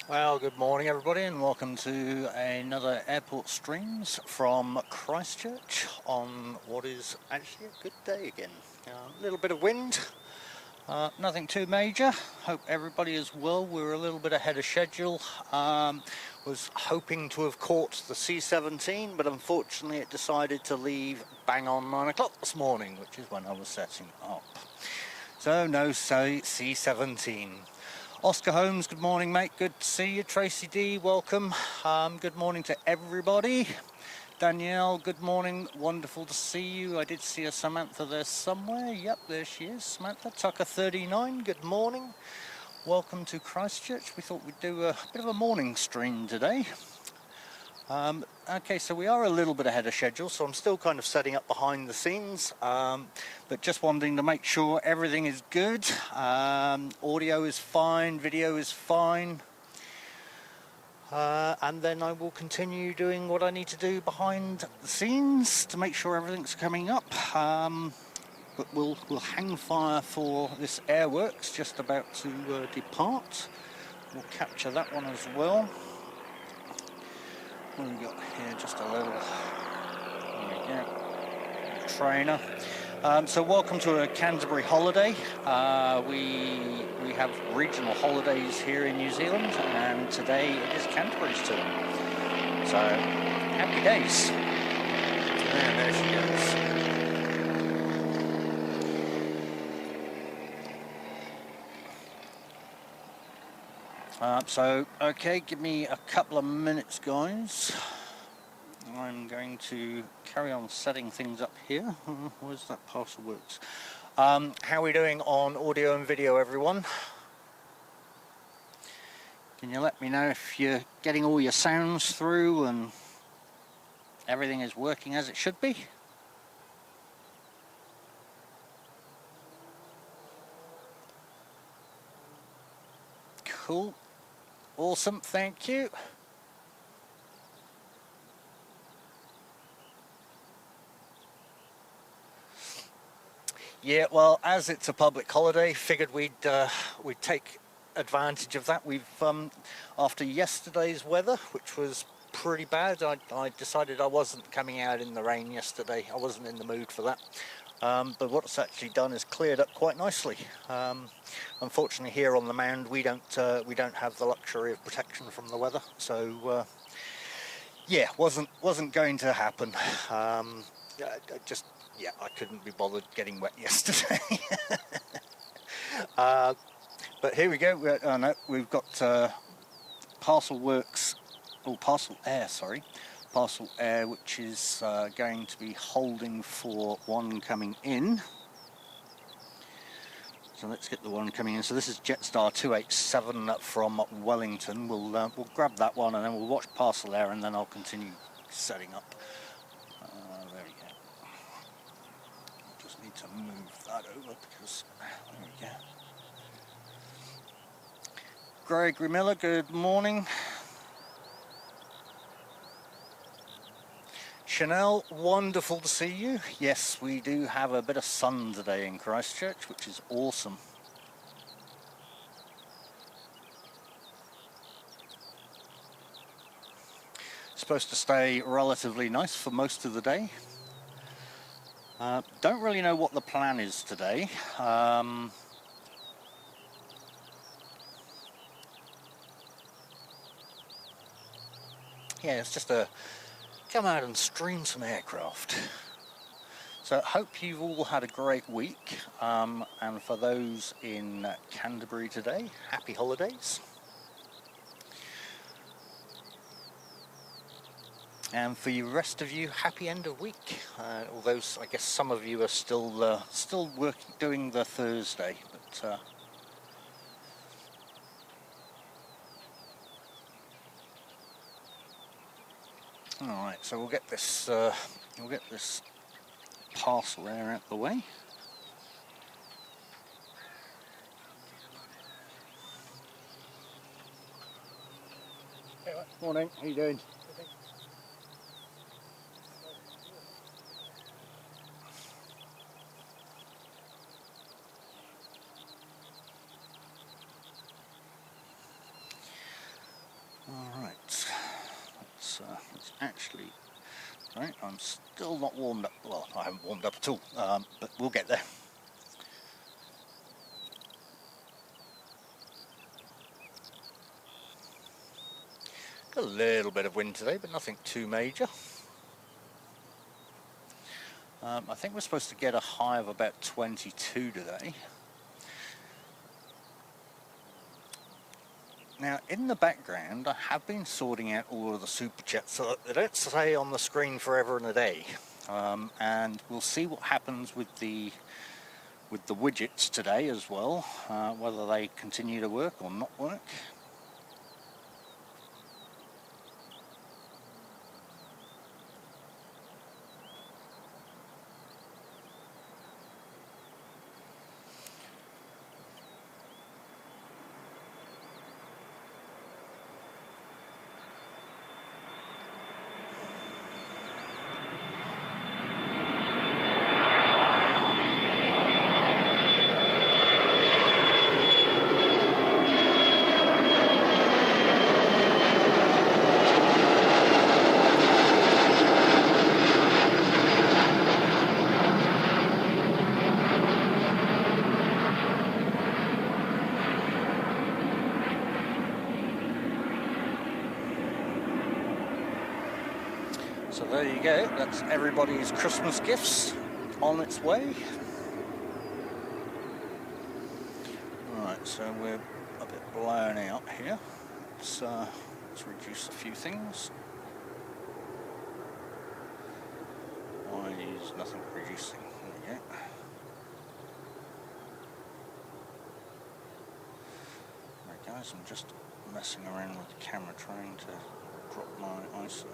Well, good morning everybody and welcome to another Airport Streams from Christchurch on what is actually a good day again. A little bit of wind, nothing too major. Hope everybody is well. We're a little bit ahead of schedule. Was hoping to have caught the C-17, but unfortunately it decided to leave bang on 9 o'clock this morning, which is when I was setting up. So no C-17. Oscar Holmes, good morning mate, good to see you. Tracy D, welcome. Good morning to everybody. Danielle, good morning, wonderful to see you. I did see a Samantha there somewhere. Yep, there she is, Samantha. Tucker 39, good morning. Welcome to Christchurch. We thought we'd do a bit of a morning stream today. Okay, so we are a little bit ahead of schedule, so I'm still kind of setting up behind the scenes, but just wanting to make sure everything is good. Audio is fine, video is fine, and then I will continue doing what I need to do behind the scenes to make sure everything's coming up. But we'll hang fire for this Airworks just about to depart. We'll capture that one as well. What have we got here? Just a little, there we go, trainer. So welcome to a Canterbury Holiday. We have regional holidays here in New Zealand, and today it is Canterbury's turn. So happy days. And there she goes. Okay, give me a couple of minutes, guys. I'm going to carry on setting things up here. Where's that parcel works? How are we doing on audio and video, everyone? Can you let me know if you're getting all your sounds through and everything is working as it should be? Cool. Awesome, thank you. Yeah, well, as it's a public holiday, figured we'd take advantage of that. We've after yesterday's weather, which was pretty bad, I decided I wasn't coming out in the rain yesterday. I wasn't in the mood for that. But what it's actually done is cleared up quite nicely. Unfortunately, here on the Mound, we don't have the luxury of protection from the weather, so yeah, wasn't going to happen. I couldn't be bothered getting wet yesterday. But here we go. No, we've got Parcel Works, or Parcel Air, sorry. Parcel Air, which is going to be holding for one coming in. So let's get the one coming in. So this is Jetstar 287 from Wellington. We'll grab that one and then we'll watch Parcel Air and then I'll continue setting up. There we go. Just need to move that over because there we go. Gregory Miller, good morning. Chanel, wonderful to see you. Yes, we do have a bit of sun today in Christchurch, which is awesome. Supposed to stay relatively nice for most of the day. Don't really know what the plan is today. Yeah, it's just a come out and stream some aircraft. So hope you've all had a great week, and for those in Canterbury today, happy holidays. And for the rest of you, happy end of week. Although I guess some of you are still working, doing the Thursday, but all right. So we'll get this parcel there out the way. Hey, what? Morning. How you doing? Alright, let's actually... Right, I'm still not warmed up. Well, I haven't warmed up at all, but we'll get there. Got a little bit of wind today, but nothing too major. I think we're supposed to get a high of about 22 today. Now, in the background, I have been sorting out all of the super chats so that they don't stay on the screen forever and a day. And we'll see what happens with the widgets today as well, whether they continue to work or not work. So there you go, that's everybody's Christmas gifts on its way. Right, so we're a bit blown out here. Let's reduce a few things. Why is nothing reducing? There we go. Right guys, I'm just messing around with the camera trying to drop my ISO.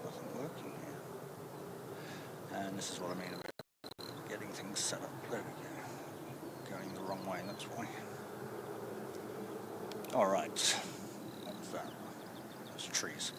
Nothing working here. And this is what I mean about getting things set up. There we go. Going the wrong way, that's why. Alright. What was that? Those trees.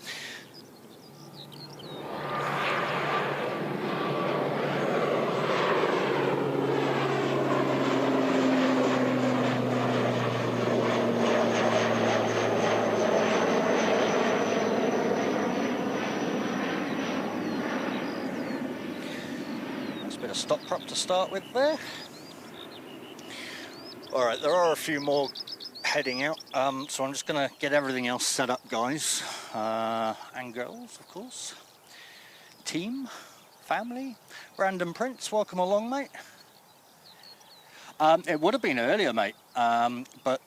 Stop prop to start with there. Alright, there are a few more heading out, so I'm just going to get everything else set up, guys, and girls, of course. Team, family, Random Prince, welcome along, mate. It would have been earlier, mate, but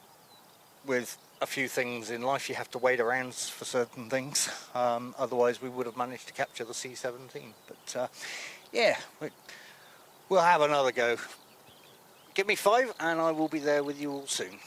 with a few things in life you have to wait around for certain things, otherwise we would have managed to capture the C-17, but yeah, we'll have another go. Give me 5 and I will be there with you all soon.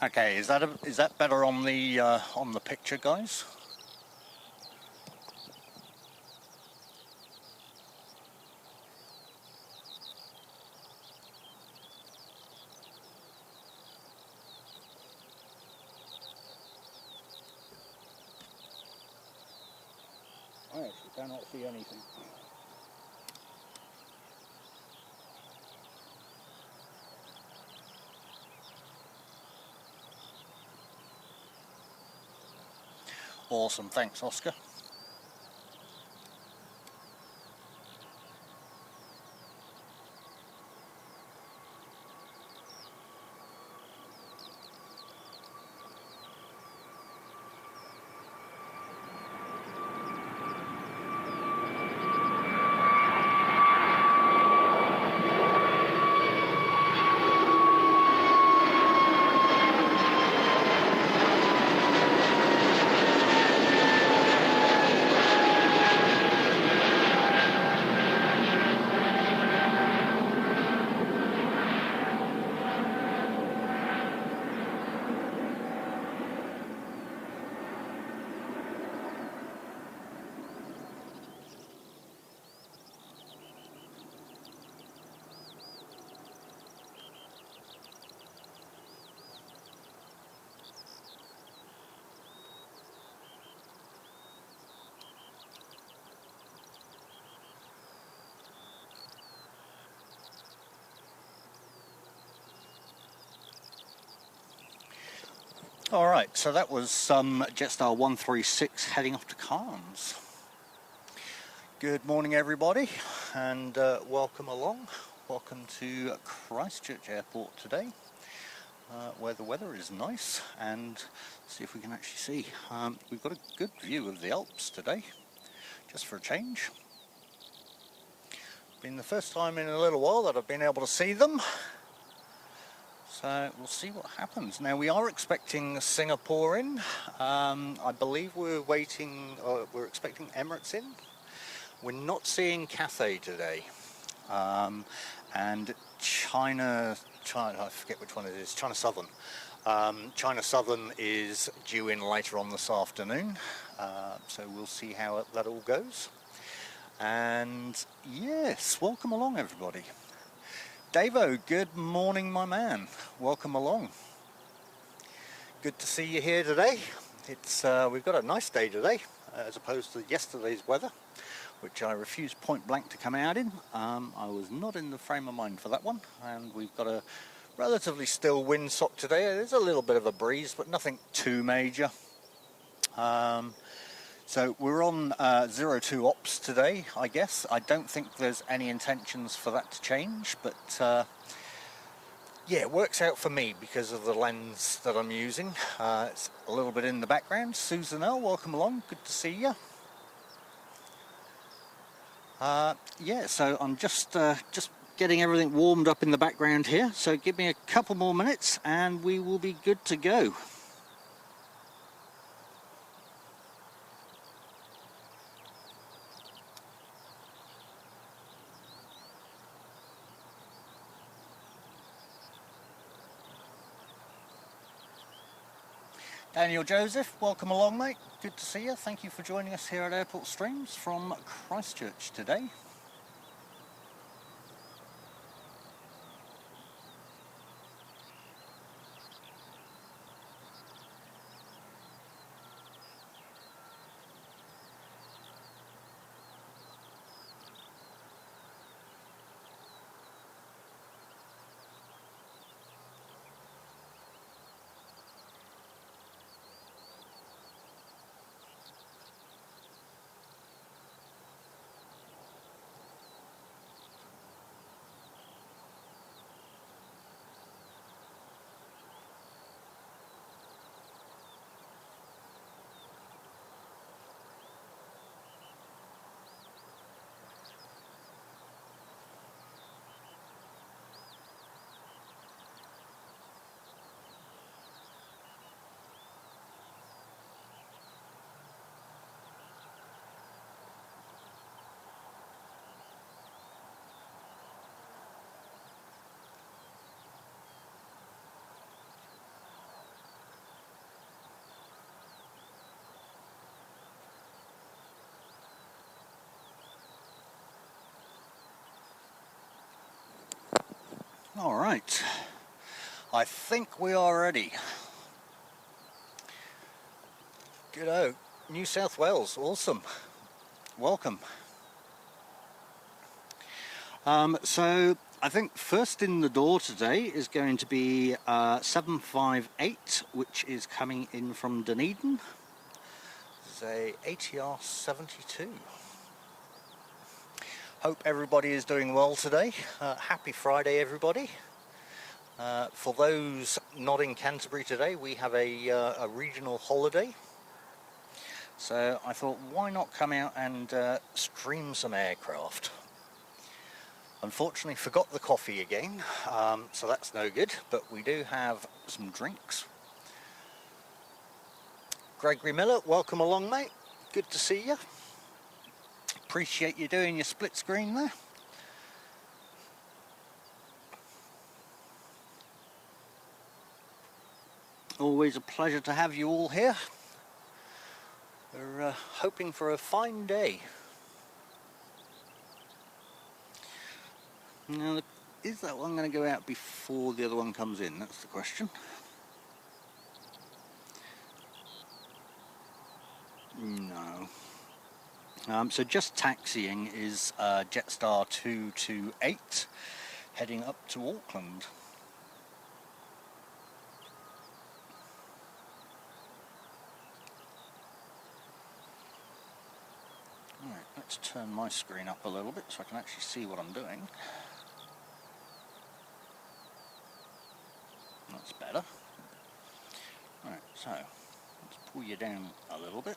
Okay, is that better on the picture, guys? I actually cannot see anything. Awesome, thanks, Oscar. Alright, so that was Jetstar 136 heading off to Cairns. Good morning everybody, and welcome along. Welcome to Christchurch Airport today, where the weather is nice, and see if we can actually see. We've got a good view of the Alps today, just for a change. Been the first time in a little while that I've been able to see them. So we'll see what happens. Now we are expecting Singapore in. I believe we're expecting Emirates in. We're not seeing Cathay today. And China, I forget which one it is, China Southern. China Southern is due in later on this afternoon. So we'll see how that all goes. And yes, welcome along everybody. Davo, good morning my man, welcome along. Good to see you here today. We've got a nice day today, as opposed to yesterday's weather, which I refused point blank to come out in. I was not in the frame of mind for that one, and we've got a relatively still windsock today. There's a little bit of a breeze, but nothing too major. So we're on 02 ops today, I guess. I don't think there's any intentions for that to change, but yeah, it works out for me because of the lens that I'm using. It's a little bit in the background. Susan L, welcome along, good to see you. Yeah, so I'm just getting everything warmed up in the background here, so give me a couple more minutes and we will be good to go. Daniel Joseph, welcome along mate, good to see you. Thank you for joining us here at Airport Streams from Christchurch today. All right, I think we are ready. Good-o, New South Wales, awesome. Welcome. So I think first in the door today is going to be 758, which is coming in from Dunedin. This is a ATR 72. Hope everybody is doing well today. Happy Friday, everybody. For those not in Canterbury today, we have a regional holiday. So I thought, why not come out and stream some aircraft? Unfortunately, forgot the coffee again, so that's no good, but we do have some drinks. Gregory Miller, welcome along, mate. Good to see you. Appreciate you doing your split screen there. Always a pleasure to have you all here. We're hoping for a fine day. Now, is that one going to go out before the other one comes in? That's the question. No. So just taxiing is Jetstar 228 heading up to Auckland. Alright, let's turn my screen up a little bit so I can actually see what I'm doing. That's better. Alright, so let's pull you down a little bit.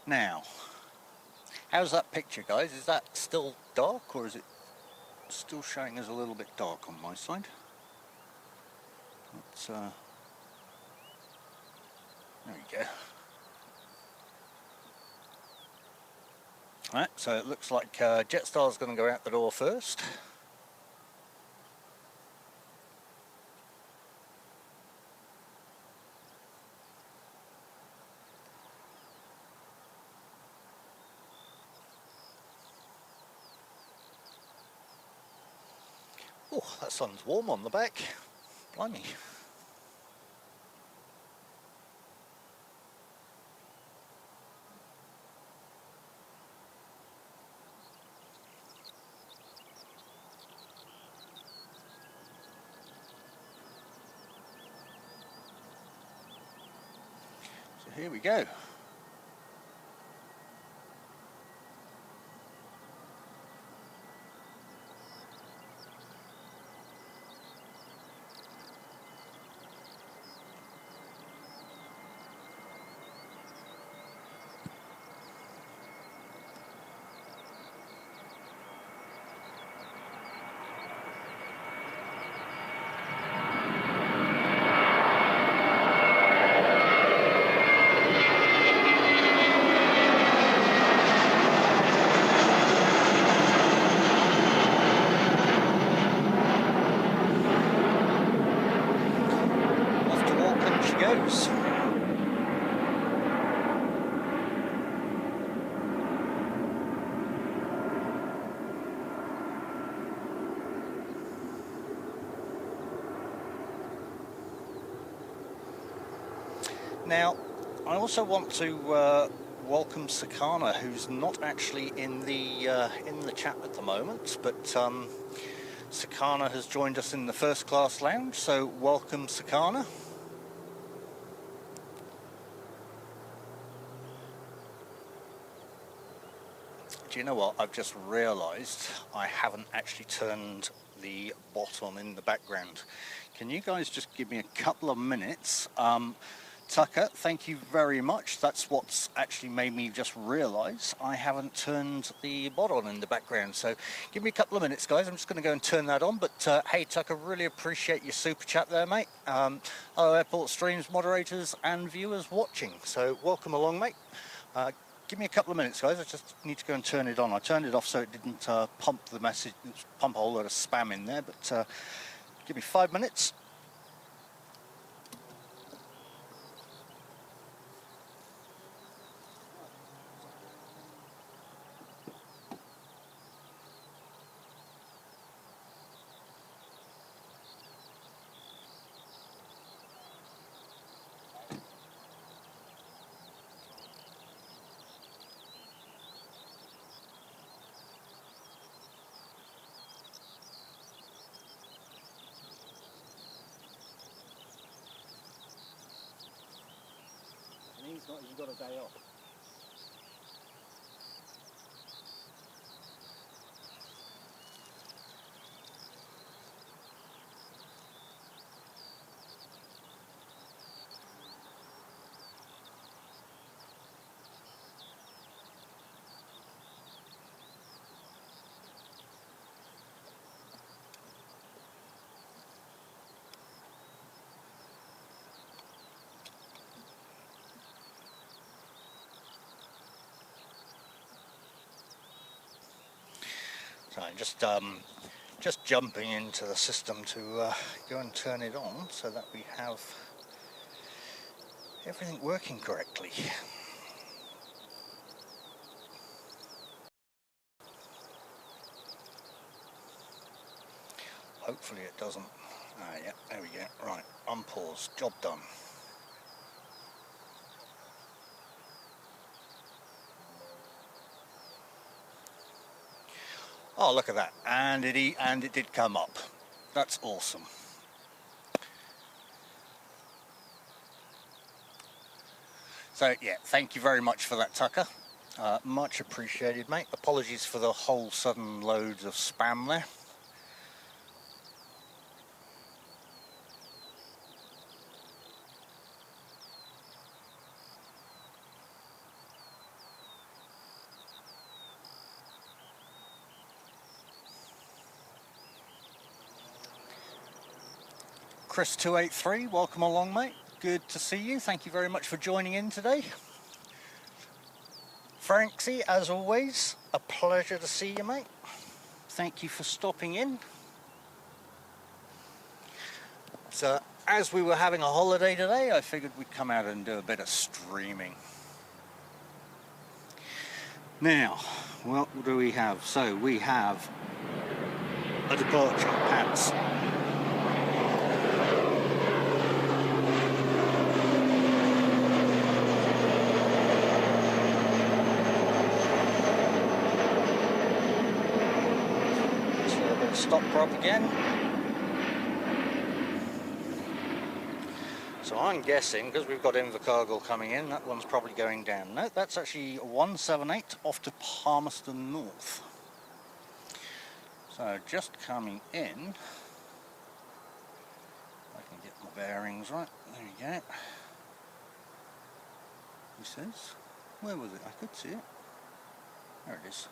Now, how's that picture, guys? Is that still dark, or is it still showing as a little bit dark on my side? Let's, there we go. Alright, so it looks like Jetstar's going to go out the door first. Oh, that sun's warm on the back. Blimey. So here we go. Now, I also want to welcome Sakana, who's not actually in the chat at the moment, but Sakana has joined us in the first class lounge, so welcome, Sakana. Do you know what? I've just realised I haven't actually turned the bot on in the background. Can you guys just give me a couple of minutes? Tucker, thank you very much. That's what's actually made me just realise I haven't turned the bot on in the background. So give me a couple of minutes, guys. I'm just going to go and turn that on. But hey, Tucker, really appreciate your super chat there, mate. Hello, Airport Streams moderators and viewers watching. So welcome along, mate. Give me a couple of minutes, guys. I just need to go and turn it on. I turned it off so it didn't pump the message, pump a whole lot of spam in there. But give me 5 minutes. He's got a day off. So just jumping into the system to go and turn it on so that we have everything working correctly. Hopefully it doesn't. Yeah, there we go. Right, unpause, job done. Oh, look at that, and it did come up. That's awesome. So yeah, thank you very much for that, Tucker. Much appreciated, mate. Apologies for the whole sudden loads of spam there. Chris283, welcome along, mate. Good to see you. Thank you very much for joining in today. Franksy, as always, a pleasure to see you, mate. Thank you for stopping in. So, as we were having a holiday today, I figured we'd come out and do a bit of streaming. Now, what do we have? So, we have a departure pads. Stop prop again. So I'm guessing, because we've got Invercargill coming in, that one's probably going down. No, that's actually 178 off to Palmerston North. So just coming in, I can get my bearings right. There we go. He says, where was it? I could see it. There it is.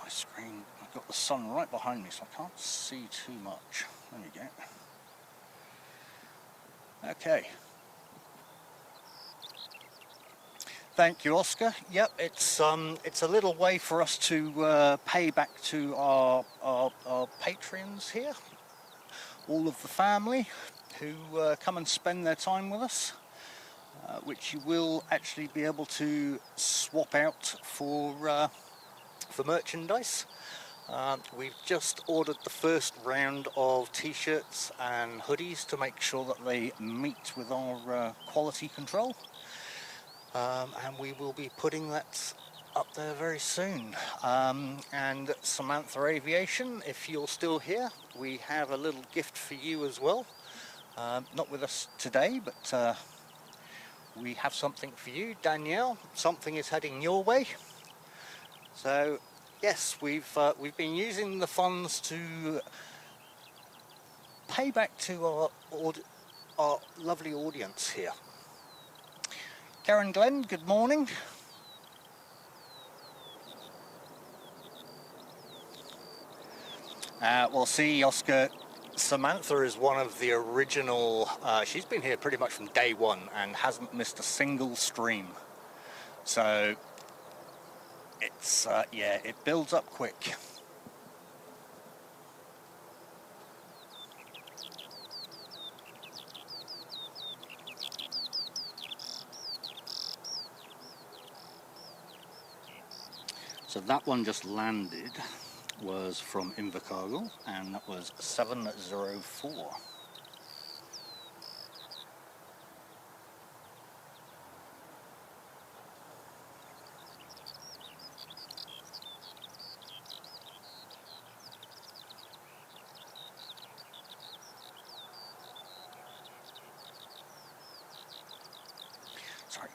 My screen, I've got the sun right behind me, so I can't see too much. There we go. Okay. Thank you, Oscar. Yep, it's a little way for us to pay back to our patrons here, all of the family who come and spend their time with us, which you will actually be able to swap out for merchandise. We've just ordered the first round of t-shirts and hoodies to make sure that they meet with our quality control, and we will be putting that up there very soon. And Samantha Aviation, if you're still here, we have a little gift for you as well. Not with us today, but we have something for you. Danielle, something is heading your way. So yes, we've been using the funds to pay back to our lovely audience here. Karen Glenn, good morning. Well, see, Oscar, Samantha is one of the original. She's been here pretty much from day one and hasn't missed a single stream. So it's yeah, it builds up quick. So that one just landed, was from Invercargill, and that was 704.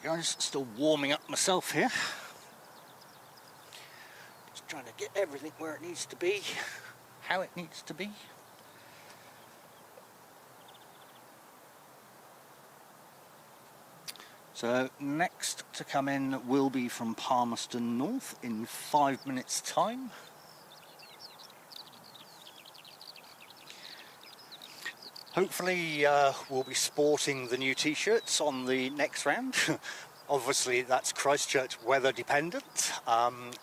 guys, still warming up myself here. Just trying to get everything where it needs to be, how it needs to be. So next to come in will be from Palmerston North in 5 minutes time. Hopefully we'll be sporting the new t-shirts on the next round. Obviously that's Christchurch weather dependent,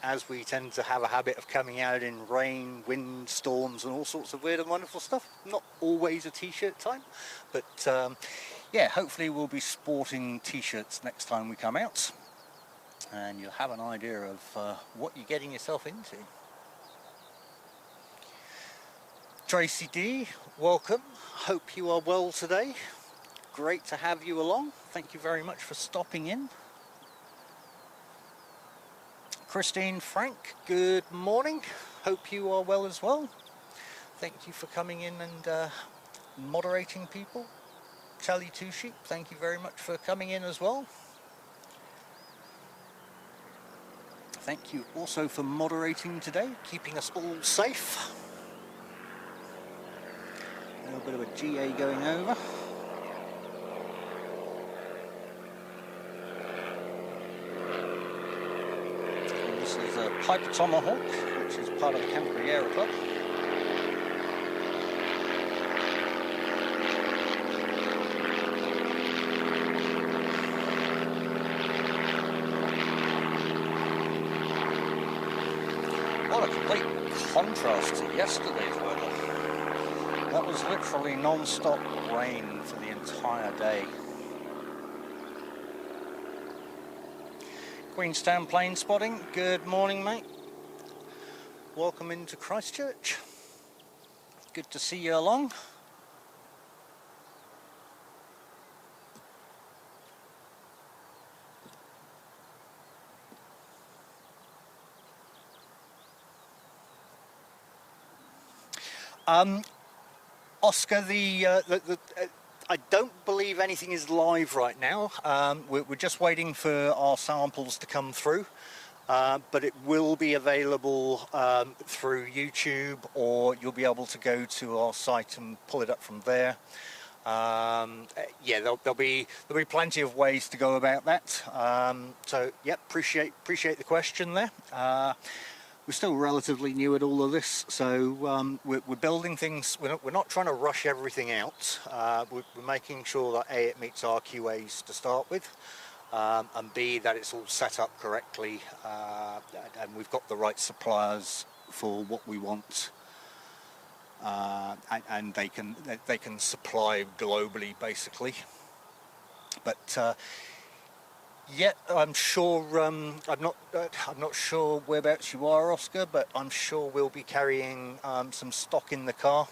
as we tend to have a habit of coming out in rain, wind, storms and all sorts of weird and wonderful stuff. Not always a t-shirt time, but yeah, hopefully we'll be sporting t-shirts next time we come out, and you'll have an idea of what you're getting yourself into. Tracy D, welcome. Hope you are well today. Great to have you along. Thank you very much for stopping in. Christine Frank, good morning. Hope you are well as well. Thank you for coming in and moderating people. Tally Two Sheep, thank you very much for coming in as well. Thank you also for moderating today, keeping us all safe. A little bit of a GA going over. And this is a Pipe Tomahawk, which is part of the Canterbury Air Club. What a complete contrast to yesterday's weather. That was literally non-stop rain for the entire day. Queenstown plane spotting, good morning mate. Welcome into Christchurch. Good to see you along. Oscar, I don't believe anything is live right now. We're just waiting for our samples to come through, but it will be available through YouTube, or you'll be able to go to our site and pull it up from there. Yeah, there'll be plenty of ways to go about that. So yeah, appreciate the question there. We're still relatively new at all of this, so we're building things. We're not trying to rush everything out. We're making sure that A, it meets our QAs to start with, and B, that it's all set up correctly, and we've got the right suppliers for what we want, and they can supply globally, basically. But yeah, I'm sure. I'm not sure whereabouts you are, Oscar, but I'm sure we'll be carrying some stock in the car,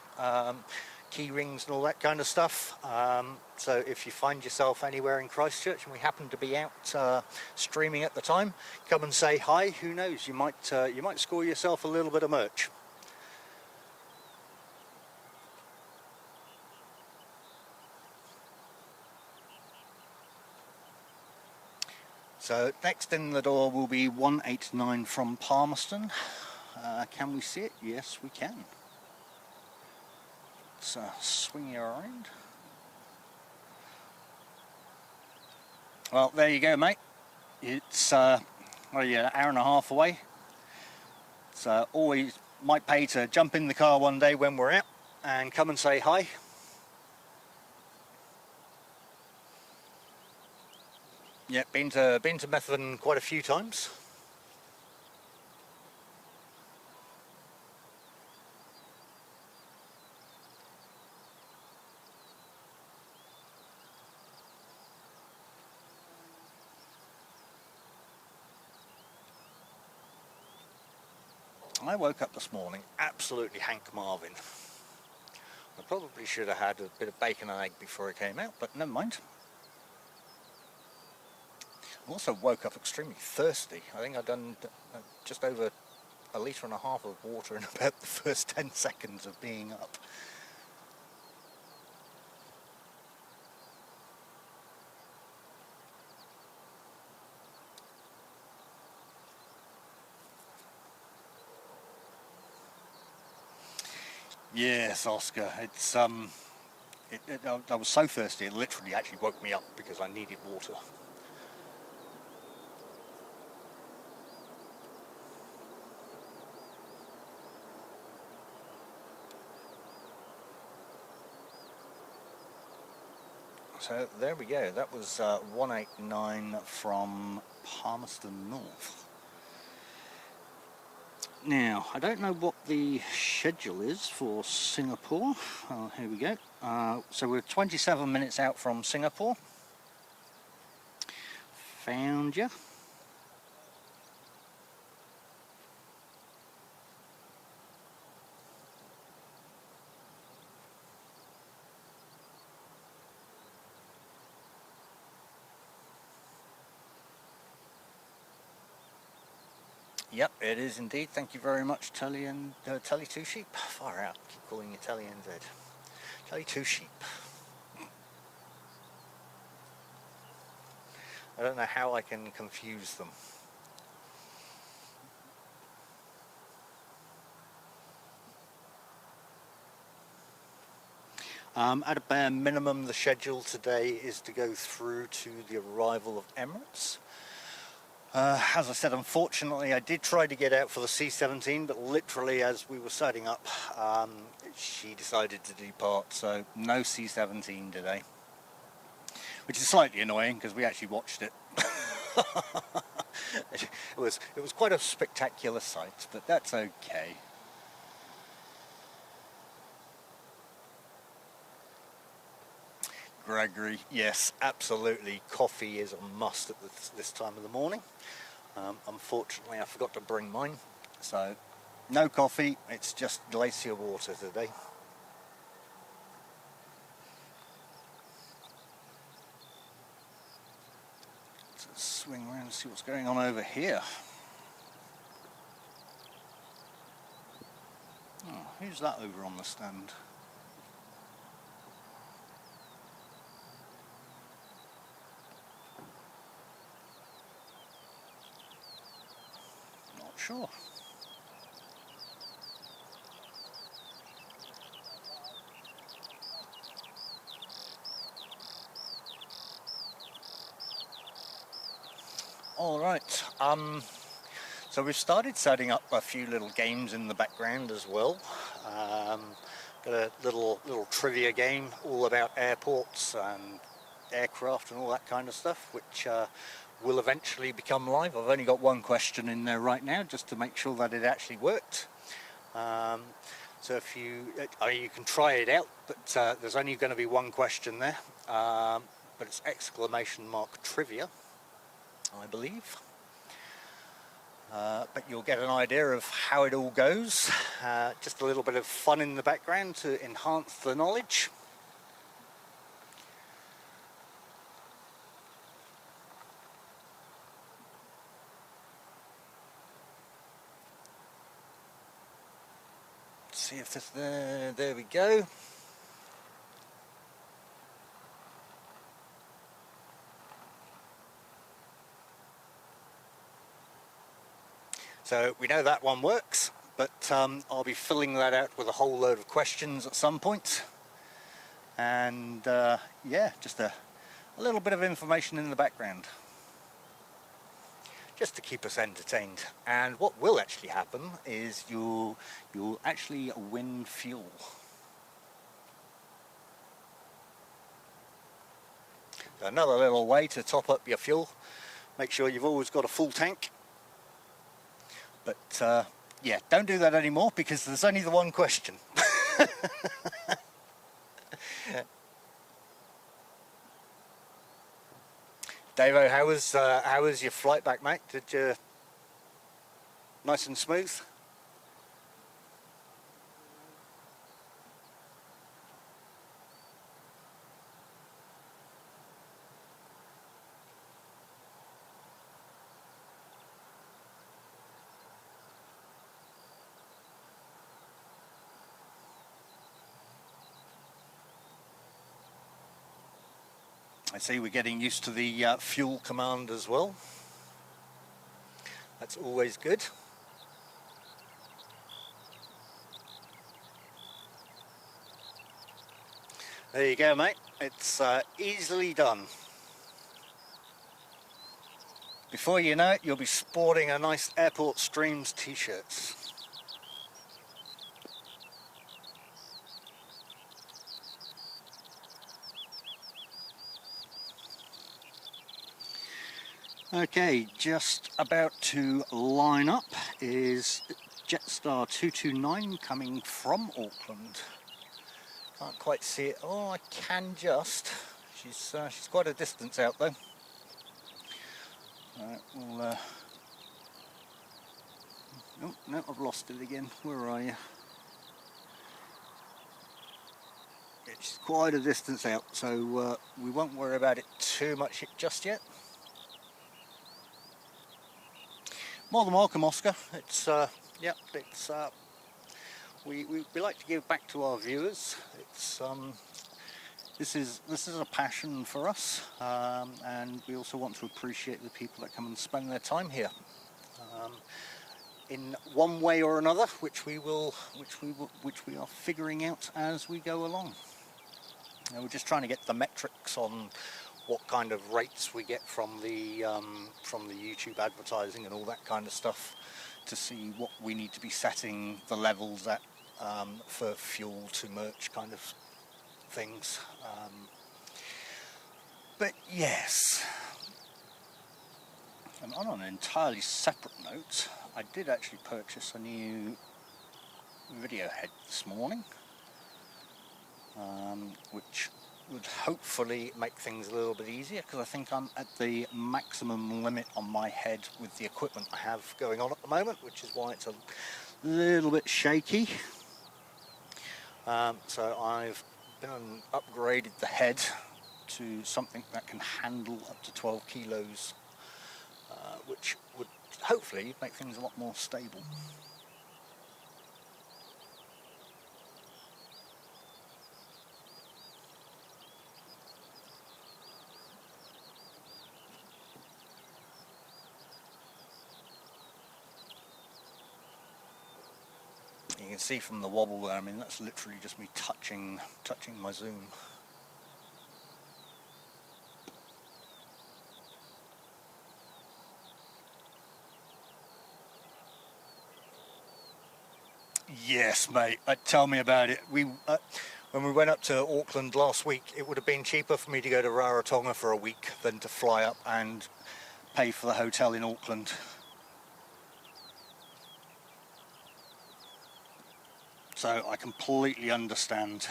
key rings and all that kind of stuff. So if you find yourself anywhere in Christchurch and we happen to be out streaming at the time, come and say hi. Who knows? You might score yourself a little bit of merch. So next in the door will be 189 from Palmerston. Can we see it? Yes, we can. Let's swing you around. Well, there you go, mate. It's well, yeah, an hour and a half away. So always might pay to jump in the car one day when we're out and come and say hi. Yeah, been to Methven quite a few times. I woke up this morning absolutely Hank Marvin. I probably should have had a bit of bacon and egg before I came out, but never mind. I also woke up extremely thirsty. I think I've done just over 1.5 litres of water in about the first 10 seconds of being up. Yes, Oscar. It's I was so thirsty it literally actually woke me up because I needed water. So there we go. That was 189 from Palmerston North. Now, I don't know what the schedule is for Singapore. Oh, here we go. So we're 27 minutes out from Singapore. Found you. Yep, it is indeed. Thank you very much, Telly and Telly Two Sheep. Far out. Keep calling you Telly and Zed. Telly Two Sheep. I don't know how I can confuse them. At a bare minimum, the schedule today is to go through to the arrival of Emirates. As I said, unfortunately, I did try to get out for the C-17, but literally as we were setting up, she decided to depart, so no C-17 today. Which is slightly annoying because we actually watched it. It was quite a spectacular sight, but that's okay. Gregory, yes, absolutely. Coffee is a must at this time of the morning. Unfortunately, I forgot to bring mine, so no coffee. It's just glacier water today. Let's swing around and see what's going on over here. Oh, who's that over on the stand? Sure. All right. So we've started setting up a few little games in the background as well. Got a little trivia game all about airports and aircraft and all that kind of stuff, which will eventually become live. I've only got one question in there right now just to make sure that it actually worked. So if you can try it out, but there's only going to be one question there, but it's exclamation mark trivia, I believe. But you'll get an idea of how it all goes. Just a little bit of fun in the background to enhance the knowledge. See if this there we go. So we know that one works, but I'll be filling that out with a whole load of questions at some point. And yeah, just a little bit of information in the background, just to keep us entertained. And what will actually happen is you'll actually win fuel. So another little way to top up your fuel. Make sure you've always got a full tank. But yeah, don't do that anymore because there's only the one question. Davo, how was your flight back, mate? Did you nice and smooth? I see we're getting used to the fuel command as well. That's always good. There you go, mate. It's easily done. Before you know it, you'll be sporting a nice Airport Streams t-shirts. Okay, just about to line up is Jetstar 229 coming from Auckland. Can't quite see it. Oh, I can just. She's quite a distance out though. Alright, we'll oh, no, I've lost it again. Where are you? It's quite a distance out, so we won't worry about it too much just yet. More than welcome, Oscar. It's yeah, it's we like to give back to our viewers. It's this is a passion for us, and we also want to appreciate the people that come and spend their time here, in one way or another, which we are figuring out as we go along. We're just trying to get the metrics on what kind of rates we get from the YouTube advertising and all that kind of stuff, to see what we need to be setting the levels at for fuel to merch kind of things. But yes, and on an entirely separate note, I did actually purchase a new video head this morning, which would hopefully make things a little bit easier, because I think I'm at the maximum limit on my head with the equipment I have going on at the moment, which is why it's a little bit shaky. So I've been and upgraded the head to something that can handle up to 12 kilos, which would hopefully make things a lot more stable. You can see from the wobble there, I mean, that's literally just me touching my zoom. Yes, mate, tell me about it. When we went up to Auckland last week, it would have been cheaper for me to go to Rarotonga for a week than to fly up and pay for the hotel in Auckland. So I completely understand.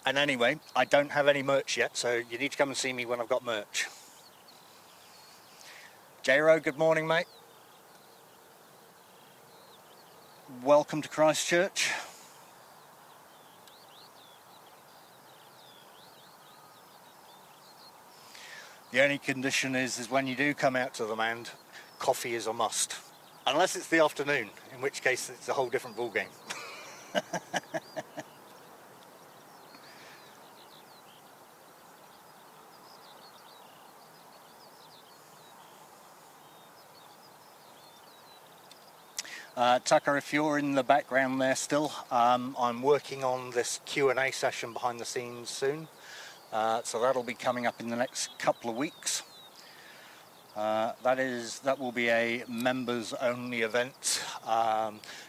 And anyway, I don't have any merch yet, so you need to come and see me when I've got merch. J-Ro, good morning, mate. Welcome to Christchurch. The only condition is when you do come out to the Mand, coffee is a must. Unless it's the afternoon, in which case it's a whole different ballgame. Tucker, if you're in the background there still, I'm working on this Q&A session behind the scenes soon. So that'll be coming up in the next couple of weeks. That will be a members only event,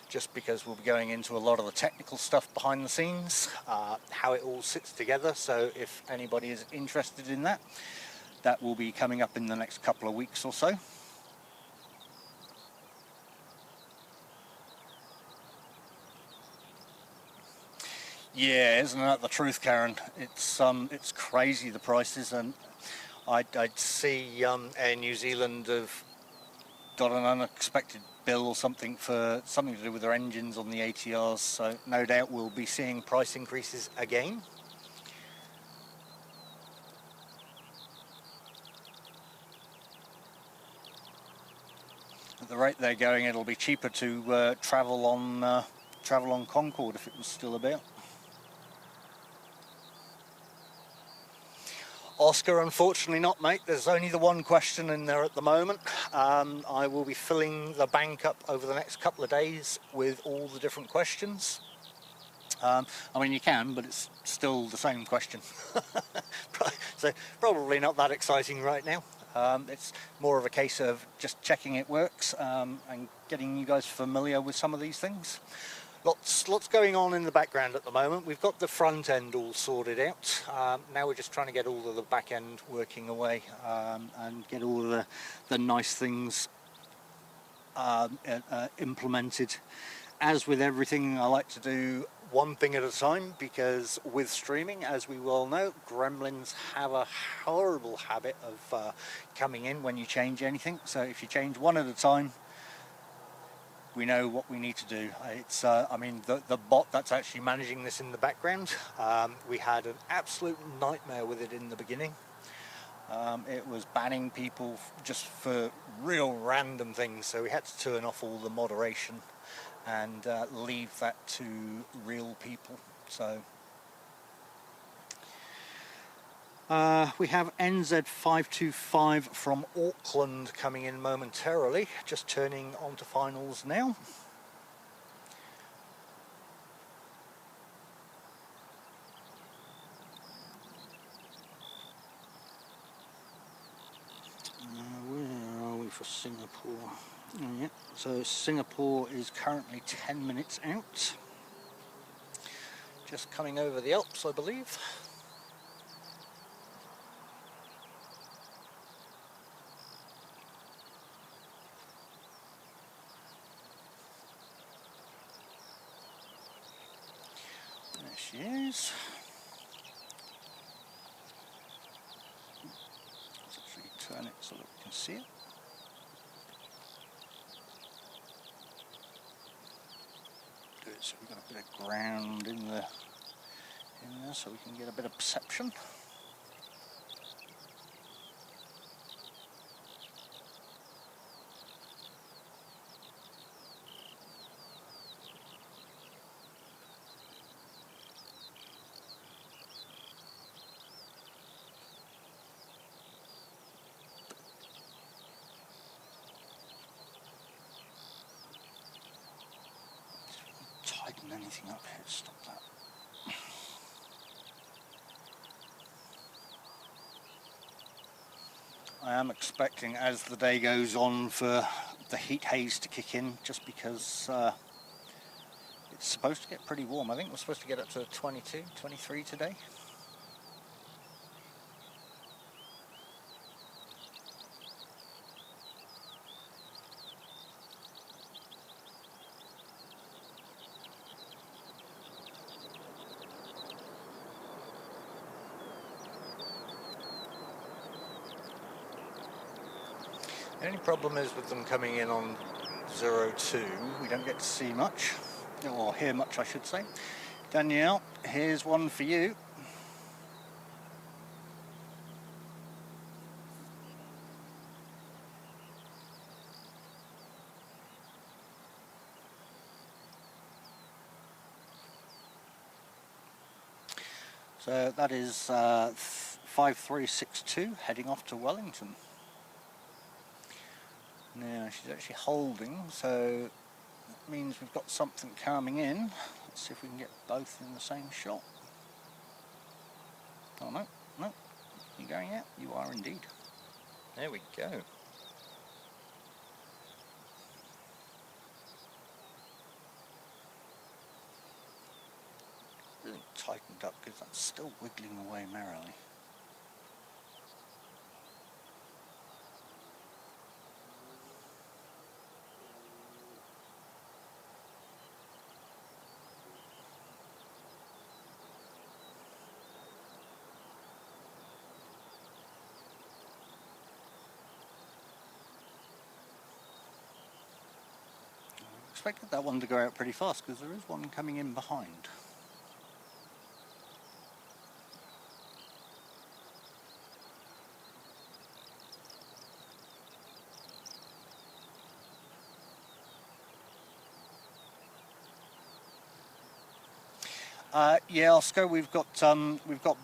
just because we'll be going into a lot of the technical stuff behind the scenes, how it all sits together. So if anybody is interested in that, that will be coming up in the next couple of weeks or so. Yeah, isn't that the truth, Karen? It's crazy, the prices, and I'd see Air New Zealand have got an unexpected bill or something for something to do with their engines on the ATRs, so no doubt we'll be seeing price increases again. At the rate they're going, it'll be cheaper to travel on Concorde if it was still about. Oscar, unfortunately not, mate. There's only the one question in there at the moment. I will be filling the bank up over the next couple of days with all the different questions. I mean, you can, but it's still the same question. So probably not that exciting right now. It's more of a case of just checking it works and getting you guys familiar with some of these things. Lots going on in the background at the moment. We've got the front end all sorted out. Now we're just trying to get all of the back end working away and get all of the nice things implemented. As with everything, I like to do one thing at a time, because with streaming, as we well know, gremlins have a horrible habit of coming in when you change anything. So if you change one at a time, we know what we need to do. It's I mean, the bot that's actually managing this in the background, we had an absolute nightmare with it in the beginning. It was banning people just for real random things, so we had to turn off all the moderation and leave that to real people. So we have NZ525 from Auckland coming in momentarily, just turning onto finals now. Where are we for Singapore? Oh, yeah. So Singapore is currently 10 minutes out. Just coming over the Alps, I believe. There she is. Let's actually turn it so that we can see it. So we've got a bit of ground in there so we can get a bit of perception. Tighten anything up here, stop that. I am expecting, as the day goes on, for the heat haze to kick in, just because it's supposed to get pretty warm. I think we're supposed to get up to 22, 23 today. The only problem is with them coming in on 02, we don't get to see much, or hear much I should say. Danielle, here's one for you. So that is 5362 heading off to Wellington. Now she's actually holding, so that means we've got something coming in. Let's see if we can get both in the same shot. Oh no, no, you going out? You are indeed. There we go. Really tightened up because that's still wiggling away merrily. Expected that one to go out pretty fast because there is one coming in behind. Yeah, Oscar, we've got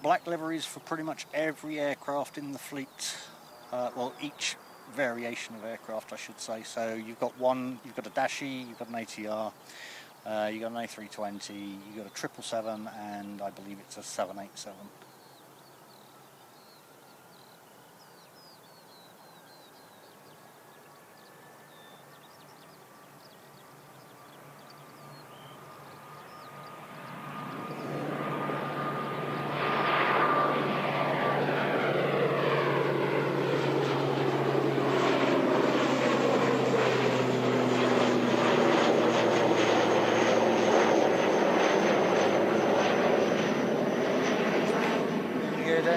black liveries for pretty much every aircraft in the fleet. Well, each variation of aircraft, I should say. So you've got a Dashi, you've got an ATR, You got an A320, you got a 777, and I believe it's a 787.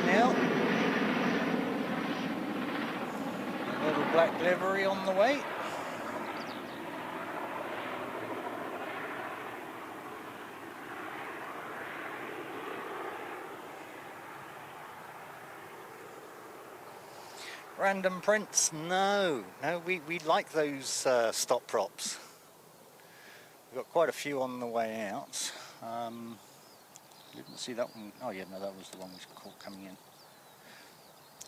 Now, a little black livery on the way. Random prints? No, we like those stop props. We've got quite a few on the way out. Didn't see that one. Oh yeah, no, that was the one we caught coming in.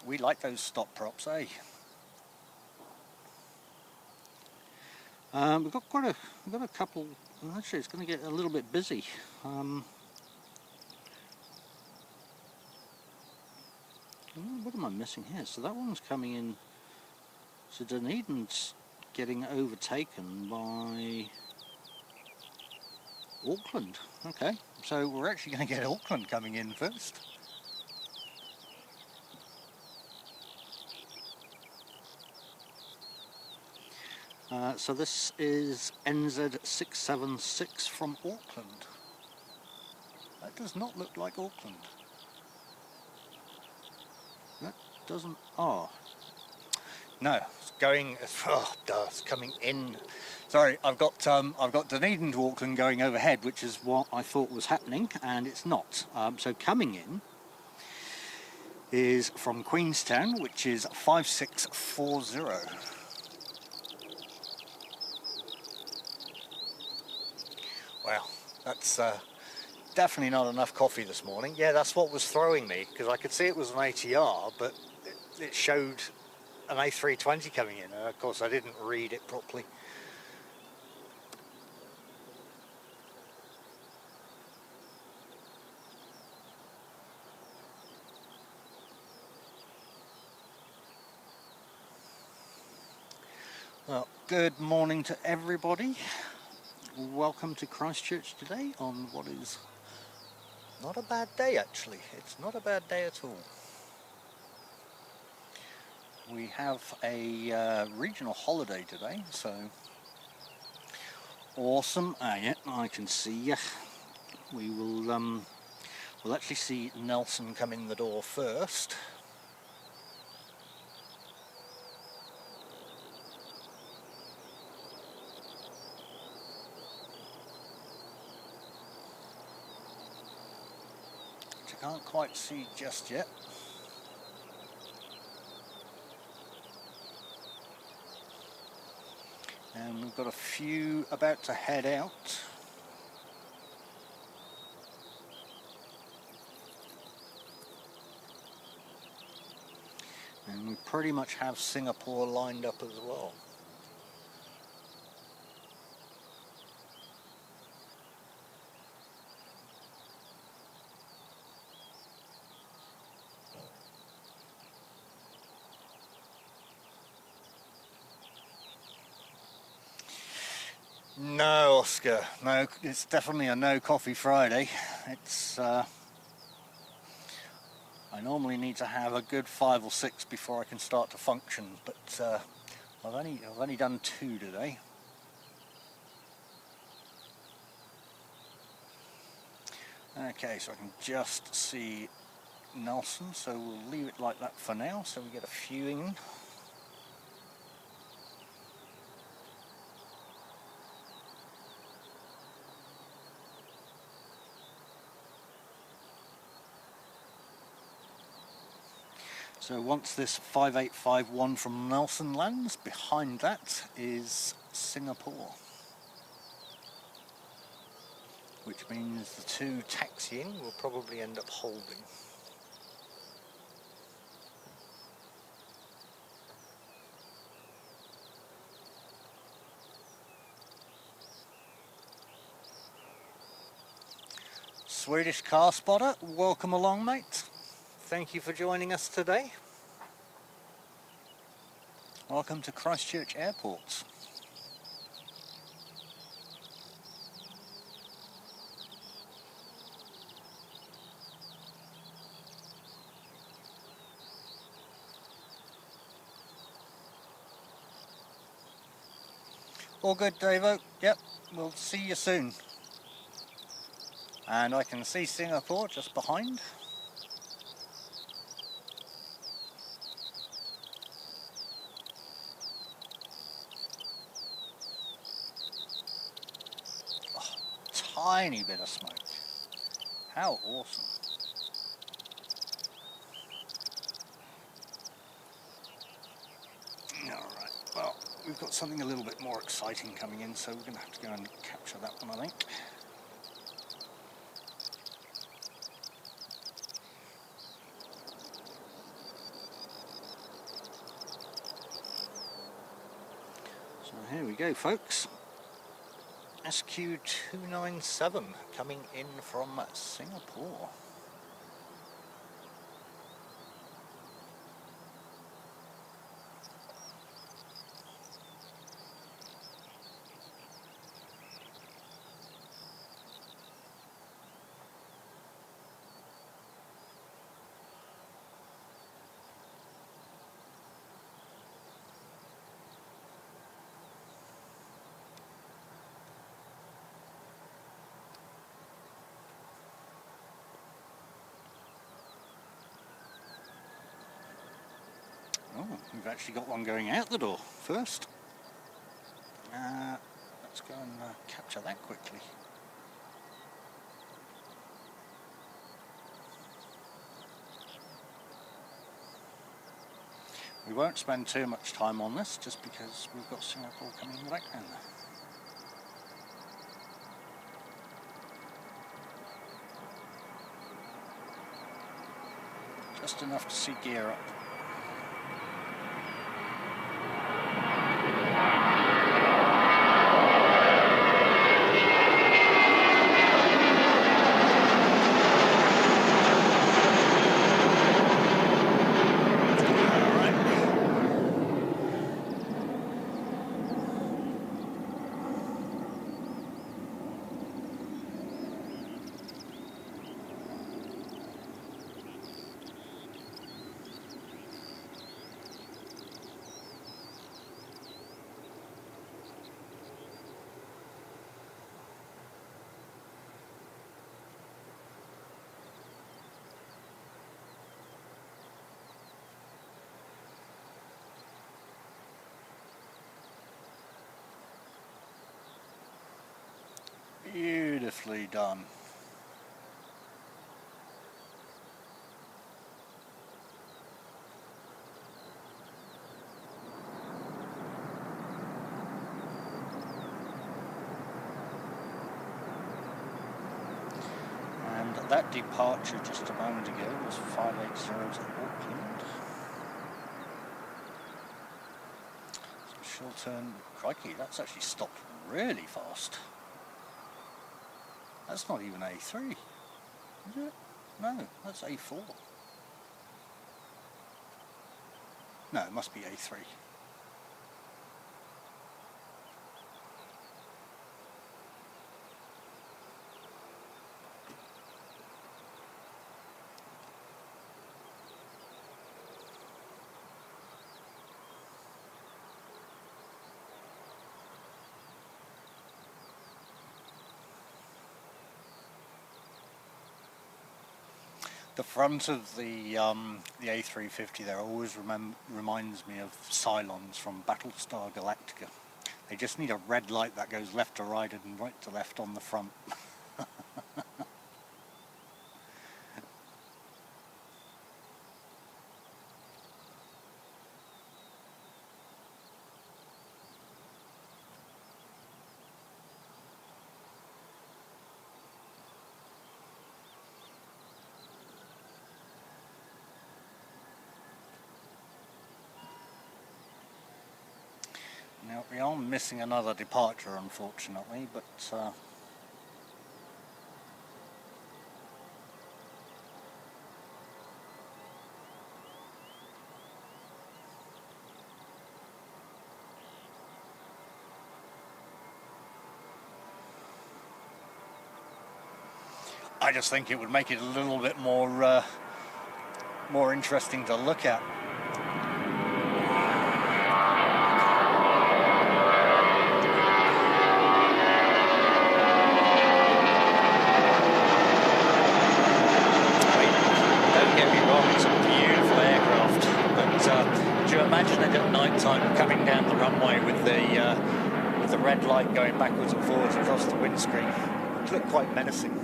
We like those stop props, eh? We've got a couple. Actually, it's going to get a little bit busy. What am I missing here? So that one's coming in. So Dunedin's getting overtaken by Auckland. Okay, so we're actually going to get Auckland coming in first. So this is NZ676 from Auckland. That does not look like Auckland. That doesn't. Oh no, it's going. Oh, duh, it's coming in. Sorry, I've got Dunedin to Auckland going overhead, which is what I thought was happening, and it's not. So coming in is from Queenstown, which is 5640. Well, that's definitely not enough coffee this morning. Yeah, that's what was throwing me, because I could see it was an ATR, but it showed an A320 coming in, and of course I didn't read it properly. Well, good morning to everybody. Welcome to Christchurch today on what is not a bad day, actually. It's not a bad day at all. We have a regional holiday today, so awesome. Yeah, I can see you. We will we'll actually see Nelson come in the door first. Which I can't quite see just yet. And we've got a few about to head out. And we pretty much have Singapore lined up as well. No, Oscar, no, it's definitely a no coffee Friday. It's I normally need to have a good 5 or 6 before I can start to function, but I've only done 2 today. Okay, so I can just see Nelson, so we'll leave it like that for now, so we get a few in. So once this 5851 from Nelson lands, behind that is Singapore. Which means the 2 taxiing will probably end up holding. Swedish car spotter, welcome along, mate. Thank you for joining us today. Welcome to Christchurch Airport. All good, Davo. Yep, we'll see you soon. And I can see Singapore just behind. Oh, tiny bit of smoke. How awesome. Alright, well, we've got something a little bit more exciting coming in, so we're going to have to go and capture that one, I think. So here we go, folks. SQ297 coming in from Singapore. Oh, we've actually got one going out the door first. Let's go and capture that quickly. We won't spend too much time on this just because we've got Singapore coming in the background there. Just enough to see gear up. Beautifully done. And that departure just a moment ago was 580 to Auckland. So she'll turn, crikey, that's actually stopped really fast. That's not even A3, is it? No, that's A4. No, it must be A3. The front of the A350 there always reminds me of Cylons from Battlestar Galactica. They just need a red light that goes left to right and right to left on the front. Now we are missing another departure, unfortunately, but I just think it would make it a little bit more interesting to look at. Imagine it at night time coming down the runway with the red light going backwards and forwards across the windscreen. It looked quite menacing.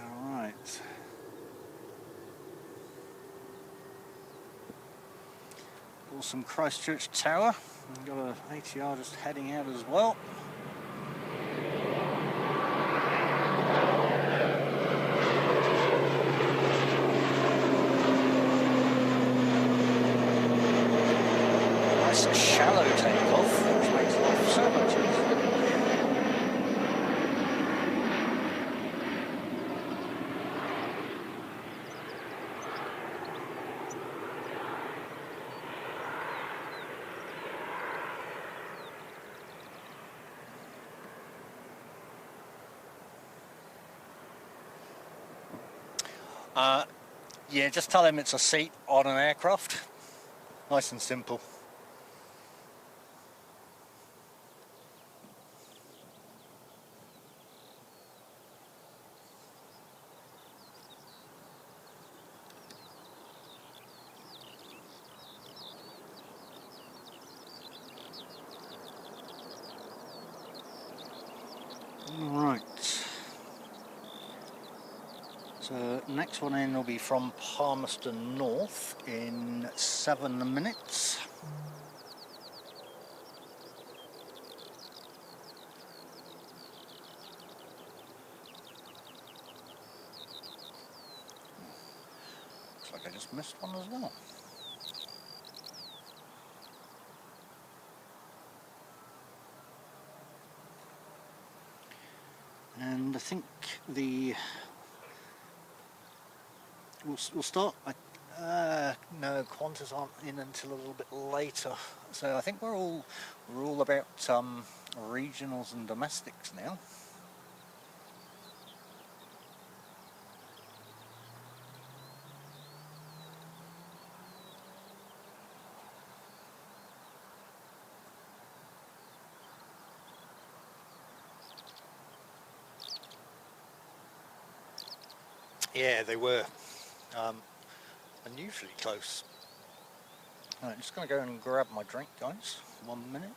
All right. Awesome Christchurch Tower. We've got an ATR just heading out as well. Nice shallow takeoff, which makes life so much easier. Yeah, just tell him it's a seat on an aircraft. Nice and simple. Right. So next one in will be from Palmerston North in 7 minutes. Looks like I just missed one as well. And I think we'll start. No, Qantas aren't in until a little bit later. So I think we're all about regionals and domestics now. Yeah, they were unusually close. Alright, just going to go and grab my drink, guys. 1 minute.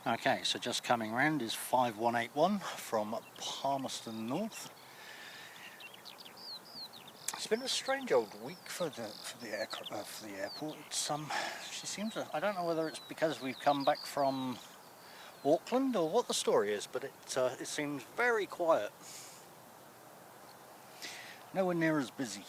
Okay, so just coming round is 5181 from Palmerston North. It's been a strange old week for the airport. It's she seems to, I don't know whether it's because we've come back from Auckland or what the story is, but it seems very quiet. Nowhere near as busy.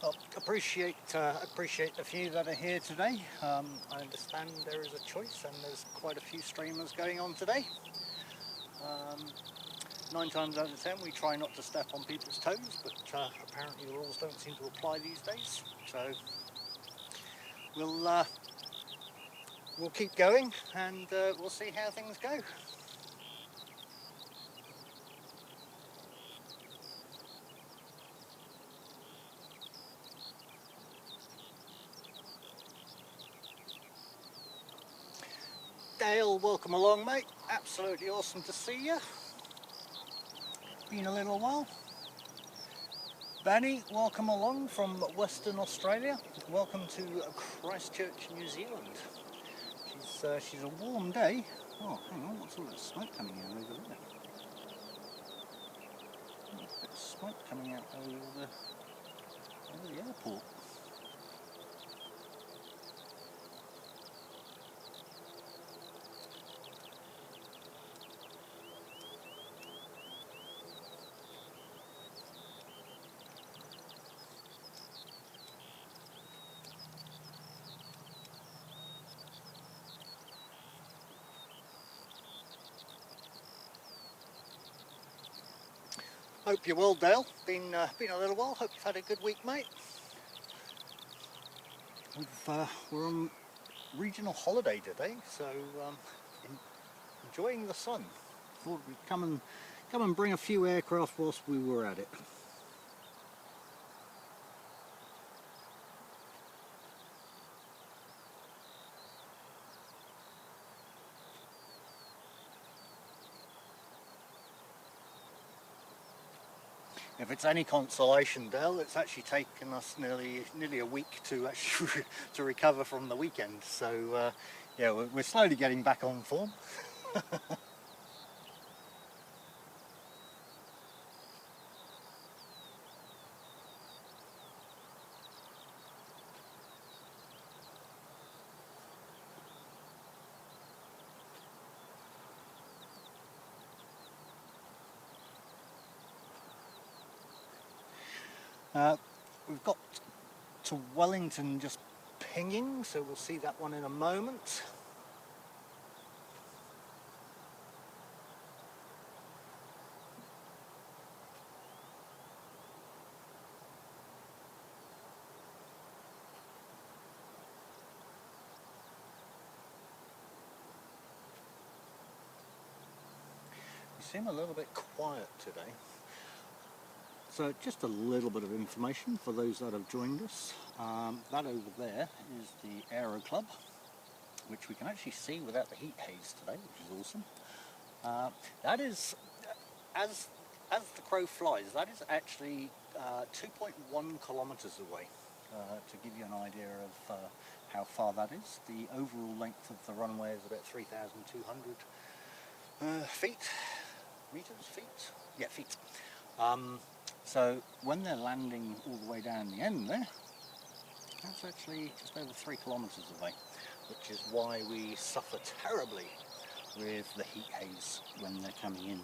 Well, appreciate the few that are here today. I understand there is a choice and there's quite a few streamers going on today. 9 times out of 10 we try not to step on people's toes, but apparently the rules don't seem to apply these days. So we'll keep going and we'll see how things go. Dale, welcome along, mate. Absolutely awesome to see you. Been a little while. Benny, welcome along from Western Australia. Welcome to Christchurch, New Zealand. She's a warm day. Oh, hang on, what's all that smoke coming out over there? A bit of smoke coming out over the airport. Hope you're well, Dale. Been a little while. Hope you've had a good week, mate. We're on regional holiday today, so enjoying the sun. Thought we'd come and bring a few aircraft whilst we were at it. If it's any consolation, Dale, it's actually taken us nearly a week to actually to recover from the weekend. So yeah, we're slowly getting back on form. We've got to Wellington just pinging, so we'll see that one in a moment. You seem a little bit quiet today. So just a little bit of information for those that have joined us. That over there is the Aero Club, which we can actually see without the heat haze today, which is awesome. That is, as the crow flies, that is actually 2.1 kilometres away. To give you an idea of how far that is, the overall length of the runway is about 3,200 feet. So when they're landing all the way down the end there, that's actually just over 3 kilometres away, which is why we suffer terribly with the heat haze when they're coming in.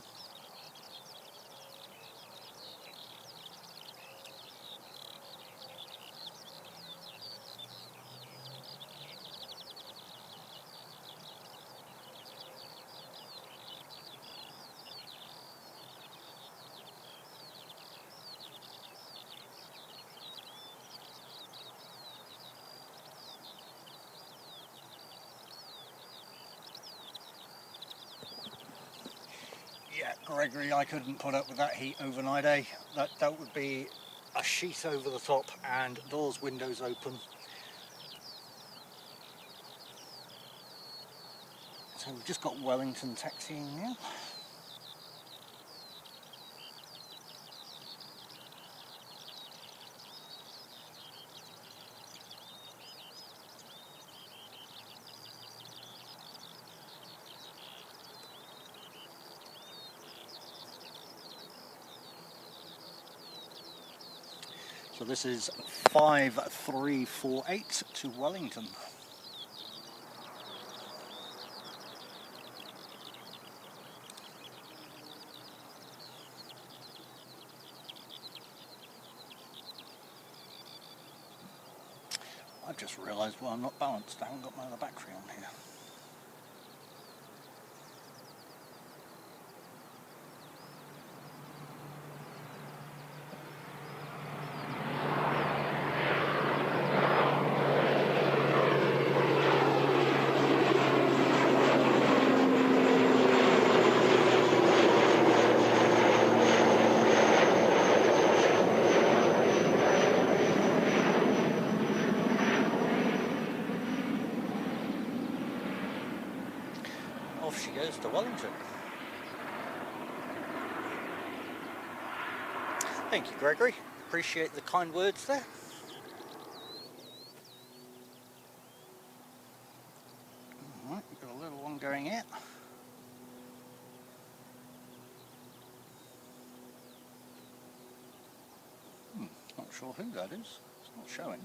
Gregory, I couldn't put up with that heat overnight, eh? That would be a sheet over the top and doors, windows open. So we've just got Wellington taxiing now. So this is 5348 to Wellington. I've just realised, well, I'm not balanced. I haven't got my other battery on here. Off she goes to Wellington. Thank you, Gregory. Appreciate the kind words there. Alright, we've got a little one going out. Not sure who that is. It's not showing.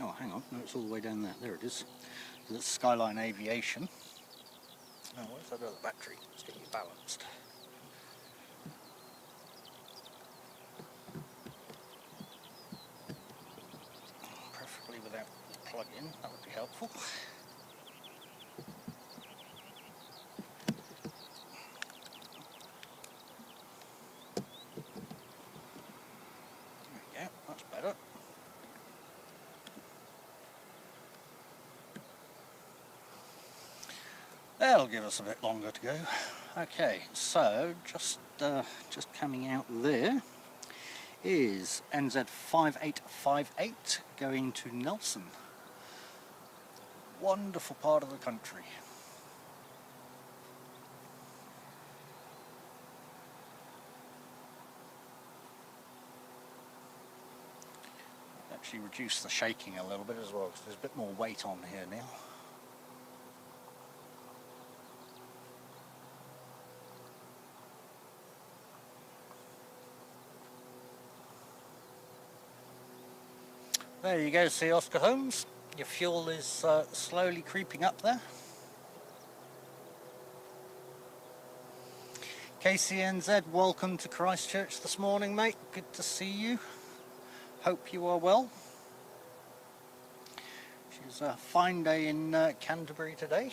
Oh, hang on. No, it's all the way down there. There it is. That's Skyline Aviation. Oh, where's that other battery? Let's get you balanced. Preferably without the plug-in. That would be helpful. There we go. That's better. That'll give us a bit longer to go. Okay, so just coming out there is NZ5858 going to Nelson. Wonderful part of the country. Actually reduce the shaking a little bit as well, because there's a bit more weight on here now. There you go, see Oscar Holmes. Your fuel is slowly creeping up there. KCNZ, welcome to Christchurch this morning, mate. Good to see you. Hope you are well. It's a fine day in Canterbury today.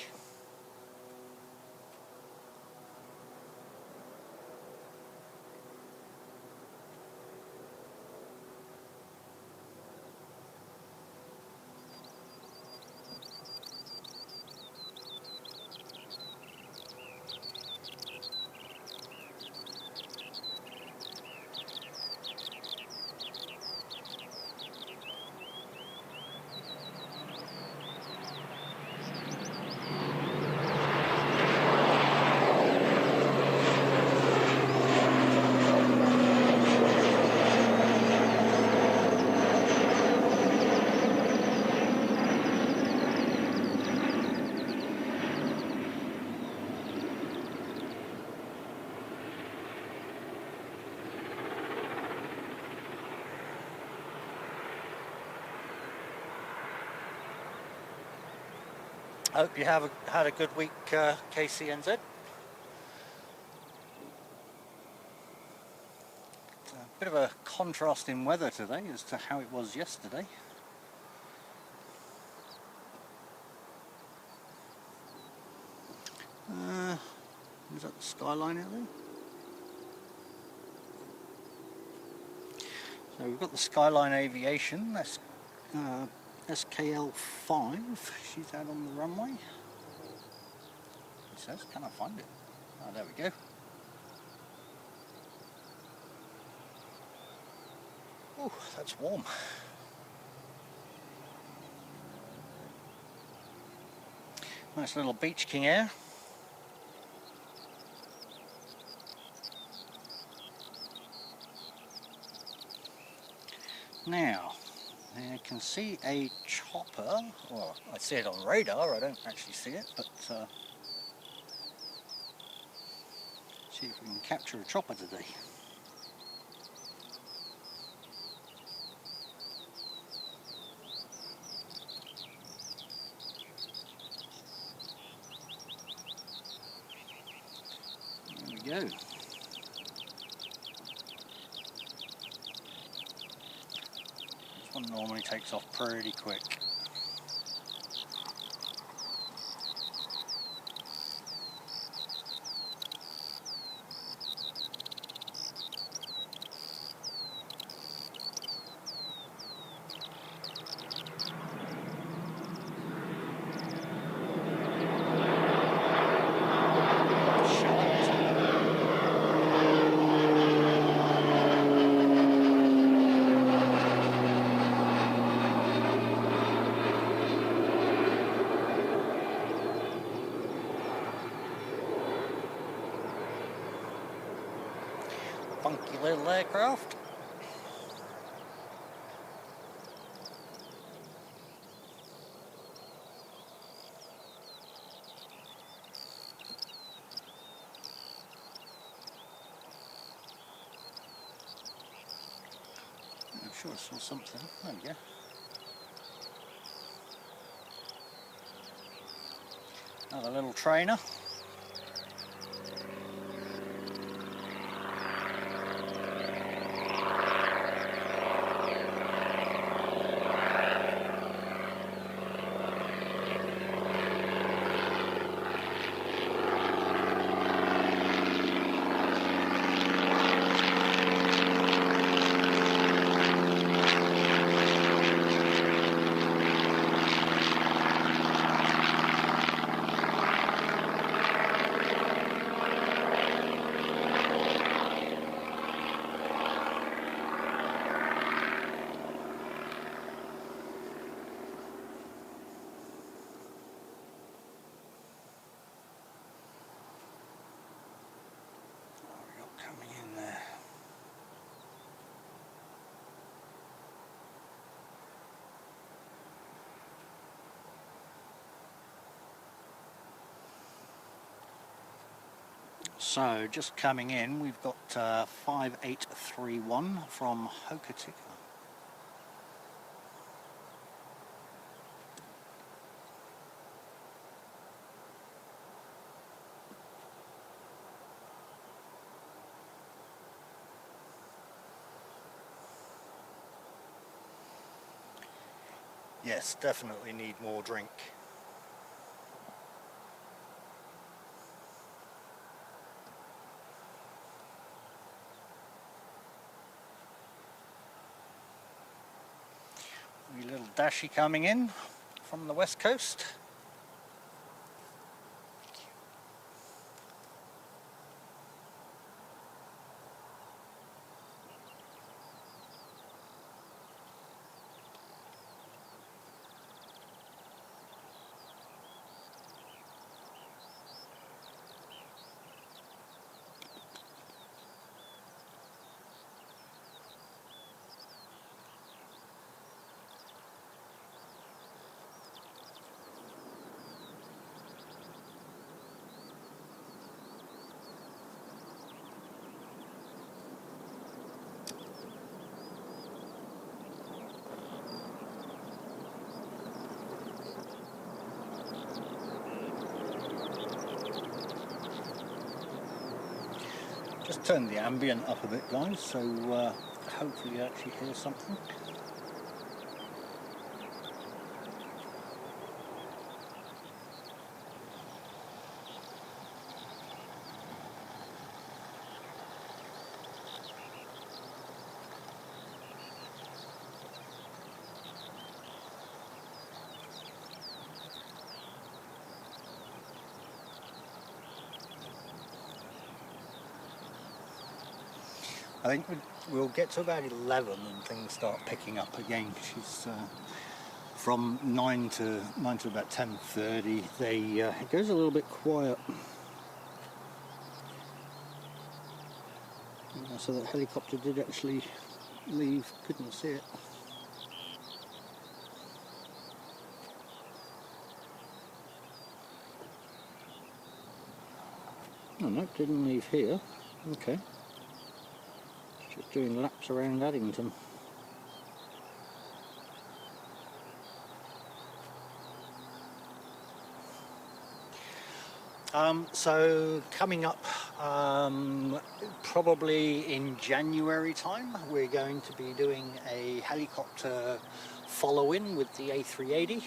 Hope you have had a good week, KCNZ. It's a bit of a contrast in weather today as to how it was yesterday. Is that the skyline out there? So we've got the Skyline Aviation, that's SKL5, she's out on the runway. says. Can I find it? Oh, there we go. Oh, that's warm. Nice little Beach King air. Now, I can see a chopper. Well, I see it on radar, I don't actually see it, but see if we can capture a chopper today. There we go. This one normally takes off pretty quick. Funky little aircraft. I'm sure I saw something. There we go. Another little trainer. Coming in there. So just coming in, we've got 5831 from Aotearoa. Yes, definitely need more drink. Wee little Dashy coming in from the west coast. Just turn the ambient up a bit, guys, so hopefully you actually hear something. I think we'll get to about 11 and things start picking up again. She's from 9 to about 10:30. It goes a little bit quiet. So that helicopter did actually leave. Couldn't see it. Oh no, didn't leave here. Okay. Just doing laps around Addington. So coming up probably in January time, we're going to be doing a helicopter follow-in with the A380.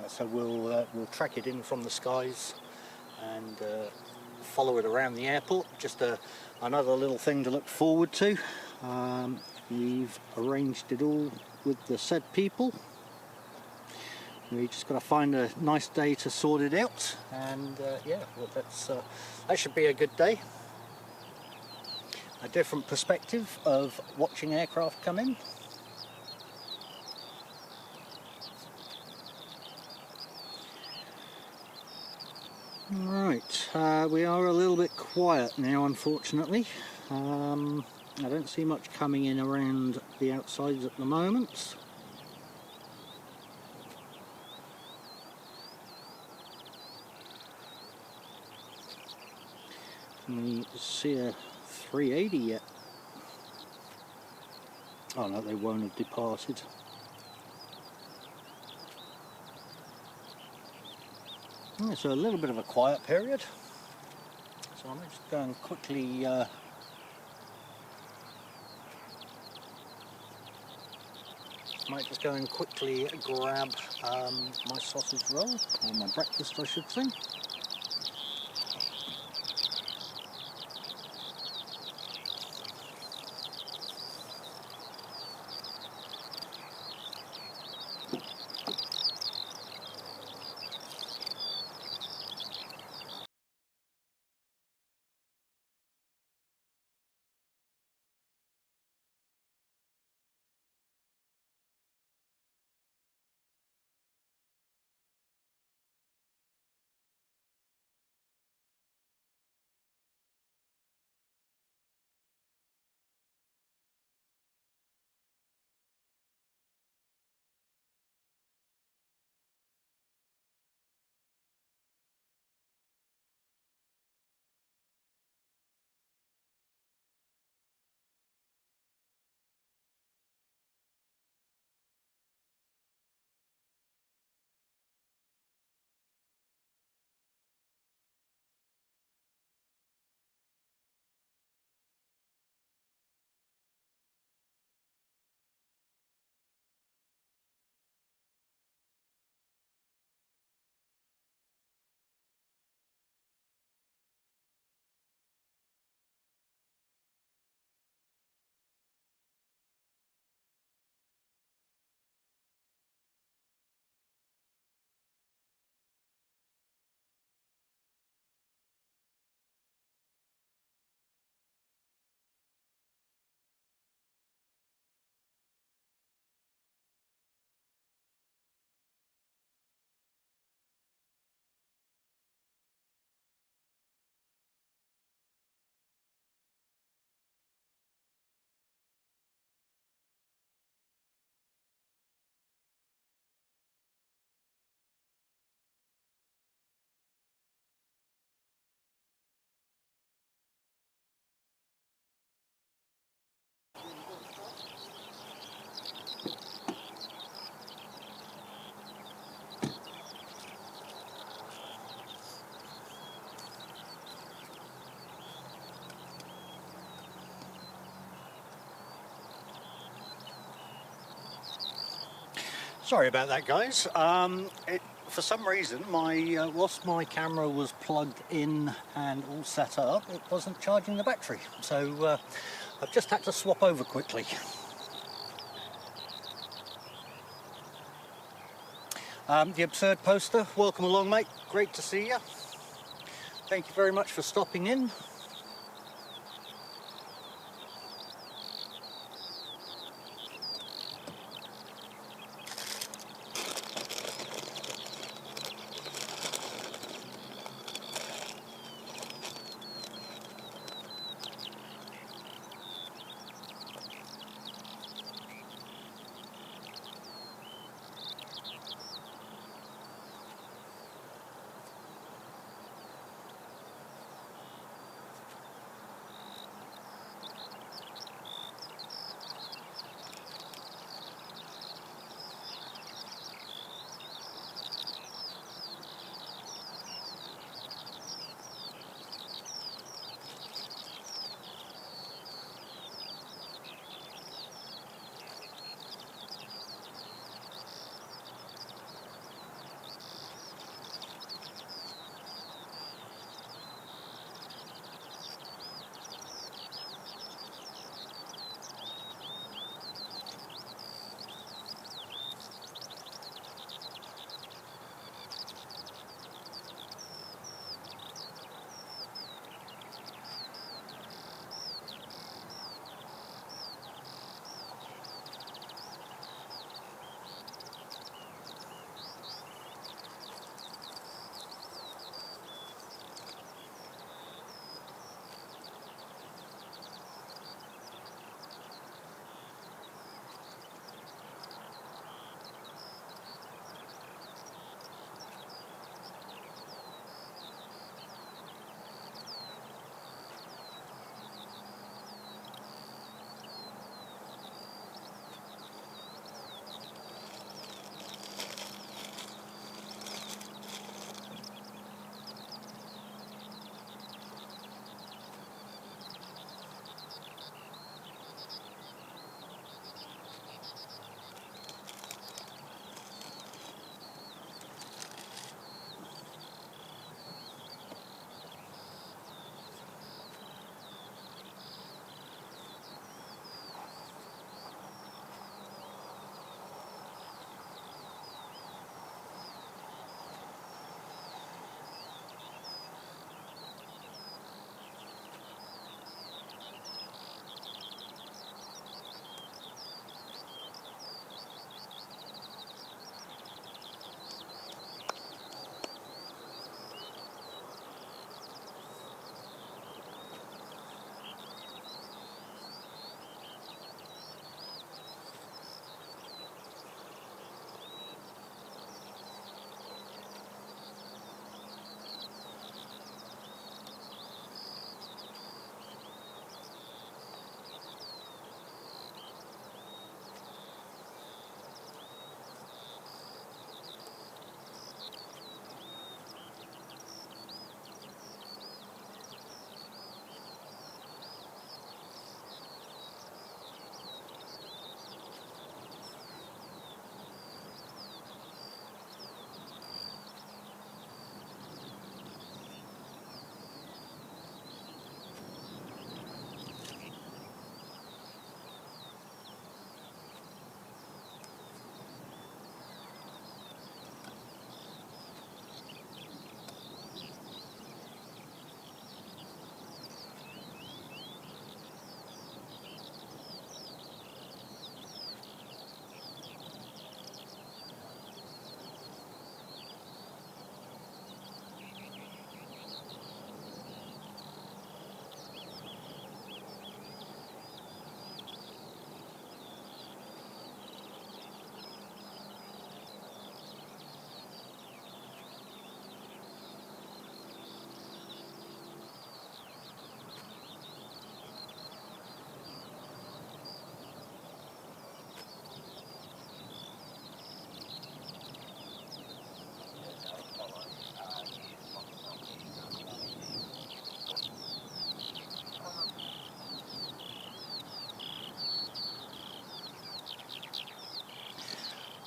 So we'll track it in from the skies and follow it around the airport. Just another little thing to look forward to. We've arranged it all with the said people. We just got to find a nice day to sort it out, and yeah, well, that should be a good day. A different perspective of watching aircraft come in. Right, we are a little bit quiet now, unfortunately. I don't see much coming in around the outsides at the moment. Can we see a 380 yet? Oh no, they won't have departed. Yeah, so a little bit of a quiet period. So I'm just going quickly might just go and quickly grab my sausage roll, or my breakfast I should say. Sorry about that, guys. For some reason, whilst my camera was plugged in and all set up, it wasn't charging the battery. So I've just had to swap over quickly. The Absurd Poster, welcome along, mate. Great to see you. Thank you very much for stopping in.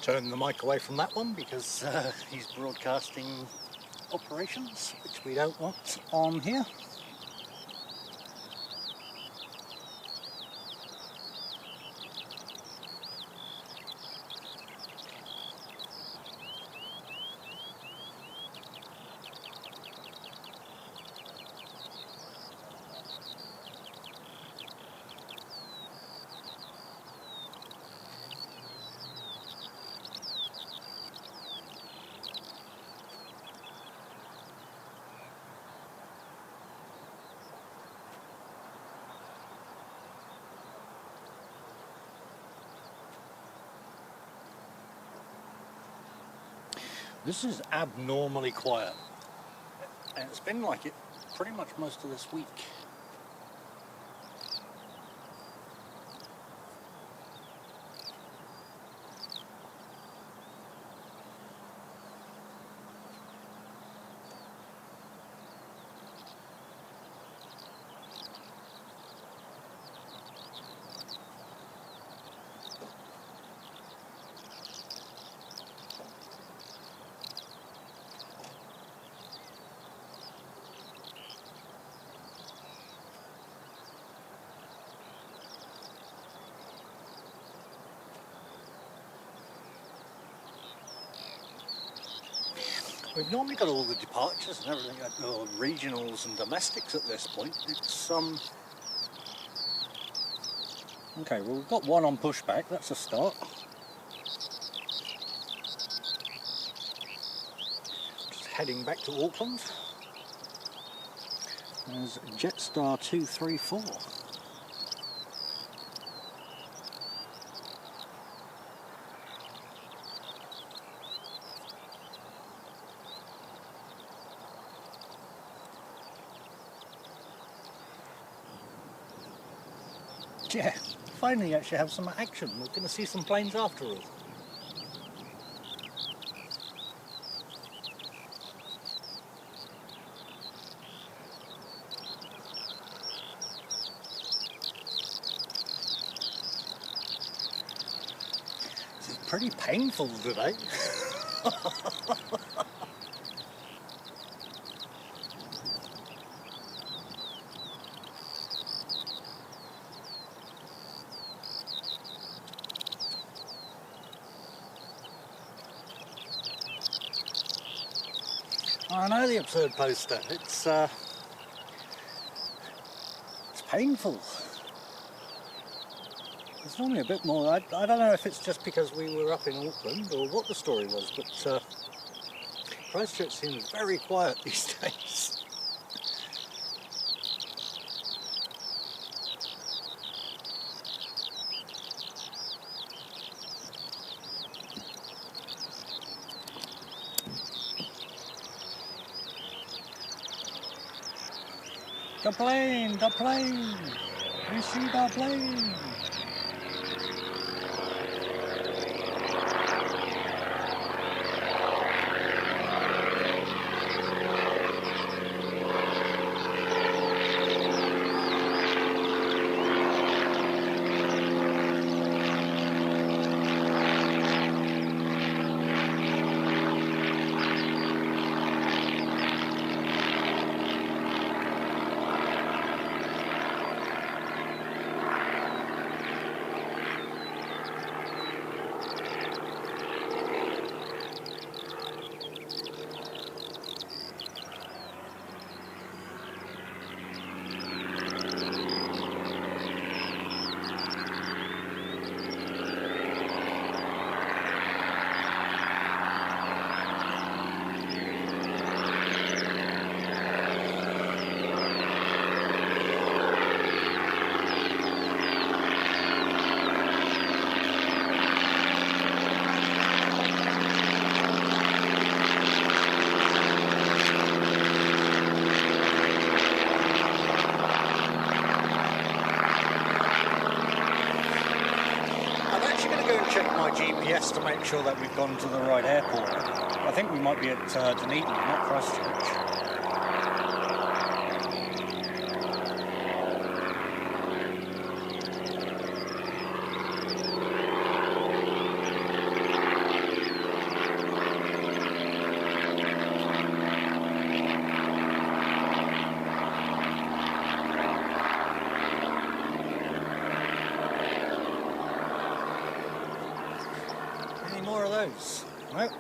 turn the mic away from that one because he's broadcasting operations, which we don't want on here. This is abnormally quiet, and it's been like it pretty much most of this week. We've normally got all the departures and everything, or regionals and domestics at this point. It's okay, well we've got one on pushback, that's a start. Just heading back to Auckland. There's Jetstar 234. Yeah, finally you actually have some action. We're going to see some planes after all. This is pretty painful today. I know the absurd poster. It's painful. It's normally a bit more. I don't know if it's just because we were up in Auckland or what the story was, but Christchurch seems very quiet these days. The plane! We see the plane! GPS to make sure that we've gone to the right airport. I think we might be at Dunedin, not Christchurch. is. Nope.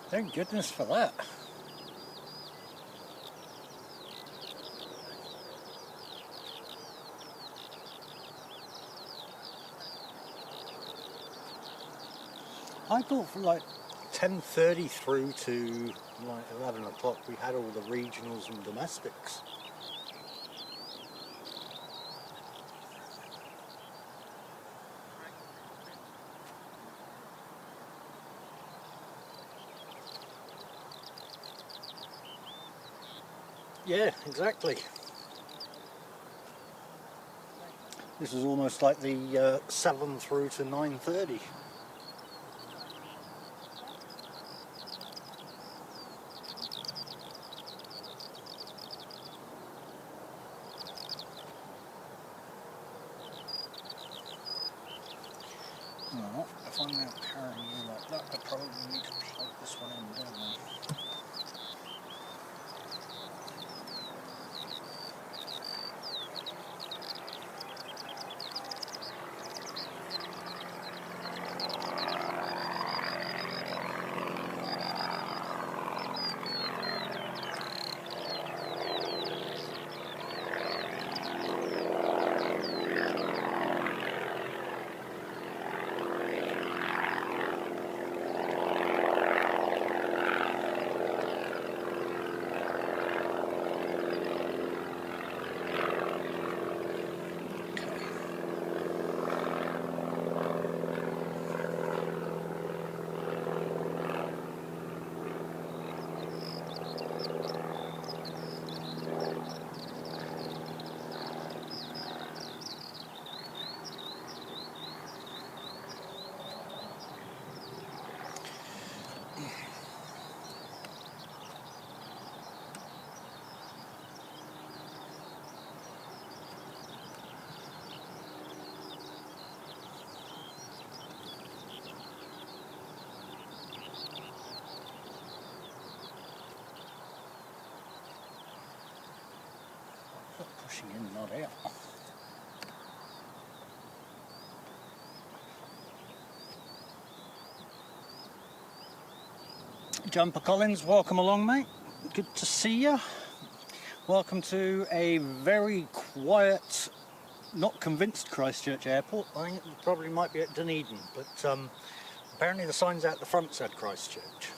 Thank goodness for that. I thought from like 10:30 through to like 11 o'clock we had all the regionals and domestics. Yeah, exactly. This is almost like the 7 through to 9:30. Well, if I'm now carrying you like that, I probably need to plug this one in, don't I? Pushing in, not out. Jumper Collins, welcome along, mate. Good to see you. Welcome to a very quiet, not convinced Christchurch Airport. I think it probably might be at Dunedin, but apparently the signs out the front said Christchurch.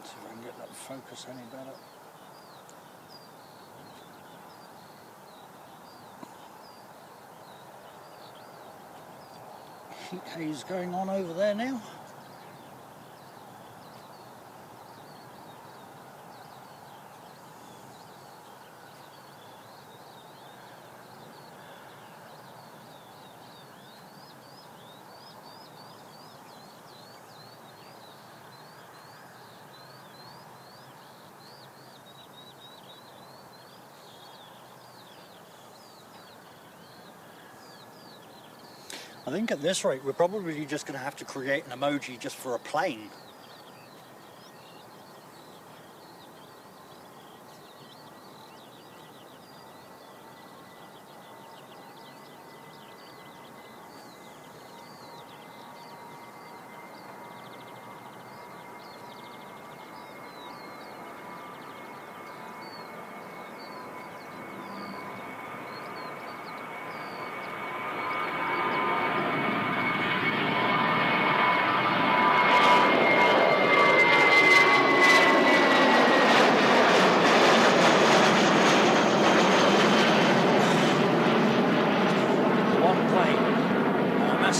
See if I can get that focus any better. Heat haze going on over there now. I think at this rate we're probably just going to have to create an emoji just for a plane.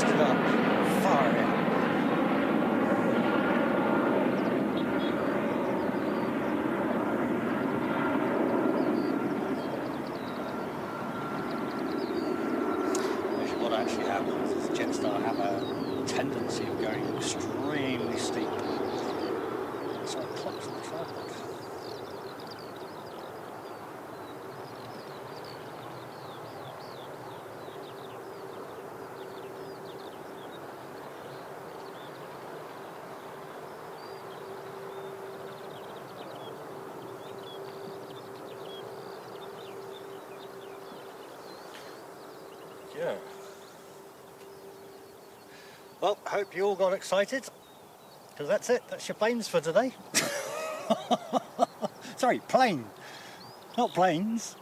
boosted up, far out. What actually happens is Jetstar have a tendency of going extremely steep. So it clocks the tripod. Yeah. Well, hope you all got excited, because that's it, that's your planes for today. Sorry, plane, not planes.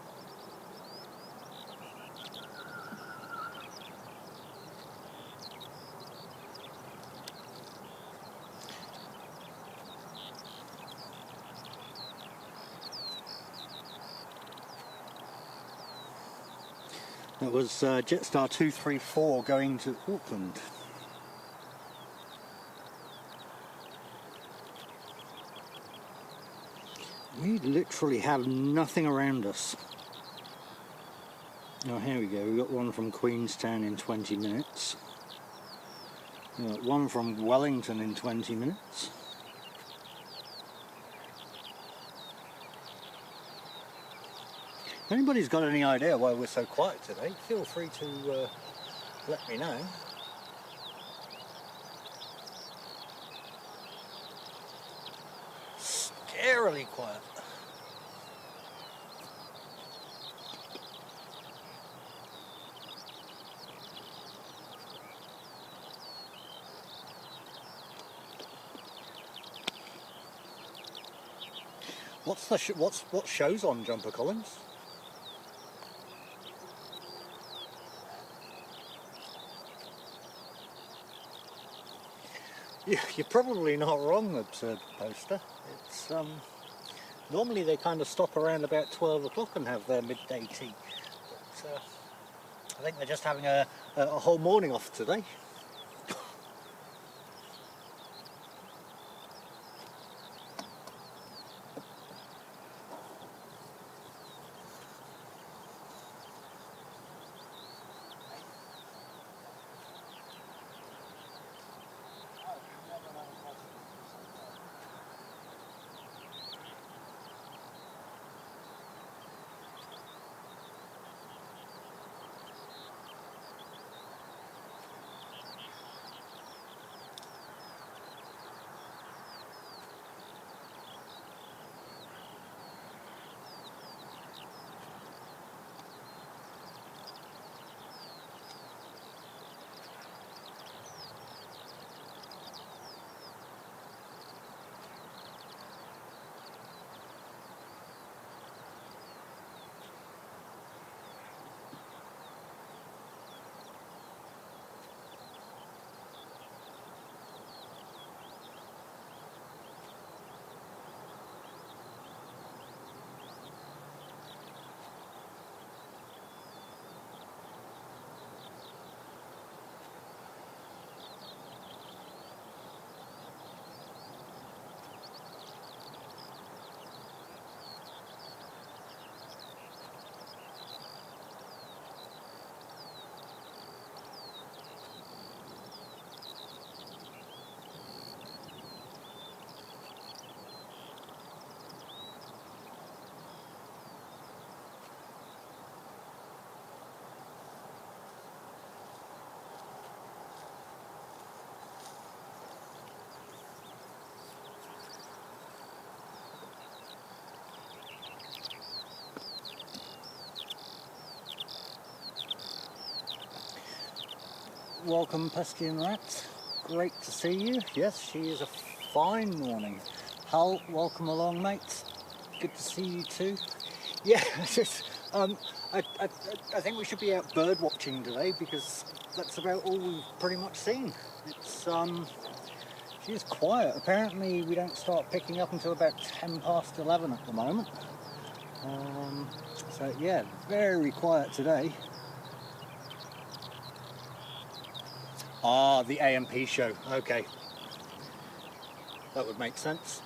It was Jetstar 234 going to Auckland. We literally have nothing around us. Oh, here we go. We got one from Queenstown in 20 minutes. We got one from Wellington in 20 minutes. If anybody's got any idea why we're so quiet today, feel free to let me know. Scarily quiet. What show's on, Jumper Collins? You're probably not wrong, Absurd Poster. It's normally they kind of stop around about 12 o'clock and have their midday tea. But I think they're just having a whole morning off today. Welcome, Pestian Rat. Great to see you. Yes, she is a fine morning. Hull, welcome along, mate. Good to see you too. Yeah, I think we should be out bird watching today, because that's about all we've pretty much seen. It's she's quiet. Apparently we don't start picking up until about 10 past 11 at the moment. So yeah, very quiet today. Ah, the A&P show. Okay. That would make sense.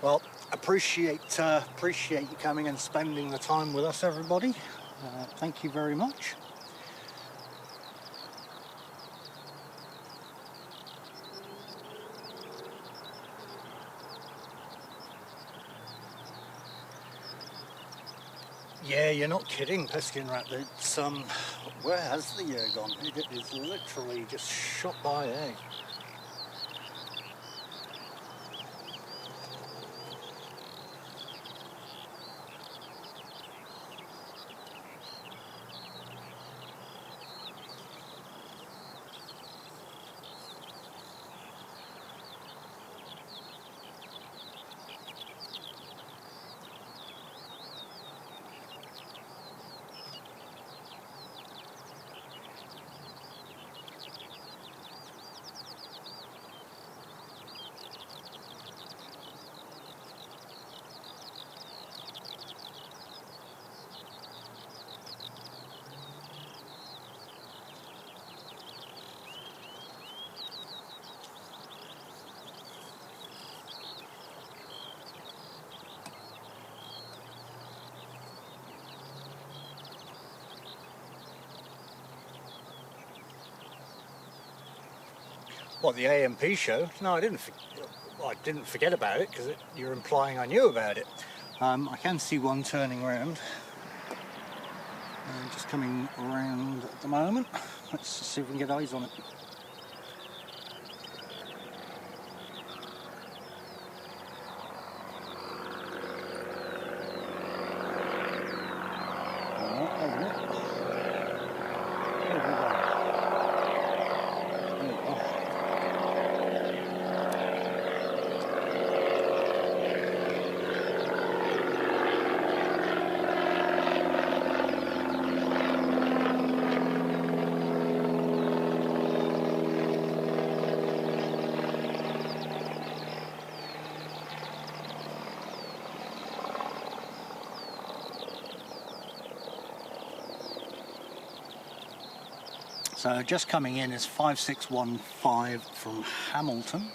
Well, appreciate you coming and spending the time with us, everybody. Thank you very much. Yeah, you're not kidding, Peskin Rat. It's, where has the year gone? It is literally just shot by, eh? What, the A&P show? No, I didn't forget about it because you're implying I knew about it. I can see one turning around. Just coming around at the moment. Let's see if we can get eyes on it. So just coming in is 5615 from Hamilton.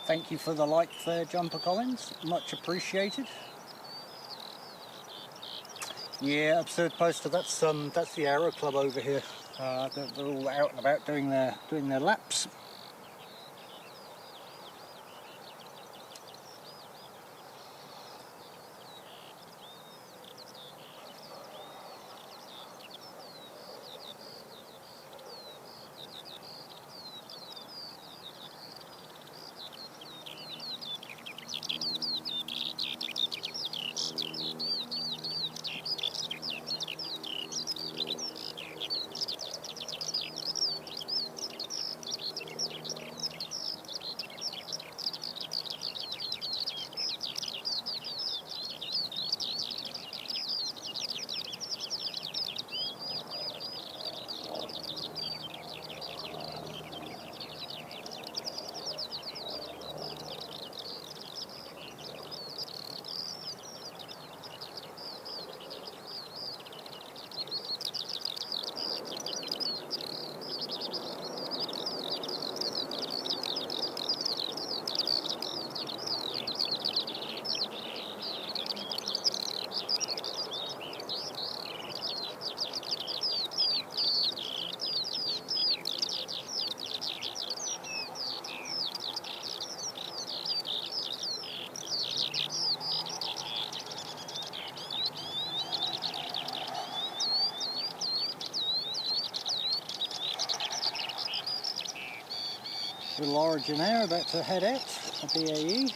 Thank you for the like there, Jumper Collins, much appreciated. Yeah, absurd poster. That's the Aero Club over here. They're all out and about doing their laps. Little Origin Air about to head out at BAE.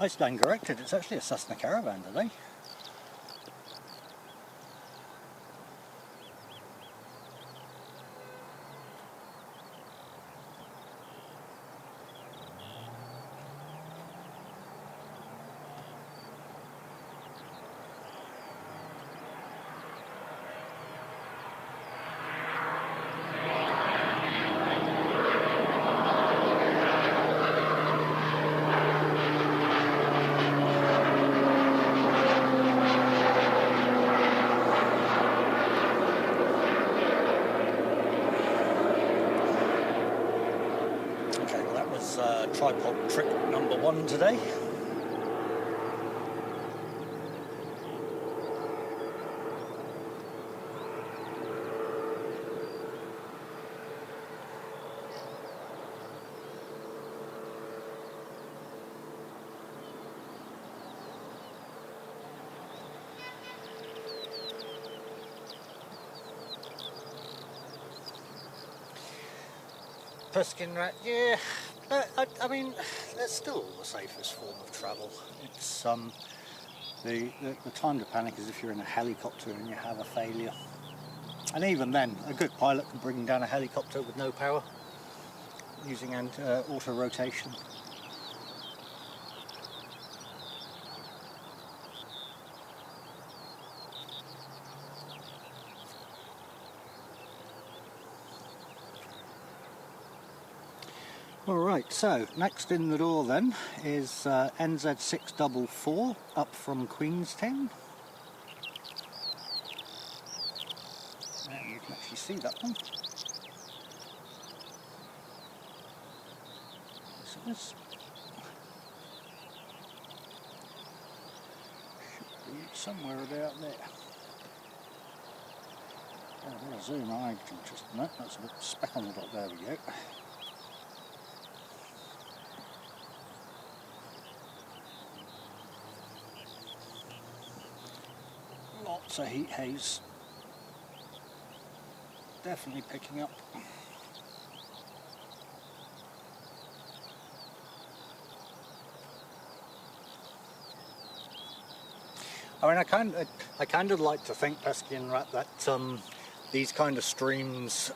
I stand corrected, it's actually a Cessna Caravan today. Tripod trick number 1 today. Peskin rat, yeah. I mean, that's still the safest form of travel. It's the time to panic is if you're in a helicopter and you have a failure. And even then, a good pilot can bring down a helicopter with no power using auto rotation. Alright, so next in the door then is NZ644 up from Queenstown. Now you can actually see that one. So this should be somewhere about there. Oh, I'm going to zoom out just a minute, that's a bit speck on the dot, there we go. Lots of heat haze, definitely picking up. I mean, I kind of like to think, Pesky and Rat, that these kind of streams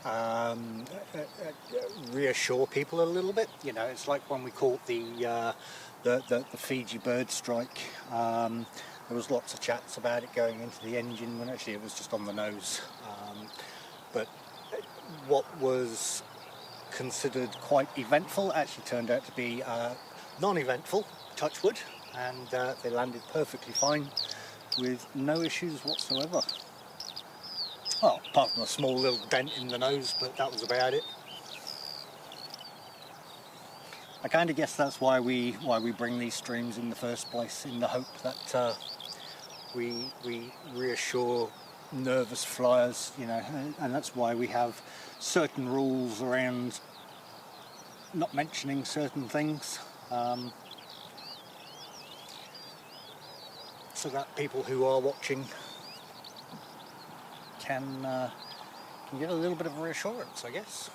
reassure people a little bit. You know, it's like when we caught the Fiji bird strike. There was lots of chats about it going into the engine when actually it was just on the nose. But what was considered quite eventful actually turned out to be non-eventful, touch wood, and they landed perfectly fine with no issues whatsoever. Well, apart from a small little dent in the nose, but that was about it. I kind of guess that's why we bring these streams in the first place, in the hope that we reassure nervous flyers, you know, and that's why we have certain rules around not mentioning certain things, so that people who are watching can get a little bit of reassurance, I guess.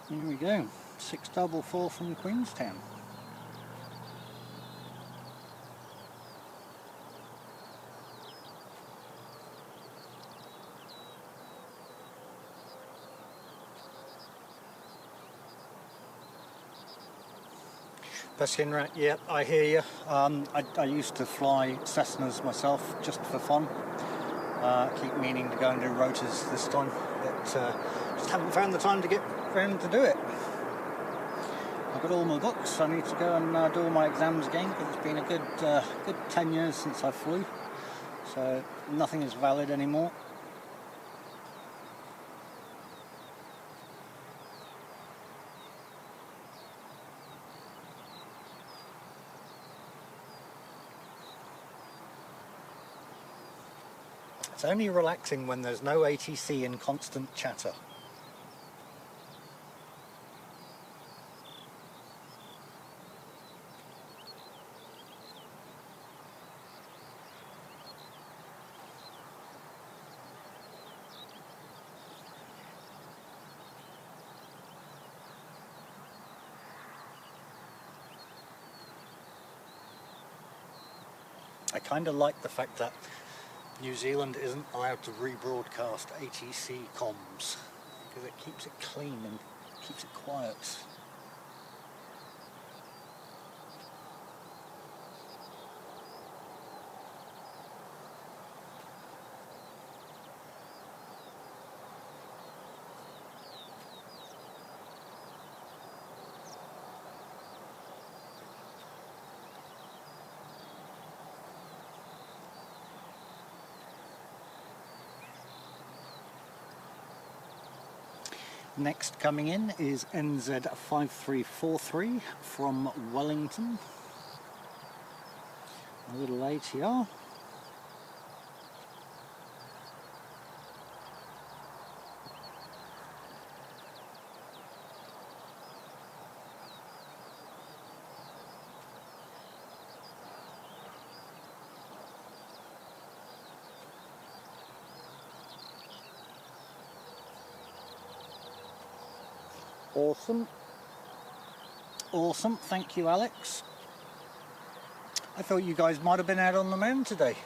Here we go, 644 from Queenstown. Peskin Rat, yeah, I hear you. I used to fly Cessnas myself just for fun. Keep meaning to go and do rotors this time, but just haven't found the time to get around to do it. I've got all my books. I need to go and do all my exams again because it's been a good 10 years since I flew. so nothing is valid anymore. It's only relaxing when there's no ATC and constant chatter. I kind of like the fact that New Zealand isn't allowed to rebroadcast ATC comms because it keeps it clean and keeps it quiet. Next coming in is NZ5343 from Wellington, a little ATR. Awesome, thank you, Alex. I thought you guys might have been out on the moon today.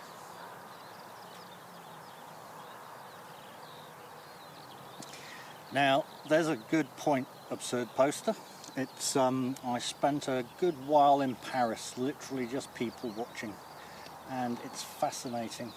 Now, there's a good point, Absurd Poster. It's I spent a good while in Paris, literally just people watching, and it's fascinating.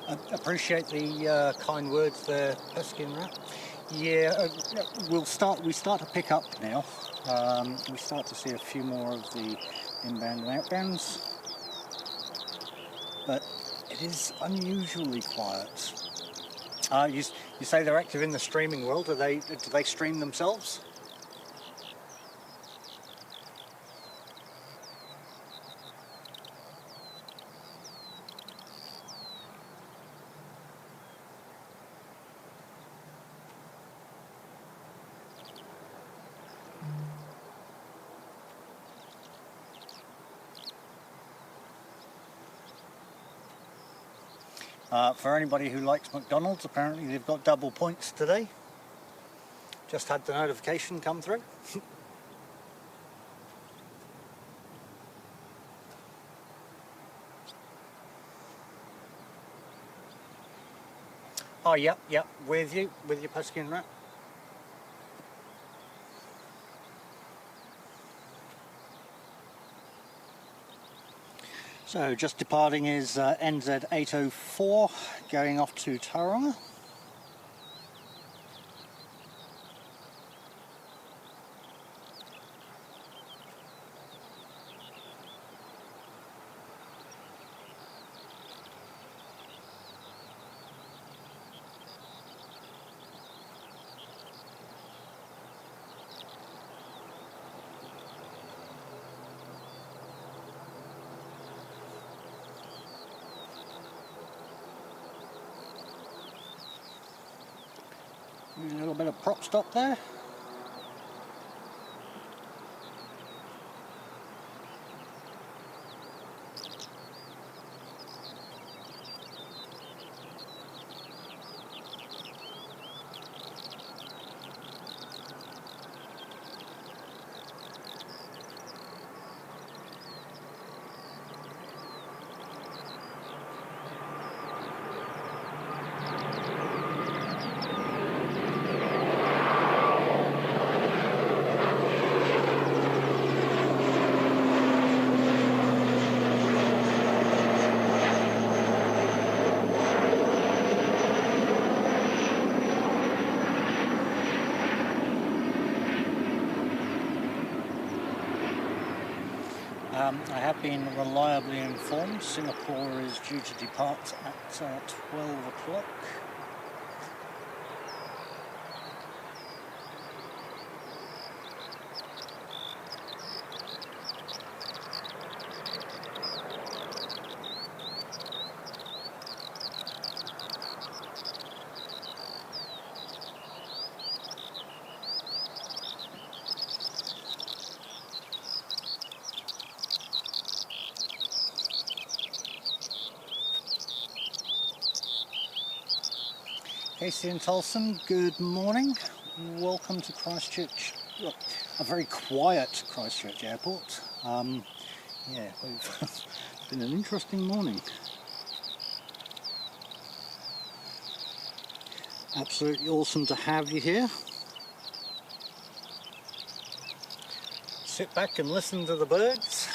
I appreciate the kind words there, Peskin Rat. Yeah, we start to pick up now. We start to see a few more of the inbound and outbounds, but it is unusually quiet. You say they're active in the streaming world. Do they stream themselves? For anybody who likes McDonald's, apparently they've got double points today. Just had the notification come through. Oh, yep, with you Peskin Rat. So just departing is NZ804 going off to Tauranga. A little bit of prop stop there. I have been reliably informed Singapore is due to depart at 12 o'clock. Casey and Tolson, good morning. Welcome to Christchurch, well, a very quiet Christchurch Airport. Yeah, it's been an interesting morning. Absolutely awesome to have you here. Sit back and listen to the birds.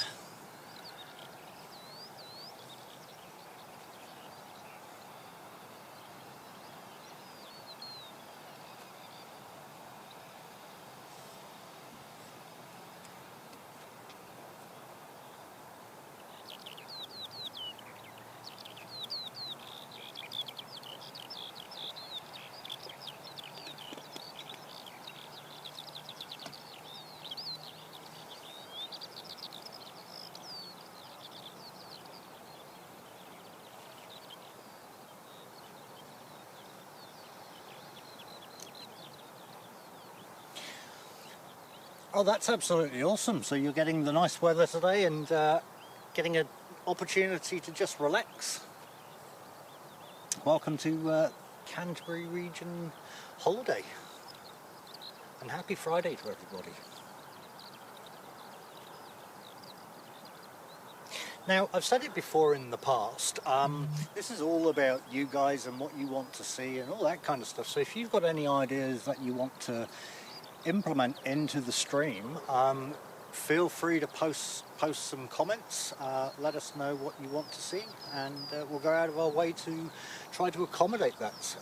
Oh, that's absolutely awesome. So you're getting the nice weather today and getting an opportunity to just relax. Welcome to Canterbury Region Holiday. And happy Friday to everybody. Now, I've said it before in the past, this is all about you guys and what you want to see and all that kind of stuff. So if you've got any ideas that you want to implement into the stream, feel free to post some comments. Let us know what you want to see, and we'll go out of our way to try to accommodate that.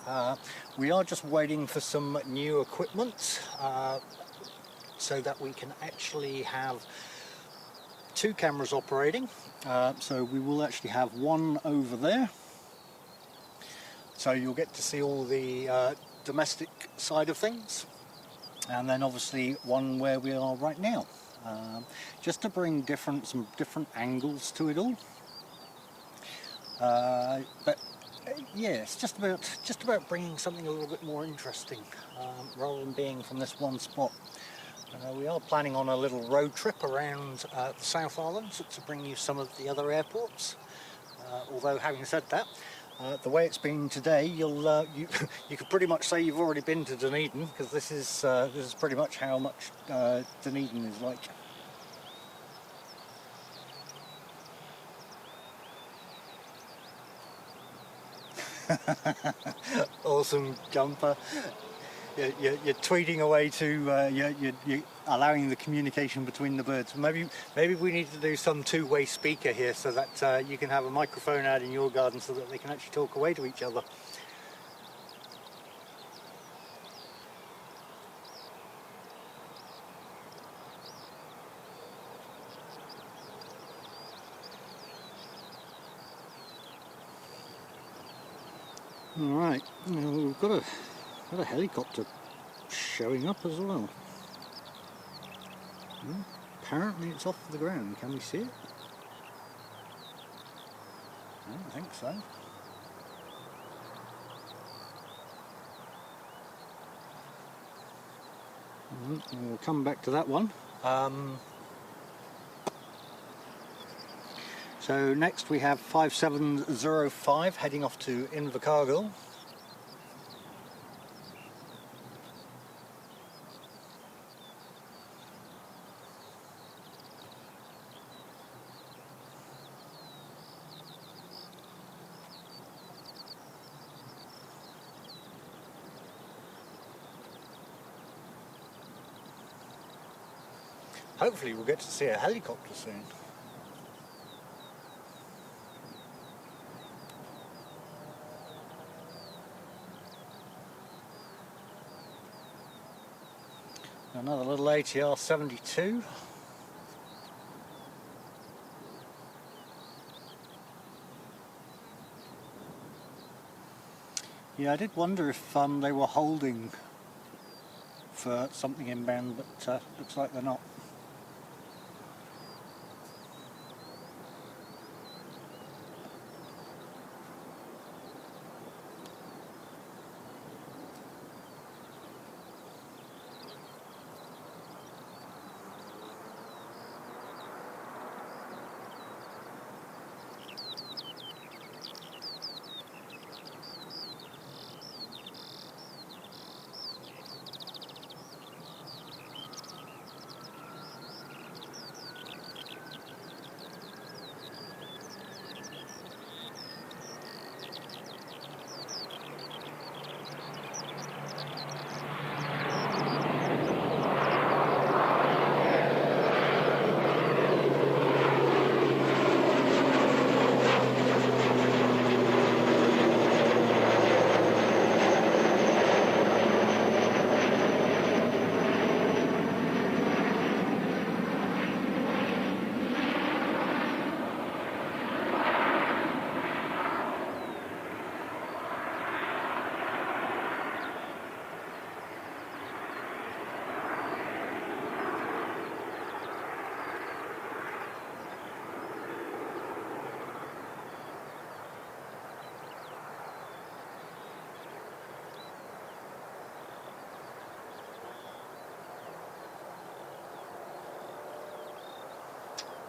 We are just waiting for some new equipment so that we can actually have 2 cameras operating. So we will actually have one over there, so you'll get to see all the domestic side of things. And then obviously one where we are right now, just to bring some different angles to it all. But yeah, it's just about bringing something a little bit more interesting, rather than being from this one spot. We are planning on a little road trip around the South Island to bring you some of the other airports. Although having said that, the way it's been today, you could pretty much say you've already been to Dunedin, because this is pretty much how much Dunedin is like. Awesome jumper. You're tweeting away to you're allowing the communication between the birds. Maybe we need to do some two-way speaker here, so that you can have a microphone out in your garden so that they can actually talk away to each other. All right, we've got a helicopter showing up as well. Apparently it's off the ground. Can we see it? I don't think so. We'll come back to that one. So next we have 5705 heading off to Invercargill. Hopefully we'll get to see a helicopter soon. Another little ATR 72. Yeah, I did wonder if they were holding for something inbound, but looks like they're not.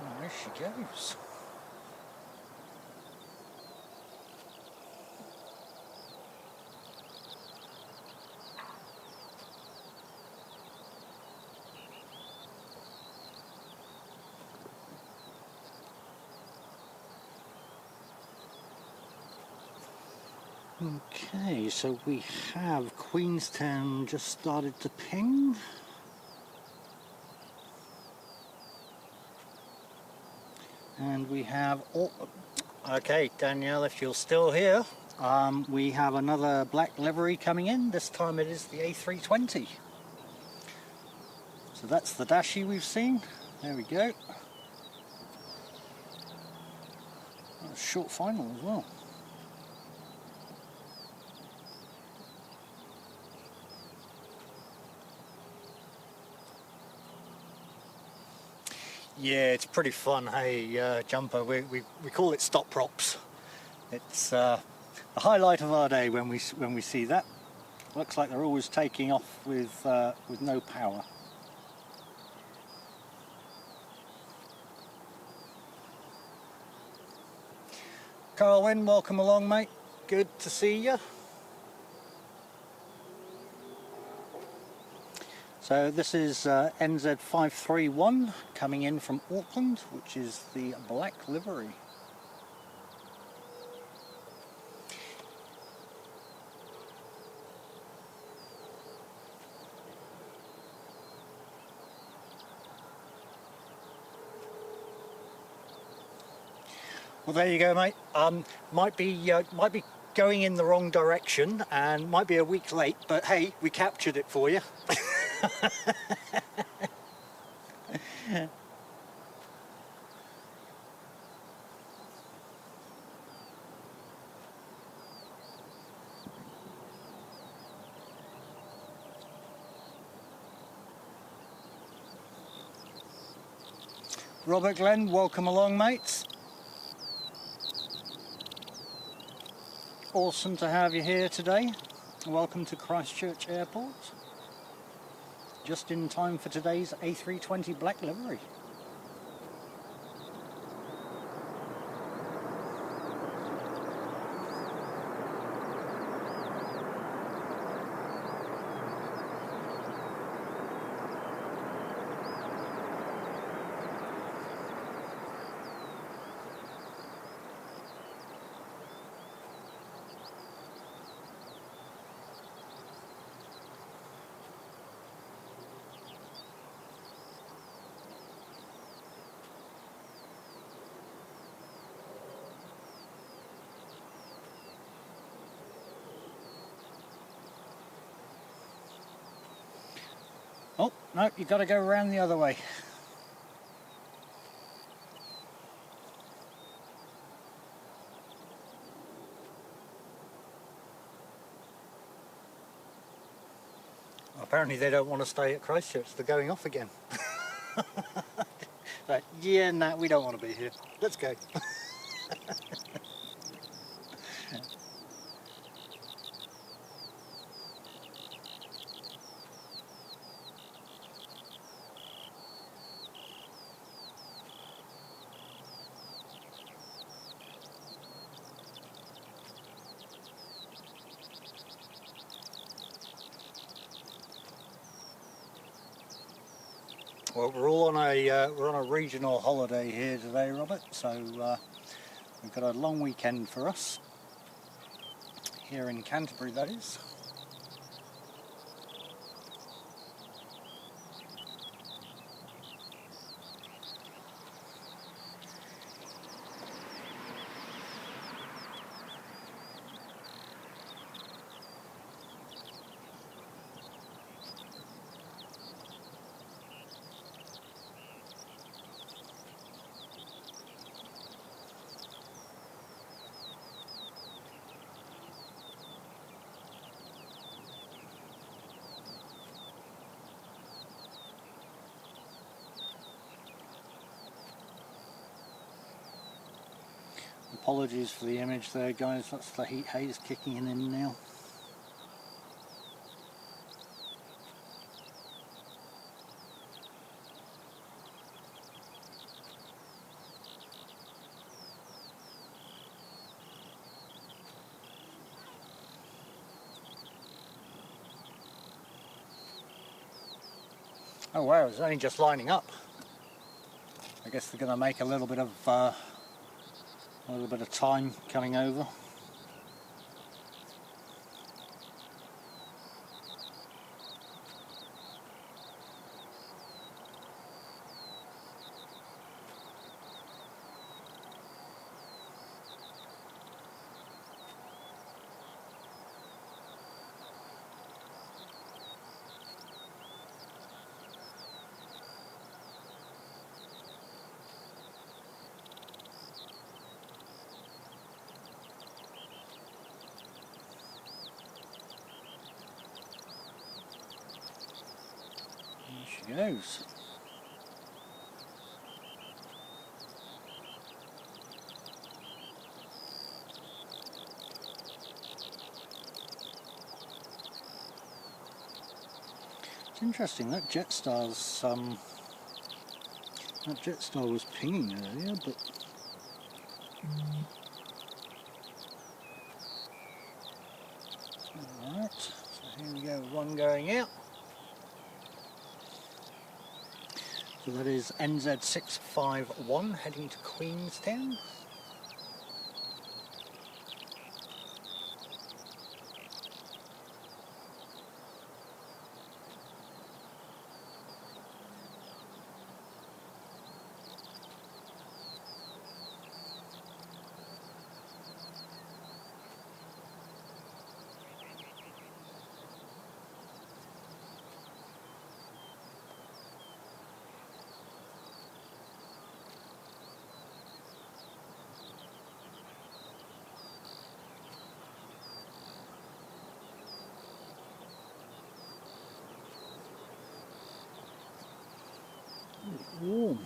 Oh, there she goes. Okay, so we have Queenstown just started to ping. And we have, okay, Danielle, if you're still here, we have another black livery coming in. This time it is the A320. So that's the Dashi we've seen. There we go. That's a short final as well. Yeah, it's pretty fun, hey, Jumper. We call it stop props. It's the highlight of our day when we see that. Looks like they're always taking off with no power. Carwyn, welcome along, mate. Good to see you. So this is NZ531 coming in from Auckland, which is the black livery. Well, there you go, mate. Might be going in the wrong direction and might be a week late, but hey, we captured it for you. Robert Glenn, welcome along, mates. Awesome to have you here today. Welcome to Christchurch Airport. Just in time for today's A320 black livery. Oh, no, you've got to go around the other way. Apparently they don't want to stay at Christchurch, they're going off again. Like, yeah, nah, we don't want to be here. Let's go. Well, we're on a regional holiday here today, Robert. So we've got a long weekend for us here in Canterbury, that is. Apologies for the image there, guys. That's the heat haze kicking in now. Oh wow, it's only just lining up. I guess they're going to make a little bit of time coming over. She goes. It's interesting that Jetstar was pinging earlier, but all right. So here we go, one going out. So that is NZ651 heading to Queenstown. Warm.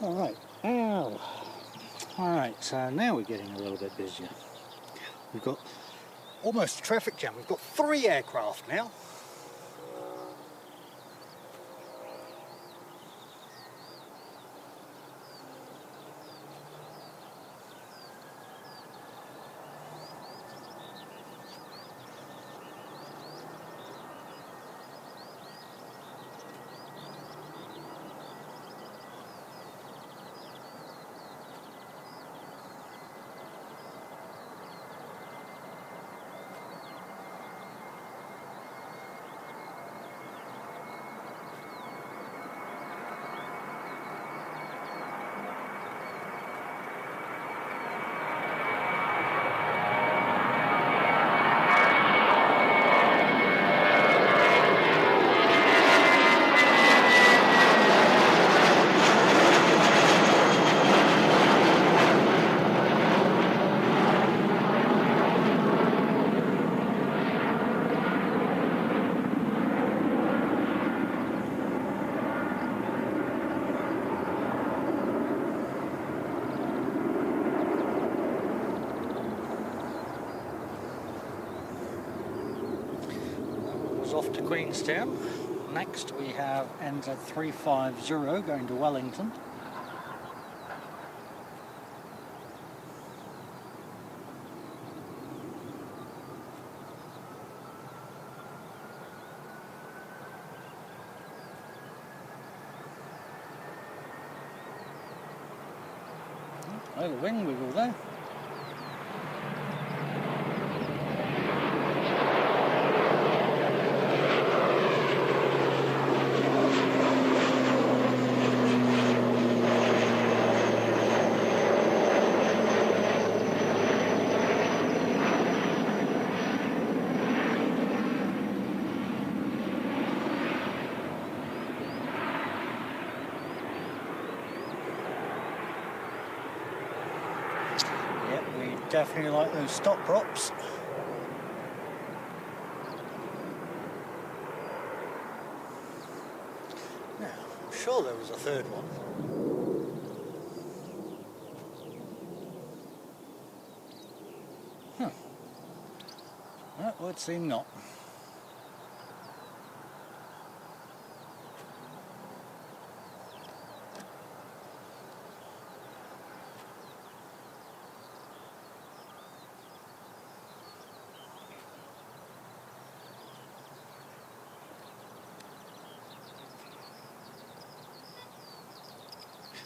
Alright, oh. Alright, so now we're getting a little bit busier. We've got almost a traffic jam. We've got 3 aircraft now. Off to Queenstown. Next we have NZ350 going to Wellington. Oh, the wing wiggle there. Definitely like those stop props. Now, I'm sure there was a third one. That would seem not.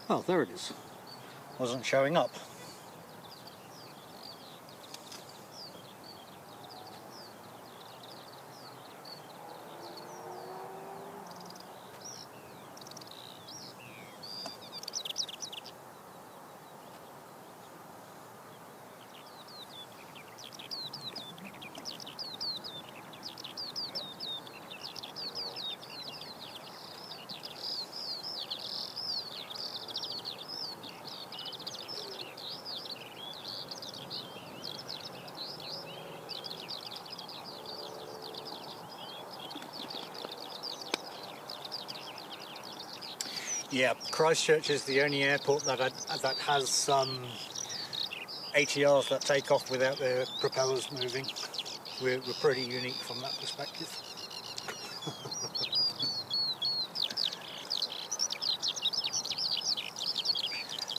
Oh, there it is. Wasn't showing up. Yeah, Christchurch is the only airport that has ATRs that take off without their propellers moving. We're pretty unique from that perspective.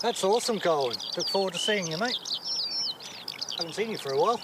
That's awesome, Colin. Look forward to seeing you, mate. Haven't seen you for a while.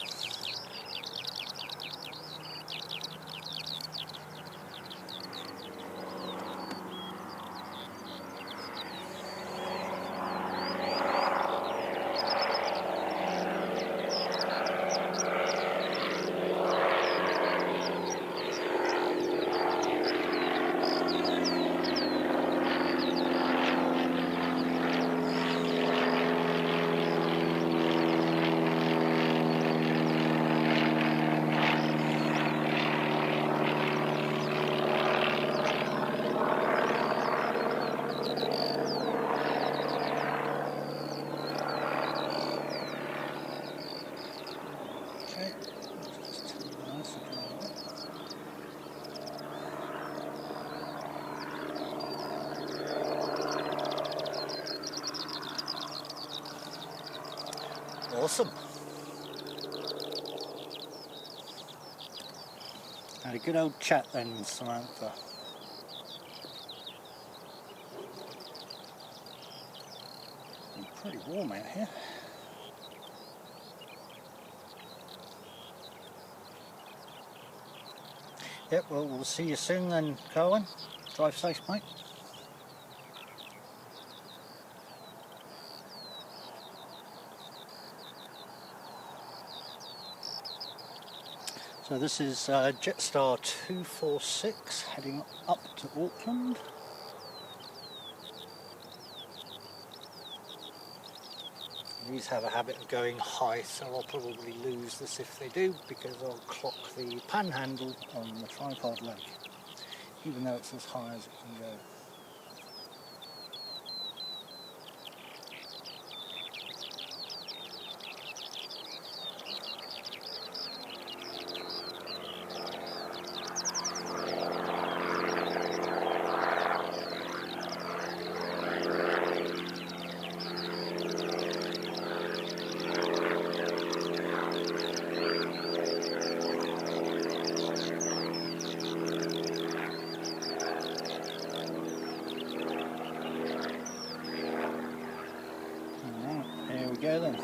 Awesome. Had a good old chat then, Samantha. It's pretty warm out here. Yep, well, we'll see you soon then, Colin. Drive safe, mate. So this is Jetstar 246 heading up to Auckland. These have a habit of going high, so I'll probably lose this if they do, because I'll clock the panhandle on the tripod leg, even though it's as high as it can go. Here we go then.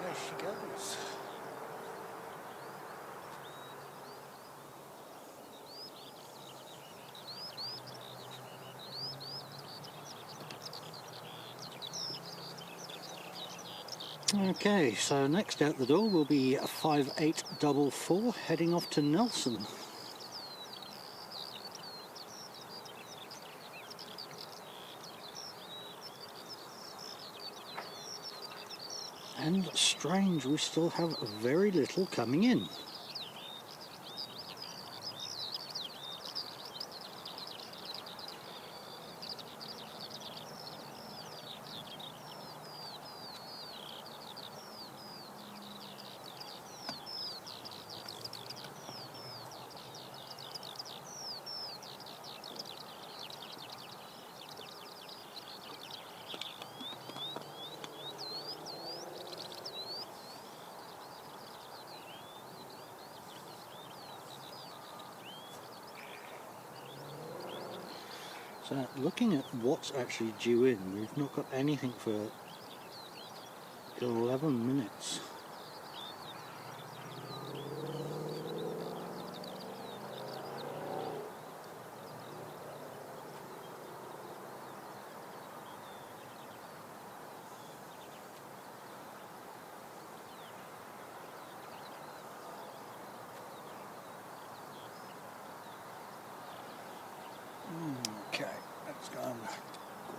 There she goes. Okay, so next out the door will be a 5844 heading off to Nelson. And strange, we still have very little coming in. So looking at what's actually due in, we've not got anything for 11 minutes.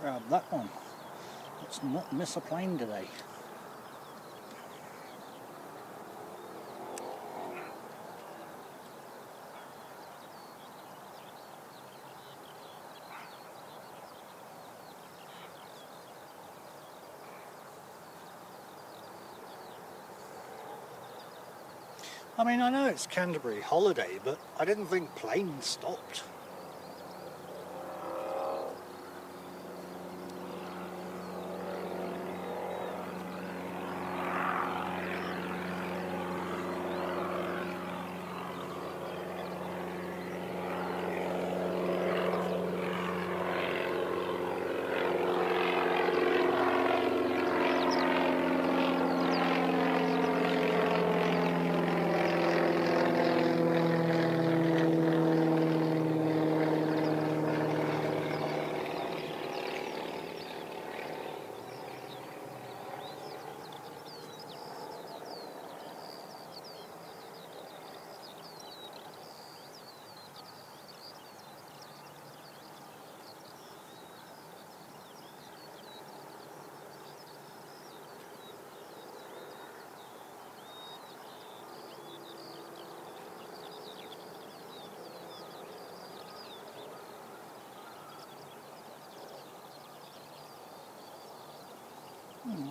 grab that one. Let's not miss a plane today. I mean, I know it's Canterbury Holiday, but I didn't think planes stopped.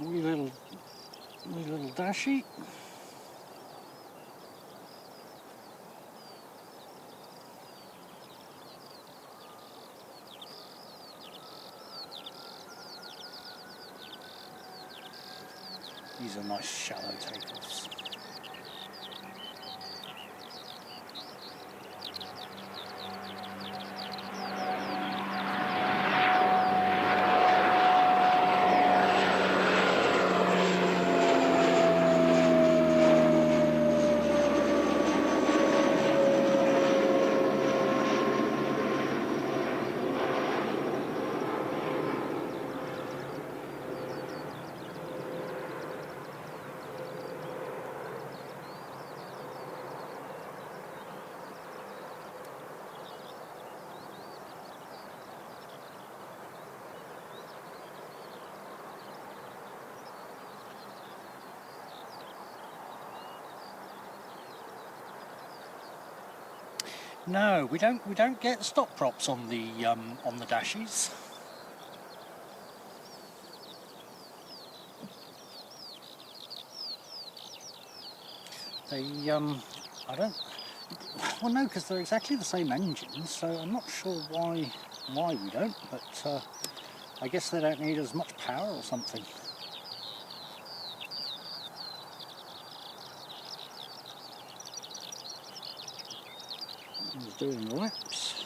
Wee little dashie. These are nice shallow takeoffs. No, we don't get stop props on the dashies. They I don't. Well, no, because they're exactly the same engines, so I'm not sure why we don't. But I guess they don't need as much power or something. He's doing laps.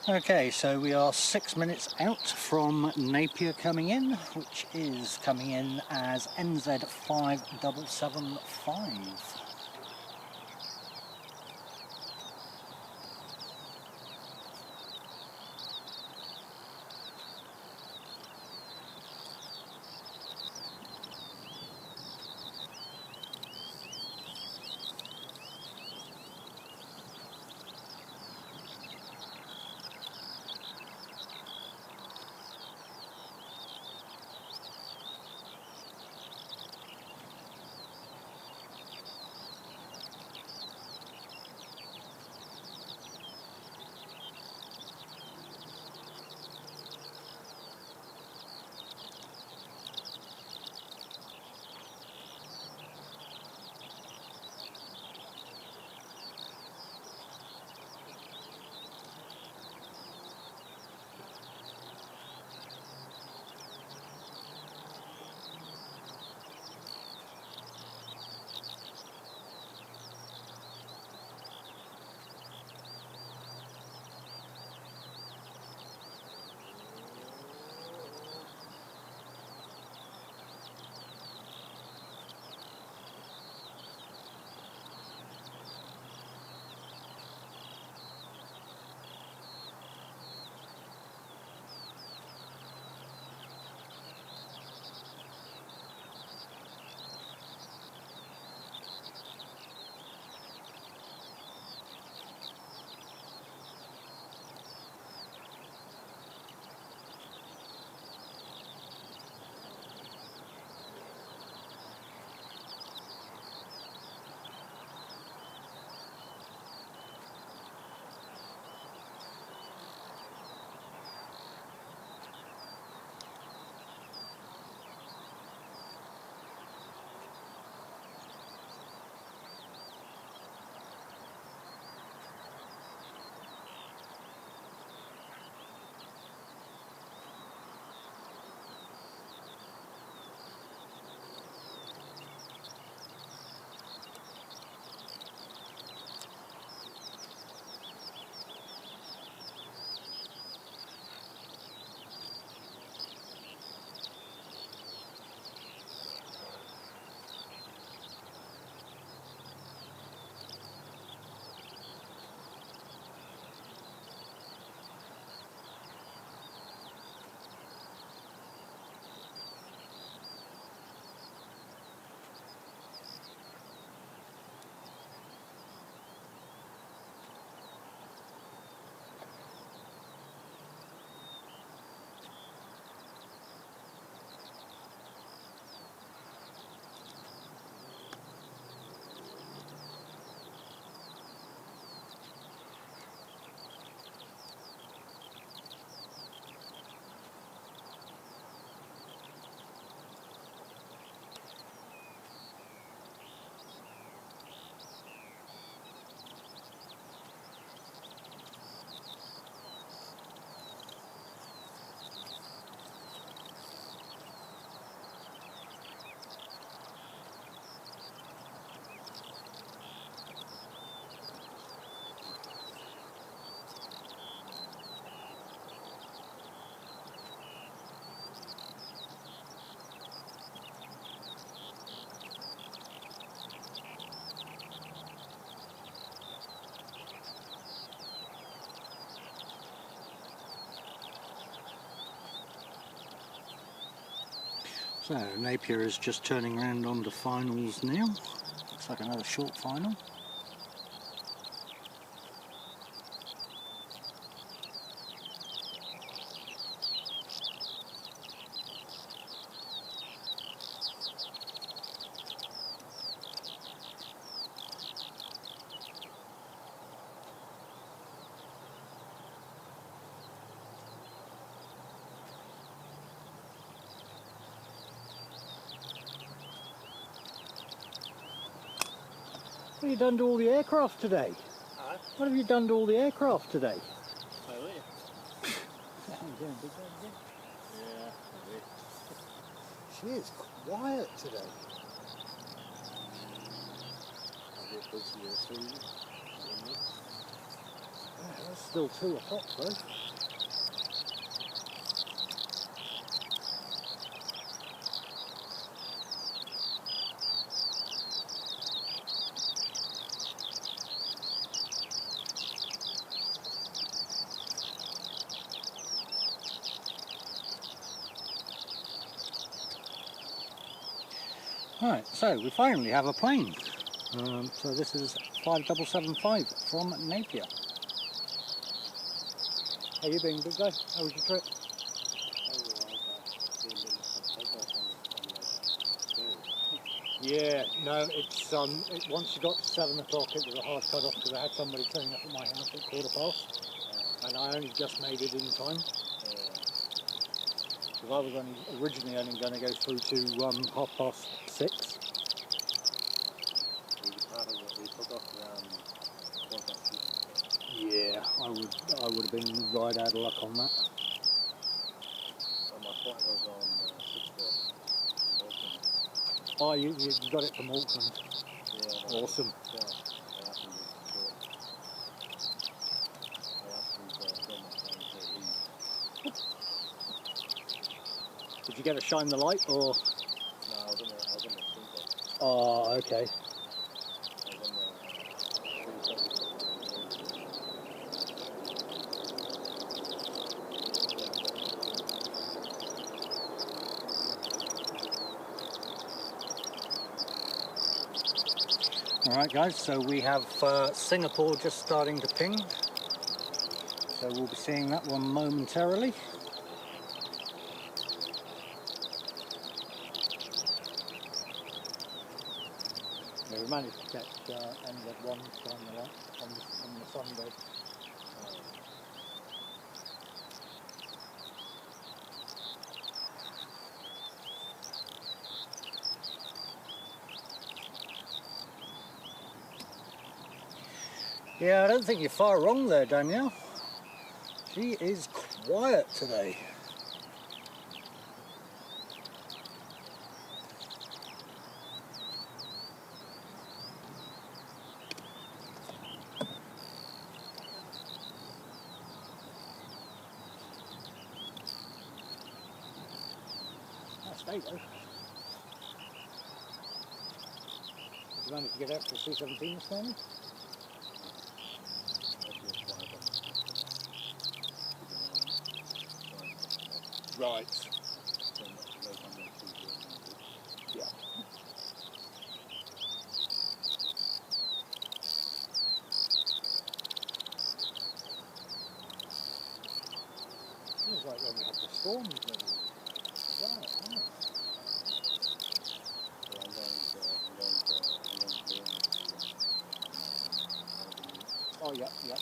Okay, so we are 6 minutes out from Napier coming in, which is coming in as NZ5775. So Napier is just turning around onto finals now. Looks like another short final. What have you done to all the aircraft today? Huh? What have you done to all the aircraft today? Oh, are you? Yeah, maybe. She is quiet today. A bit busier soon. Yeah, there's still 2 o'clock though. Right, so we finally have a plane. So this is 5775 from Napier. How you been, big guy? How was your trip? Yeah, no, it's once you got to 7 o'clock it was a hard cut off because I had somebody turning up at my house at 1:15 and I only just made it in time. Because I was originally only going to go through to 6:30. Yeah, I would have been right out of luck on that. My flight was on 6:30. Oh, you got it from Auckland. Yeah. Awesome. Did you get to shine the light or? No, I was in the single. Oh, okay. Alright guys, so we have Singapore just starting to ping. So we'll be seeing that one momentarily. Yeah, we managed to catch NZ1 shine the light on the sunbed. Yeah, I don't think you're far wrong there, Danielle. She is quiet today. Nice day though. Did you manage to get out to C-17 this morning? Right. Yeah. It was like when we had the storms and everything. Right, nice. Oh, yeah, yeah.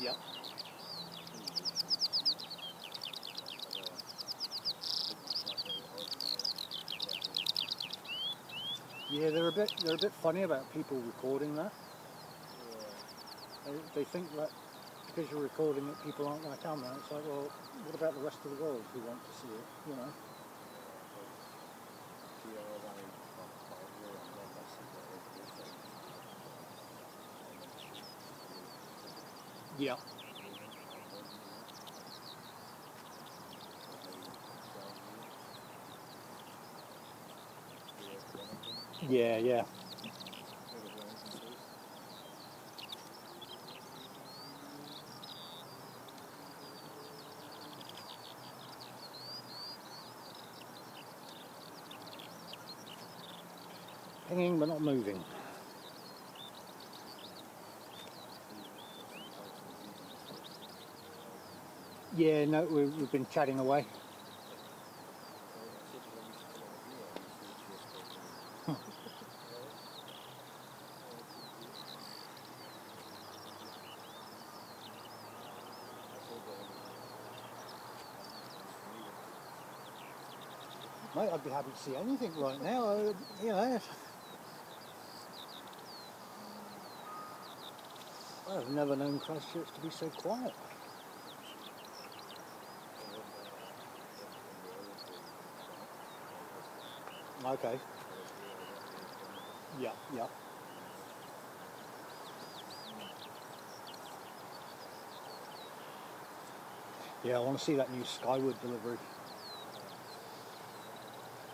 Yeah. Yeah, they're a bit funny about people recording that. They think that because you're recording it, people aren't going to come. And it's like, well, what about the rest of the world who want to see it? You know. Yeah. Yeah, yeah. Hanging but not moving. Yeah, no, we've been chatting away. Mate, I'd be happy to see anything right now, you know. I've never known Christchurch to be so quiet. Okay. Yeah, yeah. Yeah, I want to see that new Skyward delivery.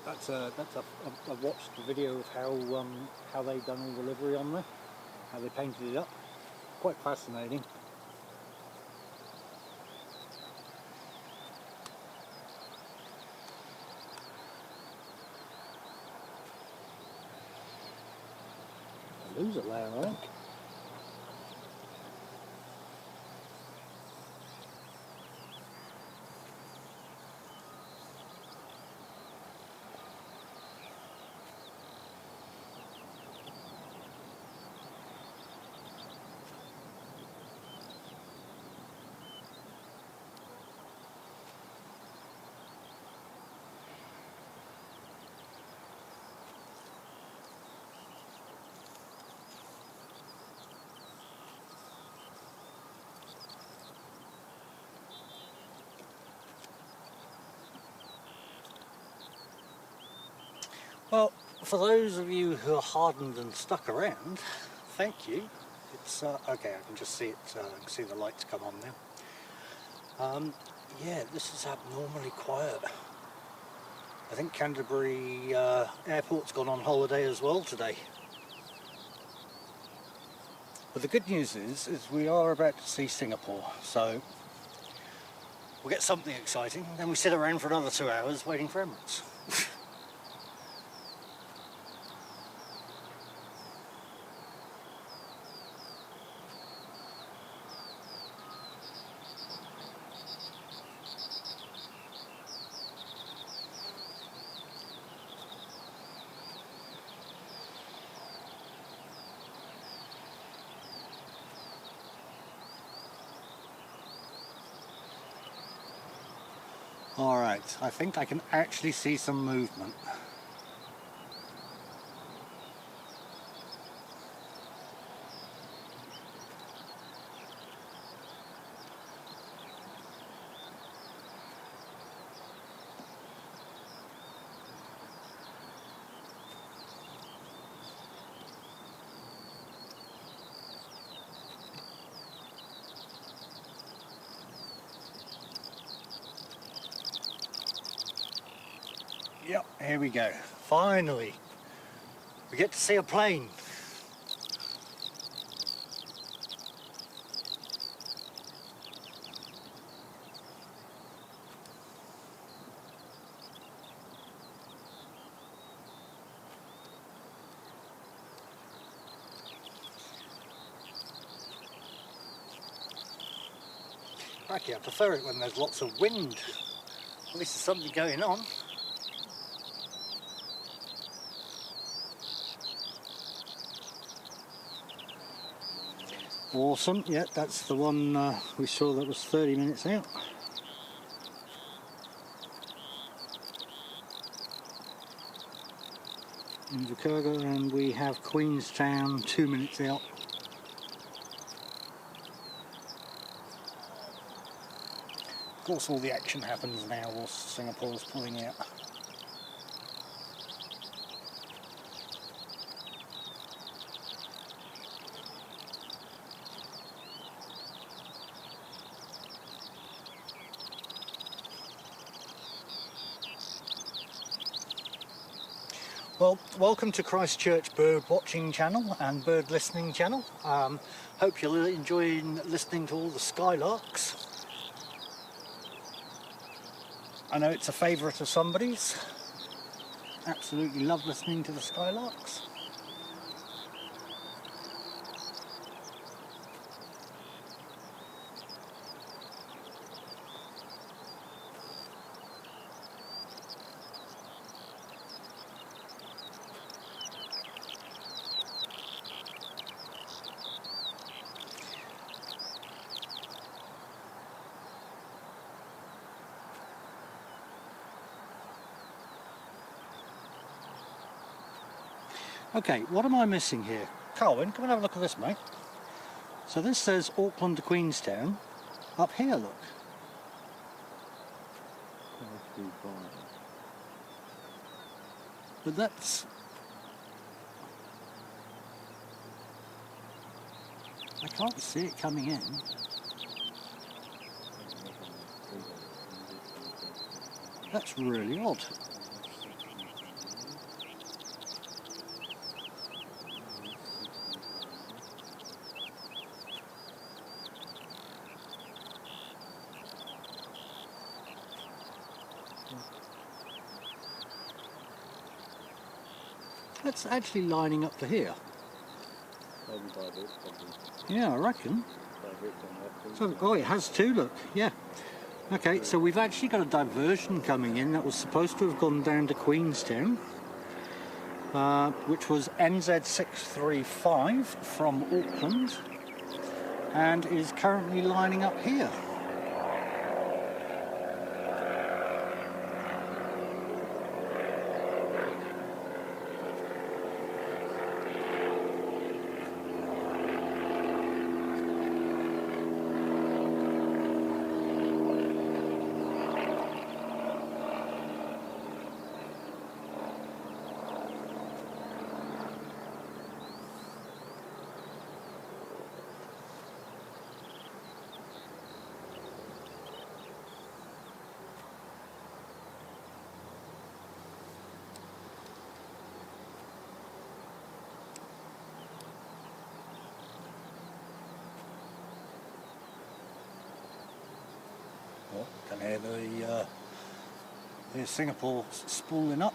I've watched the video of how they've done all the livery on there, how they painted it up. Quite fascinating. I lose it there, I think. Well, for those of you who are hardened and stuck around, thank you. It's okay, I can just see it, I can see the lights come on now. Yeah, this is abnormally quiet. I think Canterbury Airport's gone on holiday as well today. But the good news is we are about to see Singapore, so we'll get something exciting, then we sit around for another 2 hours waiting for Emirates. Alright, I think I can actually see some movement. Yep, here we go. Finally, we get to see a plane. Actually, I prefer it when there's lots of wind. At least there's something going on. Awesome, yeah, that's the one we saw that was 30 minutes out. In Invercargill, and we have Queenstown 2 minutes out. Of course all the action happens now whilst Singapore's pulling out. Well, welcome to Christchurch bird watching channel and bird listening channel. Hope you're enjoying listening to all the skylarks. I know it's a favourite of somebody's. Absolutely love listening to the skylarks. Okay, what am I missing here? Carwyn, come and have a look at this, mate. So this says Auckland to Queenstown. Up here, look. But that's... I can't see it coming in. That's really odd. That's actually lining up to here. Yeah, I reckon. So, oh, it has two, look, yeah. Okay, so we've actually got a diversion coming in that was supposed to have gone down to Queenstown, which was NZ635 from Auckland, and is currently lining up here. Oh, can hear the Singapore spooling up.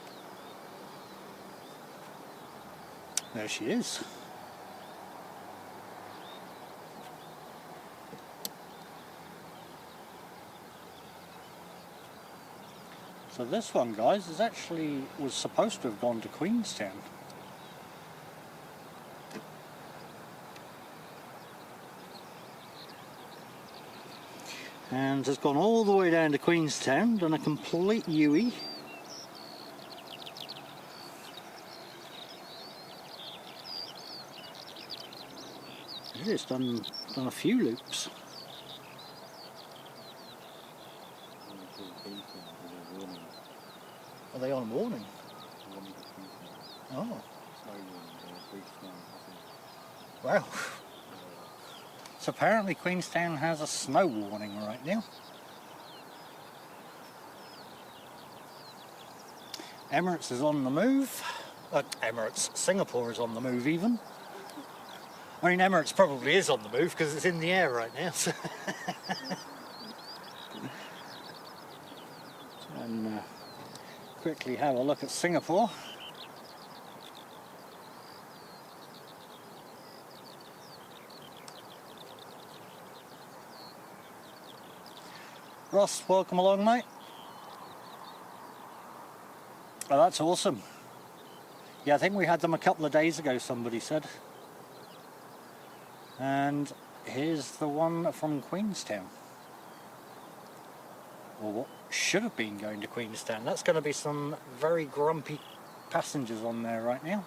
There she is. So this one, guys, is actually was supposed to have gone to Queenstown. And has gone all the way down to Queenstown, done a complete U-E. It is done a few loops. Are they on warning? Oh. Wow. So apparently Queenstown has a snow warning right now. Emirates is on the move. Singapore is on the move even. I mean, Emirates probably is on the move because it's in the air right now. So and quickly have a look at Singapore. Ross, welcome along, mate. Oh, that's awesome. Yeah, I think we had them a couple of days ago, somebody said. And here's the one from Queenstown. Or what should have been going to Queenstown. That's going to be some very grumpy passengers on there right now.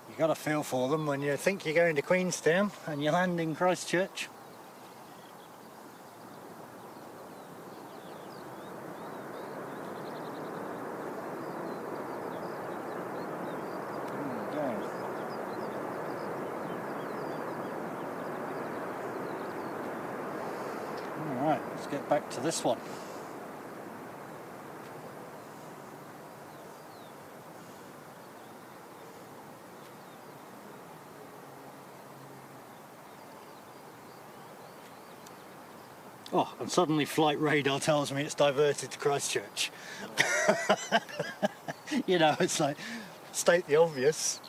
You got a feel for them when you think you're going to Queenstown and you land in Christchurch. Alright, let's get back to this one. Oh, and suddenly flight radar tells me it's diverted to Christchurch. You know, it's like, state the obvious.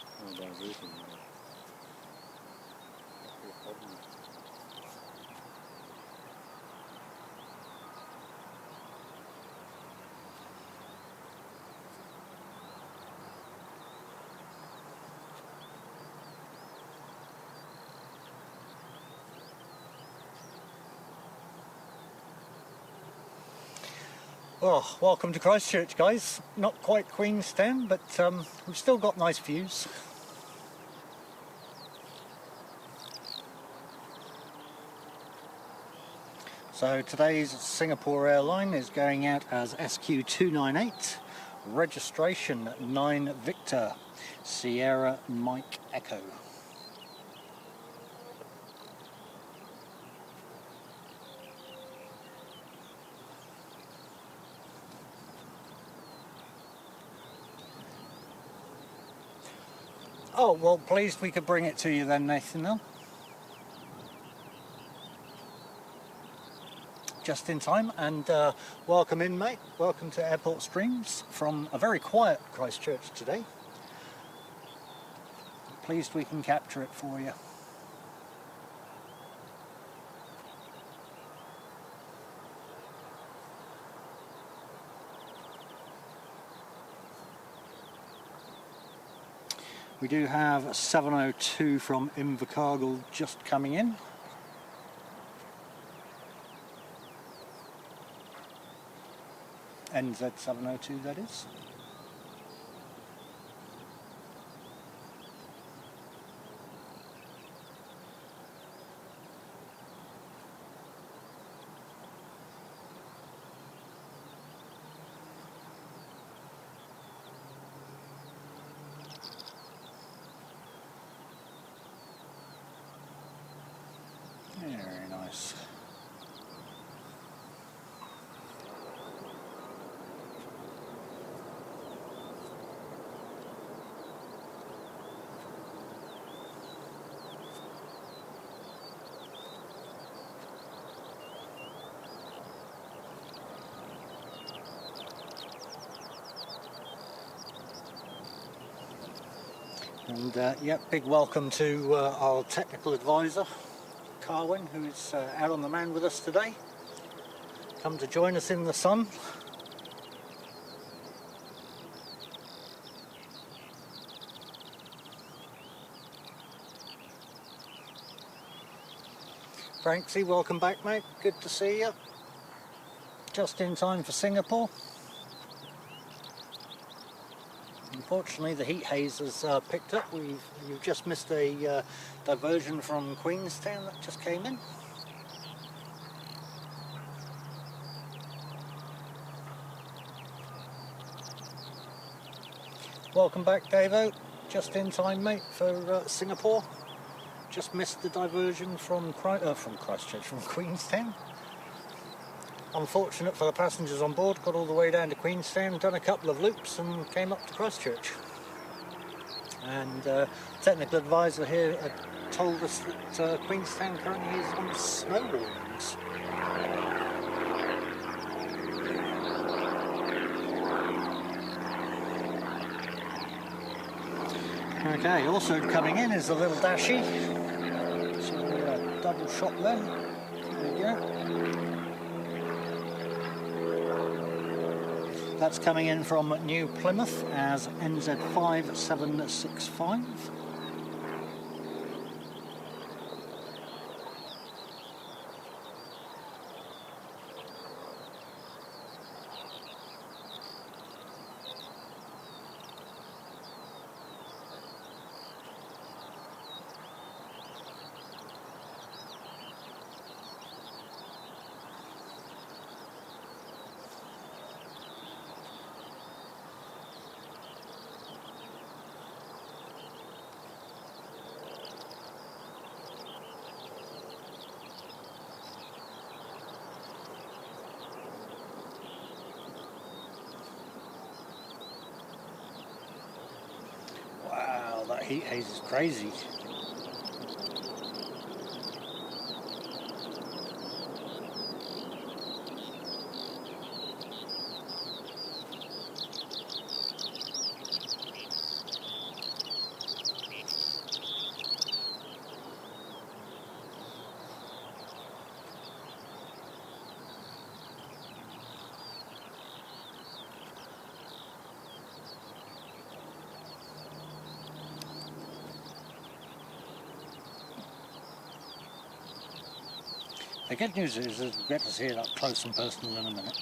Well, welcome to Christchurch, guys. Not quite Queenstown, but we've still got nice views. So today's Singapore airline is going out as SQ298, registration 9 Victor, Sierra Mike Echo. Oh, well, pleased we could bring it to you then, Nathan. Just in time, and welcome in, mate. Welcome to Airport Streams from a very quiet Christchurch today. Pleased we can capture it for you. We do have 702 from Invercargill just coming in. NZ702, that is. Very nice. And yeah, big welcome to our technical advisor, Carwin, who is out on the man with us today. Come to join us in the sun. Franksy, welcome back, mate. Good to see you. Just in time for Singapore. Unfortunately, the heat haze has picked up. You've just missed a diversion from Queenstown that just came in. Welcome back, Davo. Just in time, mate, for Singapore. Just missed the diversion from Christchurch, from Queenstown. Unfortunate for the passengers on board, got all the way down to Queenstown, done a couple of loops and came up to Christchurch. And technical advisor here told us that Queenstown currently is on snow warnings. Okay, also coming in is a little Dashie. So a double shot there. There you go. That's coming in from New Plymouth as NZ5765. That heat haze is crazy. The good news is that we'll get to see it up close and personal in a minute.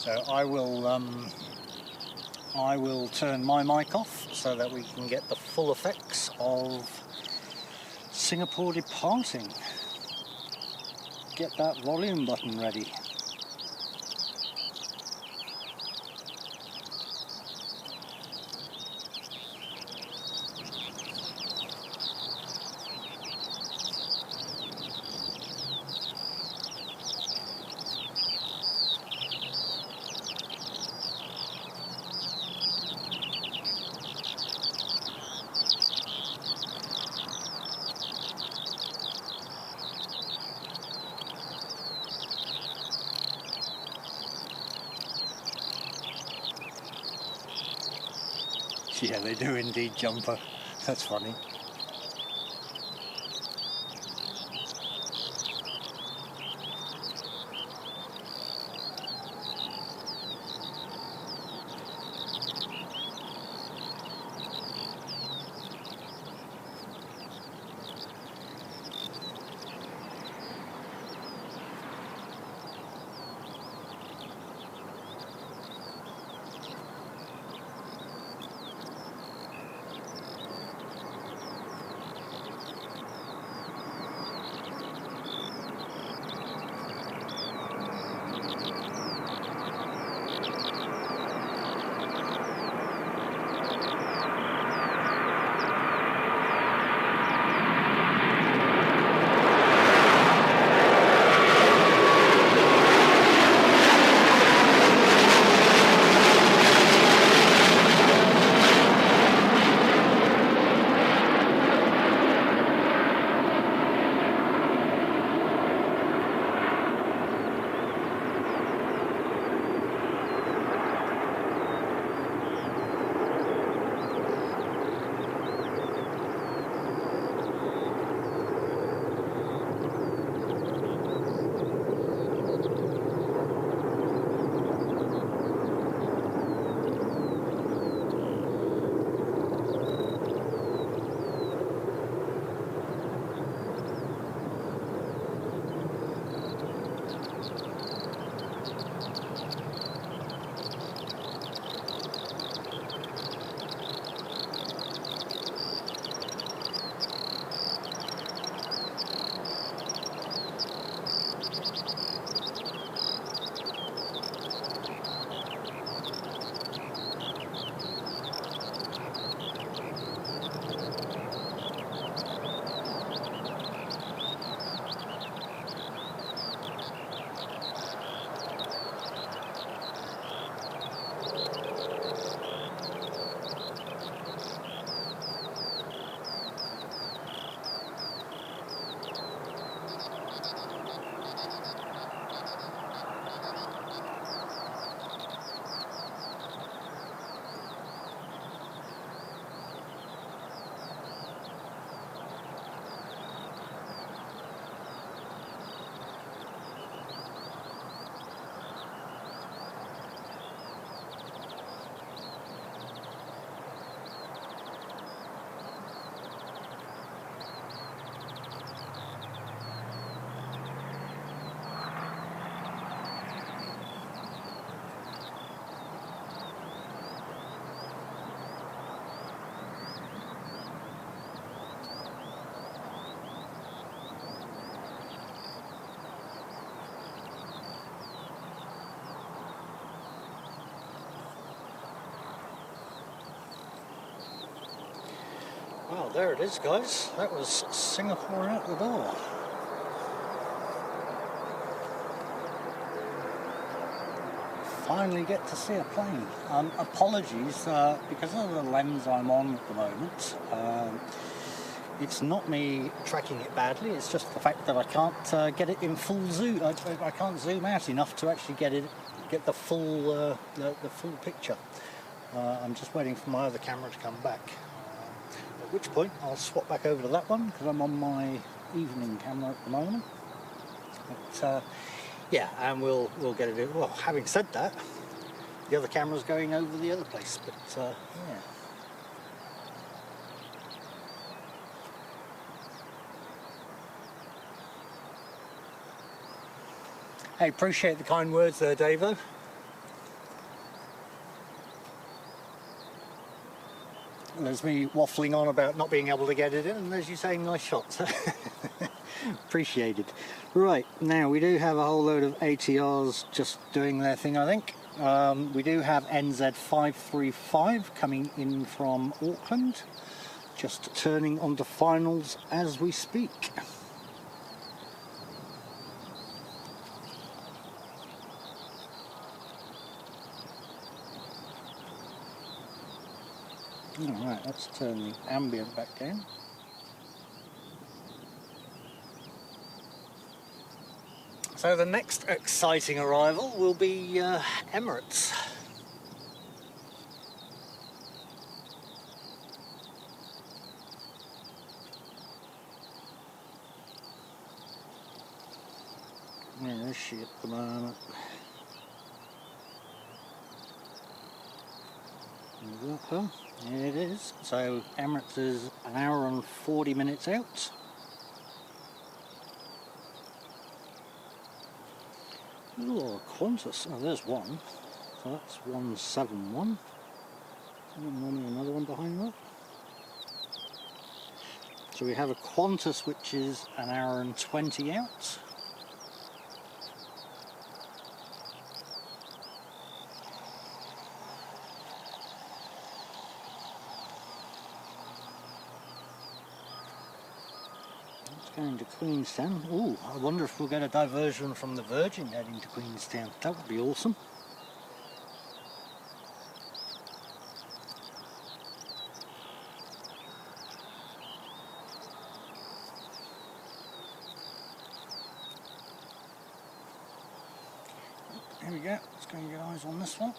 So I will turn my mic off so that we can get the full effects of Singapore departing. Get that volume button ready. Yeah, they do indeed, Jumper. That's funny. Well, there it is, guys. That was Singapore out the door. Finally get to see a plane. Apologies, because of the lens I'm on at the moment, it's not me tracking it badly, it's just the fact that I can't get it in full zoom. I can't zoom out enough to actually get the full picture. I'm just waiting for my other camera to come back. At which point I'll swap back over to that one because I'm on my evening camera at the moment. But yeah, and we'll get it in. Well, having said that, the other camera's going over the other place, but yeah. Hey, appreciate the kind words there, Davo. there's me waffling on about not being able to get it in, and there's you saying nice shots. Appreciated. Right, now we do have a whole load of ATRs just doing their thing, I think. We do have NZ535 coming in from Auckland, just turning onto finals as we speak. Alright, let's turn the ambient back down. So the next exciting arrival will be Emirates. Where is she at the moment? Is that her? It is. So Emirates is an hour and 40 minutes out. Oh, Qantas. Oh, there's one. So that's 171. Normally another one behind that. So we have a Qantas which is an hour and 20 out. Going to Queenstown. Ooh, I wonder if we'll get a diversion from the Virgin heading to Queenstown. That would be awesome. Here we go. Let's go and get eyes on this one.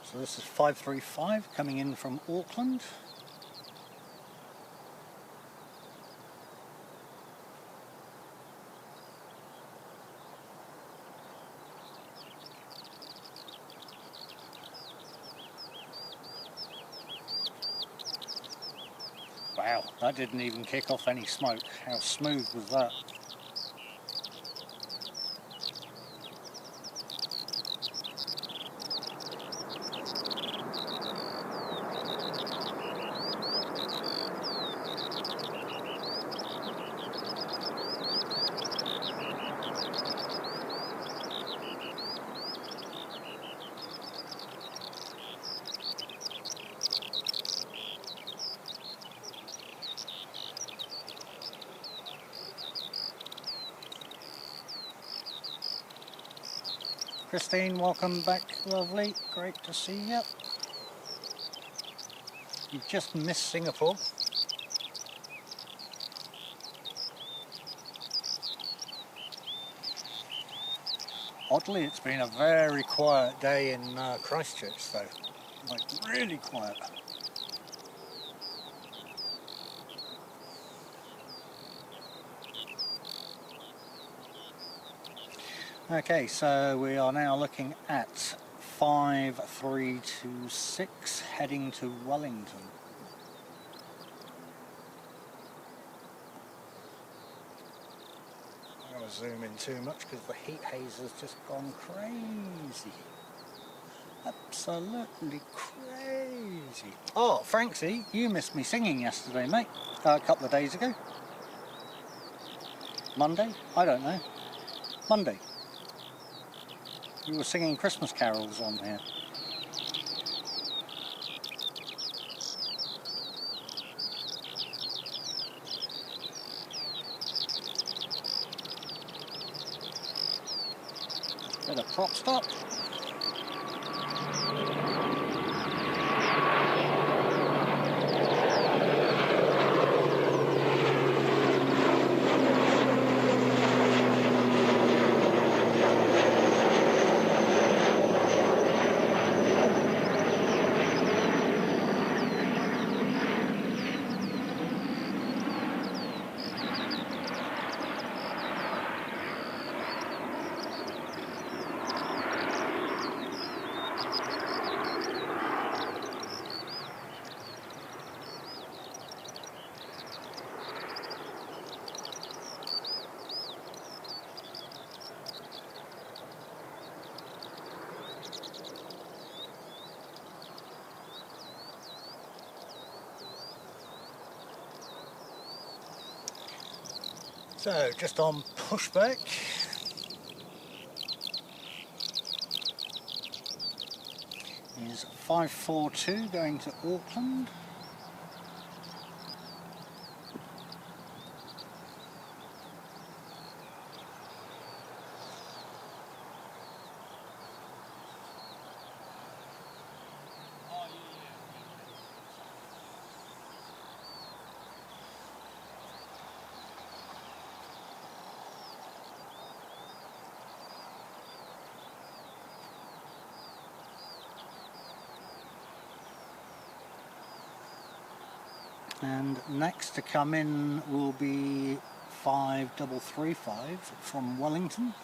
So this is 535 coming in from Auckland. Wow, that didn't even kick off any smoke. How smooth was that? Christine, welcome back, lovely. Great to see you. You've just missed Singapore. Oddly, it's been a very quiet day in Christchurch, though. Like, really quiet. Okay, so we are now looking at 5326 heading to Wellington. I don't want to zoom in too much because the heat haze has just gone crazy. Absolutely crazy. Oh, Franksy, you missed me singing yesterday, mate. A couple of days ago. Monday? I don't know. Monday. You were singing Christmas carols on here. Bit of prop stop. So just on pushback. Is 542 going to Auckland. And next to come in will be 5335 from Wellington.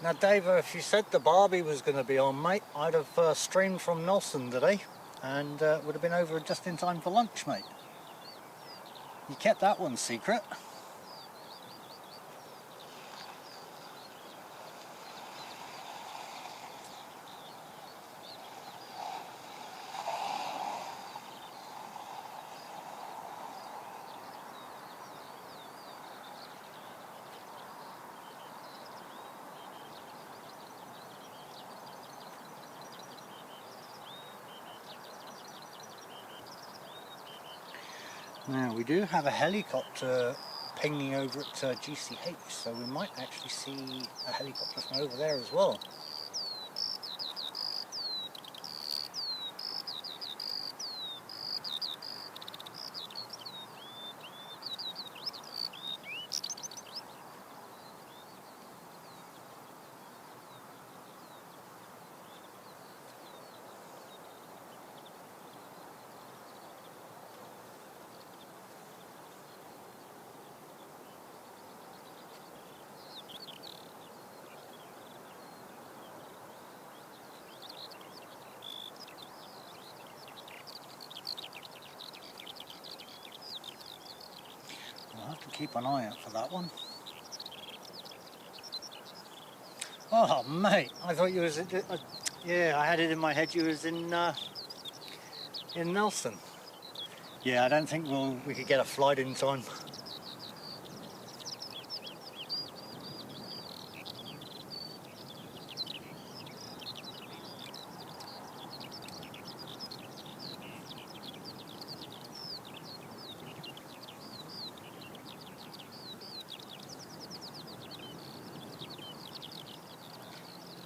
Now Dave, if you said the Barbie was going to be on, mate, I'd have streamed from Nelson today and would have been over just in time for lunch, mate. You kept that one secret. Now we do have a helicopter pinging over at GCH, so we might actually see a helicopter from over there as well. I'll have to keep an eye out for that one. Oh mate, I thought you was yeah, I had it in my head you was in Nelson. Yeah, I don't think we could get a flight in time.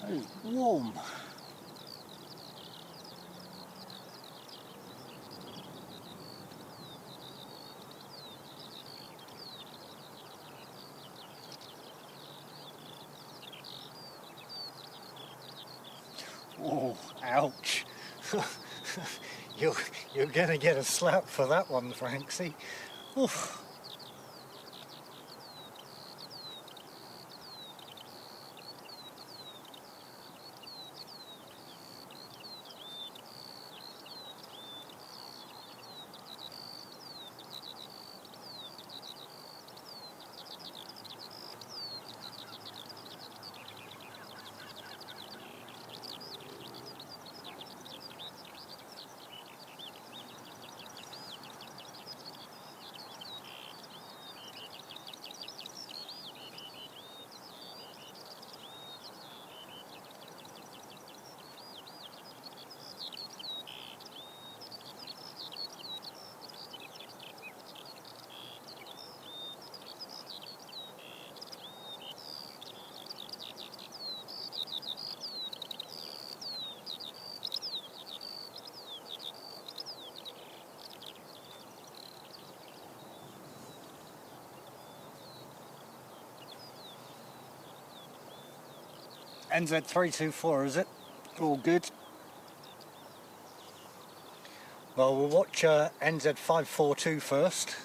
It's warm. Oh, ouch. You're gonna get a slap for that one, Franksy. Oof. NZ324, is it? All good. Well, we'll watch NZ542 first.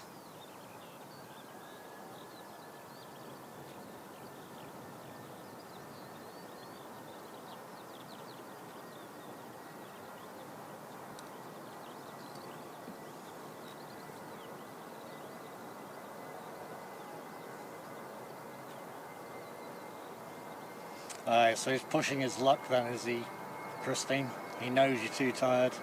Alright, so he's pushing his luck then, is he, Christine? He knows you're too tired.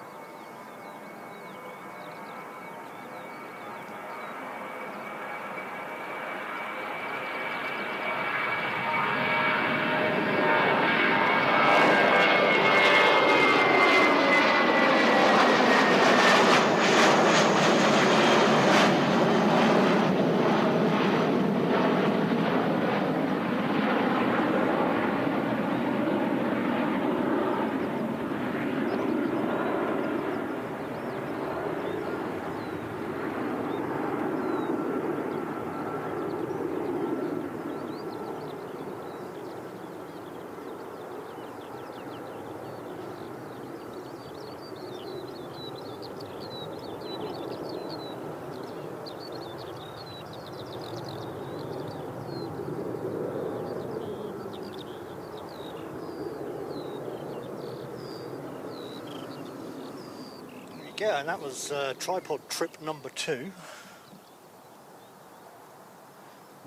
Yeah, and that was tripod trip number 2. And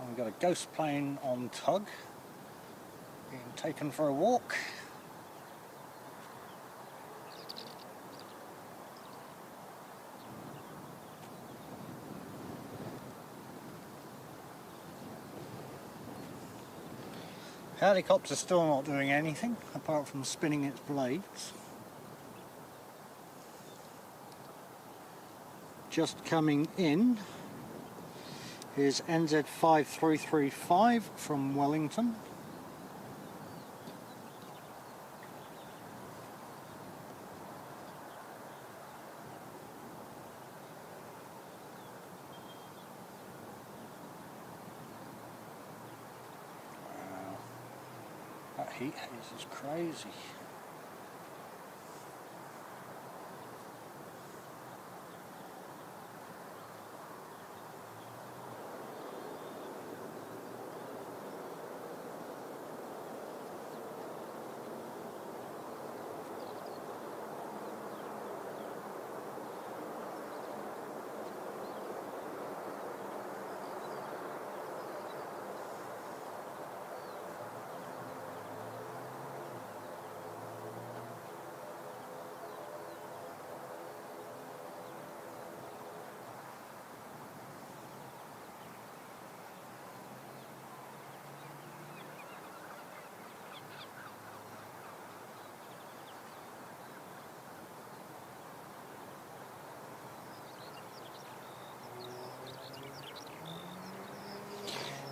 we've got a ghost plane on tug, being taken for a walk. Helicopter's still not doing anything apart from spinning its blades. Just coming in is NZ5335 from Wellington. Wow, that heat haze is crazy.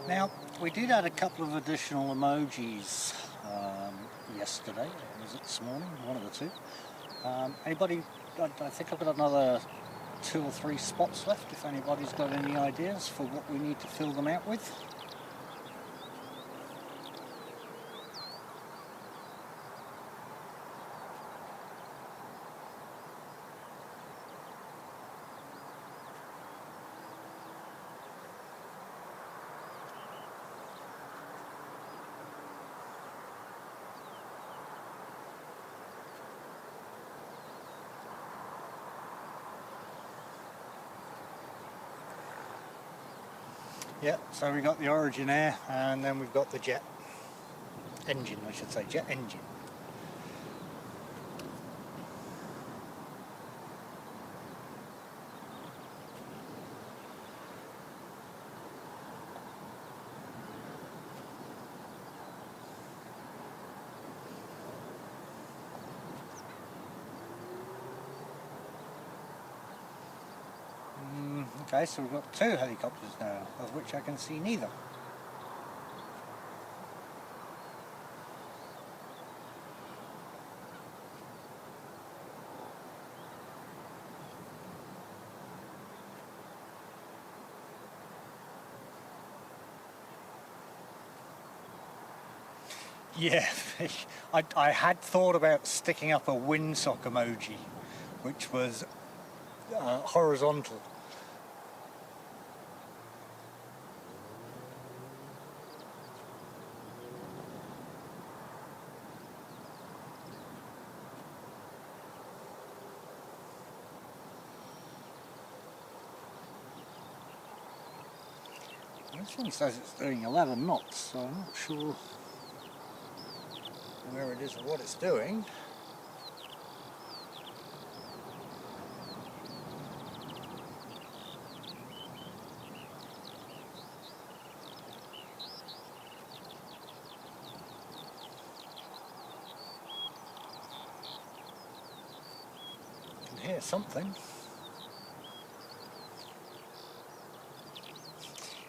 Now, we did add a couple of additional emojis yesterday, or was it this morning? One of the two. Anybody, I think I've got another 2 or 3 spots left, if anybody's got any ideas for what we need to fill them out with. Yeah, so we've got the Origin Air, and then we've got the jet engine, I should say, jet engine. Okay, so we've got 2 helicopters now, of which I can see neither. Yeah, I had thought about sticking up a windsock emoji, which was horizontal. This one says it's doing 11 knots, so I'm not sure where it is or what it's doing. I can hear something.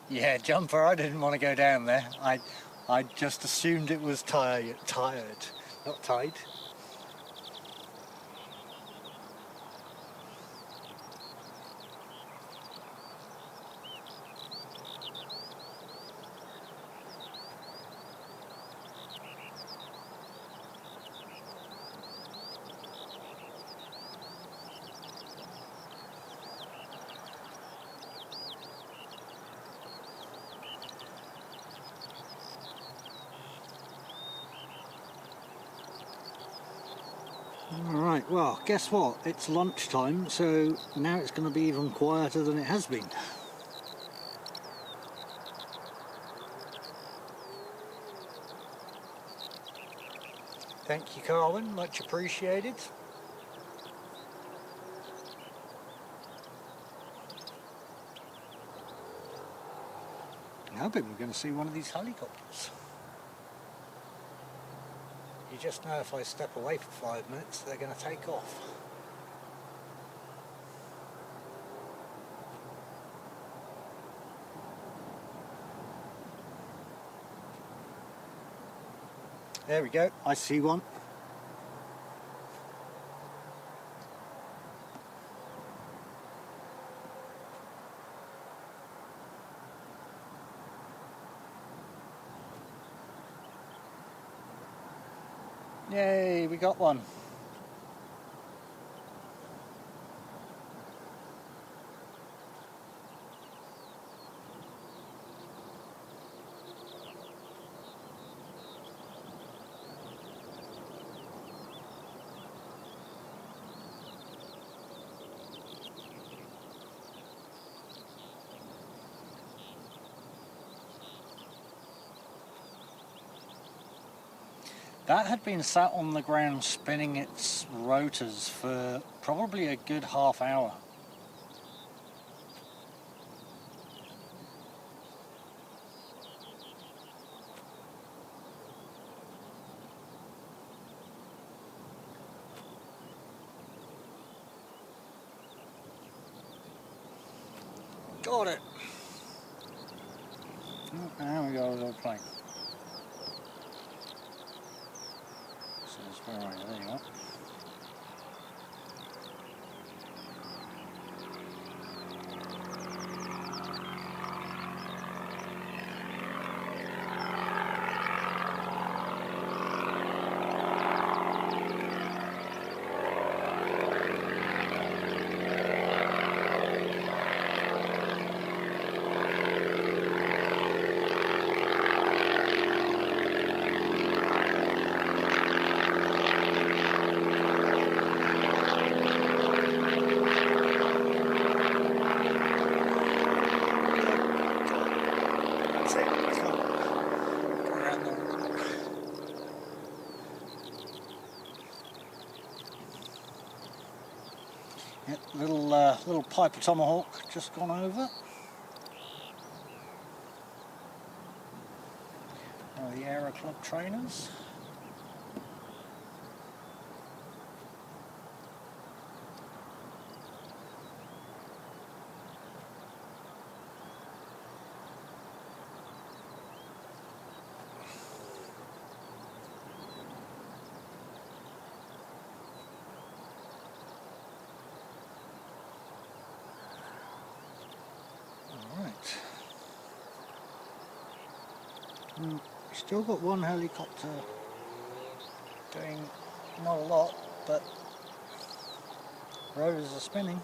Yeah, jumper, I didn't want to go down there. I just assumed it was tired, not tied. Alright, well, guess what? It's lunchtime, so now it's going to be even quieter than it has been. Thank you, Carwyn, much appreciated. I bet we're going to see one of these helicopters. You just know if I step away for 5 minutes, they're going to take off. There we go, I see one. Yay, we got one. That had been sat on the ground spinning its rotors for probably a good half hour. Got it! Oh, now we got a little plane. Where are you? There you are. Yep, little Piper Tomahawk just gone over. One of the Aero Club trainers. Still got one helicopter doing not a lot, but rotors are spinning.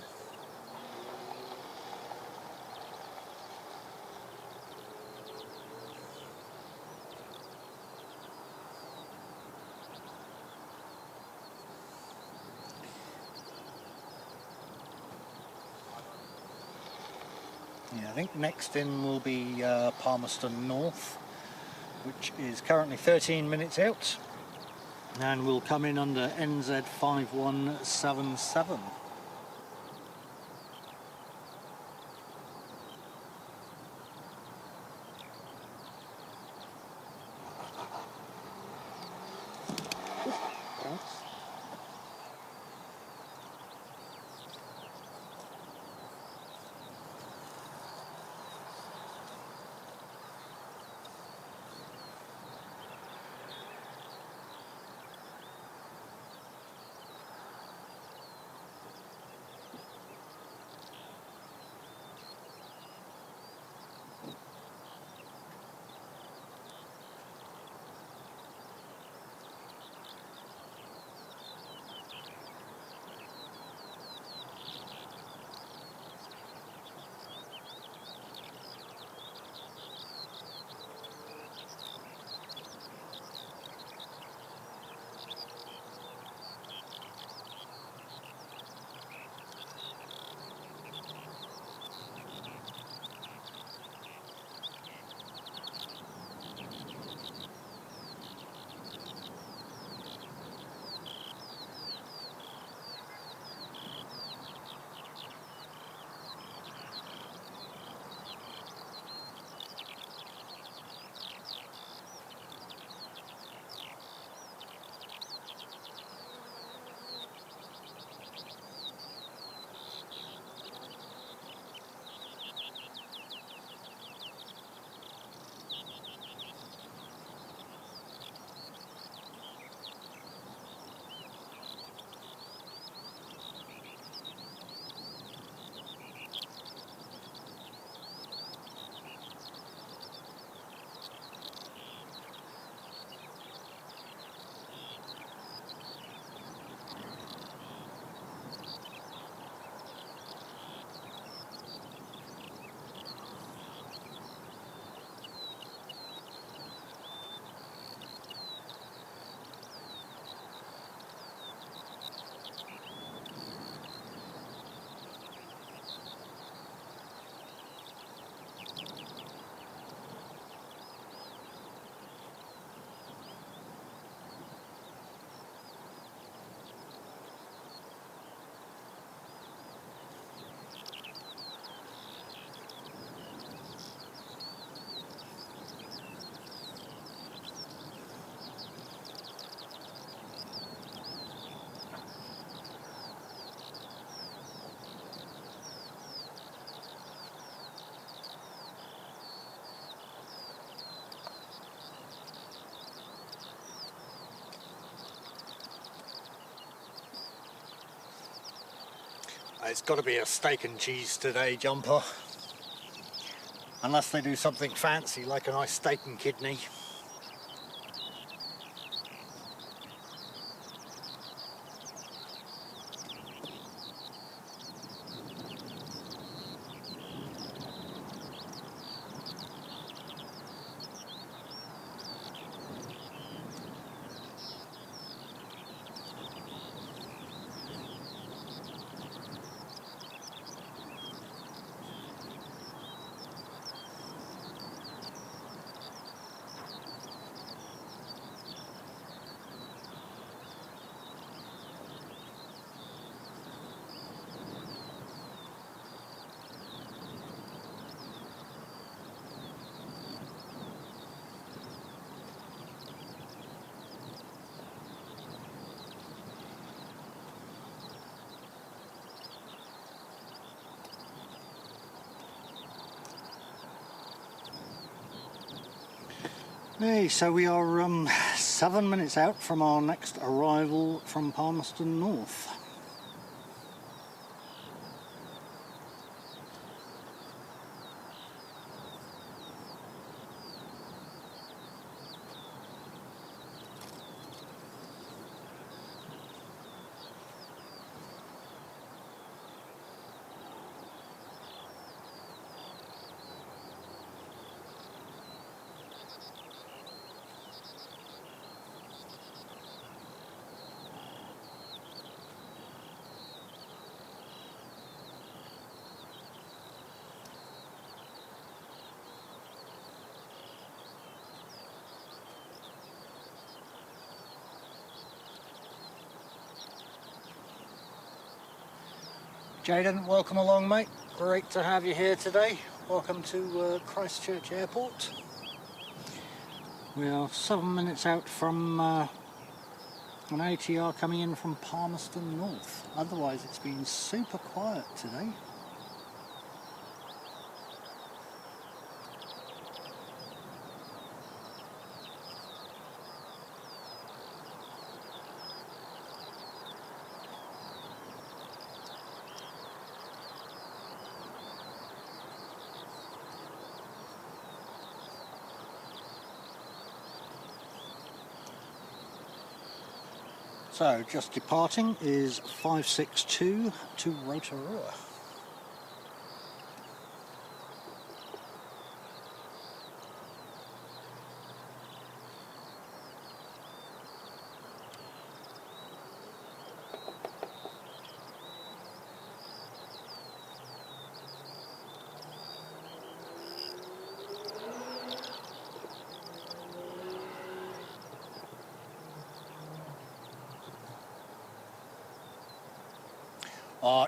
Yeah, I think next in will be Palmerston North, which is currently 13 minutes out. and we'll come in under NZ5177. It's got to be a steak and cheese today, Jumper. Unless they do something fancy like a nice steak and kidney. Hey, so we are 7 minutes out from our next arrival from Palmerston North. Jaden, welcome along, mate. Great to have you here today. Welcome to Christchurch Airport. We are 7 minutes out from an ATR coming in from Palmerston North. Otherwise, it's been super quiet today. So, just departing is 562 to Aotearoa.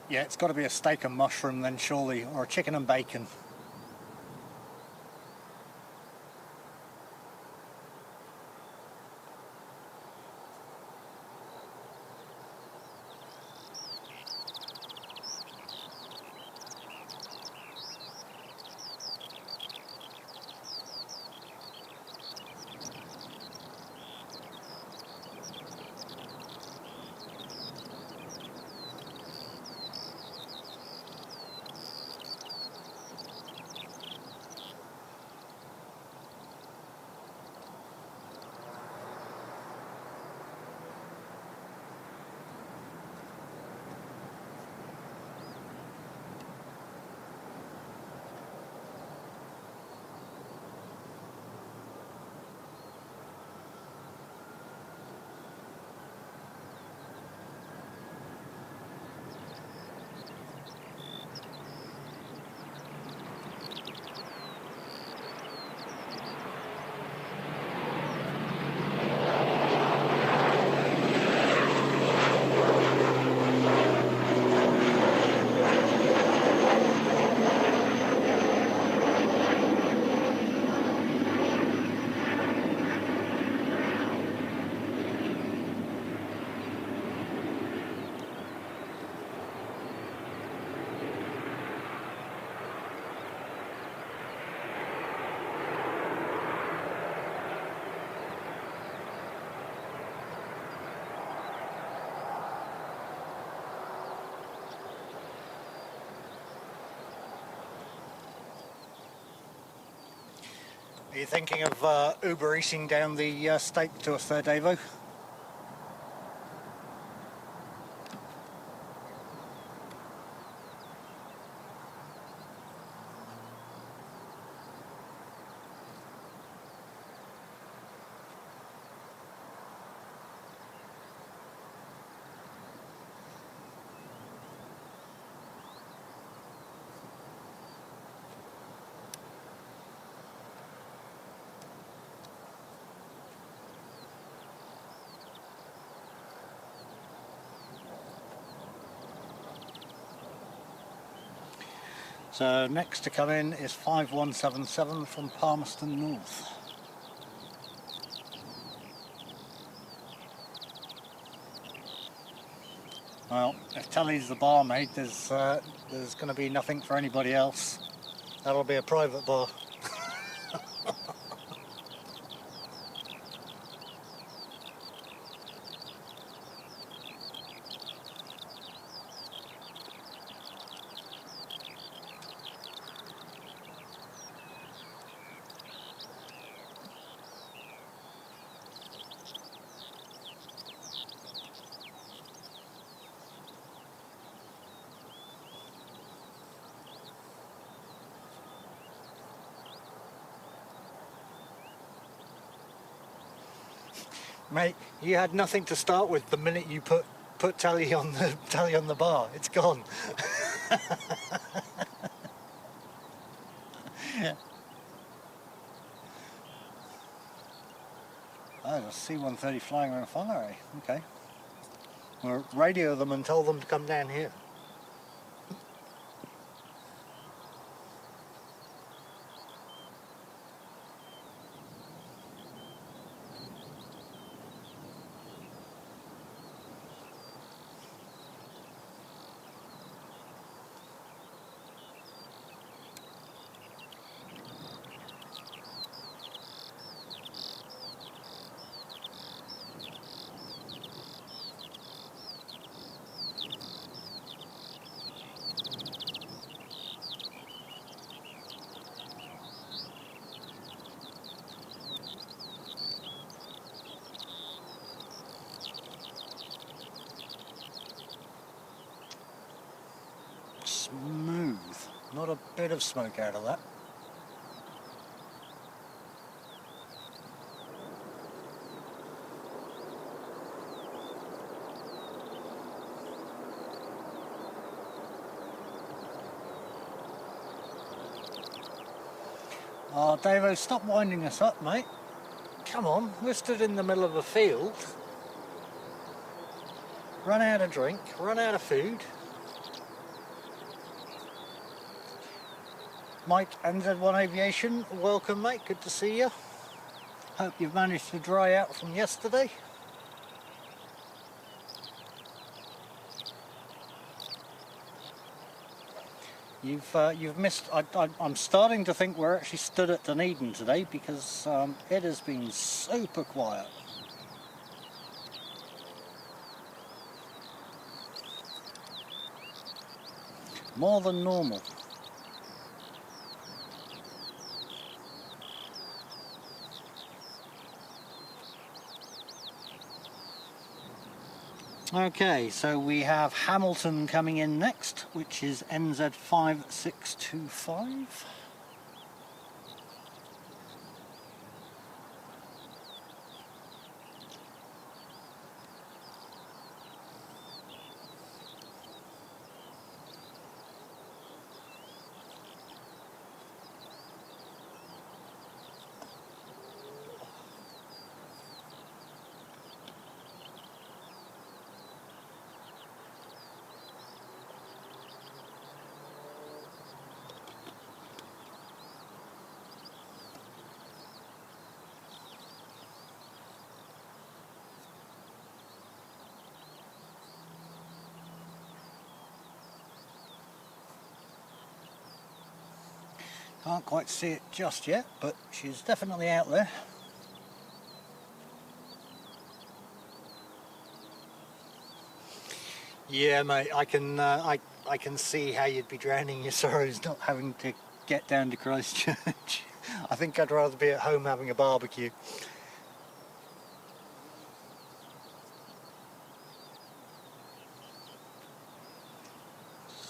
Yeah, it's got to be a steak and mushroom then, surely, or a chicken and bacon. Are you thinking of Uber eating down the steak to a third Avo? So next to come in is 5177 from Palmerston North. Well, if Tully's the barmaid, there's going to be nothing for anybody else. That'll be a private bar. Mate, you had nothing to start with the minute you put tally on the bar. It's gone. Oh, there's C-130 flying around fire, eh? Okay. We'll radio them and tell them to come down here. smooth. Not a bit of smoke out of that. Oh, Davo, stop winding us up, mate. Come on, we're stood in the middle of a field. Run out of drink, run out of food. Mike, NZ1 Aviation, welcome mate, good to see you. Hope you've managed to dry out from yesterday. You've missed. I'm starting to think we're actually stood at Dunedin today because it has been super quiet. More than normal. Okay, so we have Hamilton coming in next, which is NZ5625. Can't quite see it just yet, but she's definitely out there. Yeah, mate, I can see how you'd be drowning your sorrows not having to get down to Christchurch. I think I'd rather be at home having a barbecue.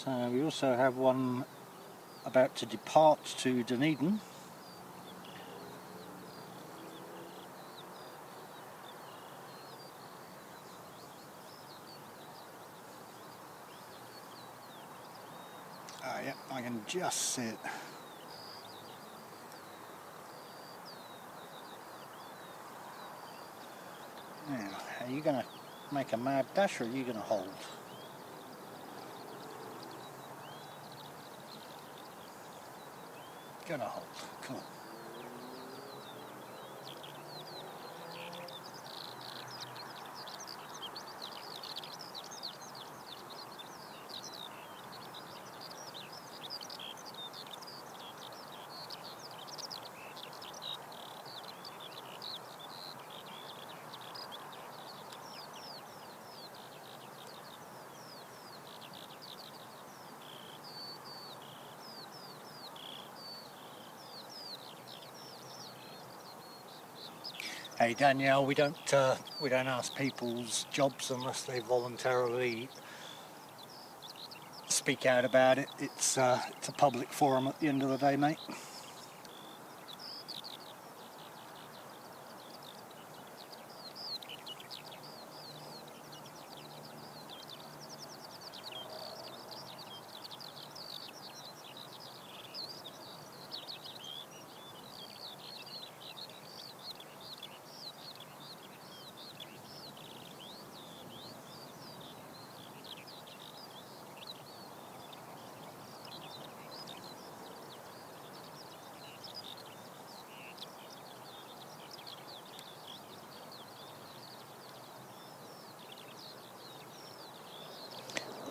So we also have one about to depart to Dunedin. Yeah, I can just see it. Now, are you going to make a mad dash or are you going to hold? Gonna hold. Come on. Hey Danielle, we don't ask people's jobs unless they voluntarily speak out about it. It's a public forum at the end of the day, mate.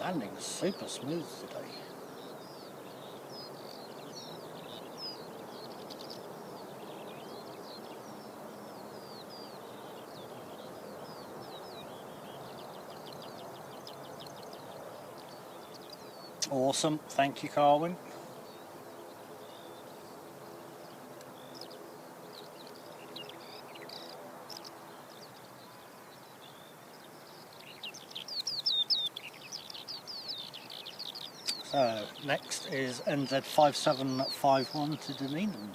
Landing's super smooth today. Awesome, thank you, Carwin. So next is NZ5751 to Dunedin.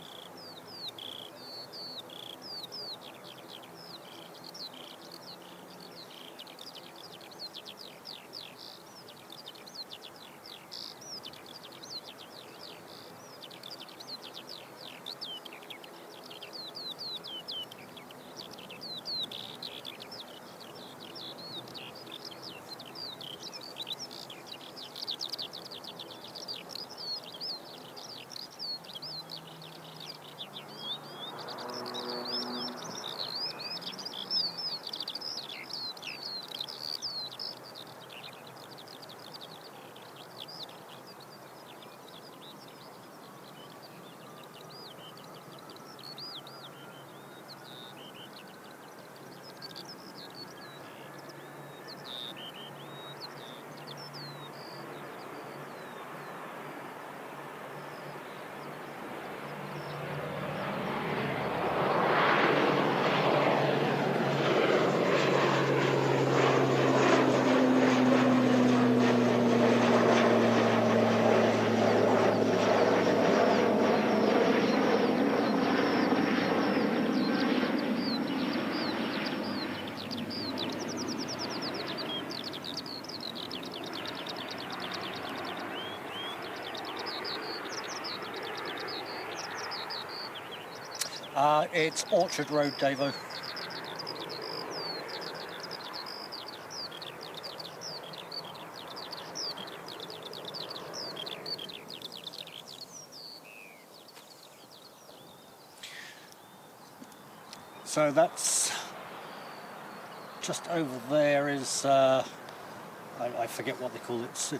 It's Orchard Road, Davo. So that's just over there is I forget what they call it. It's the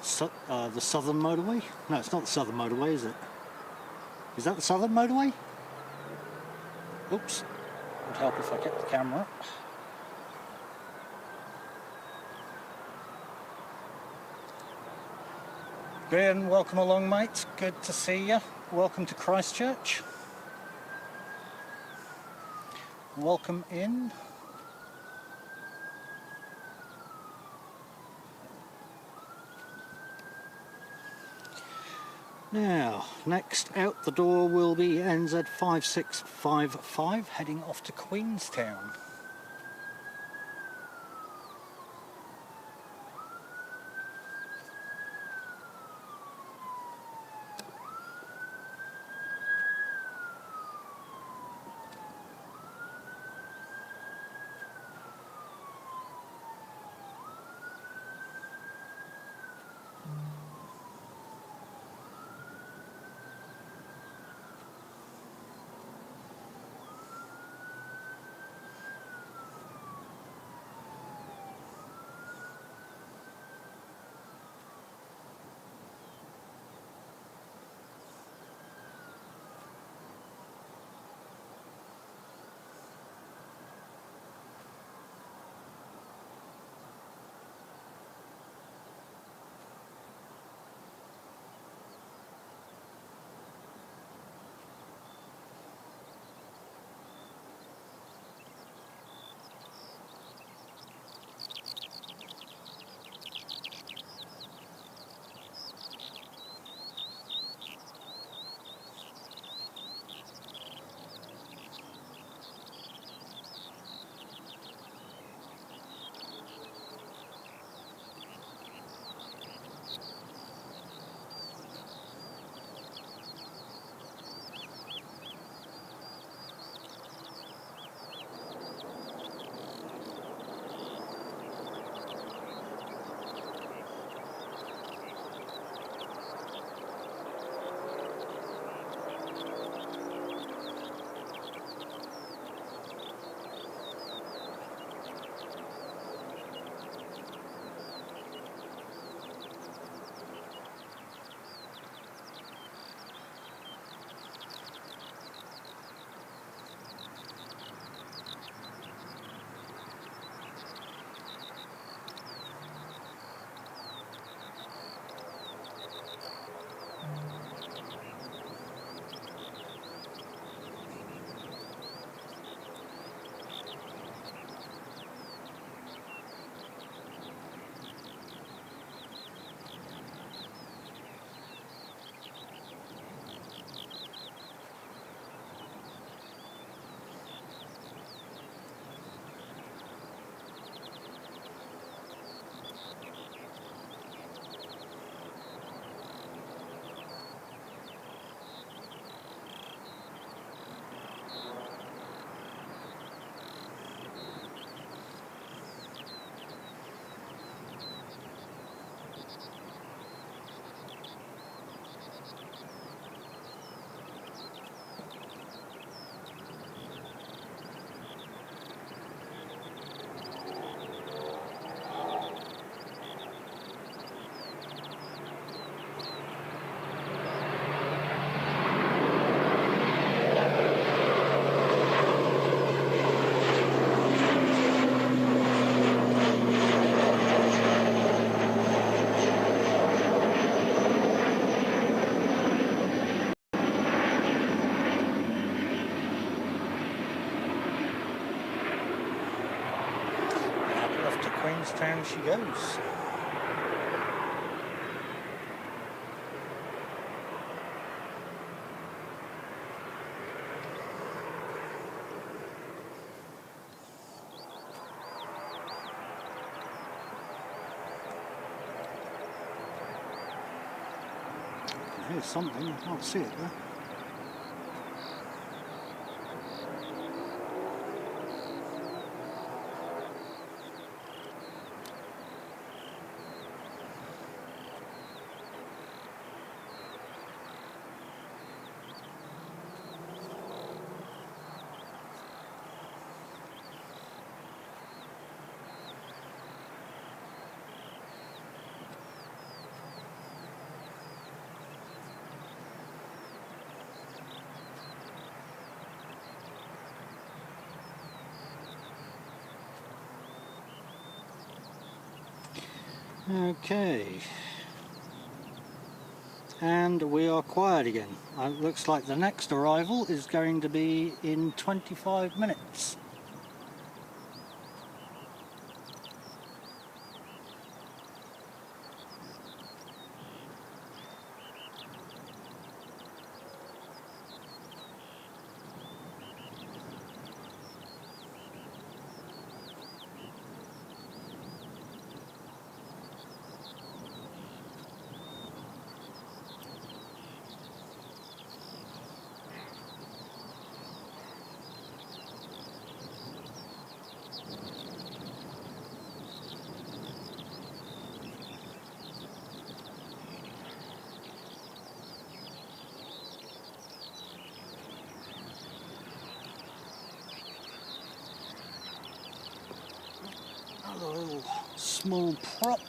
Southern Motorway. No, it's not the Southern Motorway, is it? Is that the Southern Motorway? Oops. Would help if I kept the camera up. Ben, welcome along, mate. Good to see you. Welcome to Christchurch. Welcome in. Now, next out the door will be NZ5655 heading off to Queenstown. Queenstown she goes. Here's something, I can't see it there. Okay, and we are quiet again. It looks like the next arrival is going to be in 25 minutes. A little small prop.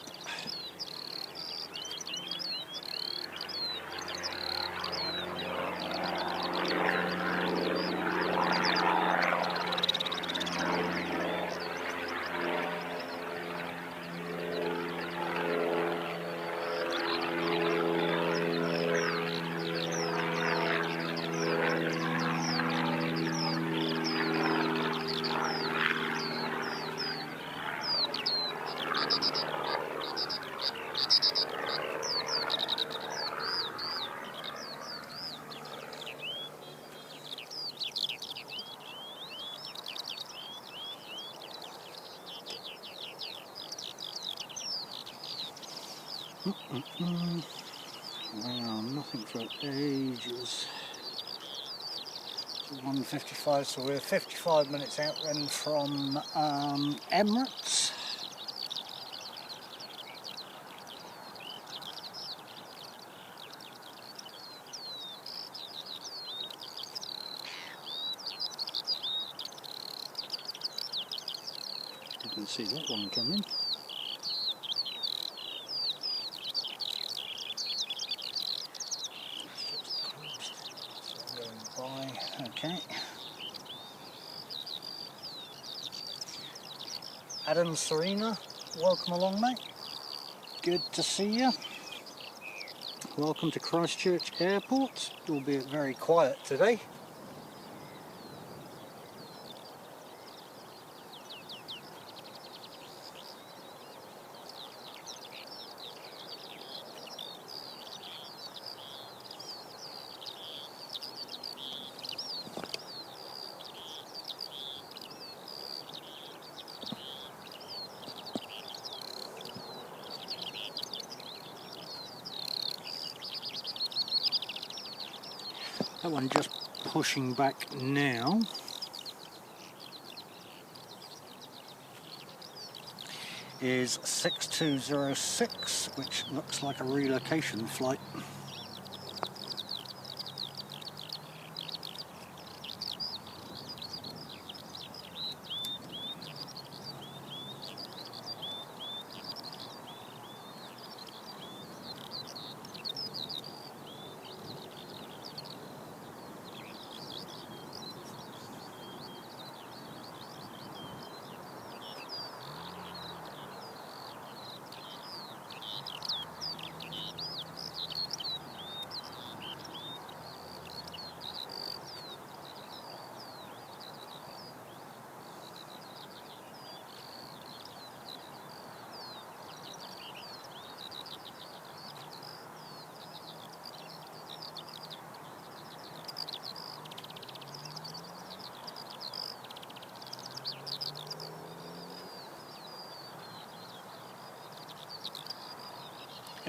Wow, nothing for ages. 1:55, so we're 55 minutes out then from Emirates. Didn't see that one coming. Okay. Adam Serena, welcome along, mate. Good to see you. Welcome to Christchurch Airport, albeit very quiet today. That one just pushing back now. Is 6206, which looks like a relocation flight.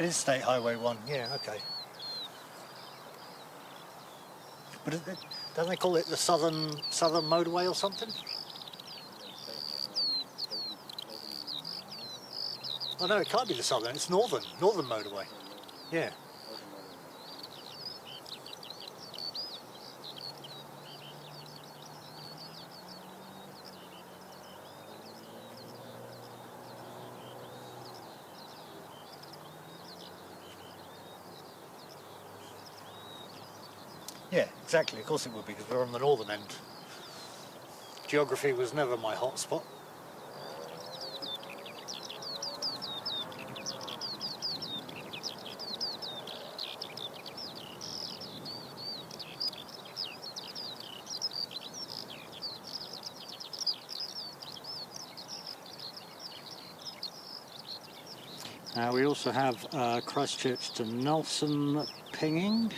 It is State Highway 1, yeah, okay. But don't they call it the Southern Motorway or something? Oh no, it can't be the Southern, it's Northern Motorway. Yeah. Yeah, exactly, of course it would be, because we're on the northern end. Geography was never my hotspot. We also have Christchurch to Nelson pinging.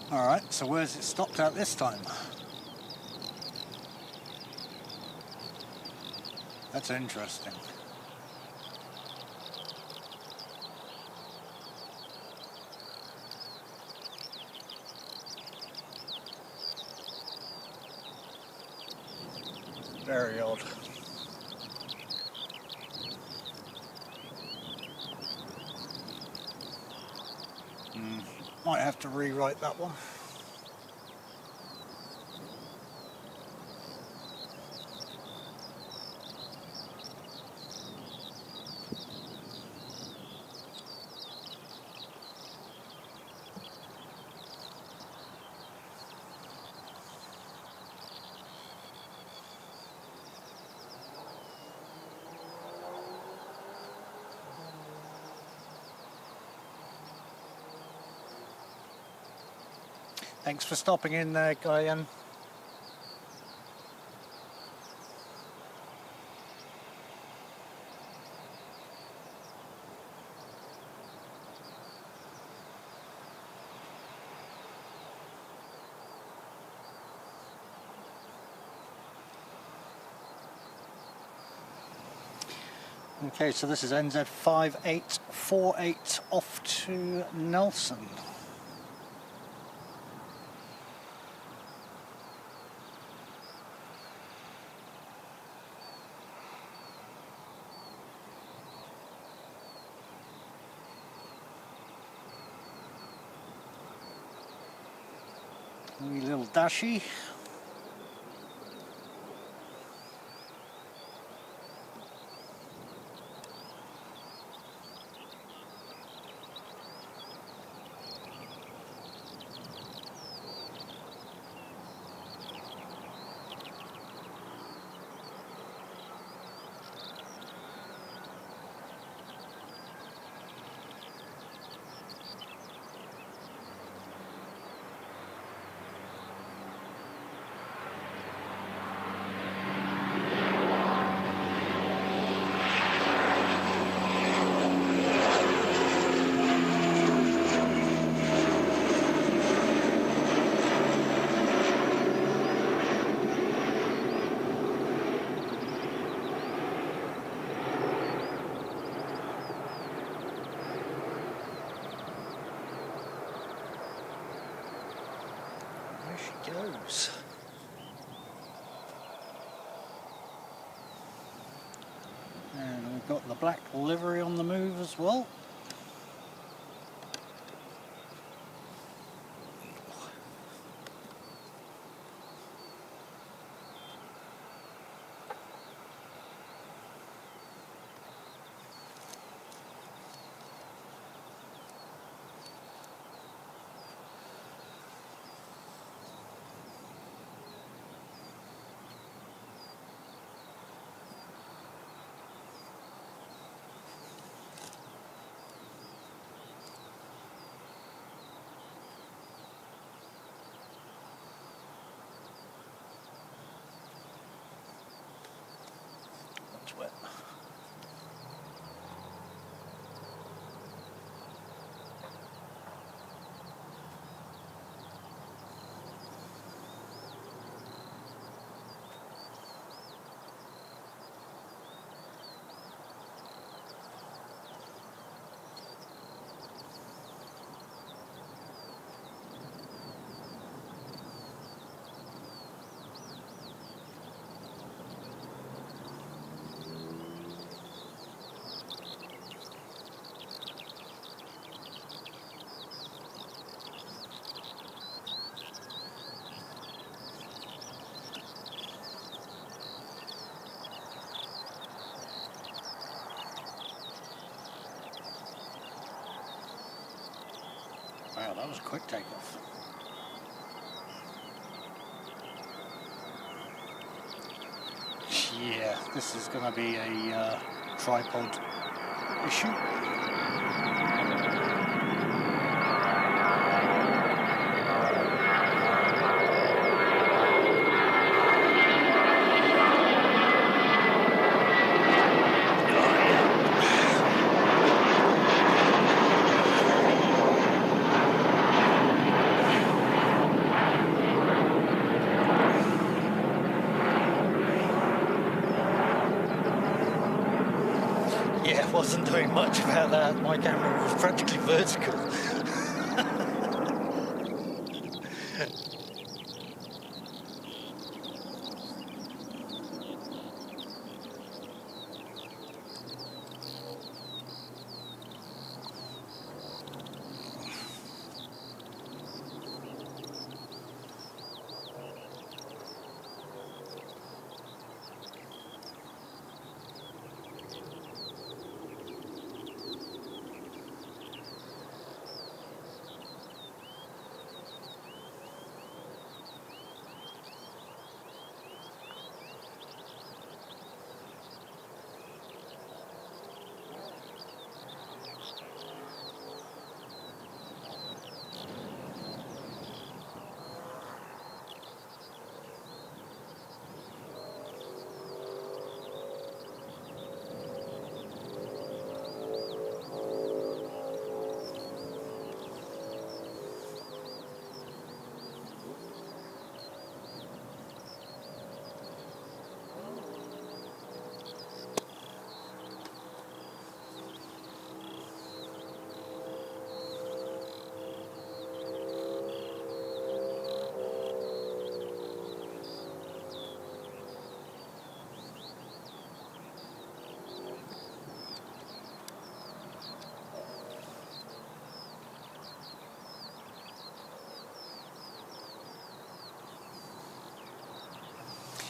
Alright, so where's it stopped at this time? That's interesting. Very odd. Might have to rewrite that one. Thanks for stopping in there, Guyan. Okay, so this is NZ5848 off to Nelson. Wee little dashy. there she goes. And we've got the black livery on the move as well. Wet. Wow, that was a quick takeoff. Yeah, this is going to be a tripod issue. Yeah, wasn't doing much about that. My camera was practically vertical.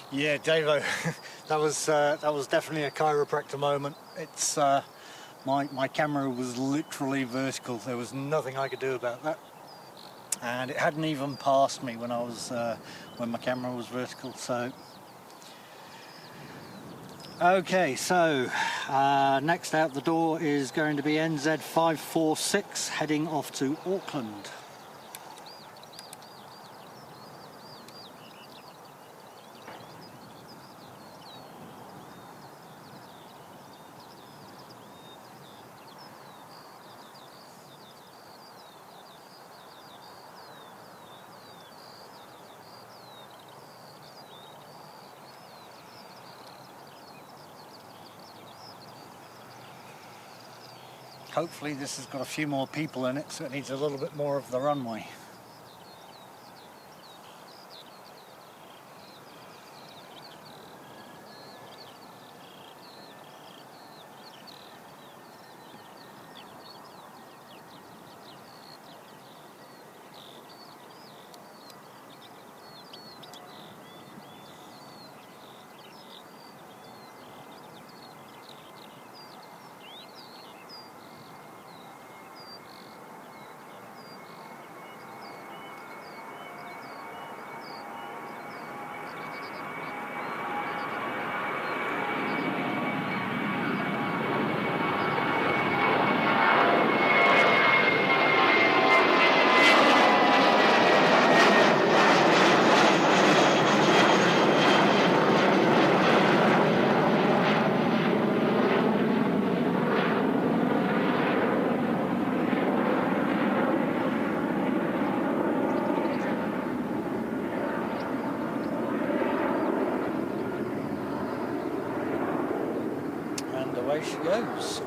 Yeah, Davo, that was definitely a chiropractor moment. It's my camera was literally vertical. There was nothing I could do about that, and it hadn't even passed me when I was when my camera was vertical. So okay, so next out the door is going to be NZ546 heading off to Auckland. Hopefully this has got a few more people in it, so it needs a little bit more of the runway. away she goes.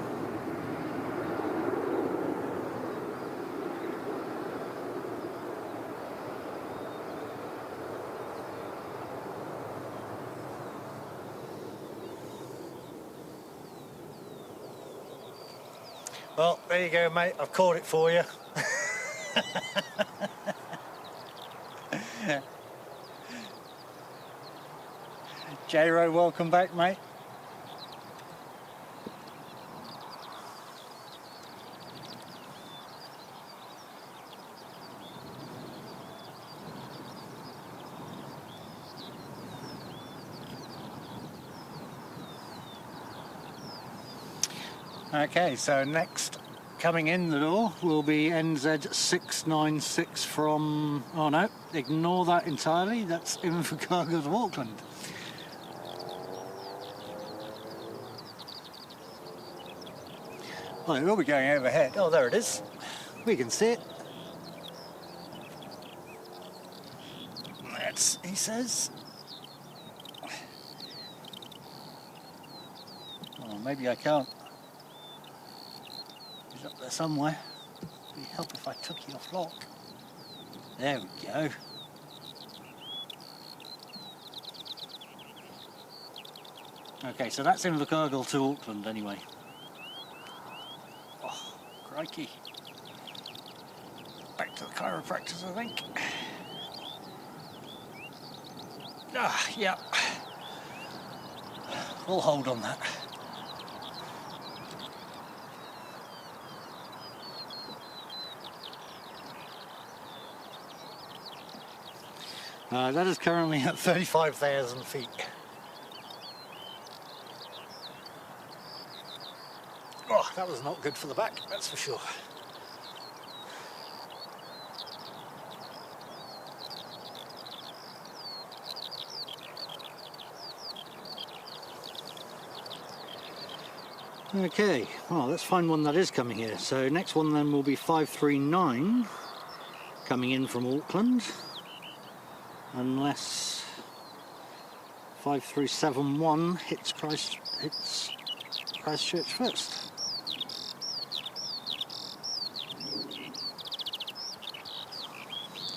Well, there you go, mate. I've caught it for you. J-Ro, welcome back, mate. Okay, so next coming in the door will be NZ696 from, oh no, ignore that entirely, that's Invercargill to Auckland. Well, it will be going overhead. Oh, there it is. We can see it. That's, he says. Oh, maybe I can't. He's up there somewhere. It'd help if I took you off lock. There we go. Okay, so that's Invercargill to Auckland anyway. Oh, crikey. Back to the chiropractors, I think. Ah, yeah. We'll hold on that. That is currently at 35,000 feet. Oh, that was not good for the back, that's for sure. Okay, well, let's find one that is coming here. So next one then will be 539 coming in from Auckland, unless 5371 hits Christchurch first.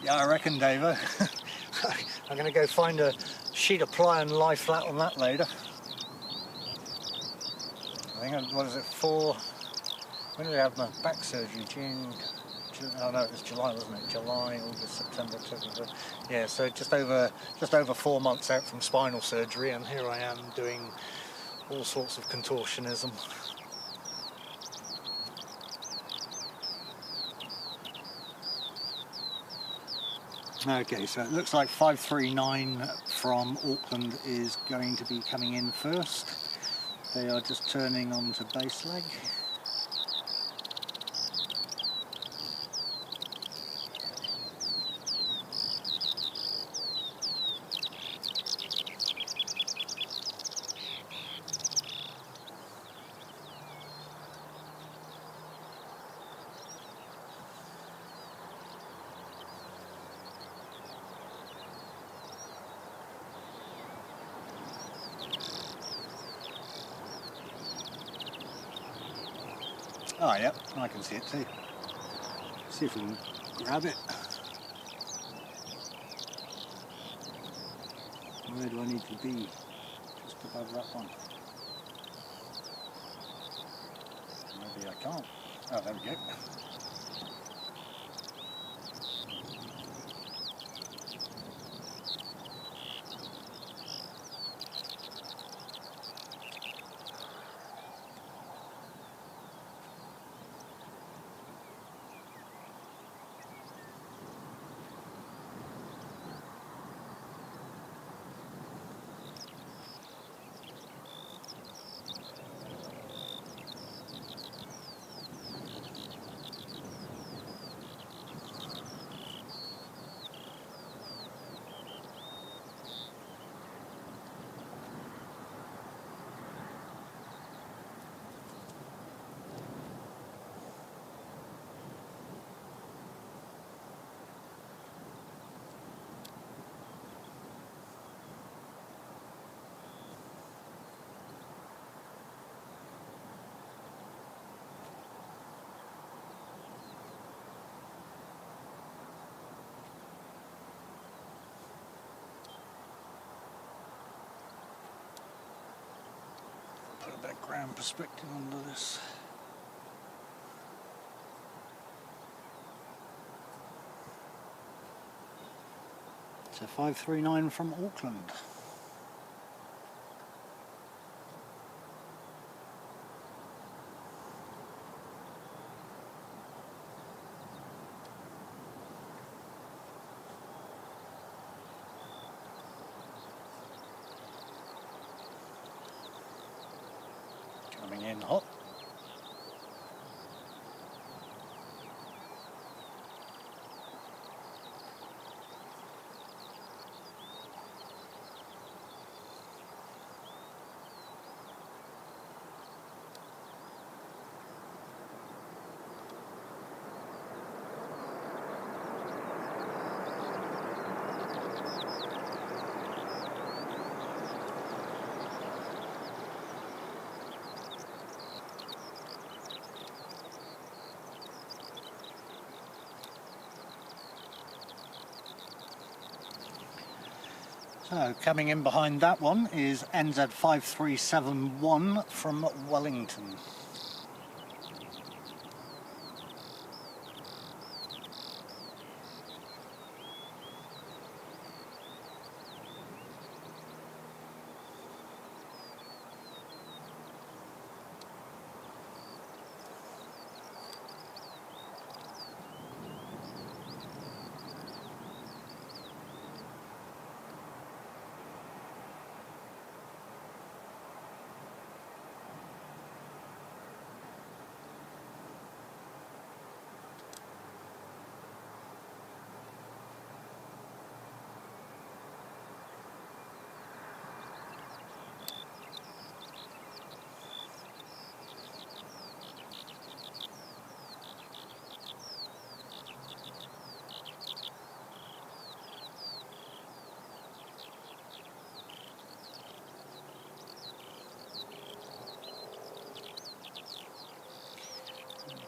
Yeah, I reckon, Davo. I'm going to go find a sheet of ply and lie flat on that later. I think, what is it, when did I have my back surgery? June, oh no, it was July, wasn't it? July, August, September, October. Yeah, so just over 4 months out from spinal surgery, and here I am doing all sorts of contortionism. Okay, so it looks like 539 from Auckland is going to be coming in first. They are just turning onto base leg. Oh, yep, I can see it too. See if we can grab it. Where do I need to be? Just above that one. Maybe I can't. Oh, there we go. bit of ground perspective under this. So 539 from Auckland. Coming in hot. So coming in behind that one is NZ5371 from Wellington.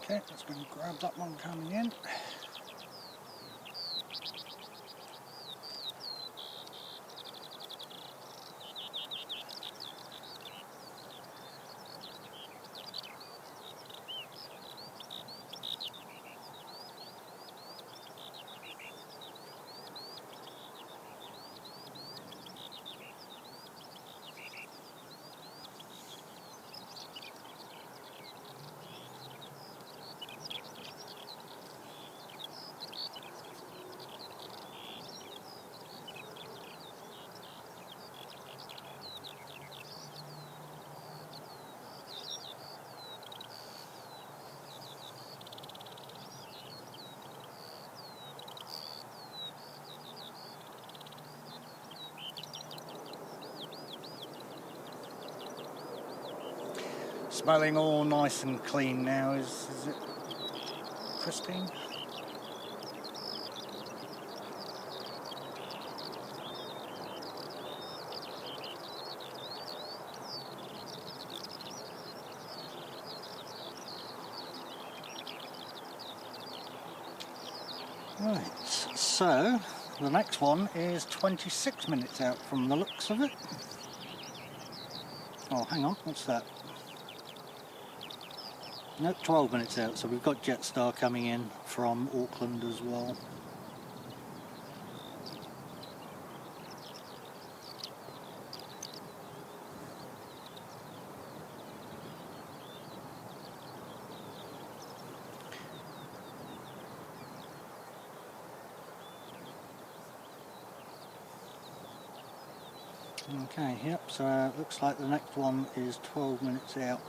Okay, let's go and grab that one coming in. Smelling all nice and clean now, is it, Christine? Right, so the next one is 26 minutes out from the looks of it. Oh, hang on, what's that? No, 12 minutes out, so we've got Jetstar coming in from Auckland as well. Okay, yep, so it looks like the next one is 12 minutes out.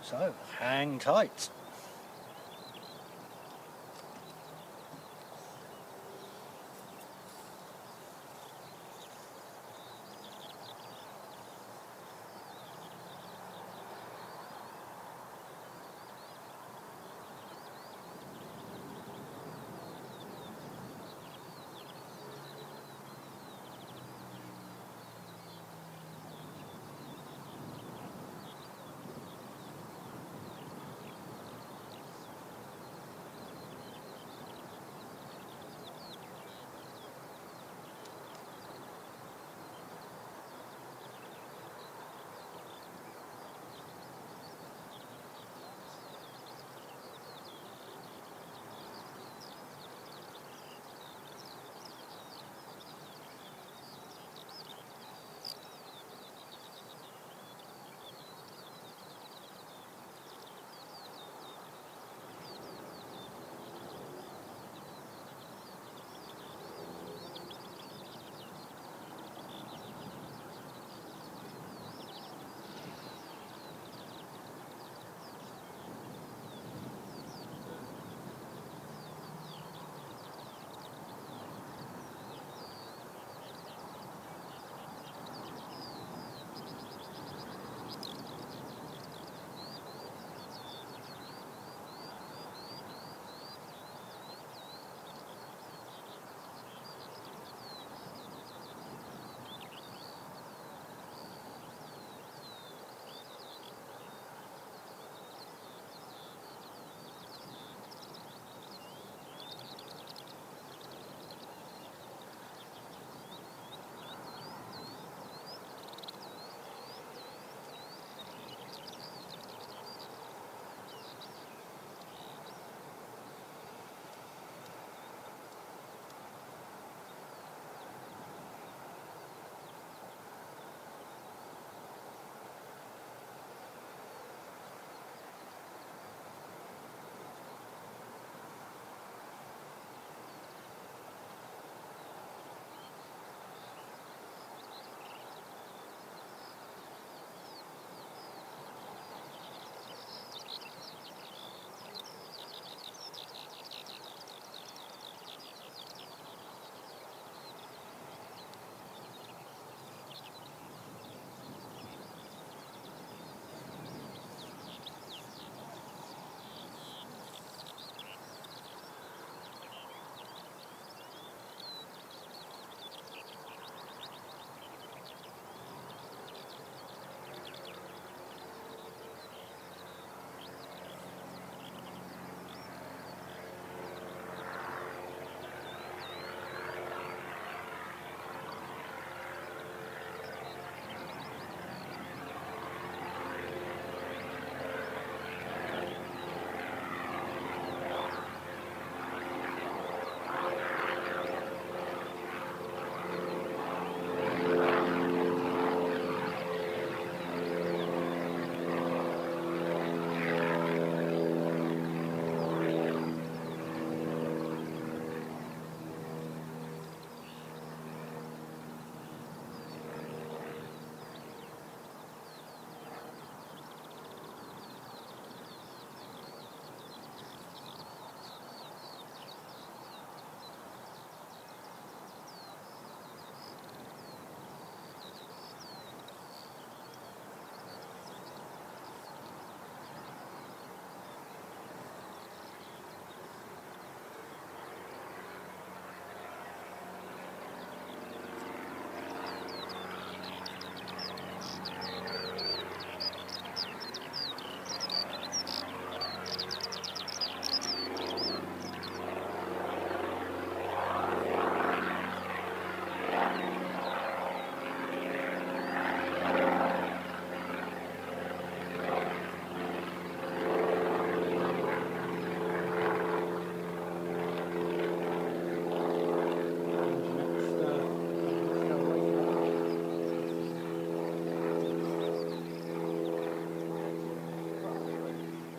So, hang tight.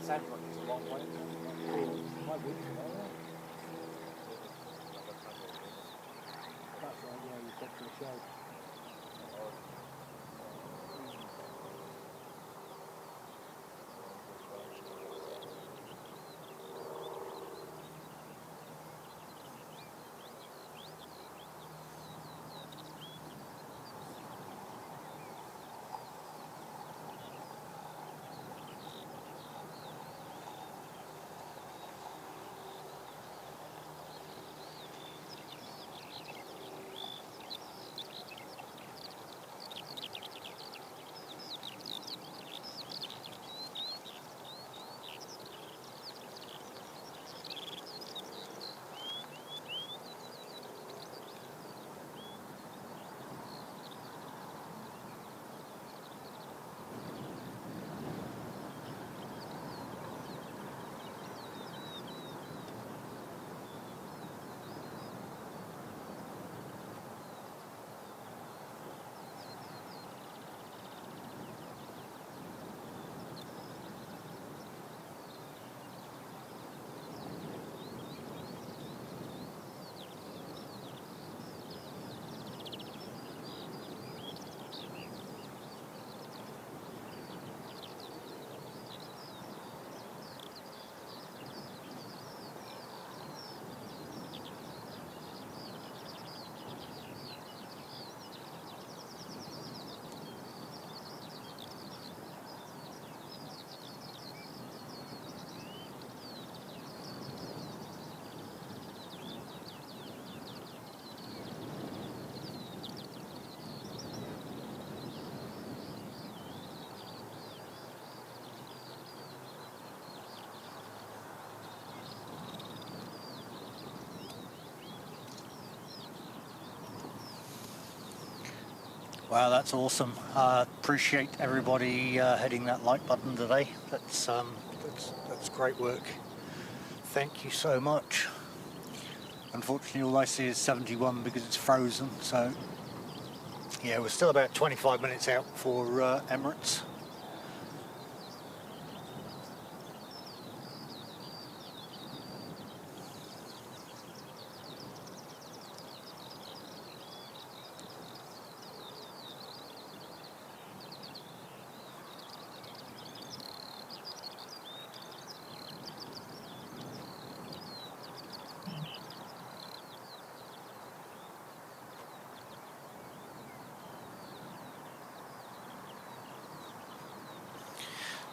sounds like it's a long way. Might be tomorrow. That's right, yeah, you said for a show. Wow, that's awesome. Appreciate everybody hitting that like button today. That's great work. Thank you so much. Unfortunately, all I see is 71 because it's frozen. So yeah, we're still about 25 minutes out for Emirates.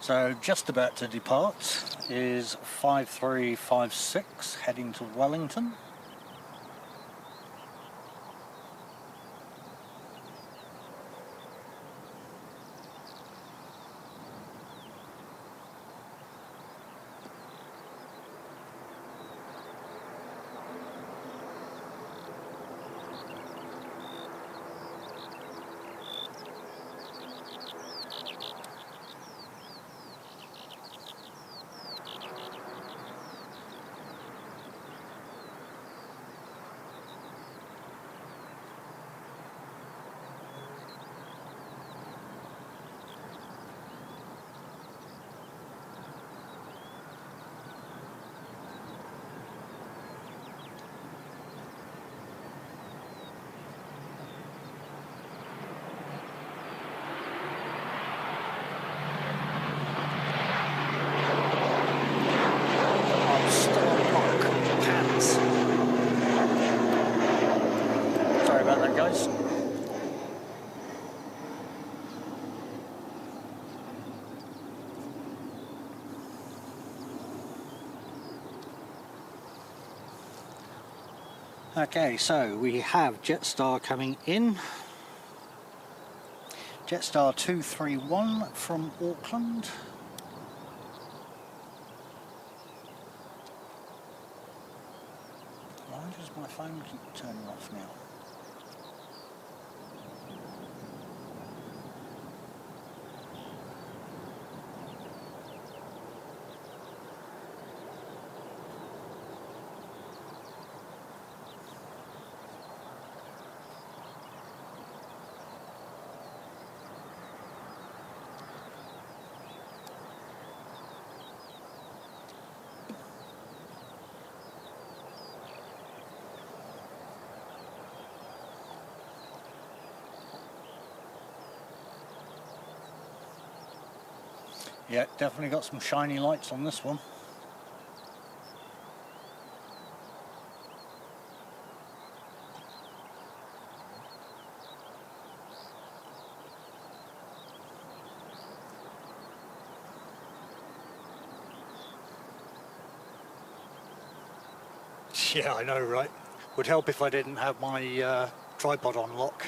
So just about to depart is 5356 heading to Wellington. Sorry about that, guys. Okay, so we have Jetstar coming in. Jetstar 231 from Auckland. Why does my phone keep turning off now? Yeah, definitely got some shiny lights on this one. Yeah, I know, right? Would help if I didn't have my tripod on lock.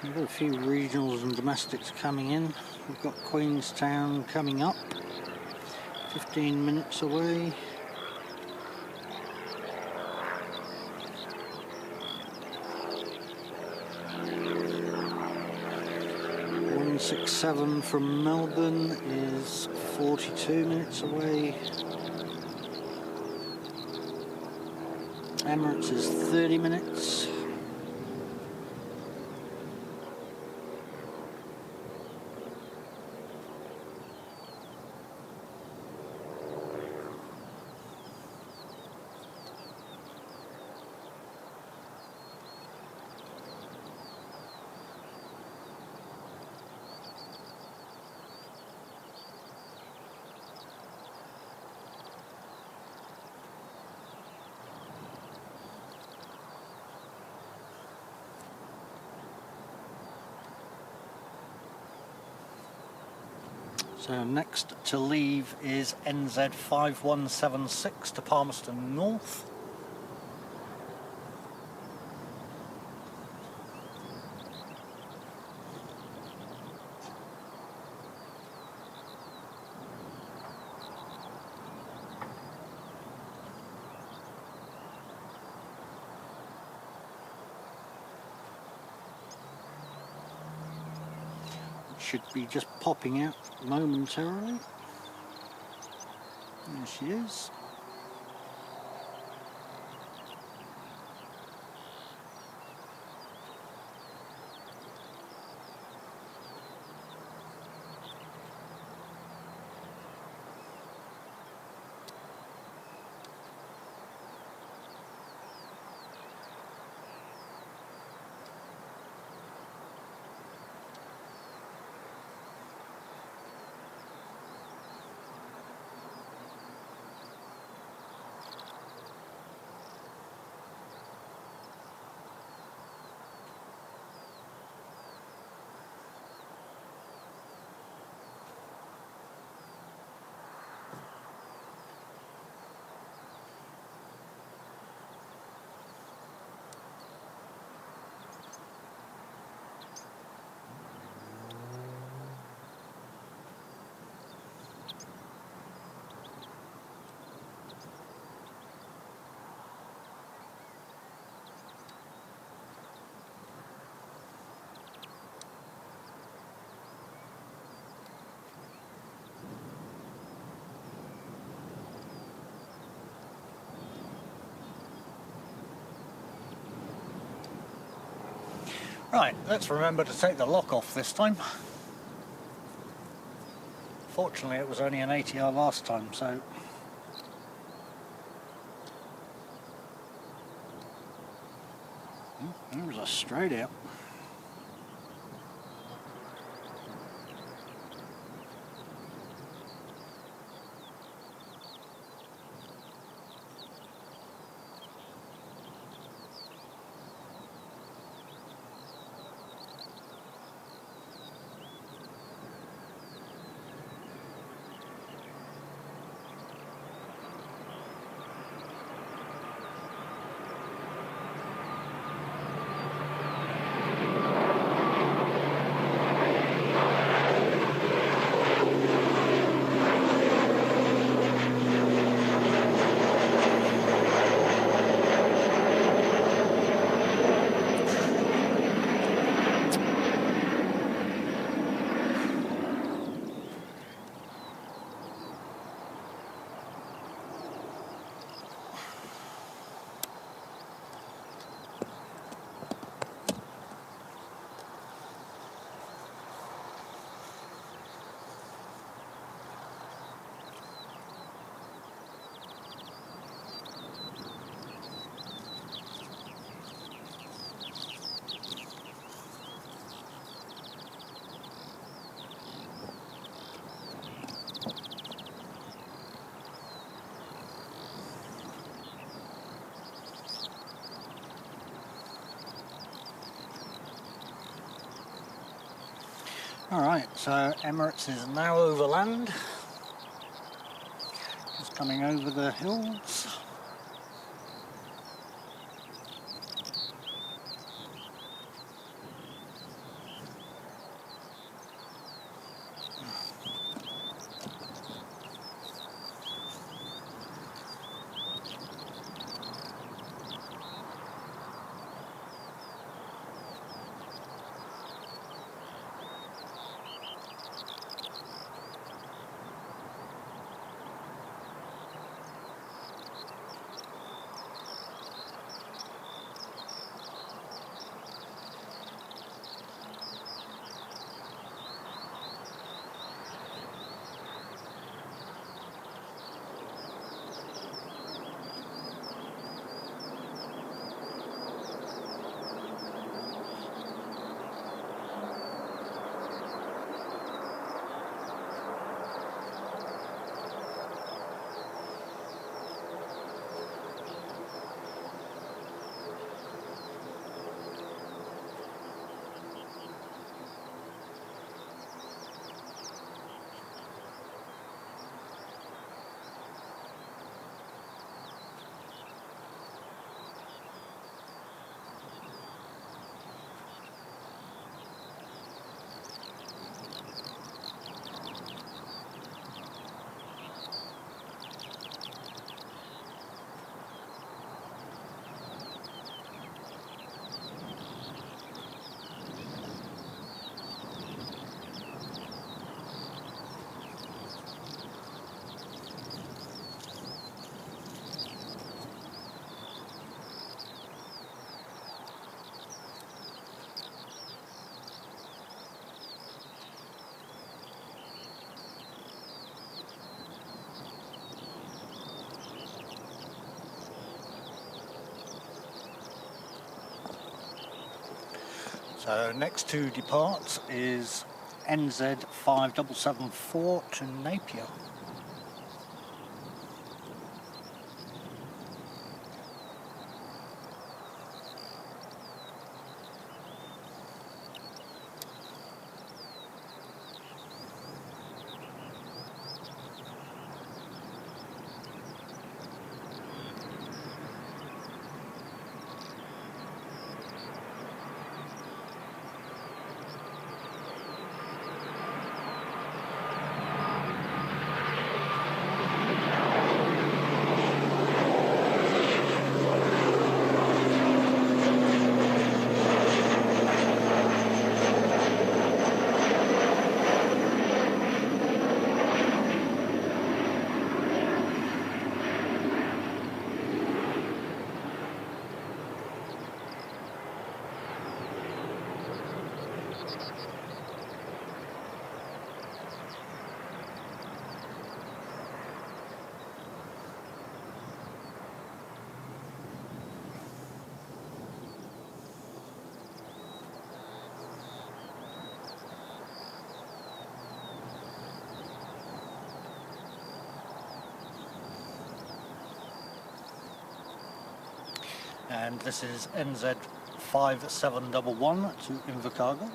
We've got a few regionals and domestics coming in. We've got Queenstown coming up, 15 minutes away. .167 from Melbourne is 42 minutes away. Emirates is 30 minutes. So next to leave is NZ 5176 to Palmerston North. Should be just popping out momentarily. There she is. Right, let's remember to take the lock off this time. Fortunately, it was only an ATR last time, so... There was a straight out. Alright, so Emirates is now overland, just coming over the hills. So next to depart is NZ 5774 to Napier. And this is NZ 5711 to Invercargill.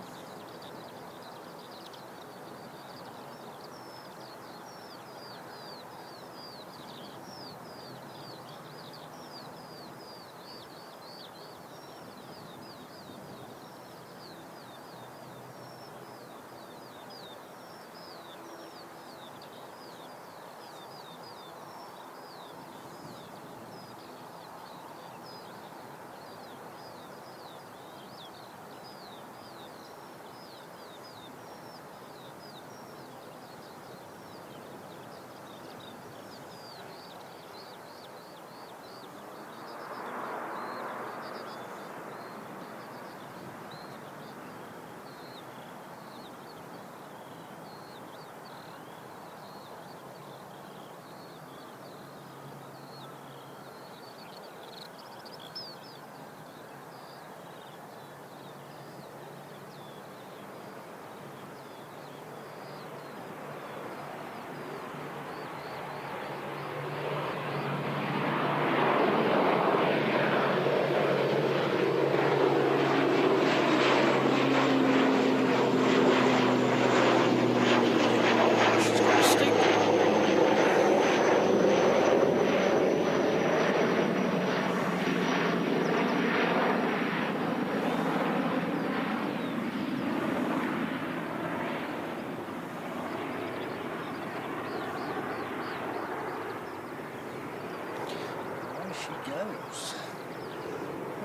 she goes.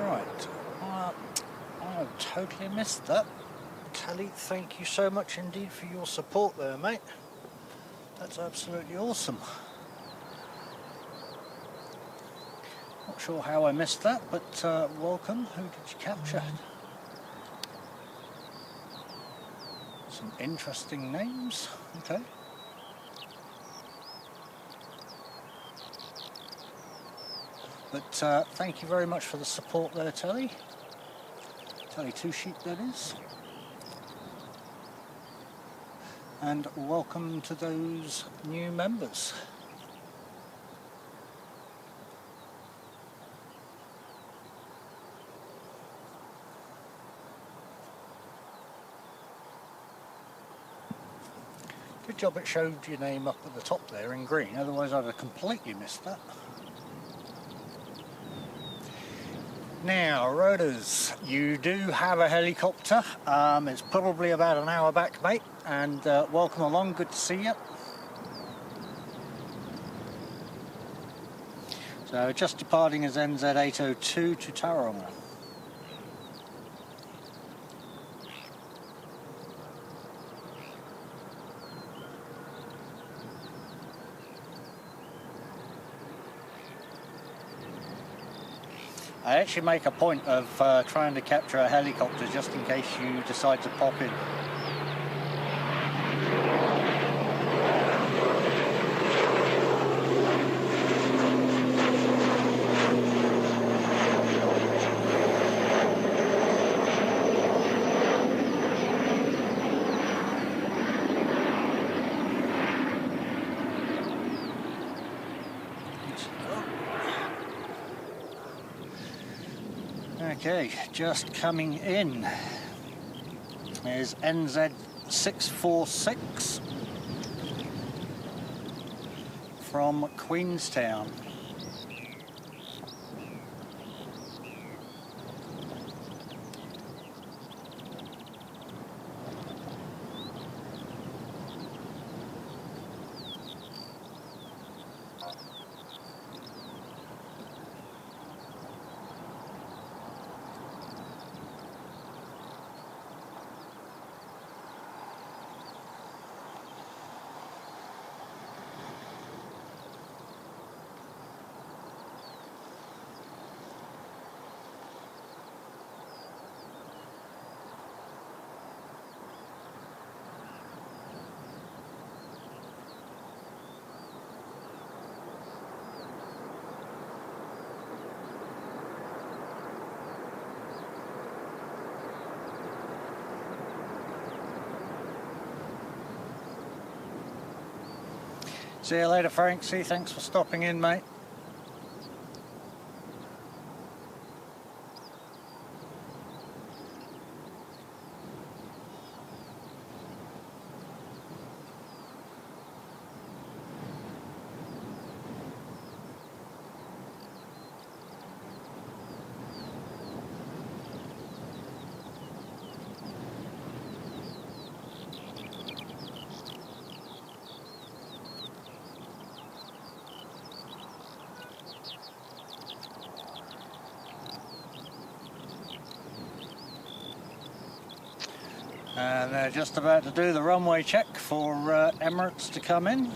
Right, I've totally missed that. Tally, thank you so much indeed for your support there, mate. That's absolutely awesome. Not sure how I missed that, but welcome. Who did you capture? Some interesting names. Okay. But thank you very much for the support there, Telly. Telly Two Sheep, that is. And welcome to those new members. Good job it showed your name up at the top there in green, otherwise I'd have completely missed that. Now, Roders, you do have a helicopter. It's probably about an hour back, mate, and welcome along, good to see you. So, just departing as NZ 802 to Tauranga. I actually make a point of trying to capture a helicopter just in case you decide to pop in. Okay, just coming in is NZ 646 from Queenstown. See you later, Franksy. Thanks for stopping in, mate. And they're just about to do the runway check for Emirates to come in.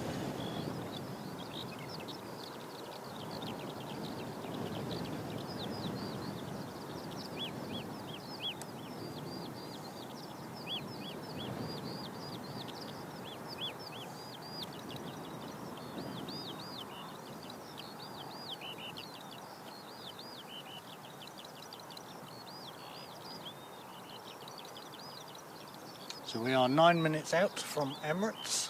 So we are 9 minutes out from Emirates.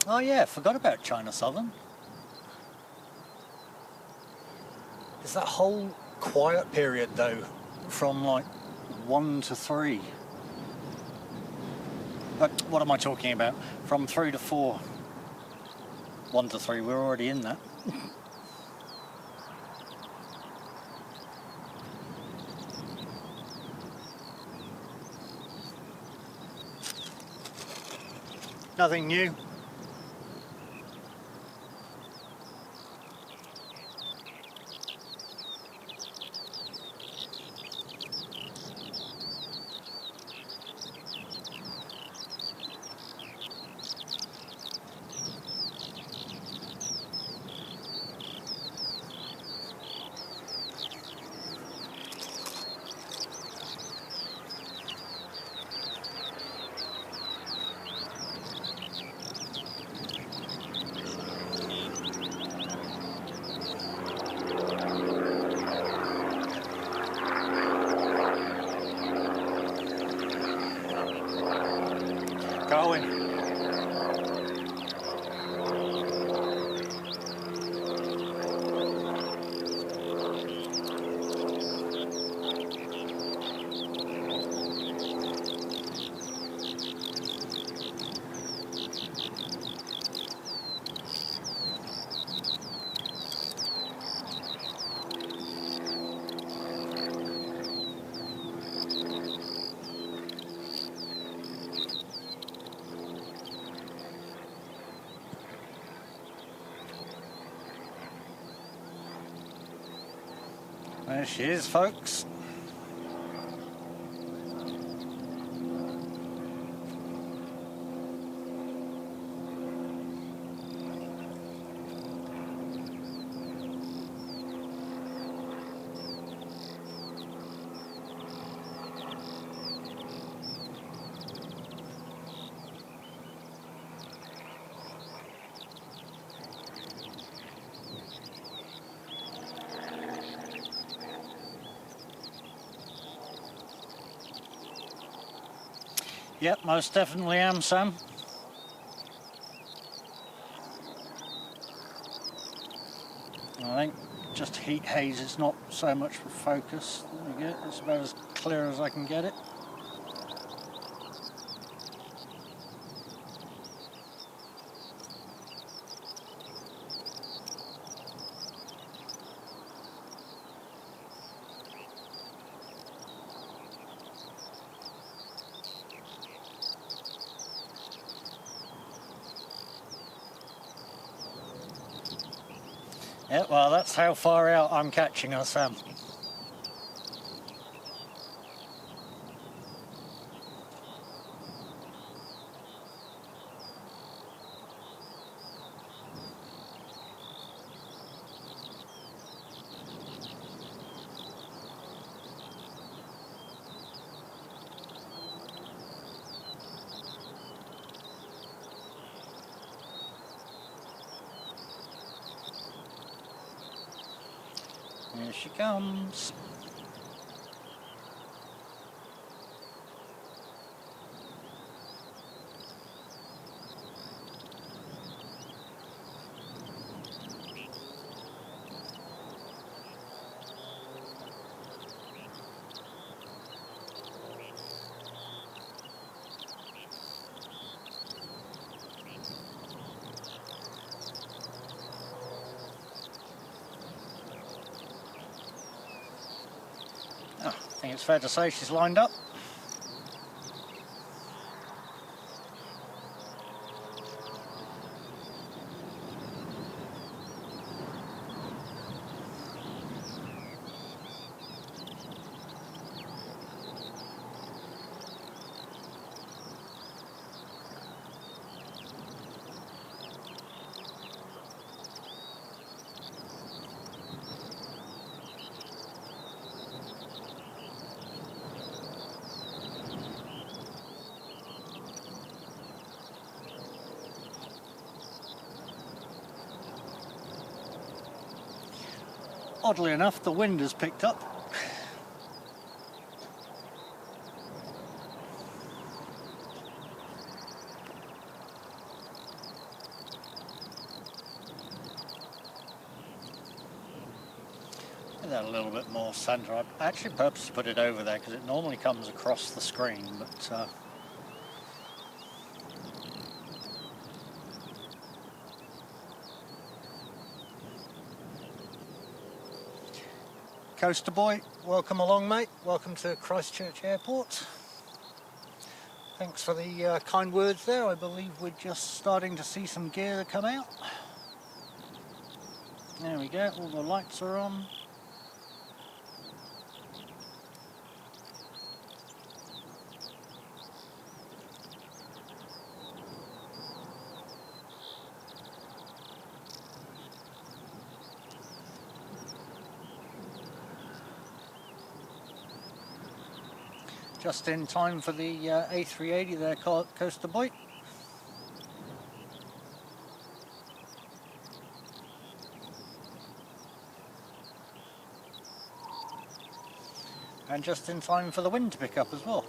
Oh yeah, forgot about China Southern. It's that whole quiet period though, from like 1 to 3. What am I talking about? From 3 to 4. 1 to 3, we're already in that. Nothing new. Going. There she is, folks. Yep, most definitely am, Sam. I think just heat haze is not so much for focus. There we go, it's about as clear as I can get it. Yeah, well, that's how far out I'm catching her, Sam. Here she comes. I think it's fair to say she's lined up. Oddly enough, the wind has picked up. Get that a little bit more centre. I actually purposely put it over there because it normally comes across the screen, but Coaster boy, welcome along, mate. Welcome to Christchurch Airport. Thanks for the kind words there. I believe we're just starting to see some gear come out. There we go, all the lights are on. Just in time for the A380 there, Coaster Boy. And just in time for the wind to pick up as well.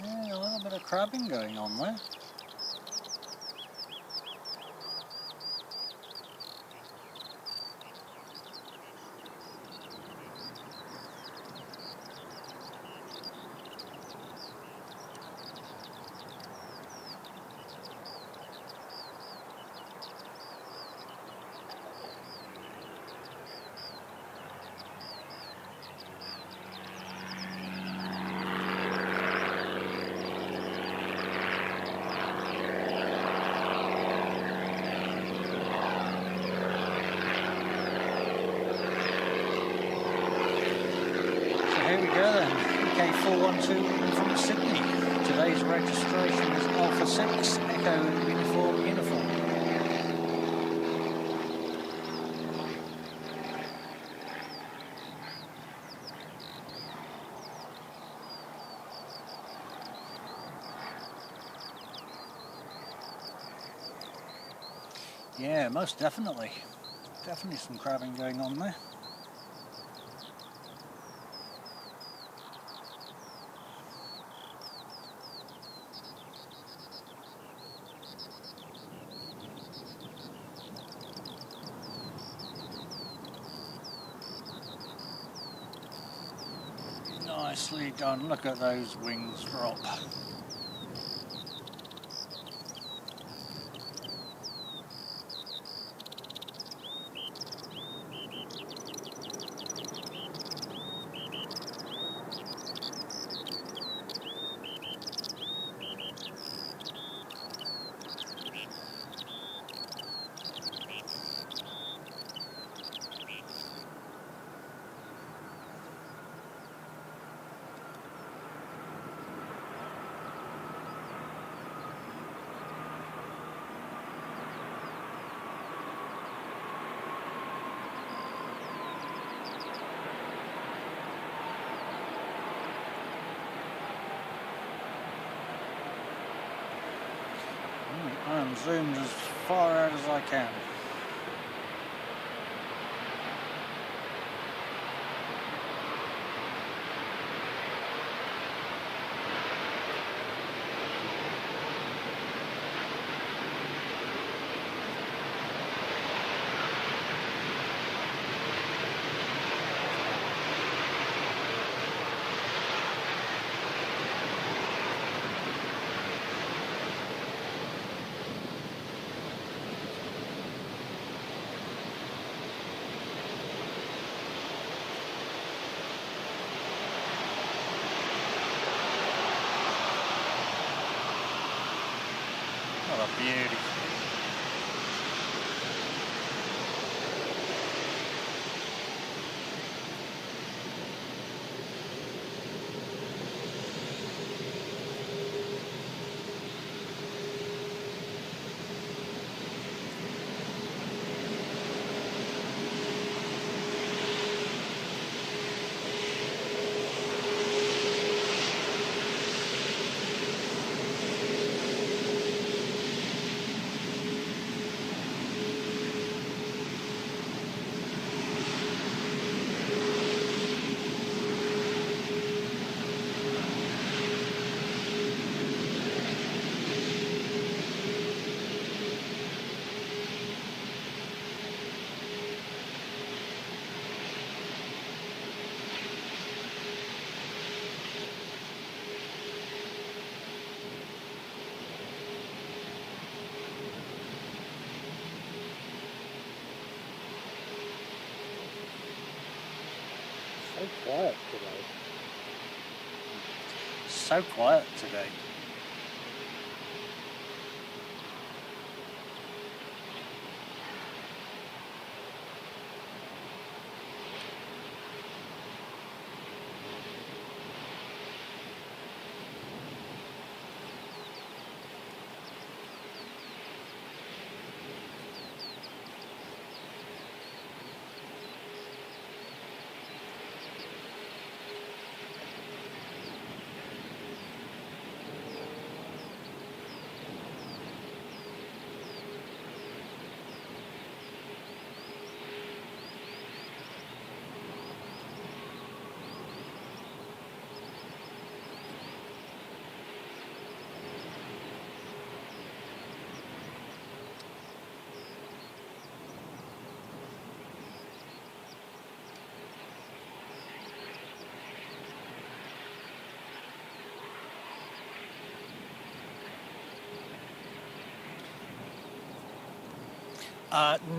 Yeah, a little bit of crabbing going on there. UK412 from Sydney. Today's registration is Alpha 6 Echo Uniform Uniform. Yeah, most definitely. Definitely some crabbing going on there. Nicely done. Look at those wings drop. I am zoomed as far out as I can. What a beauty. So quiet today. So quiet today.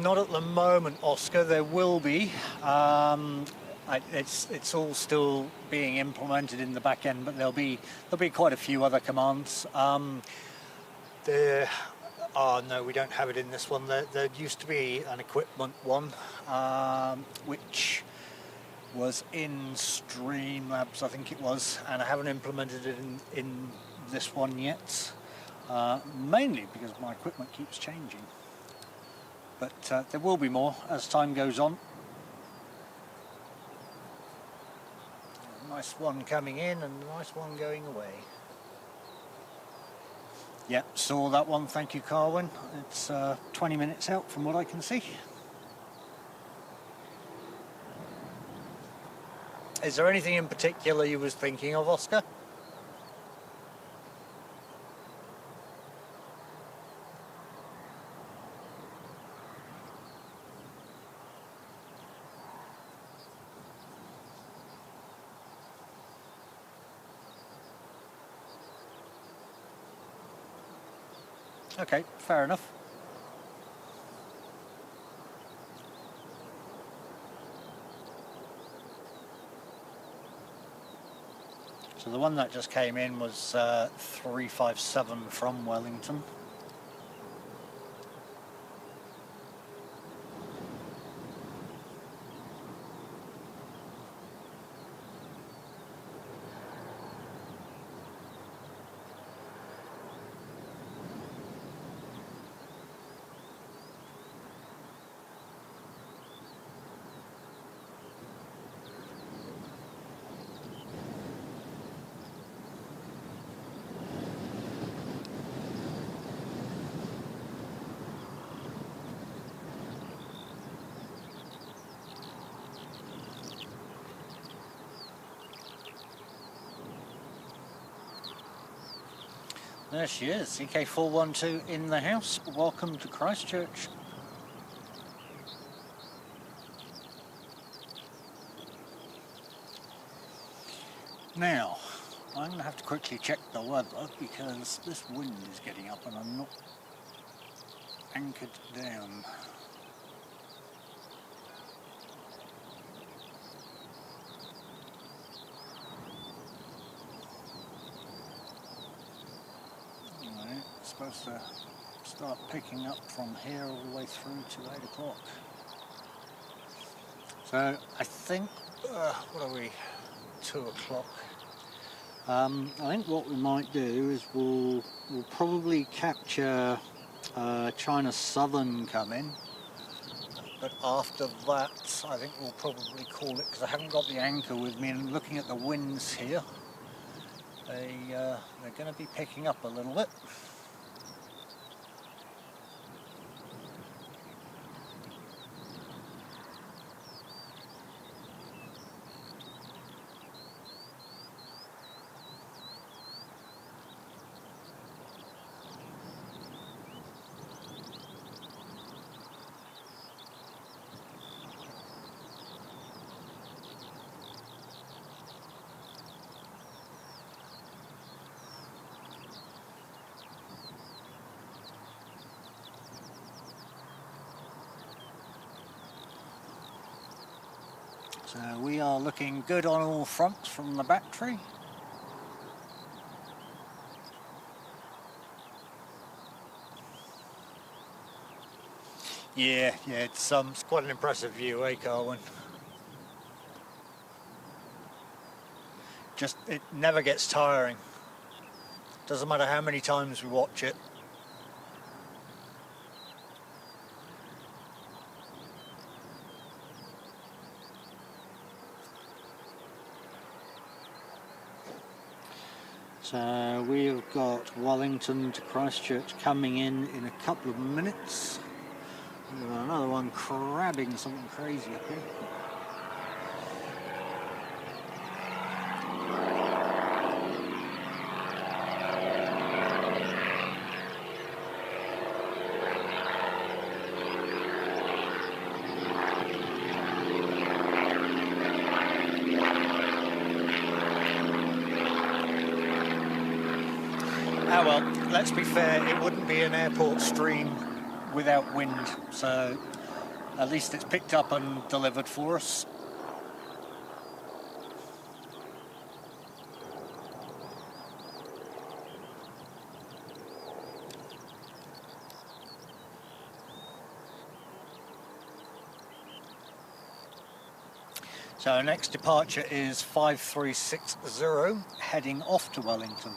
Not at the moment, Oscar. There will be. It's all still being implemented in the back end, but there'll be quite a few other commands. No, we don't have it in this one. There used to be an equipment one, which was in Streamlabs, I think it was, and I haven't implemented it in this one yet. Mainly because my equipment keeps changing. But there will be more as time goes on. A nice one coming in and a nice one going away. Yep, saw that one, thank you Carwin. It's 20 minutes out from what I can see. Is there anything in particular you was thinking of, Oscar? Okay, fair enough. So the one that just came in was 357 from Wellington. There she is, CK412 in the house. Welcome to Christchurch. Now, I'm going to have to quickly check the weather because this wind is getting up and I'm not anchored down. Supposed to start picking up from here all the way through to 8 o'clock. So I think, what are we, 2 o'clock? I think what we might do is we'll probably capture China Southern coming, but after that I think we'll probably call it, because I haven't got the anchor with me, and looking at the winds here, they're going to be picking up a little bit. So we are looking good on all fronts from the battery. Yeah, it's quite an impressive view, eh, Carwyn? Just, it never gets tiring. Doesn't matter how many times we watch it. So we've got Wellington to Christchurch coming in a couple of minutes. We've got another one crabbing something crazy up here. Ah well, let's be fair, it wouldn't be an airport stream Without wind, so at least it's picked up and delivered for us. So our next departure is 5360, heading off to Wellington.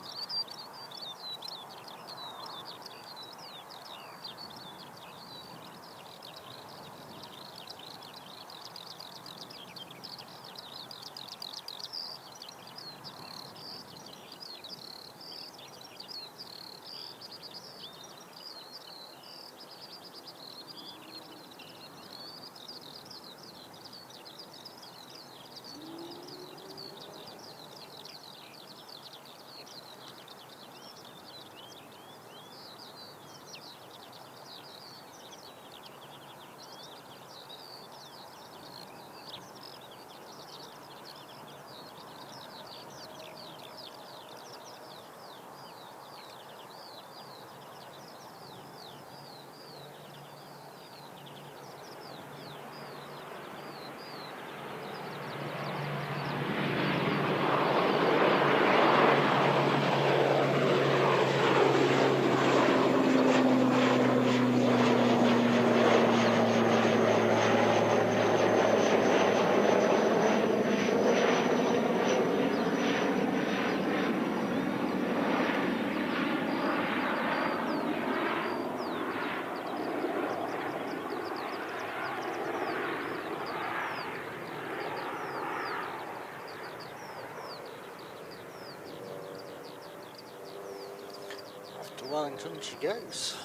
To Wellington she goes.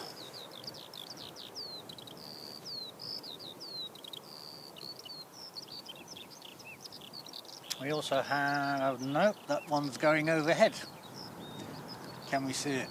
We also have, nope, that one's going overhead. Can we see it?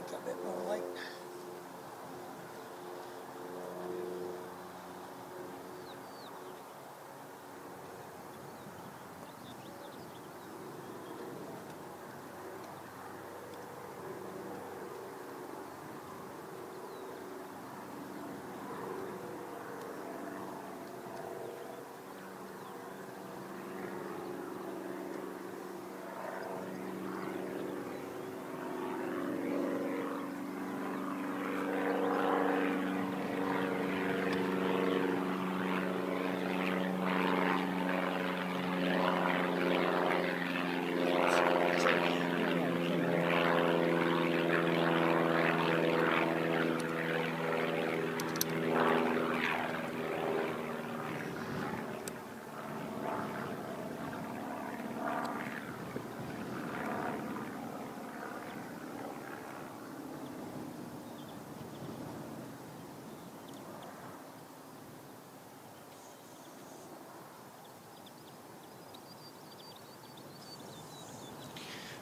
Get a bit more light.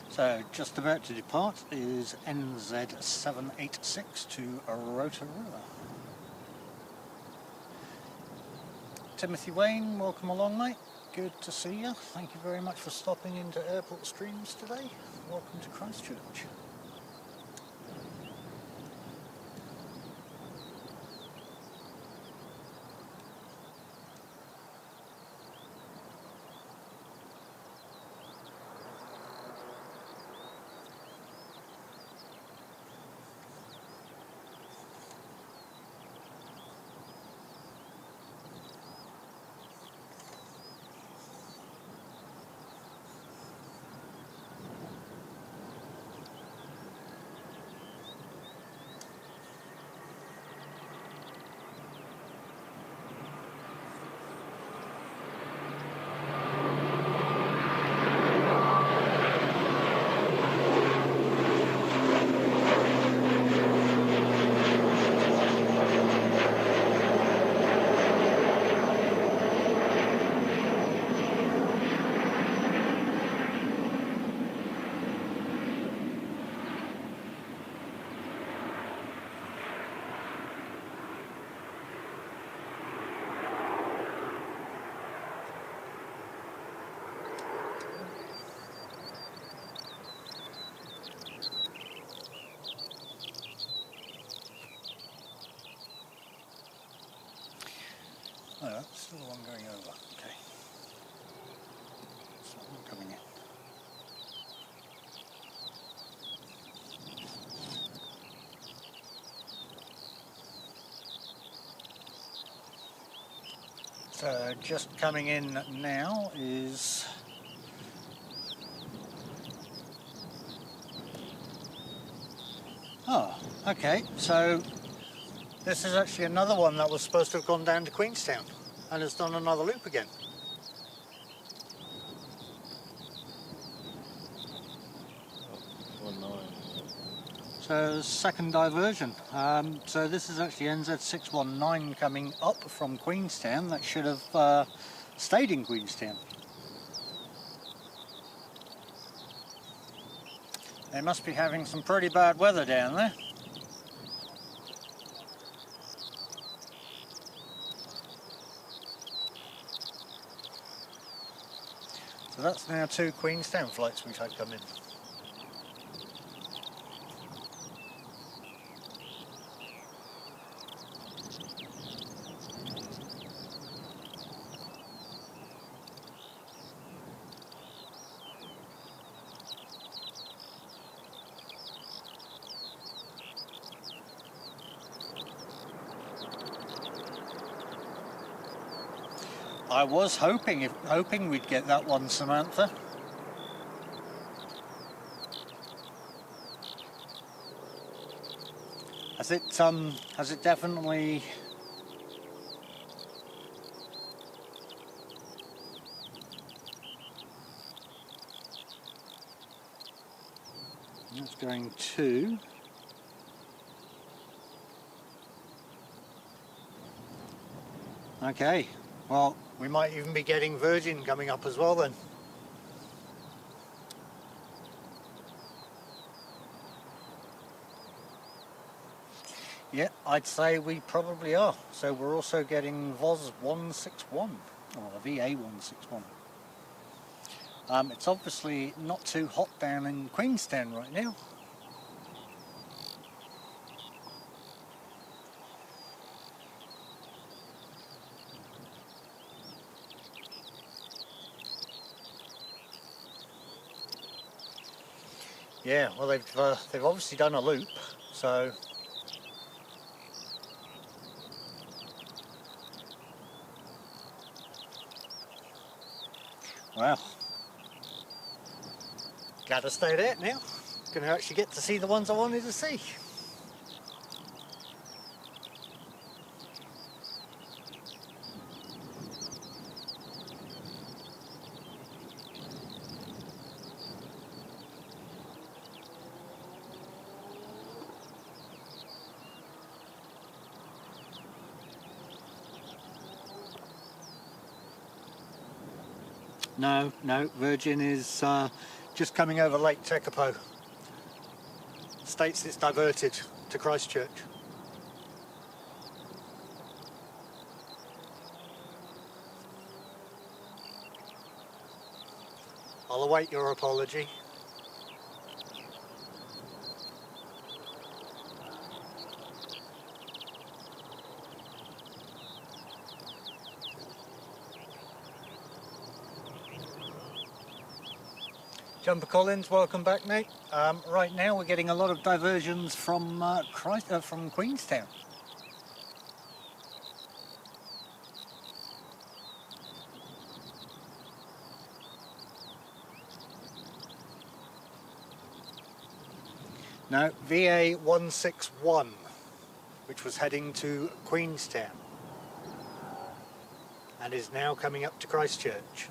So just about to depart is NZ786 to Aotearoa. Timothy Wayne, welcome along mate. Good to see you. Thank you very much for stopping into Airport Streams today. Welcome to Christchurch. Oh, that's still the one going over. Okay. It's not one coming in. So just coming in now is okay, so this is actually another one that was supposed to have gone down to Queenstown and has done another loop again. So second diversion. So this is actually NZ619 coming up from Queenstown that should have stayed in Queenstown. They must be having some pretty bad weather down there. So that's now 2 Queenstown flights we've had come in. I was hoping we'd get that one, Samantha. Has it definitely? It's going to. Okay, well, we might even be getting Virgin coming up as well then. Yeah, I'd say we probably are. So we're also getting VOS 161, or VA 161. It's obviously not too hot down in Queenstown right now. Yeah, well they've obviously done a loop, so well, glad to stay there now. Gonna actually get to see the ones I wanted to see. No, Virgin is just coming over Lake Tekapo. States it's diverted to Christchurch. I'll await your apology. Jumper Collins, welcome back, mate. Right now we're getting a lot of diversions from Queenstown. No, VA 161, which was heading to Queenstown and is now coming up to Christchurch.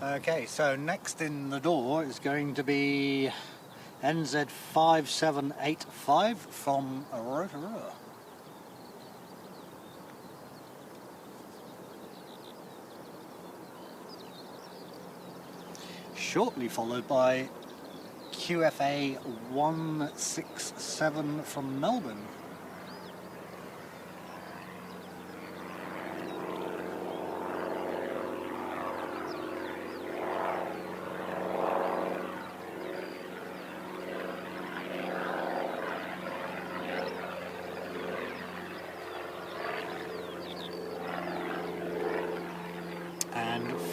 Okay, so next in the door is going to be NZ5785 from Aotearoa. Shortly followed by QFA 167 from Melbourne.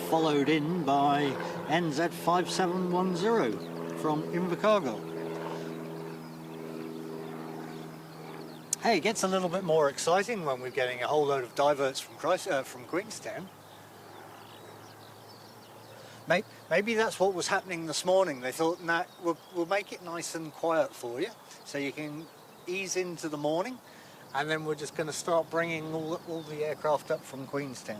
Followed in by NZ5710 from Invercargill. Hey, it gets a little bit more exciting when we're getting a whole load of diverts from Queenstown. Maybe that's what was happening this morning. They thought, nah, we'll make it nice and quiet for you, so you can ease into the morning, and then we're just going to start bringing all the aircraft up from Queenstown.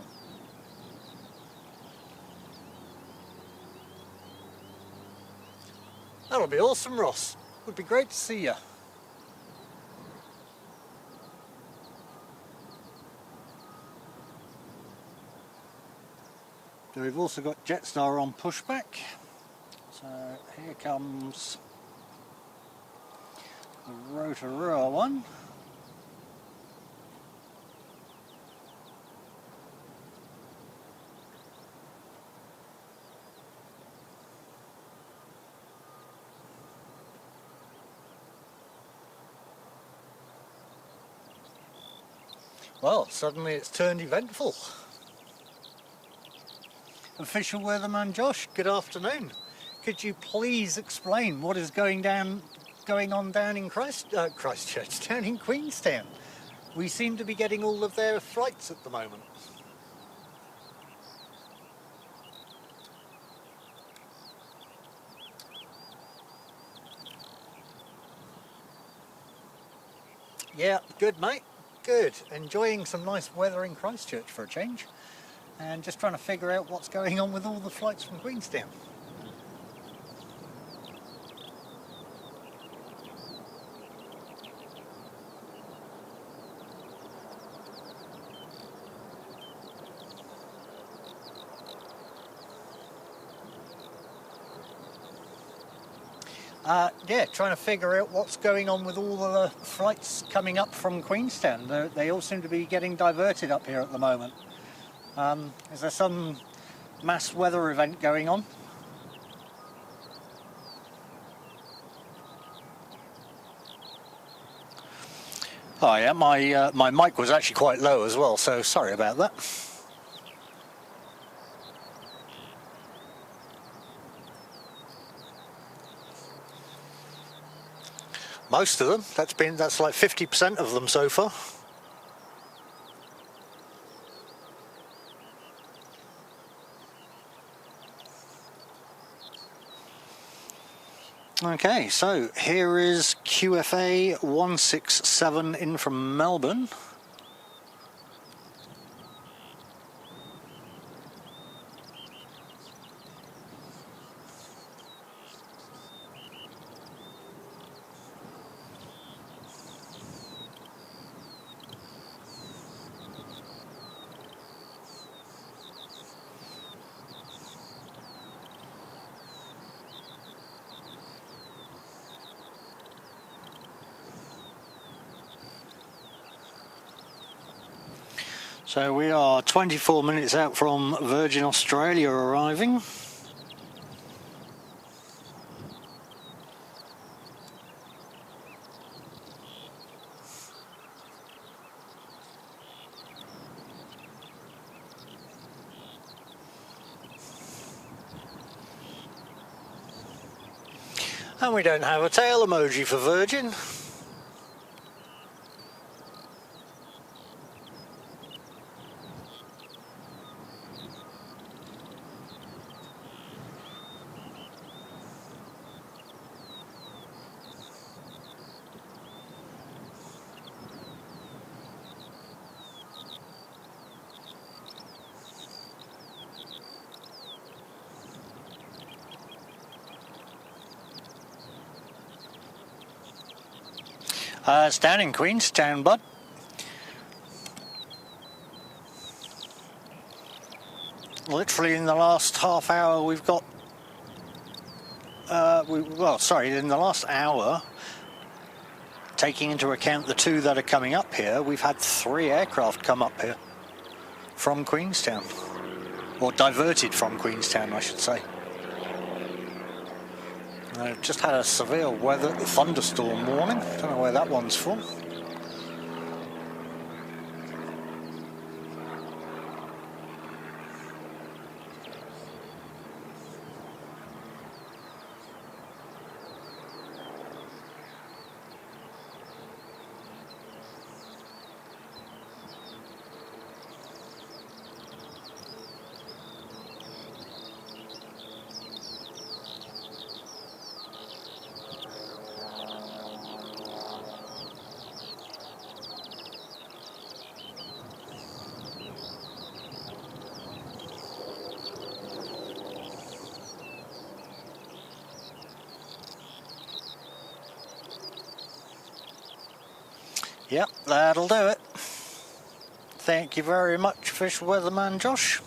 That'll be awesome, Ross. Would be great to see you. So we've also got Jetstar on pushback. So here comes the Aotearoa one. Well, suddenly it's turned eventful. Official weatherman Josh, good afternoon. Could you please explain what is going on down in Christchurch, down in Queenstown? We seem to be getting all of their flights at the moment. Yeah, good mate. Good. Enjoying some nice weather in Christchurch for a change, and just trying to figure out what's going on with all the flights from Queenstown. Yeah, trying to figure out what's going on with all the flights coming up from Queenstown. They all seem to be getting diverted up here at the moment. Is there some mass weather event going on? Oh yeah, my mic was actually quite low as well, so sorry about that. Most of them. That's like 50% of them so far. Okay, so here is QFA 167 in from Melbourne. So we are 24 minutes out from Virgin Australia arriving. And we don't have a tail emoji for Virgin. It's down in Queenstown, bud. Literally in the last half hour we've got... in the last hour, taking into account the two that are coming up here, we've had 3 aircraft come up here from Queenstown. Or diverted from Queenstown, I should say. I've just had a severe weather thunderstorm warning. Don't know where that one's from. Yep, that'll do it. Thank you very much, Fish Weatherman Josh.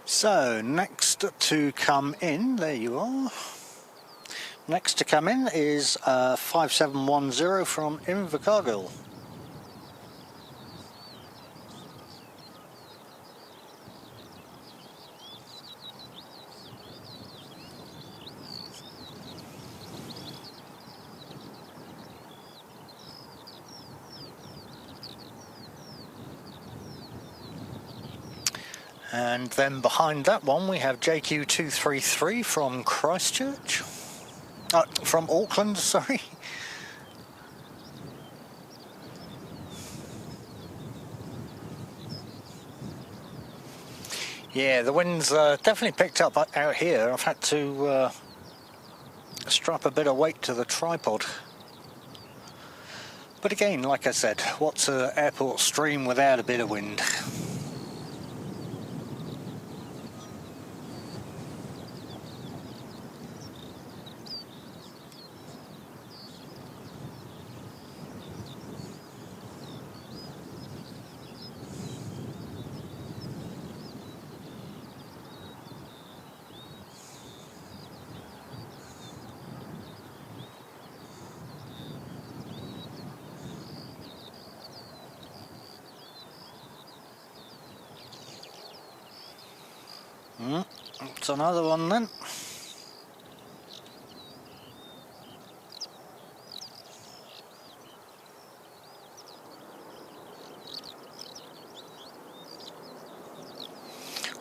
So, next to come in, there you are. Next to come in is 5710 from Invercargill. And then behind that one we have JQ233 from Christchurch. From Auckland, sorry. Yeah, the wind's definitely picked up out here. I've had to strap a bit of weight to the tripod. But again, like I said, what's an airport stream without a bit of wind? It's another one then.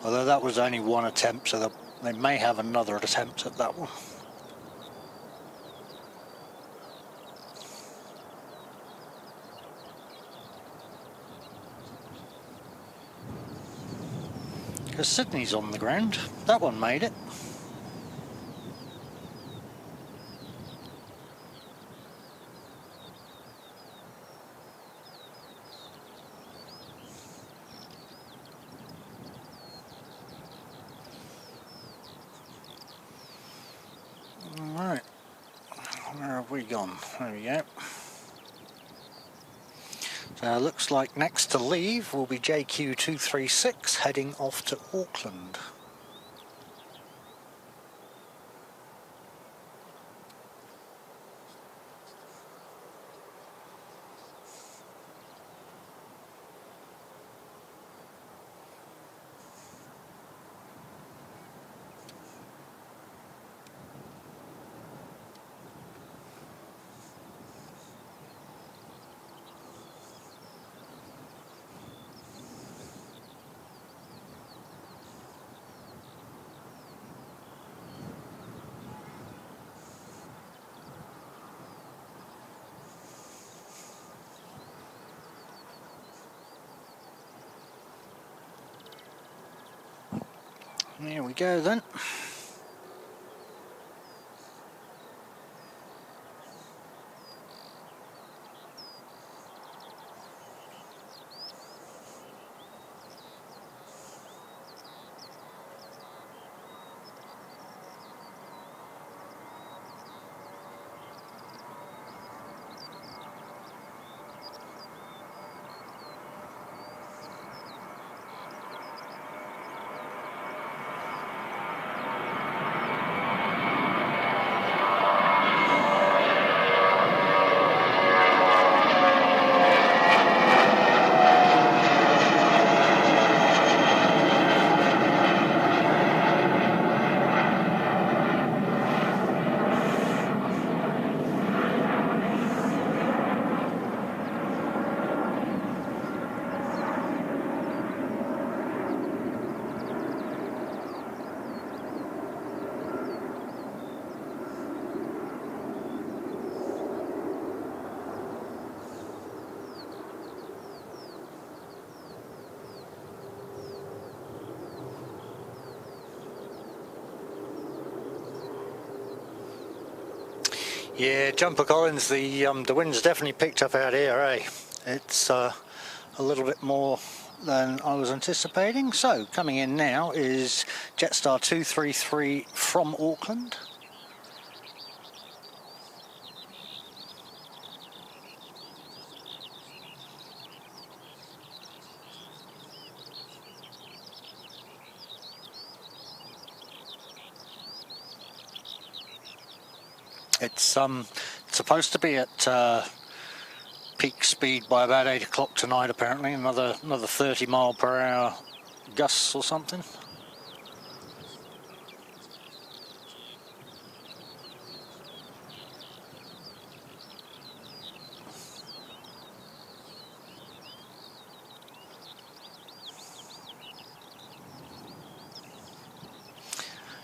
Although that was only one attempt, so they may have another attempt at that one. Because Sydney's on the ground. That one made it. Alright, where have we gone? There we go. So it looks like next to leave will be JQ236 heading off to Auckland. Here we go then. Yeah, Jumper Collins, the wind's definitely picked up out here, eh? It's a little bit more than I was anticipating. So coming in now is Jetstar 233 from Auckland. It's supposed to be at peak speed by about 8 o'clock tonight, apparently. Another 30 mile per hour gusts or something.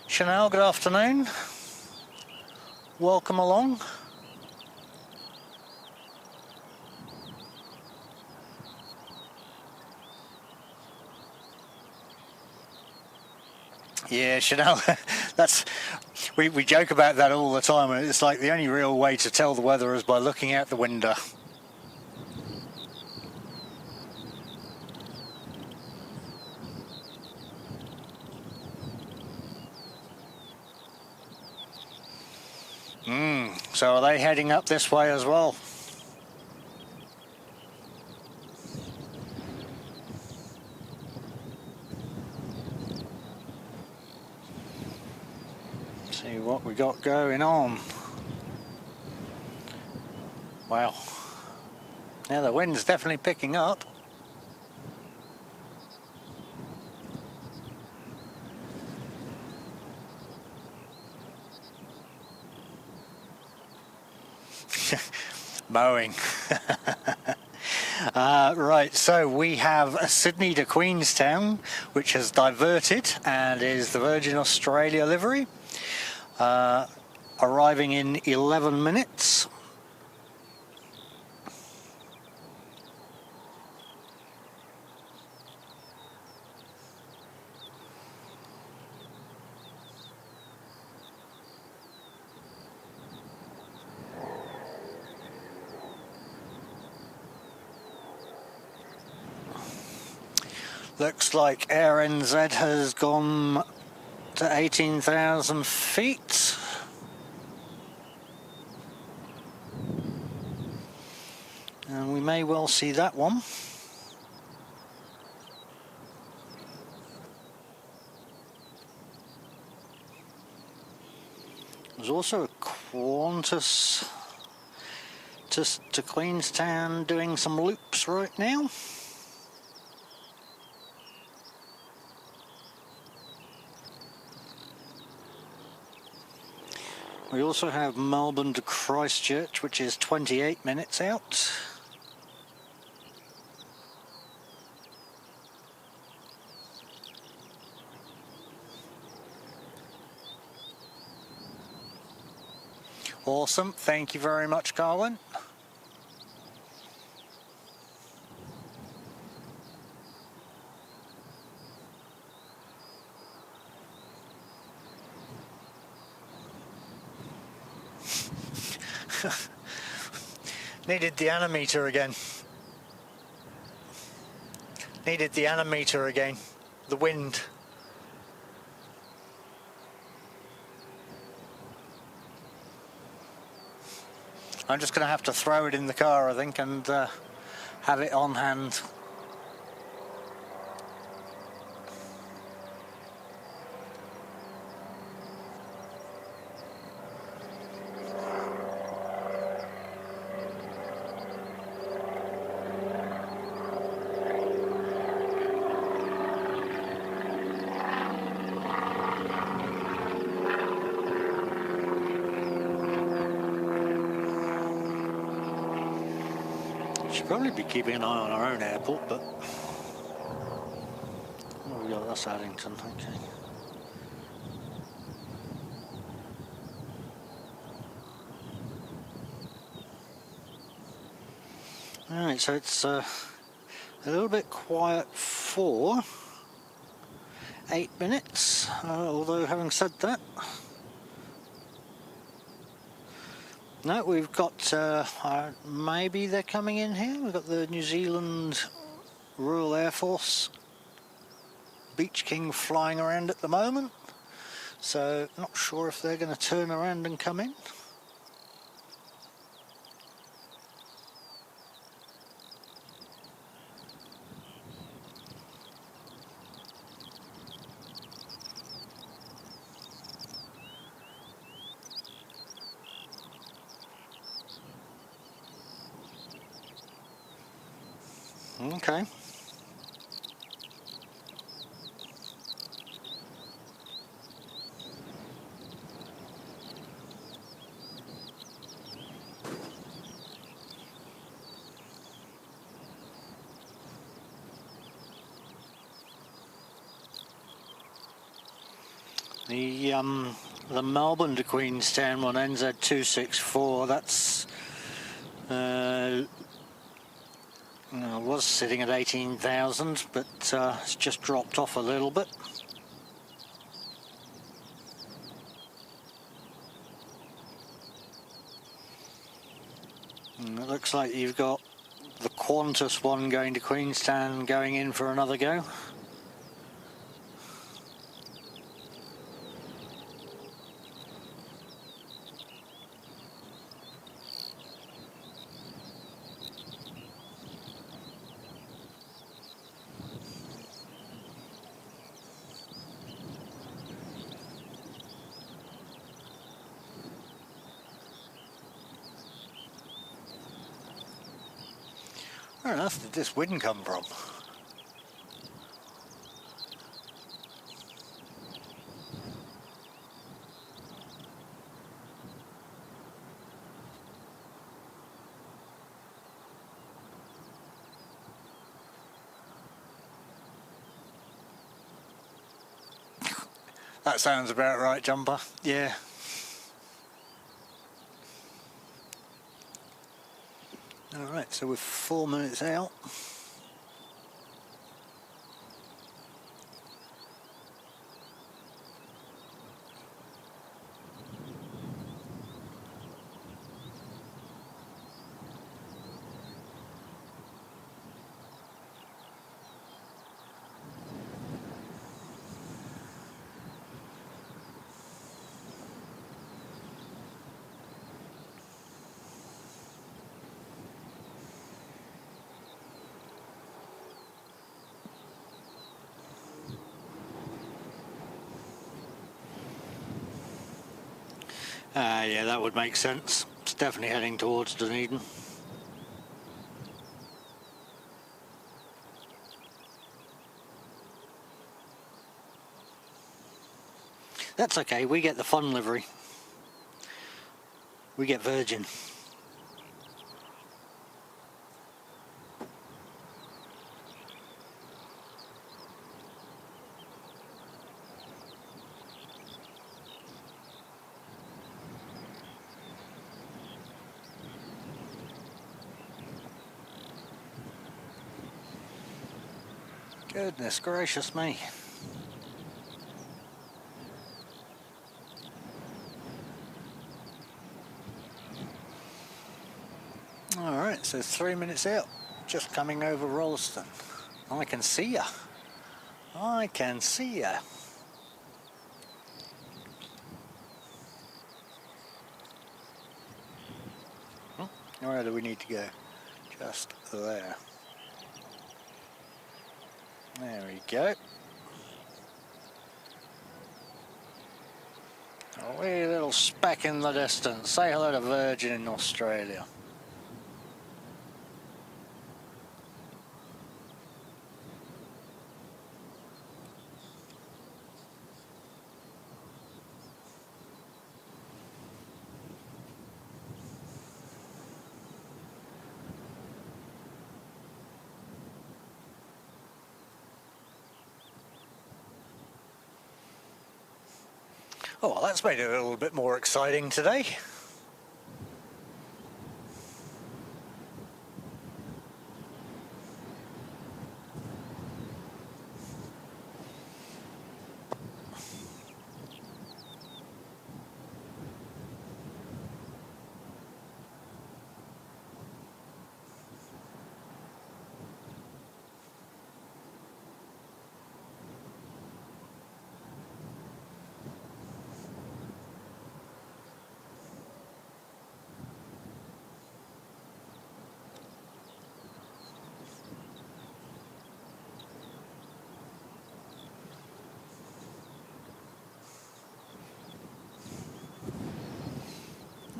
Chanel, good afternoon. Welcome along. Yeah, Chanel, we joke about that all the time, and it's like the only real way to tell the weather is by looking out the window. So are they heading up this way as well? See what we got going on. Wow. Now the wind's definitely picking up. Boeing. Right, so we have Sydney to Queenstown, which has diverted and is the Virgin Australia livery, arriving in 11 minutes. Looks like ANZ has gone to 18,000 feet. And we may well see that one. There's also a Qantas to Queenstown doing some loops right now. We also have Melbourne to Christchurch, which is 28 minutes out. Awesome, thank you very much, Carwin. Needed the animator again. Needed the animator again. The wind. I'm just going to have to throw it in the car, I think, and have it on hand. Should probably be keeping an eye on our own airport, but oh, we got that's Addington. Okay. All right, so it's a little bit quiet for 8 minutes. Although having said that. No, we've got, maybe they're coming in here. We've got the New Zealand Royal Air Force Beach King flying around at the moment. So, not sure if they're going to turn around and come in. Okay. The Melbourne to Queenstown one, NZ264, that's was sitting at 18,000, but it's just dropped off a little bit. And it looks like you've got the Qantas one going to Queenstown going in for another go. Where on earth did this wind come from? That sounds about right, Jumper. Yeah. Alright, so we're 4 minutes out. Yeah, that would make sense. It's definitely heading towards Dunedin. That's okay, we get the fun livery. We get Virgin. Goodness gracious me. Alright, so 3 minutes out. Just coming over Rolleston. I can see ya. I can see ya. Where do we need to go? Just there. There we go. A wee little speck in the distance. Say hello to Virgin in Australia. Oh, well, that's made it a little bit more exciting today.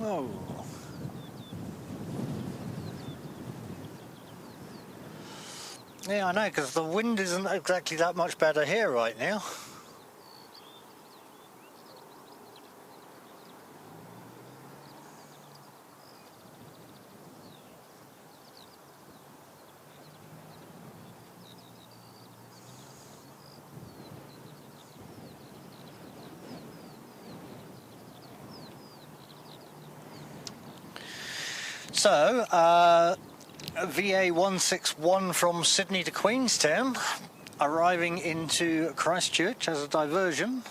Oh. Yeah, I know, because the wind isn't exactly that much better here right now. So, VA 161 from Sydney to Queenstown, arriving into Christchurch as a diversion.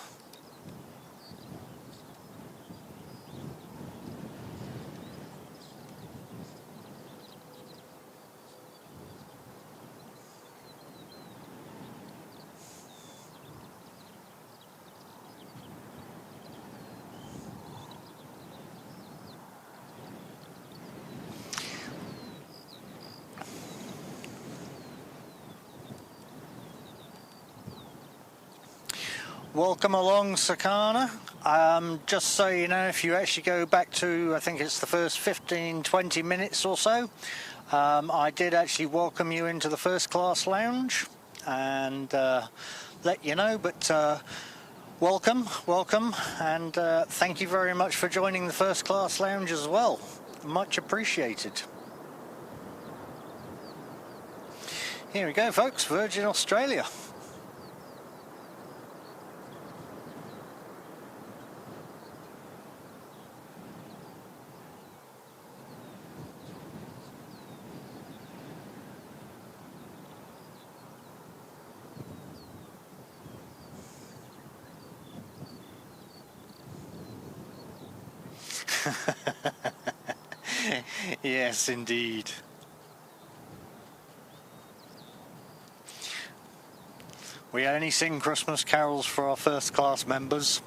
Welcome along, Sakana. Just so you know, if you actually go back to, I think it's the first 15-20 minutes or so, I did actually welcome you into the first class lounge and let you know, but welcome, and thank you very much for joining the first class lounge as well. Much appreciated. Here we go, folks, Virgin Australia. Yes, indeed. We only sing Christmas carols for our first class members.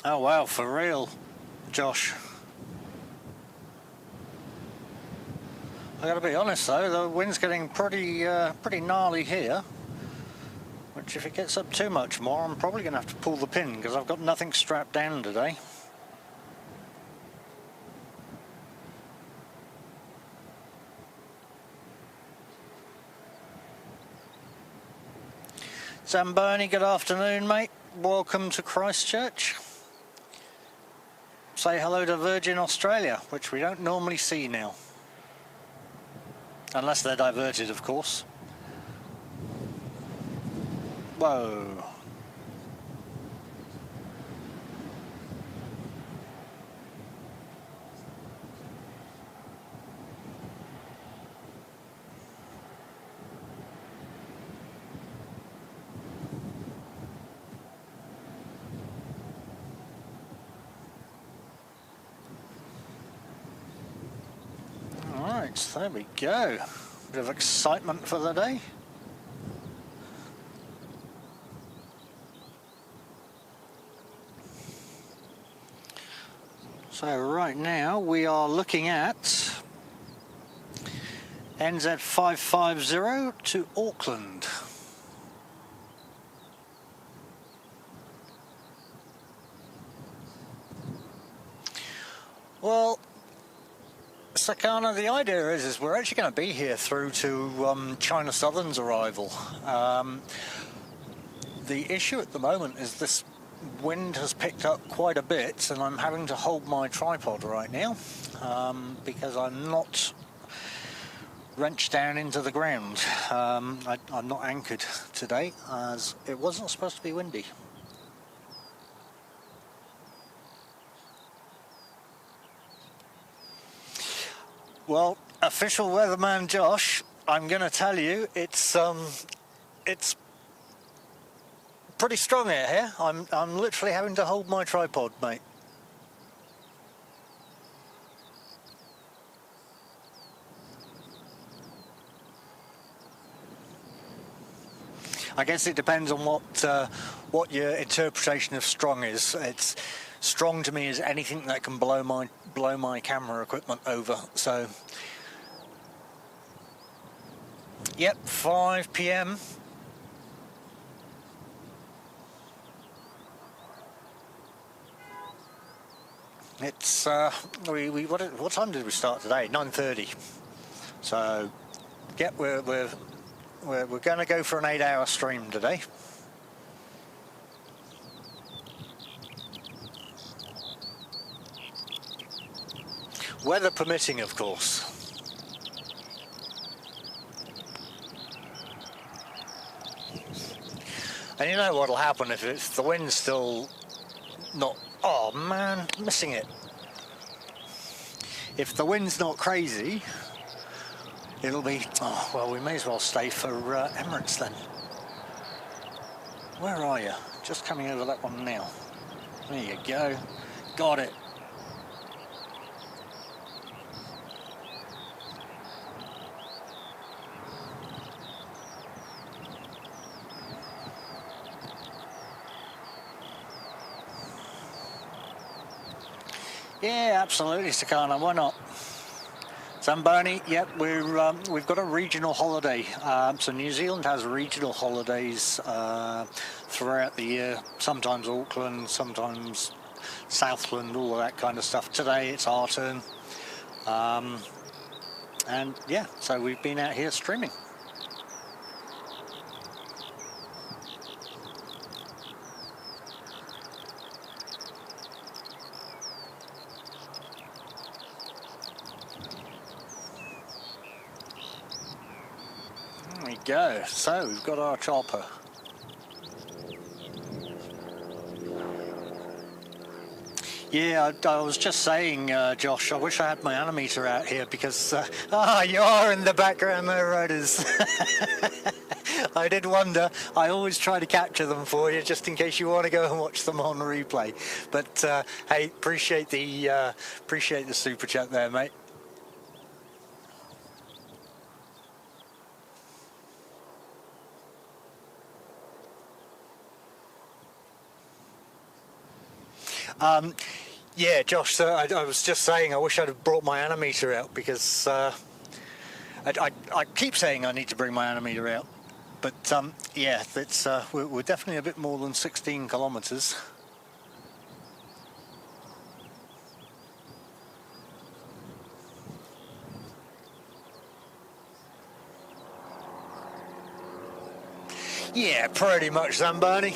Oh wow, for real, Josh. I gotta be honest though, the wind's getting pretty gnarly here. Which if it gets up too much more, I'm probably gonna have to pull the pin because I've got nothing strapped down today. Zamboni, good afternoon, mate. Welcome to Christchurch. Say hello to Virgin Australia, which we don't normally see now. Unless they're diverted, of course. Whoa. Alright, so there we go. Bit of excitement for the day. So right now we are looking at NZ550 to Auckland. Well, Sakana, the idea is we're actually going to be here through to China Southern's arrival. The issue at the moment is this wind has picked up quite a bit and I'm having to hold my tripod right now because I'm not wrenched down into the ground. I'm not anchored today as it wasn't supposed to be windy. Well, official weatherman Josh, I'm going to tell you, it's pretty strong out here. I'm literally having to hold my tripod, mate. I guess it depends on what your interpretation of strong is. It's strong to me is anything that can blow my camera equipment over. So, yep, 5 p.m. It's what time did we start today? 9:30. So, yep, we're going to go for an 8-hour stream today. Weather permitting, of course. And you know what'll happen if the wind's still not... Oh man, missing it. If the wind's not crazy, it'll be... Oh, well, we may as well stay for Emirates then. Where are you? Just coming over that one now. There you go. Got it. Yeah, absolutely, Sakana. Why not? Zamboni, yep, we've got a regional holiday. So New Zealand has regional holidays throughout the year. Sometimes Auckland, sometimes Southland, all of that kind of stuff. Today it's our turn. And yeah, so we've been out here streaming. Go. So we've got our chopper. Yeah, I was just saying, Josh, I wish I had my animator out here because, you are in the background there, riders. I did wonder. I always try to capture them for you just in case you want to go and watch them on replay. But, hey, appreciate the super chat there, mate. Yeah, Josh, I was just saying I wish I'd have brought my animator out because I keep saying I need to bring my animator out. But, yeah, it's, we're definitely a bit more than 16 kilometres. Yeah, pretty much then, Bernie.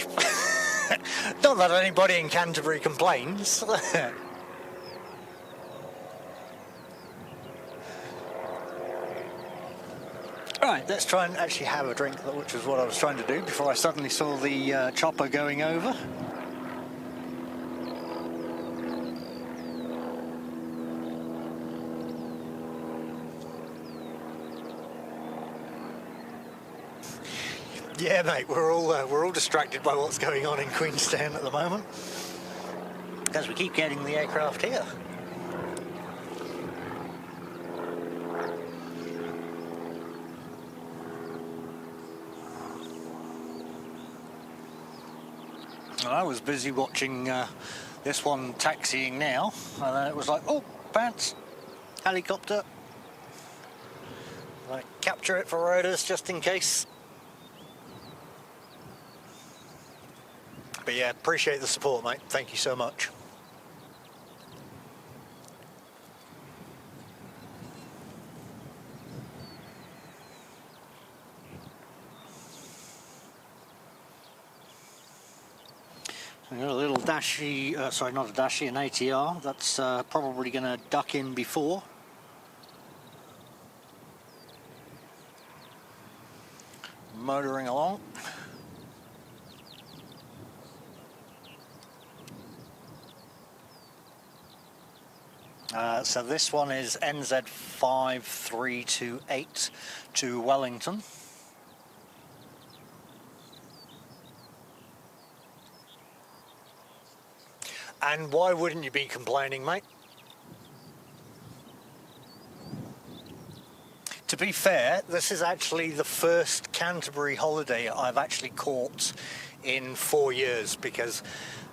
Not that anybody in Canterbury complains. Right, let's try and actually have a drink, which is what I was trying to do before I suddenly saw the chopper going over. Yeah, mate, we're all distracted by what's going on in Queenstown at the moment because we keep getting the aircraft here. I was busy watching this one taxiing now, and then it was like, oh, pants, helicopter. I capture it for riders just in case. But yeah, appreciate the support, mate. Thank you so much. I've got a little Dashi, sorry, not a Dashi, an ATR. That's probably going to duck in before. Motoring along. So this one is NZ5328 to Wellington. And why wouldn't you be complaining, mate? To be fair, this is actually the first Canterbury holiday I've actually caught in 4 years, because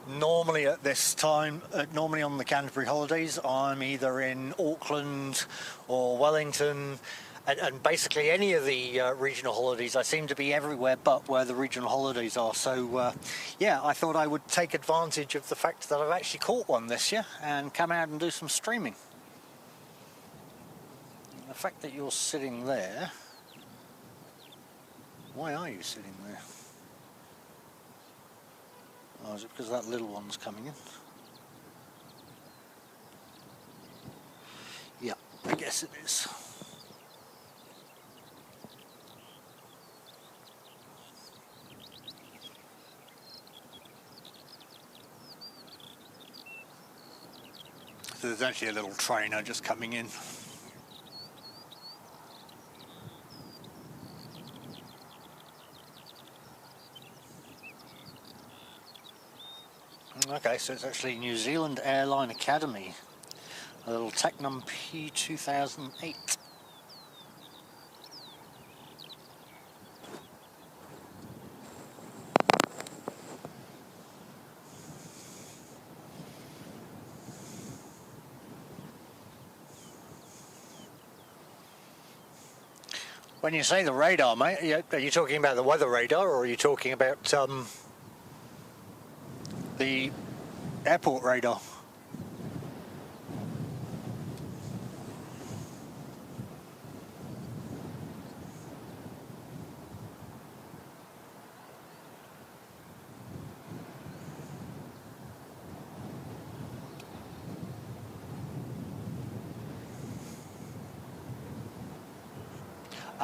normally at this time, normally on the Canterbury holidays, I'm either in Auckland or Wellington, and basically any of the regional holidays. I seem to be everywhere but where the regional holidays are. So yeah, I thought I would take advantage of the fact that I've actually caught one this year and come out and do some streaming. The fact that you're sitting there, why are you sitting there? Oh, is it because that little one's coming in? Yeah, I guess it is. So there's actually a little trainer just coming in. Okay, so it's actually New Zealand Airline Academy, a little Technum P2008. When you say the radar, mate, are you talking about the weather radar, or are you talking about the airport radar?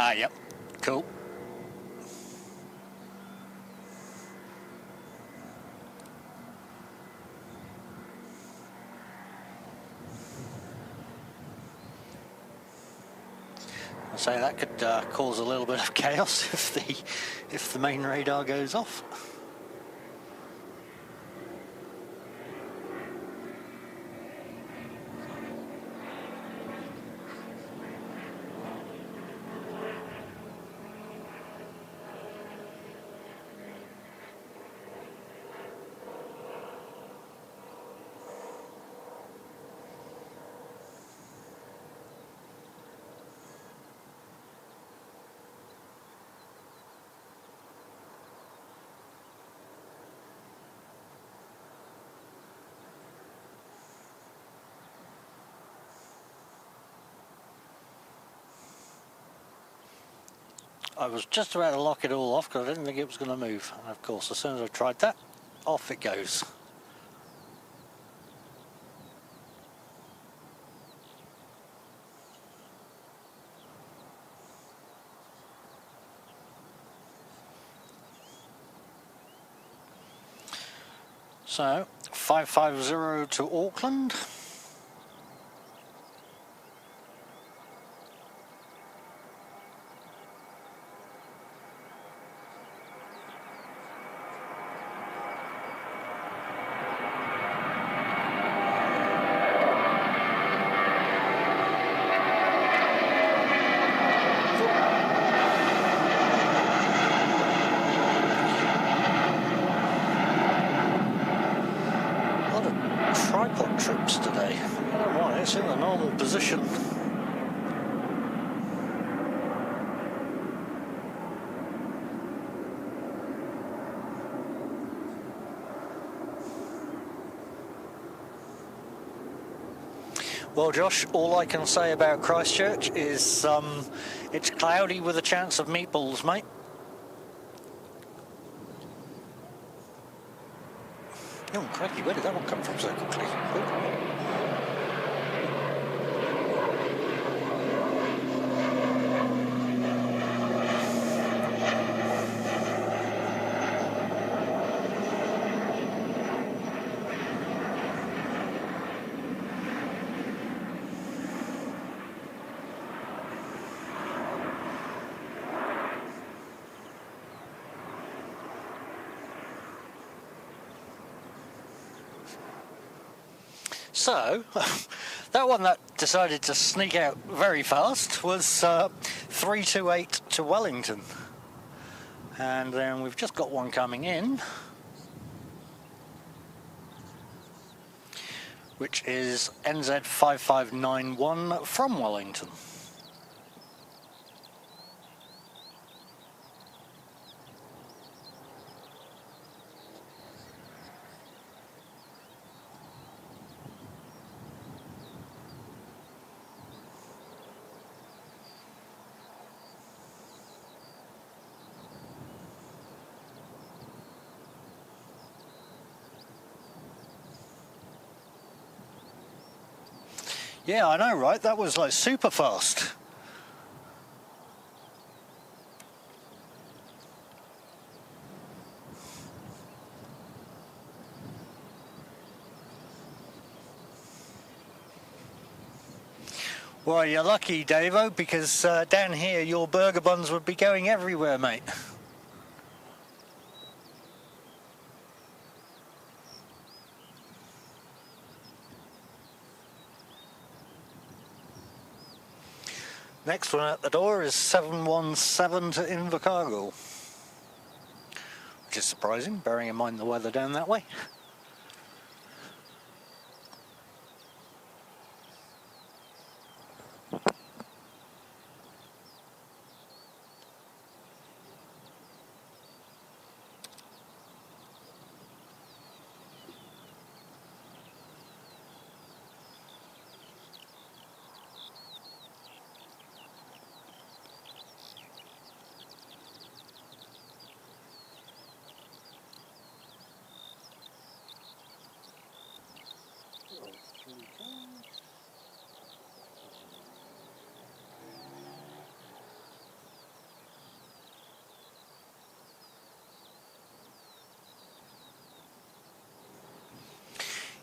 Ah, yep, cool. say that could cause a little bit of chaos if the main radar goes off. I was just about to lock it all off because I didn't think it was going to move. And of course, as soon as I tried that, off it goes. So, 550 to Auckland. Tripod trips today. I don't know why, it's in the normal position. Well, Josh, all I can say about Christchurch is it's cloudy with a chance of meatballs, mate. Oh, crikey, where did that one come from so quickly? Oh. So, that one that decided to sneak out very fast was 328 to Wellington. And then we've just got one coming in, which is NZ 5591 from Wellington. Yeah, I know, right? That was like super fast. Well, you're lucky, Davo, because down here your burger buns would be going everywhere, mate. Next one at the door is 717 to Invercargill, which is surprising, bearing in mind the weather down that way.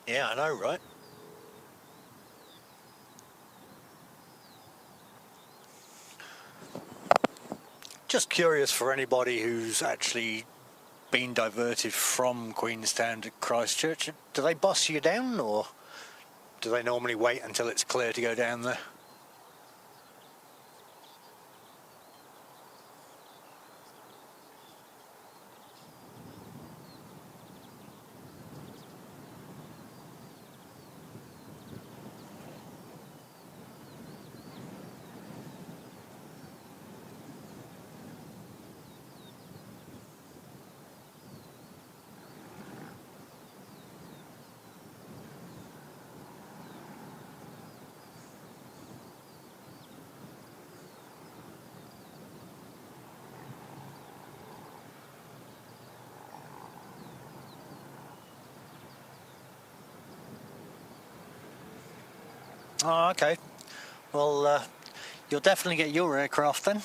Yeah, I know, right? just curious for anybody who's actually been diverted from Queenstown to Christchurch, do they bus you down, or do they normally wait until it's clear to go down there? Oh, okay. Well, you'll definitely get your aircraft then.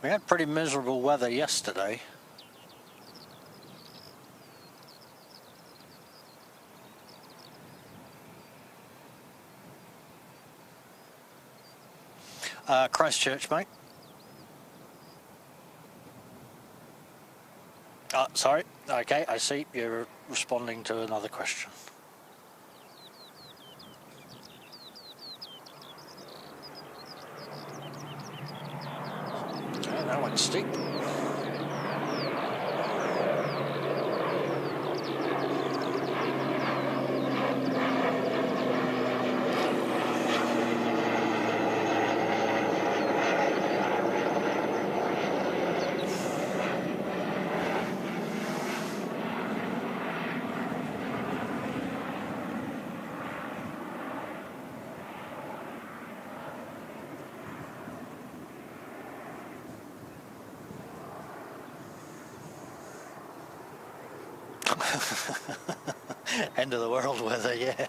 We had pretty miserable weather yesterday. Christchurch, mate. Oh, sorry. Okay, I see. You're responding to another question. Okay, that went steep. End of the world weather, yeah.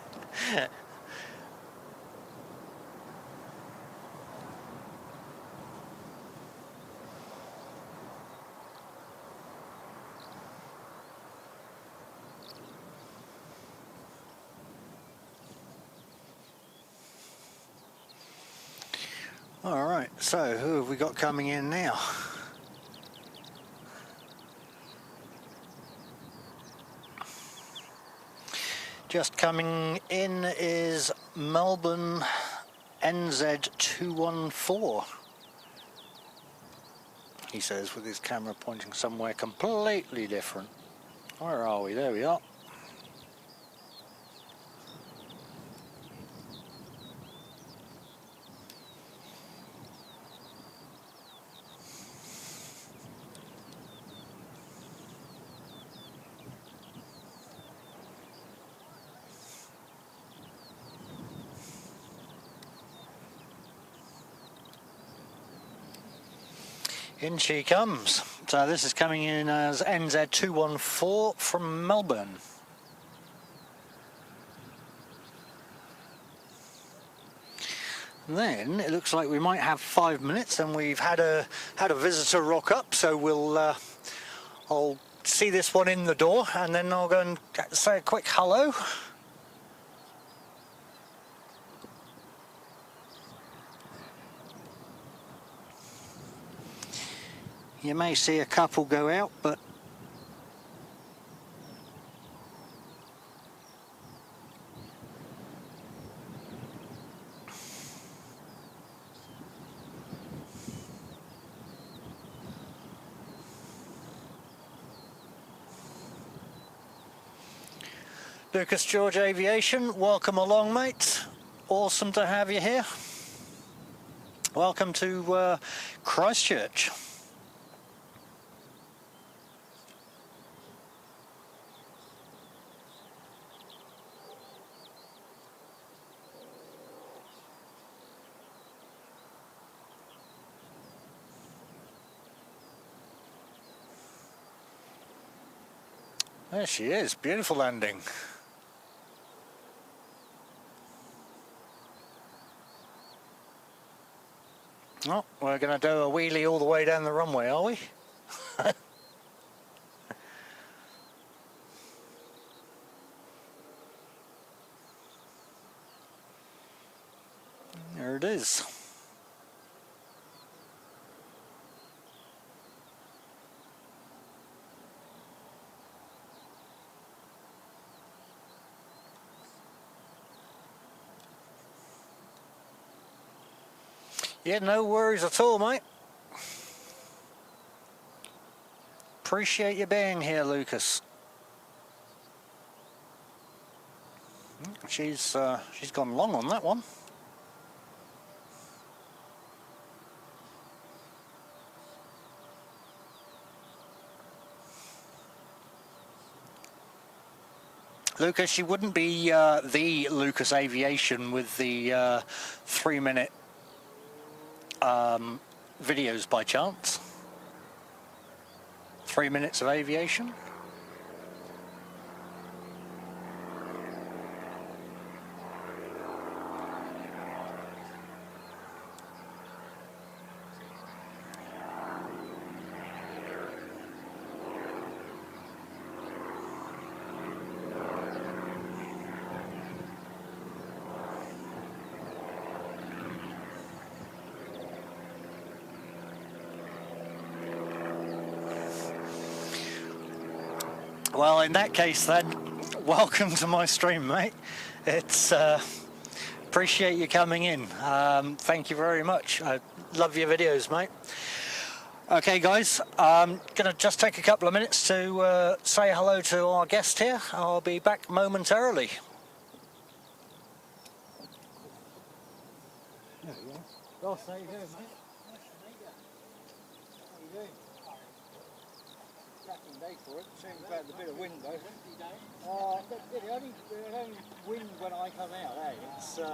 All right, so who have we got coming in now? Just coming in is Melbourne NZ214. He says, with his camera pointing somewhere completely different. Where are we? There we are. In she comes. So this is coming in as NZ214 from Melbourne. Then it looks like we might have 5 minutes, and we've had a visitor rock up. So I'll see this one in the door, and then I'll go and say a quick hello. You may see a couple go out, but Lucas George Aviation, welcome along, mate. Awesome to have you here. Welcome to Christchurch. There she is, beautiful landing. Oh, we're going to do a wheelie all the way down the runway, are we? There it is. Yeah, no worries at all, mate. Appreciate you being here, Lucas. She's gone long on that one. Lucas, she wouldn't be the Lucas Aviation with the 3-minute videos by chance? 3 minutes of aviation? Well, in that case then, welcome to my stream, mate. It's appreciate you coming in. Thank you very much. I love your videos, mate. Okay, guys, I'm going to just take a couple of minutes to say hello to our guest here. I'll be back momentarily. There you go. Oh, how you doing, mate? Nice to meet you. How you doing? Cracking day for it. Seems about a bit of wind though. It only wind when I come out, eh? It's as I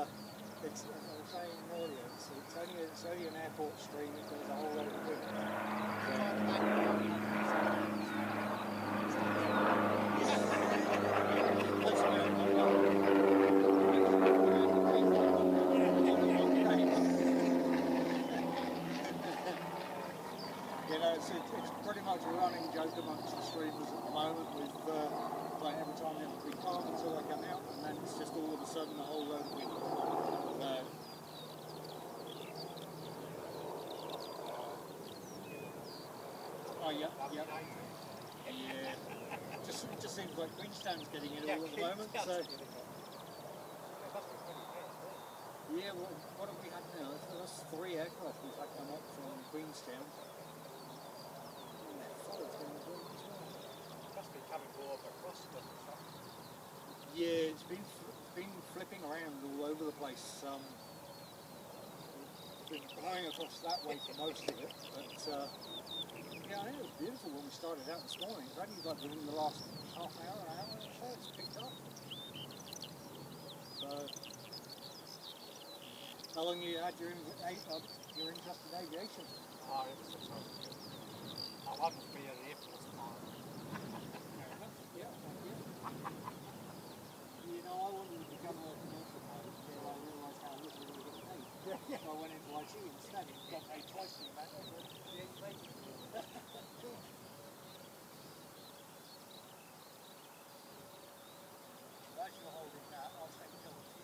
was saying earlier, it's only an airport stream if there's a whole lot of wind. You know, it's pretty much a running joke amongst the streamers at the moment with like every time it'll be calm until I come out and then it's just all of a sudden a whole load of wind. Oh yeah. Yeah. It just seems like Queenstown's getting it all at the moment. So yeah, well, what have we had now? That's 3 aircraft we've had come up from Queenstown. Yeah, it's been flipping around all over the place. It's been blowing across that way for most of it, but yeah, I think it was beautiful when we started out this morning. It's only like within the last half hour or so it's picked up. So, how long you had your interest in aviation? Oh, it was 6 hours. I wanted to be at the airport tomorrow. Yeah. You know, I wanted to become a commercial pilot until I realised how little we were getting paid. So I went into IT instead and got paid twice the amount of the aviation. As you're holding that, I'll take a couple of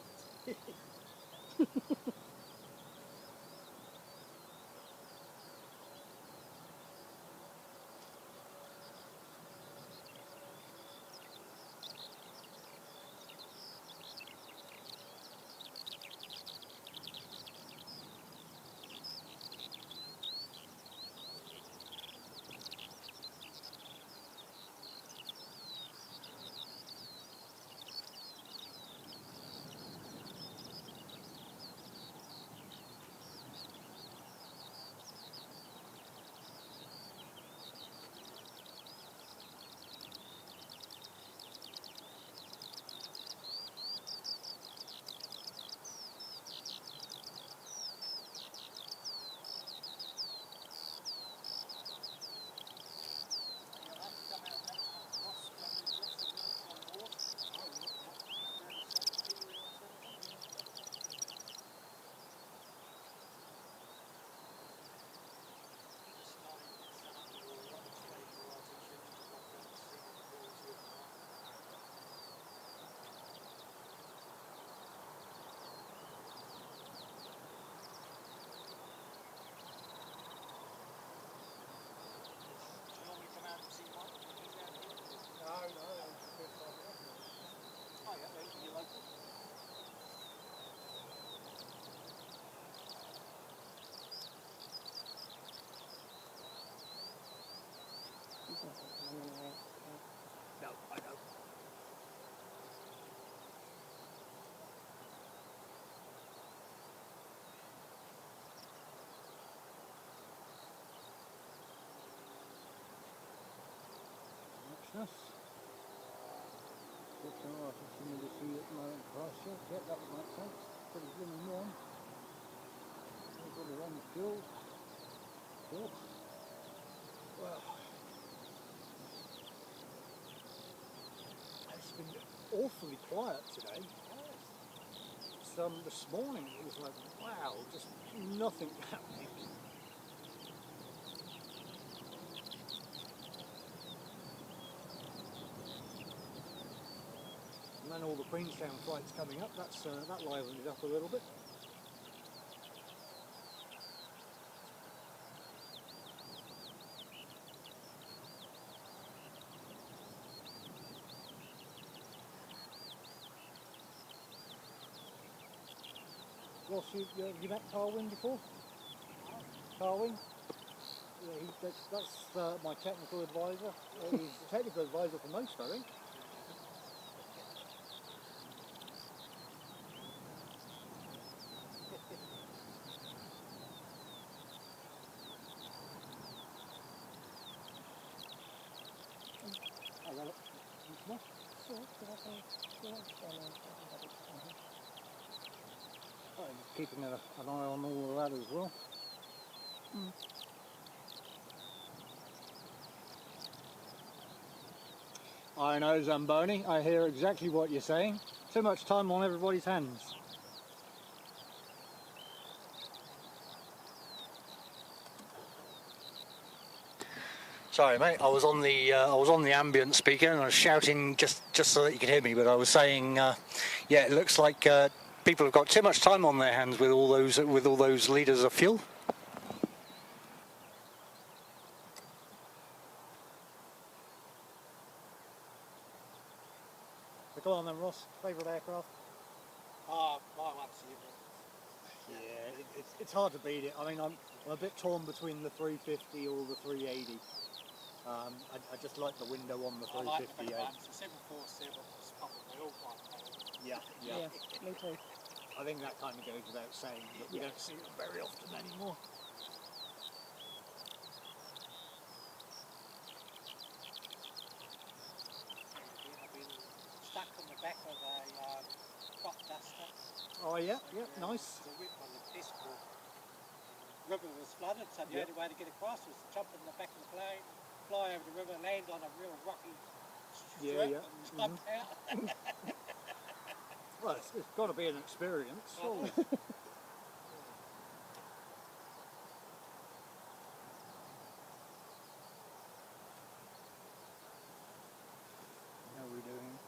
seats. Qantas. Which are similar to see at the moment Christchurch. Yep, that would make sense. Pretty blooming warm. Everybody on the fuel. Cool. Well, it's been awfully quiet today. This morning it was like, wow, just nothing happening. And then all the Queenstown flights coming up, that livened it up a little bit. Ross, you met Carwin before? Carwin? Yeah, that's my technical advisor. He's the technical advisor for most, I think. Keeping an eye on all of that as well. I know, Zamboni, I hear exactly what you're saying. Too much time on everybody's hands. Sorry, mate. I was on the ambient speaker and I was shouting just so that you could hear me. But I was saying, yeah, it looks like people have got too much time on their hands with all those litres of fuel. So go on then, Ross. Favourite aircraft? Oh, my one's here. Yeah, it's hard to beat it. I mean, I'm a bit torn between the 350 or the 380. I just like the window on the 358. I like the big ones. The 747 is probably all quite cool. Yeah, me too. I think that kind of goes without saying, but we don't see them very often anymore. I've been stuck on the back of a crop duster. Oh yeah, nice. The whip on the Pesco river was flooded, so the only way to get across was to jump in the back of the plane, fly over the river, land on a real rocky strip and jump out. Well, it's got to be an experience, surely. How are we doing?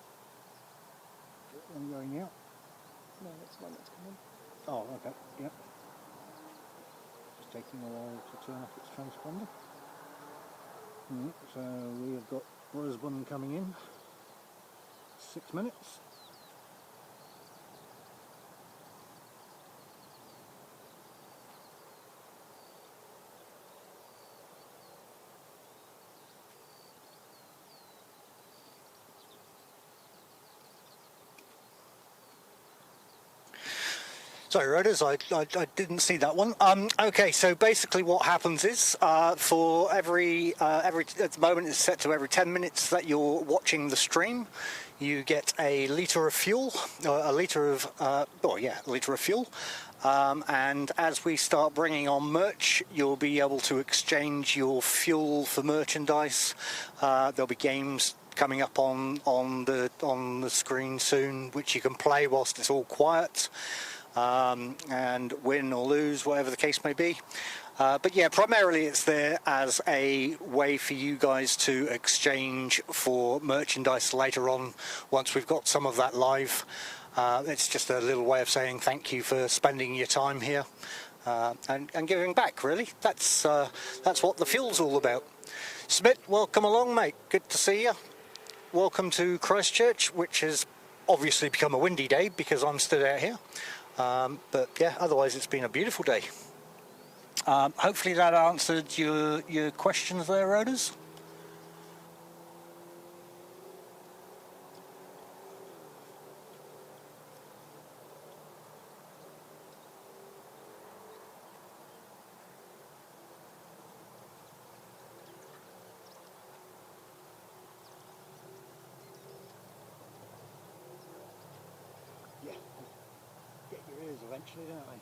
One going out? No, it's one that's coming. Oh, okay, yep. Just taking a while to turn off its transponder. So we have got Brisbane coming in. 6 minutes. Sorry, Roders, I didn't see that one. Okay, so basically what happens is for every at the moment it's set to every 10 minutes that you're watching the stream, you get a litre of fuel, a litre of fuel. And as we start bringing on merch, you'll be able to exchange your fuel for merchandise. There'll be games coming up on the screen soon, which you can play whilst it's all quiet. And win or lose, whatever the case may be. But yeah, primarily it's there as a way for you guys to exchange for merchandise later on once we've got some of that live. It's just a little way of saying thank you for spending your time here and giving back, really. That's what the fuel's all about. Smith, welcome along, mate. Good to see you. Welcome to Christchurch, which has obviously become a windy day because I'm stood out here. But yeah, otherwise it's been a beautiful day. Hopefully that answered your questions there, Roders. eventually, don't they?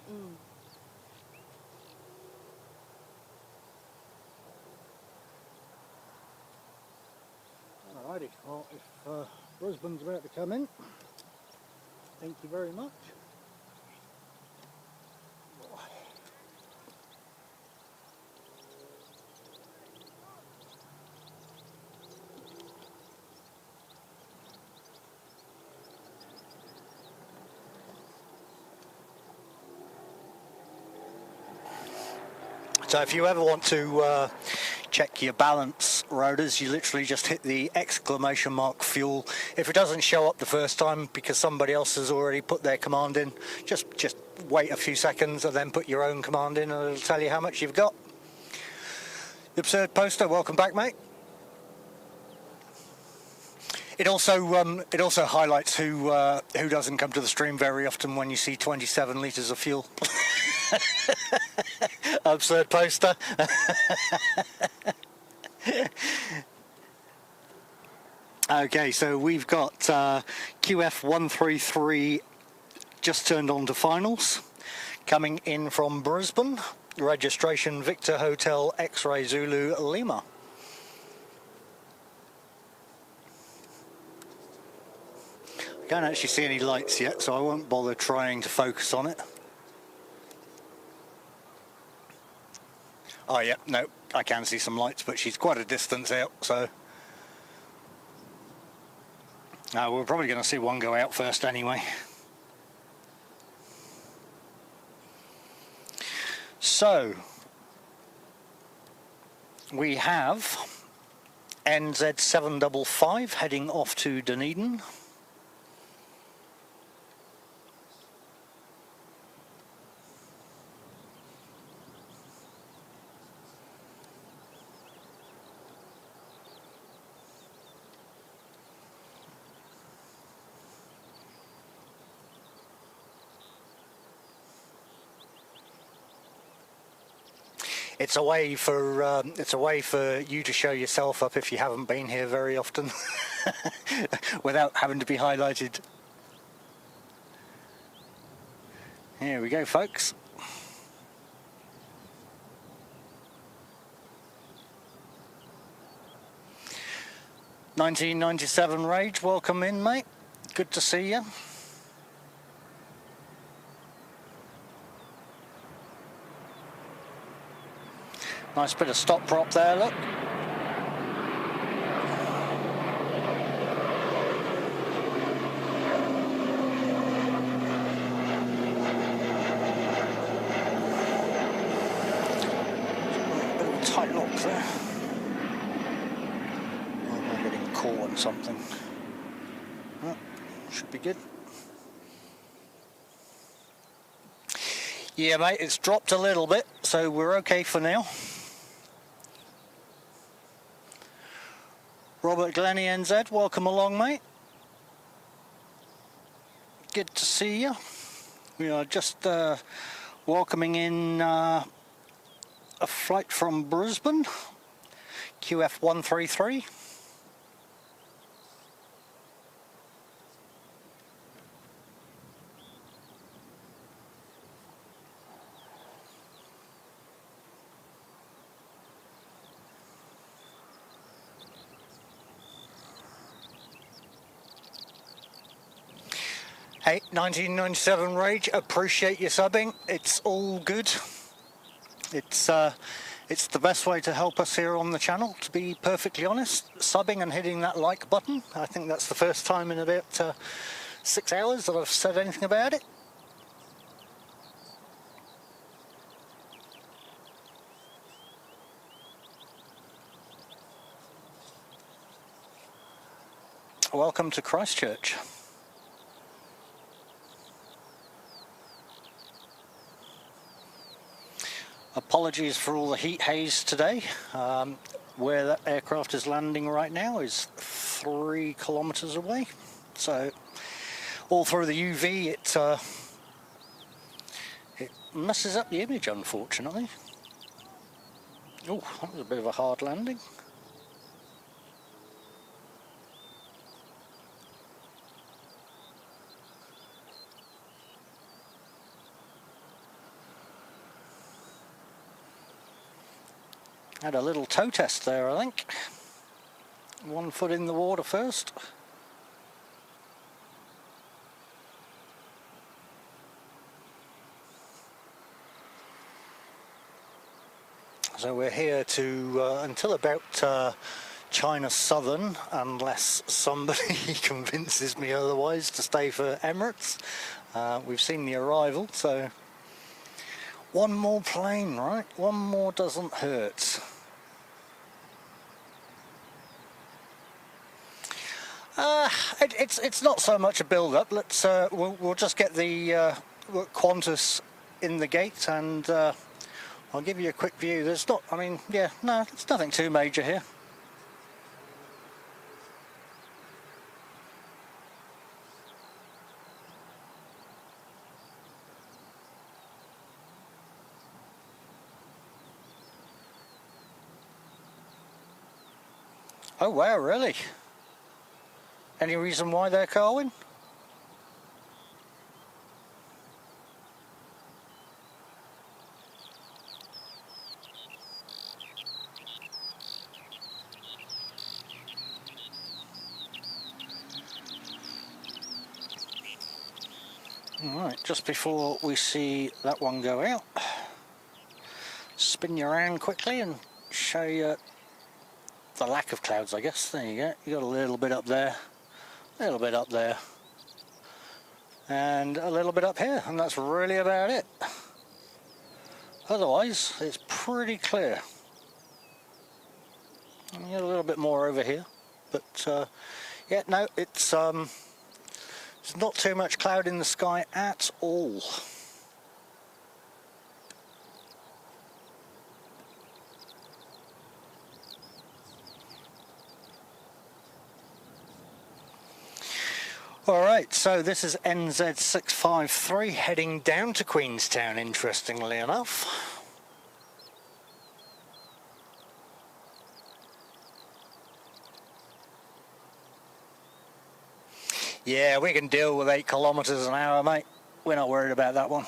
Alrighty, well, if Brisbane's about to come in, thank you very much. So if you ever want to check your balance rotors, you literally just hit the exclamation mark fuel. If it doesn't show up the first time because somebody else has already put their command in, just wait a few seconds and then put your own command in and it'll tell you how much you've got. The Absurd Poster, welcome back, mate. It also highlights who doesn't come to the stream very often when you see 27 litres of fuel. Absurd Poster. Okay, so we've got QF133 just turned on to finals, coming in from Brisbane. Registration Victor Hotel X-Ray Zulu Lima. I can't actually see any lights yet, so I won't bother trying to focus on it. Oh yeah, no, I can see some lights, but she's quite a distance out, so... we're probably going to see one go out first anyway. So, we have NZ755 heading off to Dunedin. It's a way for you to show yourself up if you haven't been here very often, without having to be highlighted. Here we go, folks. "1997 Rage, welcome in, mate. Good to see you. Nice bit of stop prop there, look. Bit of a tight lock there. Oh, I'm getting caught on something. Oh, should be good. Yeah, mate, it's dropped a little bit, so we're okay for now. Robert Glennie NZ, welcome along, mate. Good to see you. We are just welcoming in a flight from Brisbane, QF133. Hey, 1997 Rage, appreciate your subbing. It's all good. It's the best way to help us here on the channel, to be perfectly honest. Subbing and hitting that like button. I think that's the first time in about 6 hours that I've said anything about it. Welcome to Christchurch. Apologies for all the heat haze today. Where that aircraft is landing right now is 3 kilometers away. So all through the UV it messes up the image, unfortunately. Oh, that was a bit of a hard landing. Had a little tow test there, I think. 1 foot in the water first. So we're here to until about China Southern, unless somebody convinces me otherwise, to stay for Emirates. We've seen the arrival, so one more plane, right? One more doesn't hurt. It's not so much a build-up. Let's we'll just get the Qantas in the gate, and I'll give you a quick view. There's not, I mean, yeah, no, it's nothing too major here. Oh wow, really? Any reason why they're calling? Alright, just before we see that one go out, spin you around quickly and show you the lack of clouds, I guess. There you go. You got a little bit up there, a little bit up there, and a little bit up here, and that's really about it. Otherwise, it's pretty clear. You get a little bit more over here, but yeah, no, it's not too much cloud in the sky at all. Alright, so this is NZ653 heading down to Queenstown, interestingly enough. Yeah, we can deal with 8 kilometres an hour, mate. We're not worried about that one.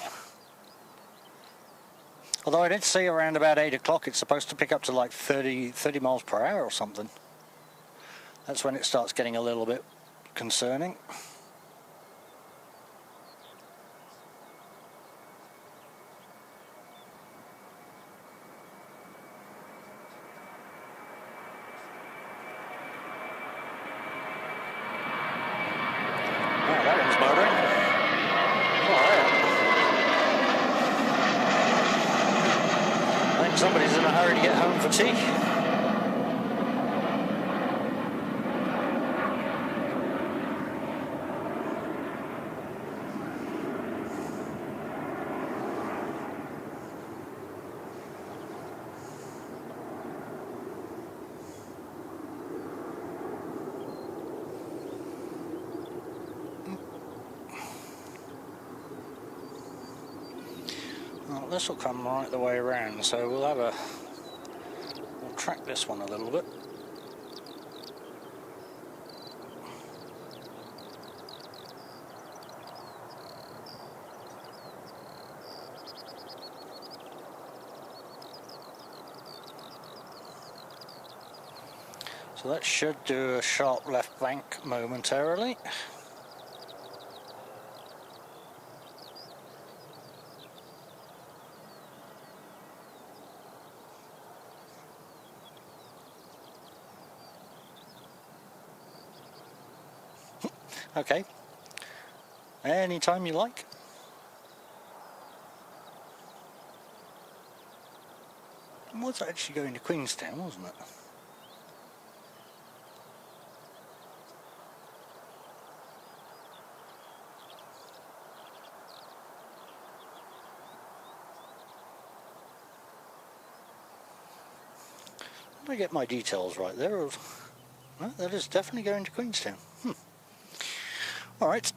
Although I did see around about 8 o'clock it's supposed to pick up to like 30 miles per hour or something. That's when it starts getting a little bit concerning. Somebody's in a hurry to get home for tea. Well, this will come right the way around, so we'll track this one a little bit. So that should do a sharp left bank momentarily. Okay, anytime you like. It was actually going to Queenstown, wasn't it? Did I get my details right there? Or... No, that is definitely going to Queenstown. Alright.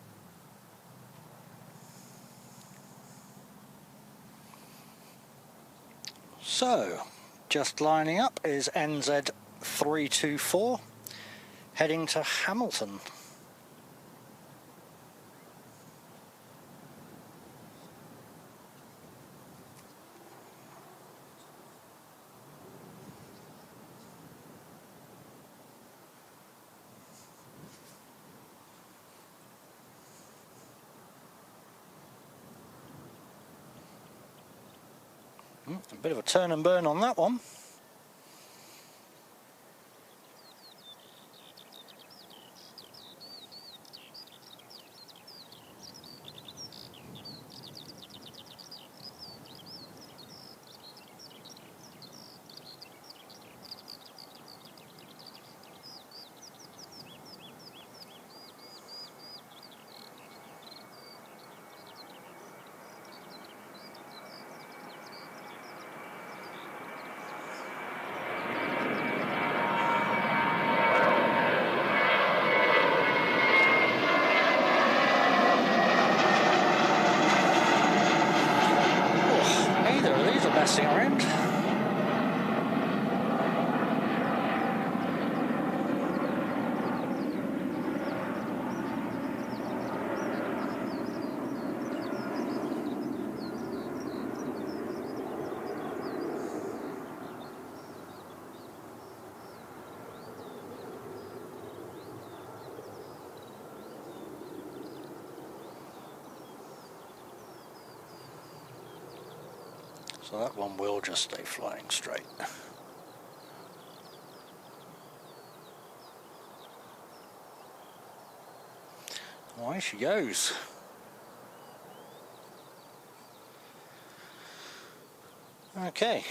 So, just lining up is NZ324 heading to Hamilton. A bit of a turn and burn on that one. Messing around. So that one will just stay flying straight. Away she goes. Okay.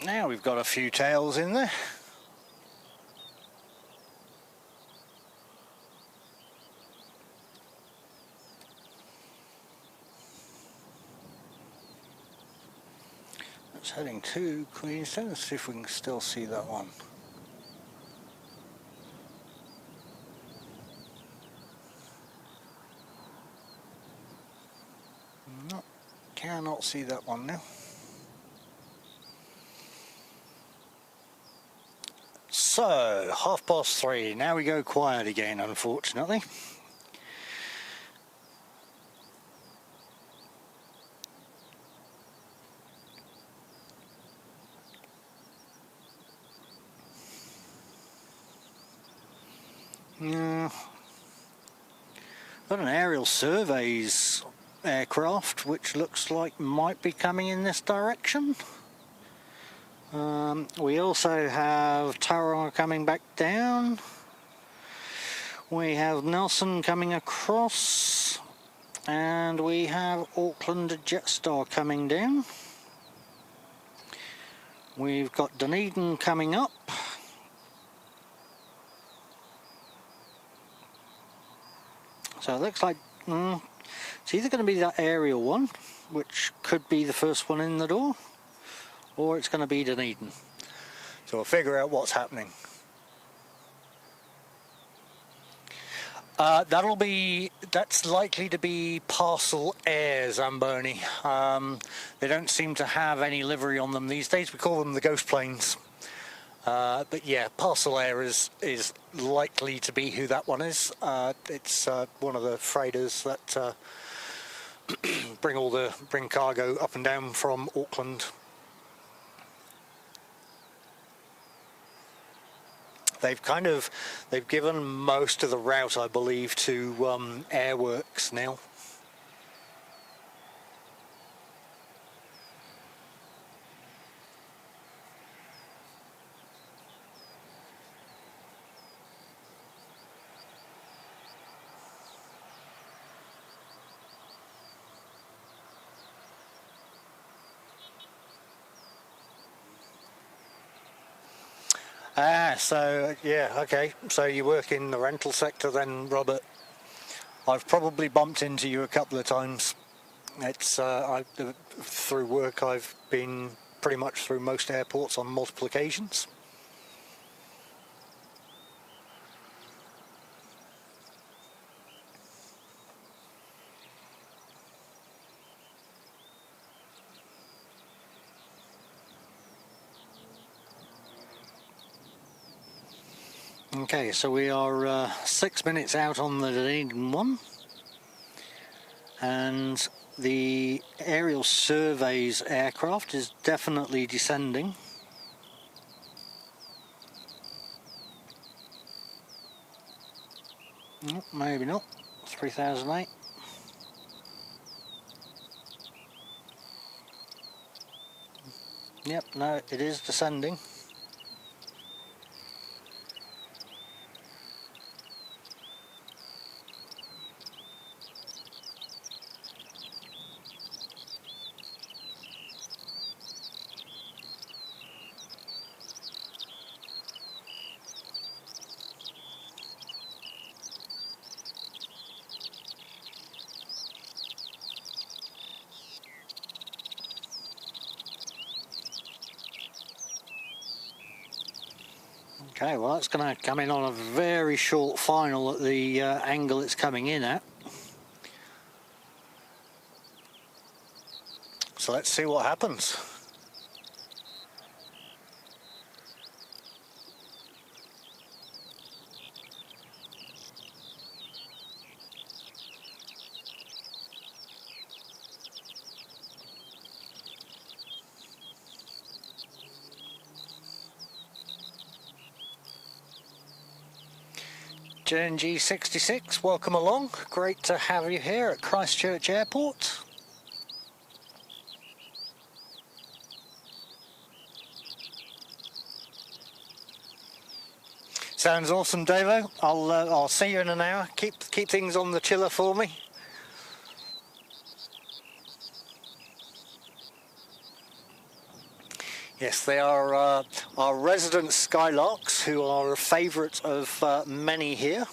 Now we've got a few tails in there. It's heading to Queenstown. Let's see if we can still see that one. No, cannot see that one now. So, 3:30, now we go quiet again, unfortunately. Got an aerial surveys aircraft which looks like might be coming in this direction. We also have Aotearoa coming back down. We have Nelson coming across, and we have Auckland Jetstar coming down. We've got Dunedin coming up. So it looks like it's either going to be that aerial one, which could be the first one in the door, or it's going to be Dunedin. So we'll figure out what's happening. That's likely to be Parcel Air Zamboni. They don't seem to have any livery on them these days. We call them the ghost planes. But yeah, Parcel Air is likely to be who that one is. It's one of the freighters that bring cargo up and down from Auckland. They've given most of the route, I believe, to Airworks now. So yeah, okay. So you work in the rental sector then, Robert? I've probably bumped into you a couple of times. It's through work. I've been pretty much through most airports on multiple occasions. Okay, so we are 6 minutes out on the Dunedin one, and the aerial surveys aircraft is definitely descending. Maybe not. 3008. Yep, no, it is descending. Okay, well that's going to come in on a very short final at the angle it's coming in at. So let's see what happens. JNG 66, welcome along. Great to have you here at Christchurch Airport. Sounds awesome, Davo. I'll see you in an hour. Keep things on the chiller for me. Yes, they are our resident skylarks, who are a favourite of many here.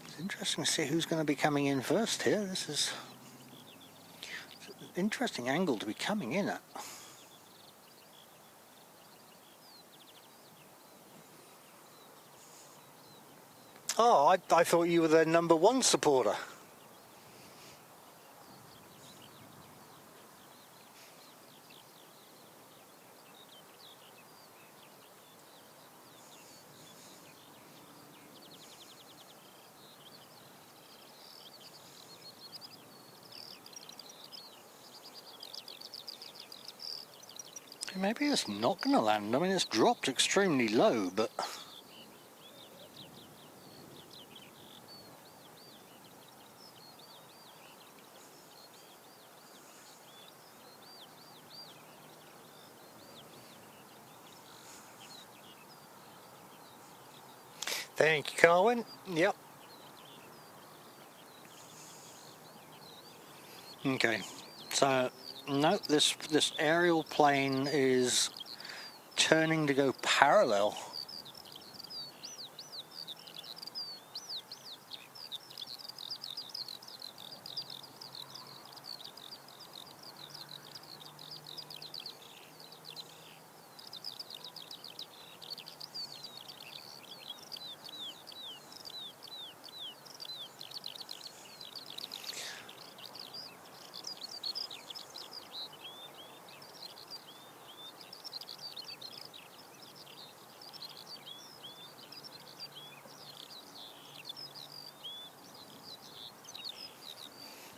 It's interesting to see who's going to be coming in first here. This is an interesting angle to be coming in at. Oh, I thought you were their #1 supporter. Maybe it's not going to land. I mean, it's dropped extremely low, but... Thank you, Carwin. Yep. Okay, so no, this aerial plane is turning to go parallel.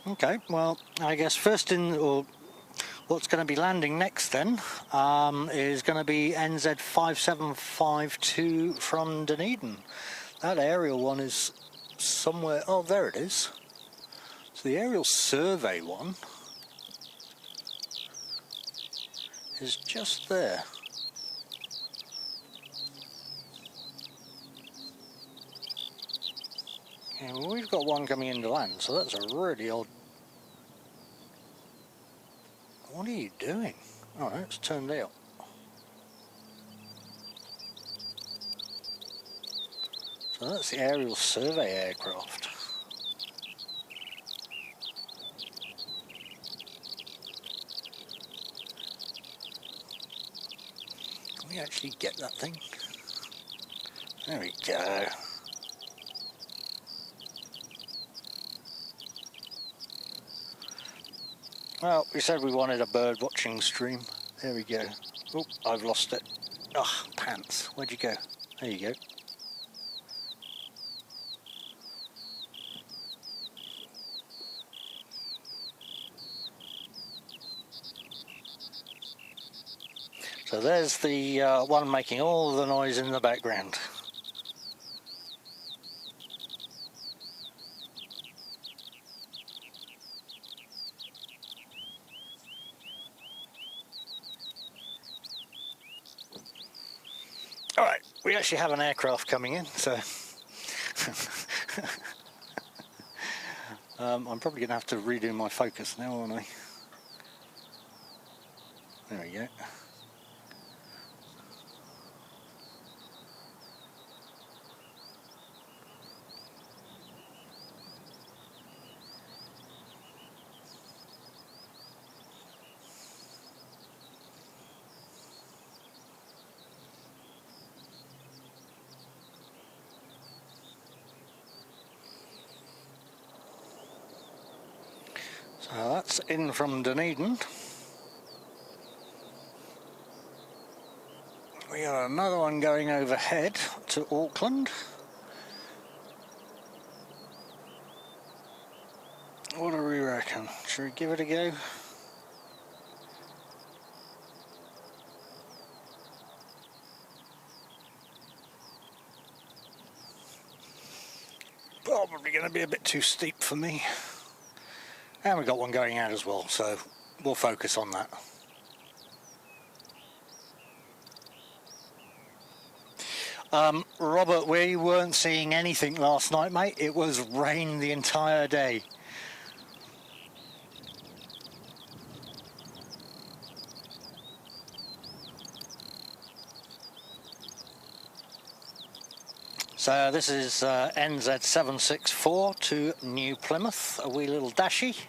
Okay, well, I guess first in, or what's going to be landing next then, is going to be NZ5752 from Dunedin. That aerial one is somewhere, oh there it is. So the aerial survey one is just there. Okay, well we've got one coming into land, so that's a really odd... What are you doing? Oh no, it's turned out. So that's the aerial survey aircraft. Can we actually get that thing? There we go. Well, we said we wanted a bird watching stream. There we go. Oh, I've lost it. Ah, pants. Where'd you go? There you go. So there's the one making all the noise in the background. Alright, we actually have an aircraft coming in, so I'm probably going to have to redo my focus now, aren't I? There we go. So that's in from Dunedin. We got another one going overhead to Auckland. What do we reckon? Should we give it a go? Probably going to be a bit too steep for me. And we've got one going out as well, so we'll focus on that. Robert, we weren't seeing anything last night, mate. It was rain the entire day. So this is NZ764 to New Plymouth, a wee little dashie.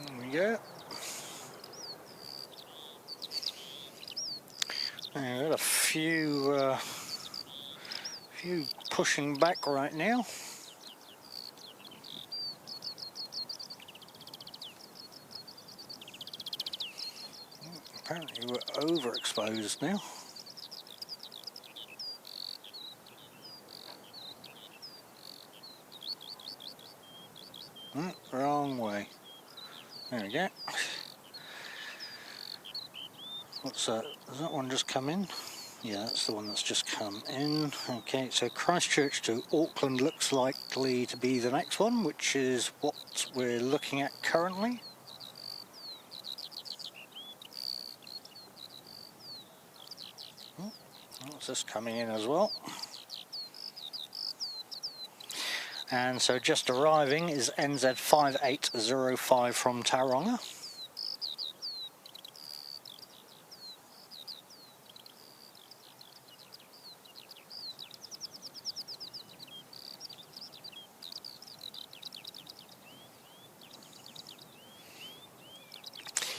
There we go. I've got a few pushing back right now. Apparently we're overexposed now. Wrong way. There we go. What's that? Has that one just come in? Yeah, that's the one that's just come in. Okay, so Christchurch to Auckland looks likely to be the next one, which is what we're looking at currently. What's this coming in as well? And so just arriving is NZ5805 from Tauranga.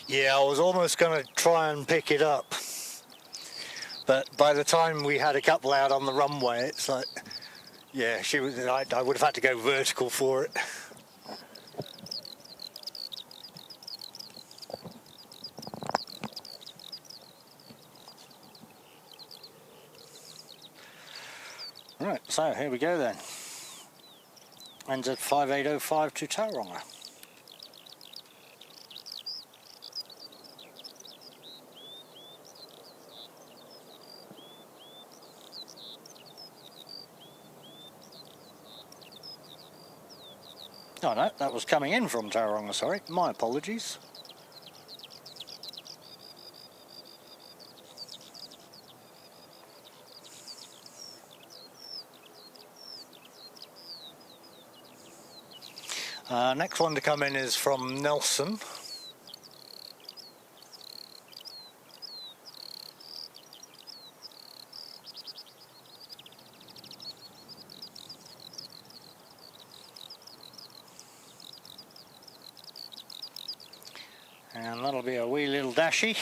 Yeah, I was almost going to try and pick it up, but by the time we had a couple out on the runway, it's like, yeah, I would have had to go vertical for it. Right, so here we go then. NZ5805 to Tauranga. Oh no, that was coming in from Tauranga, sorry. My apologies. Next one to come in is from Nelson. And that'll be a wee little dashie.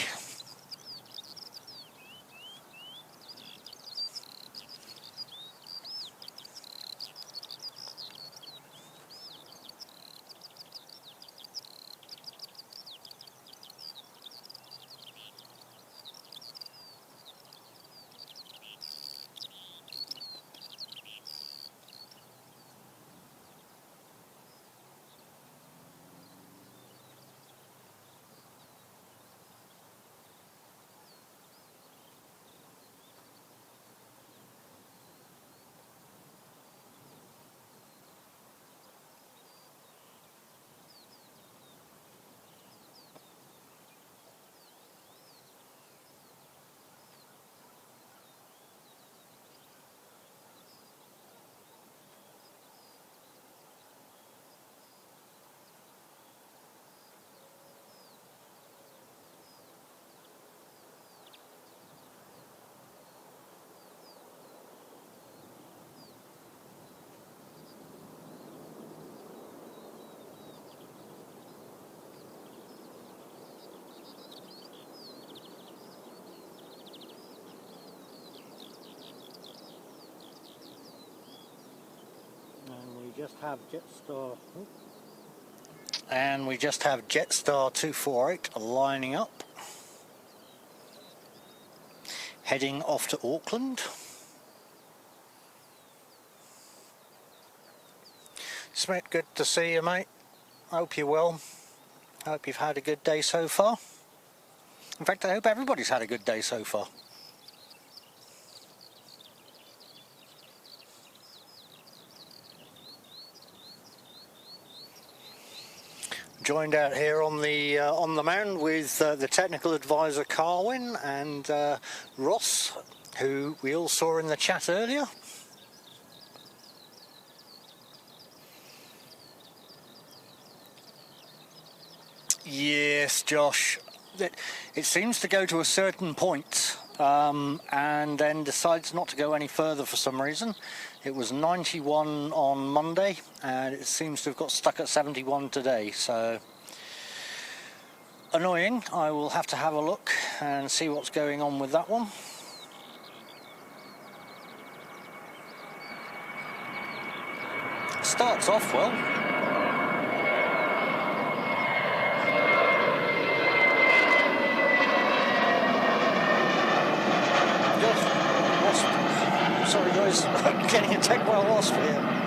And we just have Jetstar 248 lining up, heading off to Auckland. Smith, good to see you, mate. Hope you're well. Hope you've had a good day so far. In fact, I hope everybody's had a good day so far. Joined out here on the mound with the technical advisor Carwin and Ross, who we all saw in the chat earlier. Yes, Josh. It seems to go to a certain point, and then decides not to go any further for some reason. It was 91 on Monday, and it seems to have got stuck at 71 today, so annoying. I will have to have a look and see what's going on with that one. Starts off well. Sorry guys, I'm getting attacked by a wasp here.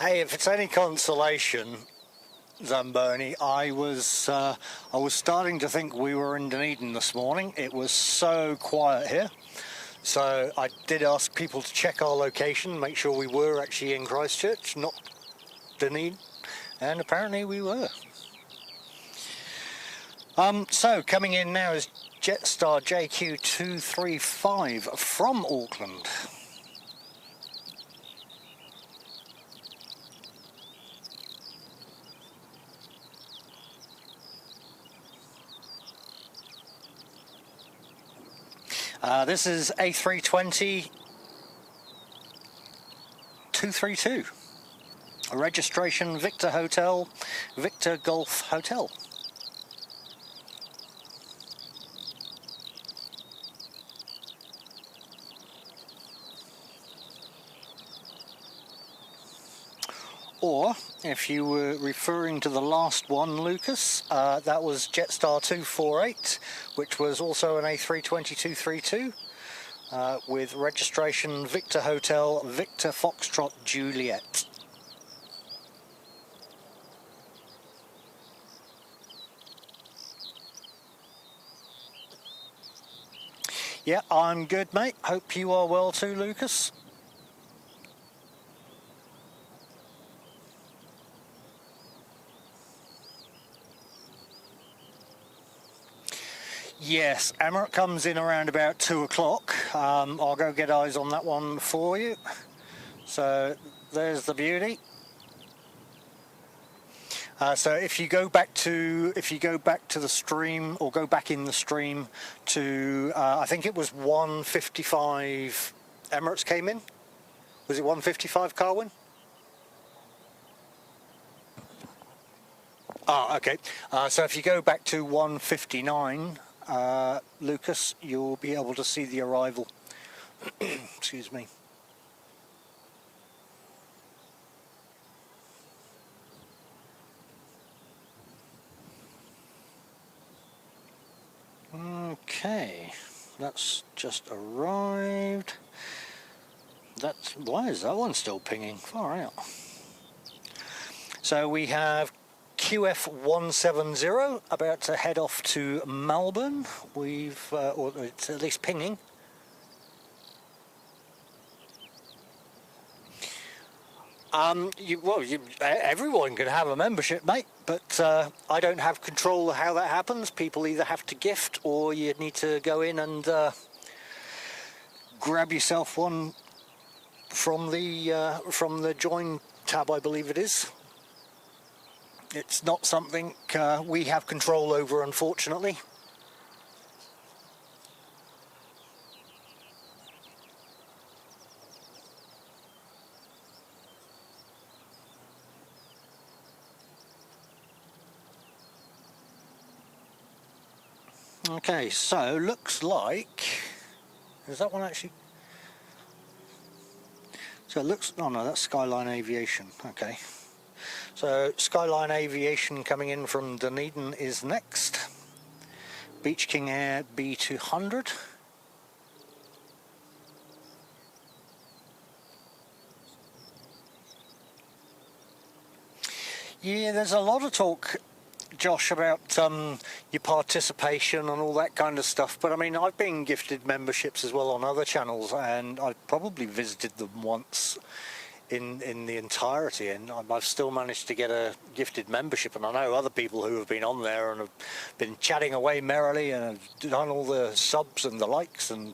Hey, if it's any consolation, Zamboni, I was starting to think we were in Dunedin this morning. It was so quiet here. So I did ask people to check our location, make sure we were actually in Christchurch, not Dunedin, and apparently we were. So coming in now is Jetstar JQ235 from Auckland. This is A320 232. Registration Victor Hotel, Victor Golf Hotel. Or, if you were referring to the last one, Lucas, that was Jetstar 248, which was also an A320 232. with registration Victor Hotel, Victor Foxtrot Juliet. Yeah, I'm good, mate. Hope you are well too, Lucas. Yes, Emirates comes in around about 2 o'clock. I'll go get eyes on that one for you. So there's the beauty. So if you go back to the stream, or go back in the stream to I think it was 1:55 Emirates came in. Was it 1:55, Carwin? Ah, okay. So if you go back to 1:59, Lucas, you'll be able to see the arrival. Excuse me. Okay, that's just arrived. Why is that one still pinging? Far out. So we have QF 170 about to head off to Melbourne. Or it's at least pinging. Everyone can have a membership, mate, but I don't have control of how that happens. People either have to gift, or you need to go in and grab yourself one from the join tab, I believe it is. It's not something we have control over, unfortunately. Okay, so looks like, is that one actually? So it looks, oh no, that's Skyline Aviation. Okay, so Skyline Aviation coming in from Dunedin is next. Beach King Air B200. Yeah, there's a lot of talk, Josh, about your participation and all that kind of stuff, but I mean, I've been gifted memberships as well on other channels, and I've probably visited them once in the entirety, and I've still managed to get a gifted membership. And I know other people who have been on there and have been chatting away merrily and have done all the subs and the likes, and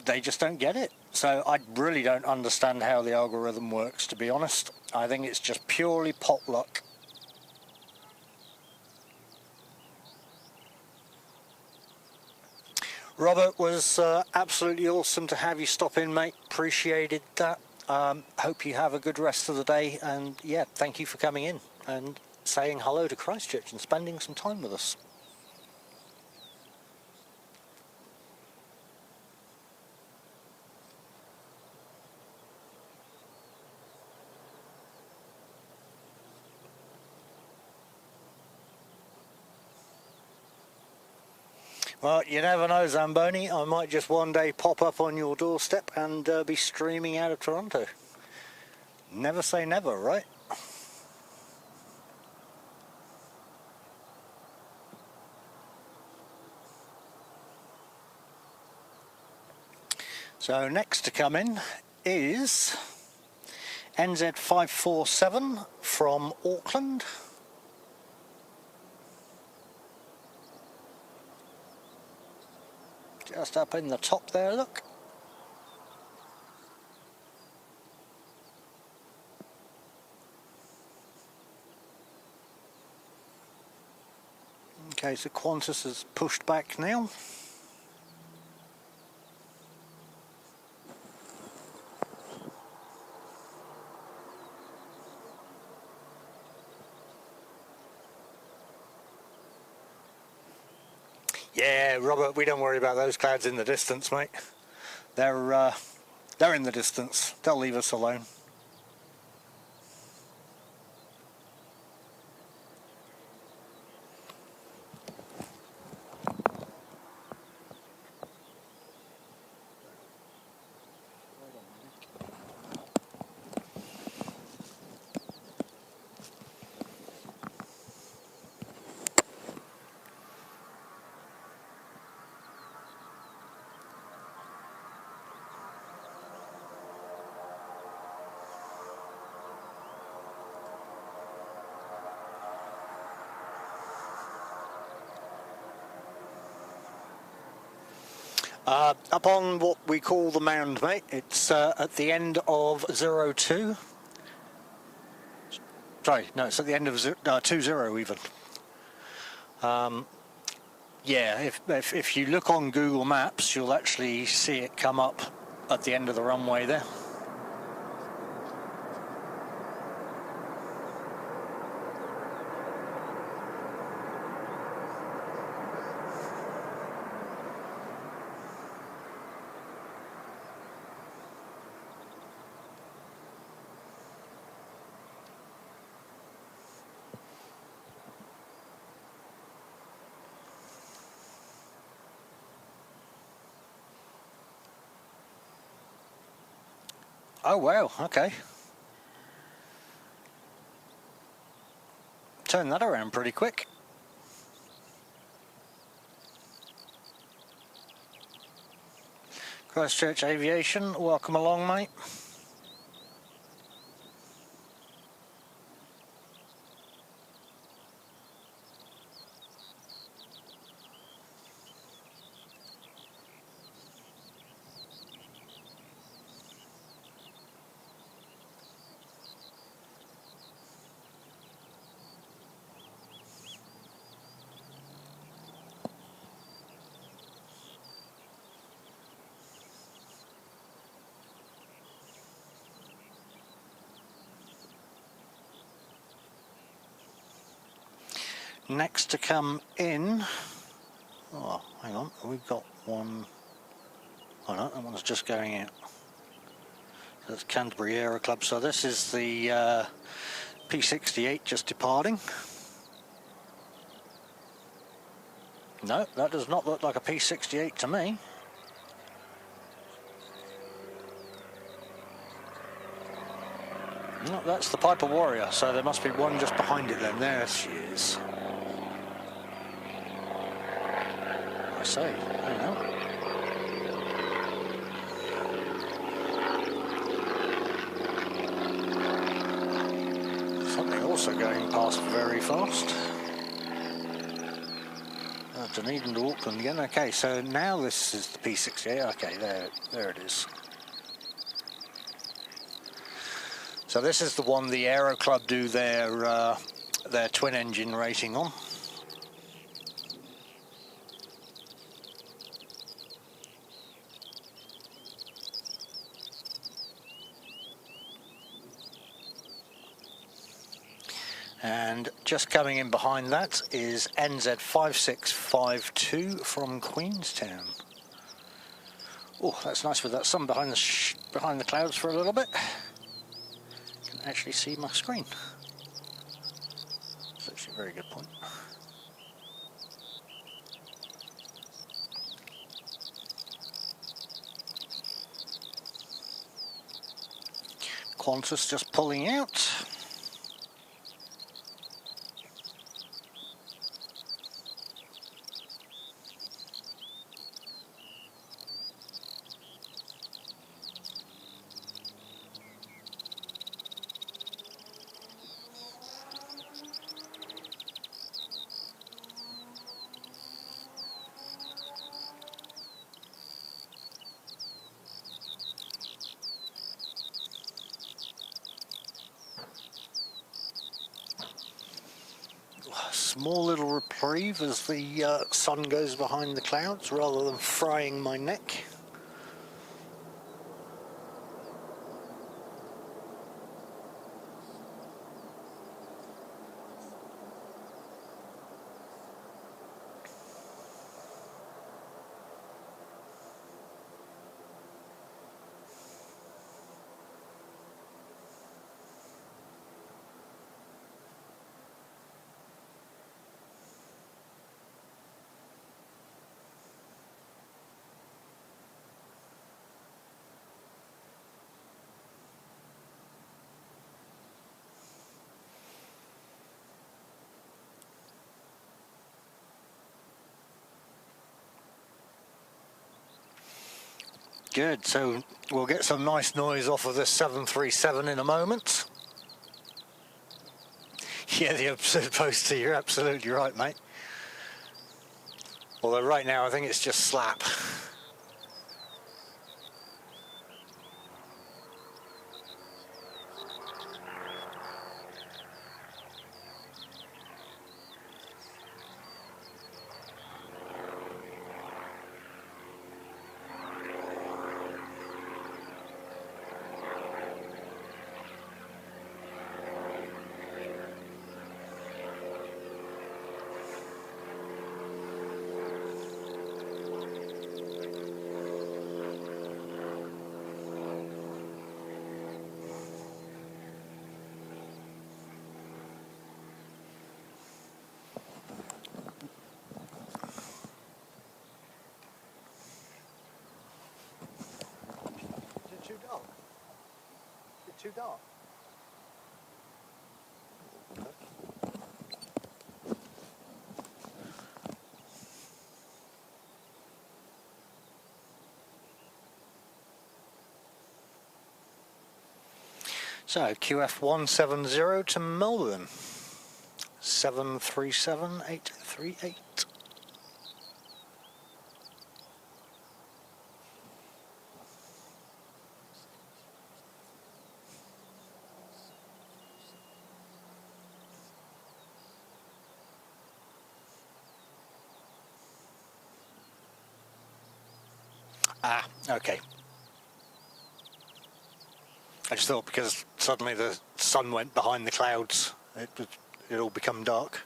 they just don't get it. So I really don't understand how the algorithm works, to be honest. I think it's just purely pot luck. Robert, was absolutely awesome to have you stop in, mate. Appreciated that. Hope you have a good rest of the day, and yeah, thank you for coming in and saying hello to Christchurch and spending some time with us. Well, you never know, Zamboni. I might just one day pop up on your doorstep and be streaming out of Toronto. Never say never, right? So next to come in is NZ547 from Auckland. Just up in the top there, look. Okay, so Qantas has pushed back now. Yeah, Robert, we don't worry about those clouds in the distance, mate. They're in the distance. They'll leave us alone. Up on what we call the mound, mate. It's at the end of 02. Sorry, no, it's at the end of 20 even. Yeah, if you look on Google Maps, you'll actually see it come up at the end of the runway there. Oh wow, okay. Turn that around pretty quick. Christchurch Aviation, welcome along, mate. Next to come in, oh, hang on, we've got one, oh no, that one's just going out. That's Canterbury Aero Club, so this is the P68 just departing. No, that does not look like a P68 to me. No, that's the Piper Warrior, so there must be one just behind it then. There she is. I say, hang on. Something also going past very fast. Dunedin to Auckland again. Okay, so now this is the P68. Okay, there it is. So this is the one the Aero Club do their twin engine rating on. And just coming in behind that is NZ5652 from Queenstown. Oh, that's nice with that sun behind the clouds for a little bit. Can actually see my screen. That's actually a very good point. Qantas just pulling out. Small little reprieve as the sun goes behind the clouds rather than frying my neck. Good, so we'll get some nice noise off of this 737 in a moment. Yeah, the absurd poster, you're absolutely right, mate. Although right now I think it's just slap. too dark? So QF 170 to Melbourne, 737-838. Ah, okay. I just thought because suddenly the sun went behind the clouds, it all become dark.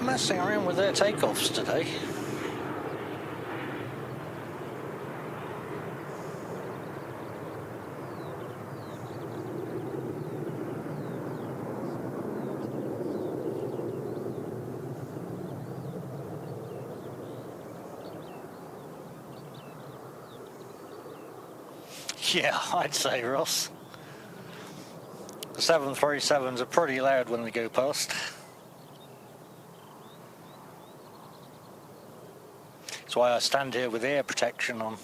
Messing around with their takeoffs today. Yeah, I'd say, Ross. The 737s are pretty loud when they go past. That's why I stand here with air protection on.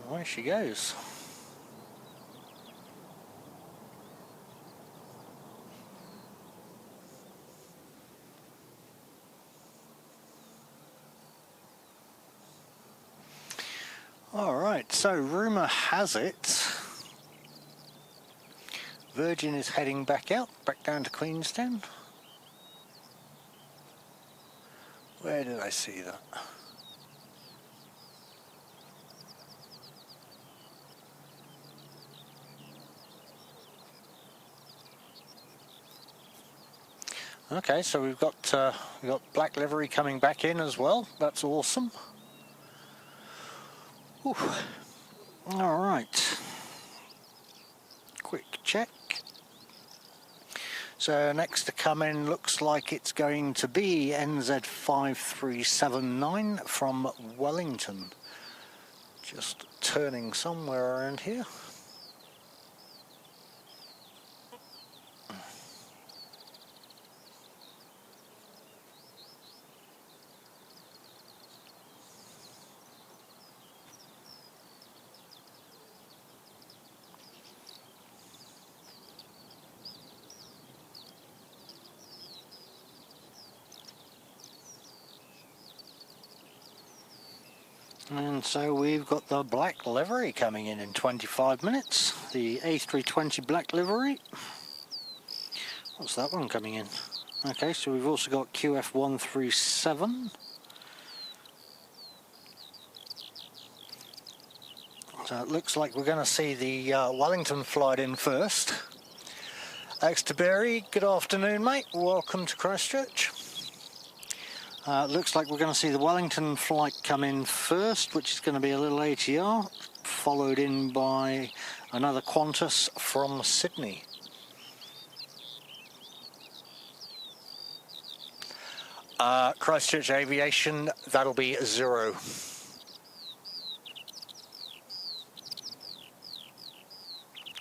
There she goes. Alright, so rumour has it Virgin is heading back down to Queenstown. Where did I see that? Okay, so we've got black livery coming back in as well. That's awesome. All right. Quick check. So next to come in looks like it's going to be NZ5379 from Wellington. Just turning somewhere around here. And so we've got the black livery coming in 25 minutes. The A320 black livery. What's that one coming in? Okay, so we've also got QF137. So it looks like we're going to see the Wellington flight in first. Exterbury, good afternoon, mate. Welcome to Christchurch. Looks like we're going to see the Wellington flight come in first, which is going to be a little ATR. followed in by another Qantas from Sydney. Christchurch Aviation, that'll be 0.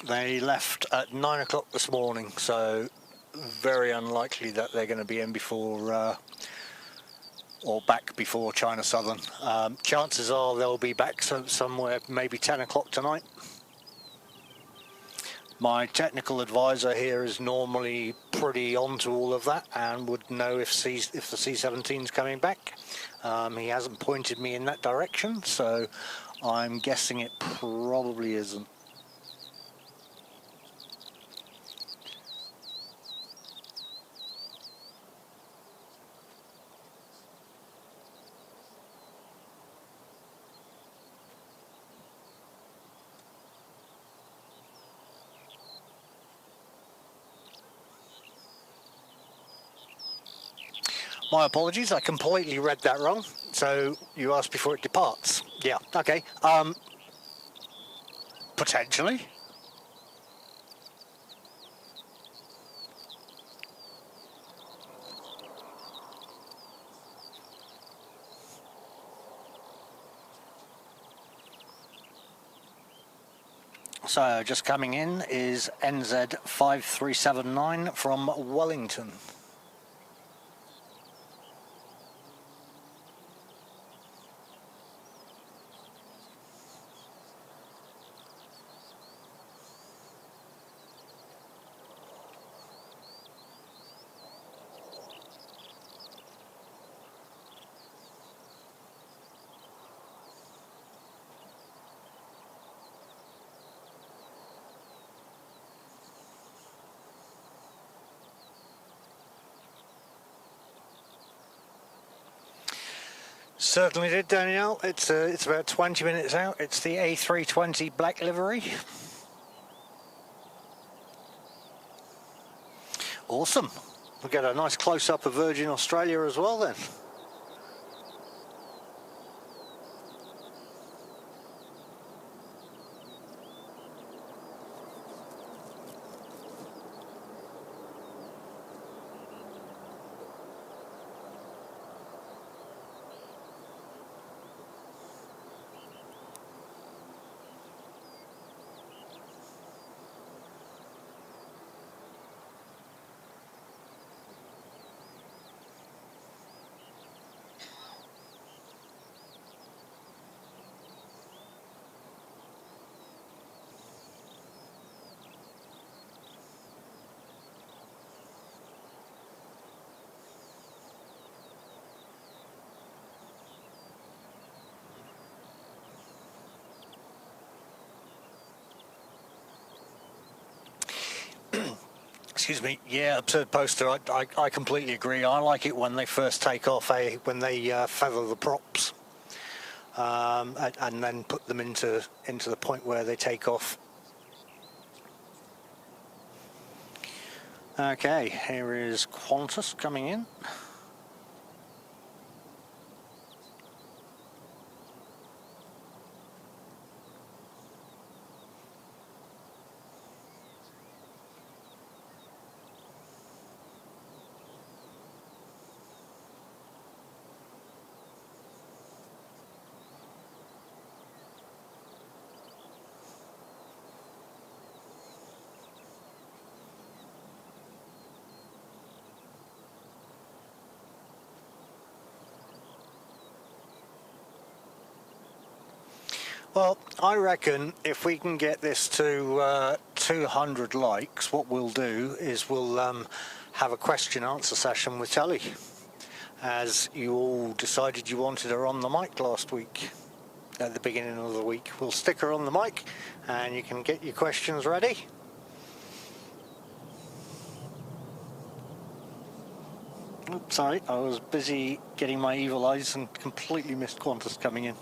They left at 9 o'clock this morning, so very unlikely that they're going to be in before or back before China Southern. Chances are they'll be back somewhere maybe 10 o'clock tonight. My technical advisor here is normally pretty on to all of that and would know if the C-17 is coming back. He hasn't pointed me in that direction, so I'm guessing it probably isn't. My apologies, I completely read that wrong. So you asked before it departs. Yeah, okay. Potentially. So just coming in is NZ 5379 from Wellington. Certainly did, Danielle. It's about 20 minutes out. It's the A320 black livery. Awesome. We'll get a nice close-up of Virgin Australia as well then. Excuse me. Yeah, absurd poster. I completely agree. I like it when they first take off, when they feather the props, and then put them into the point where they take off. Okay, here is Qantas coming in. Well, I reckon if we can get this to 200 likes, what we'll do is we'll have a question answer session with Telly, as you all decided you wanted her on the mic last week, at the beginning of the week. We'll stick her on the mic and you can get your questions ready. Oops, sorry, I was busy getting my evil eyes and completely missed Qantas coming in.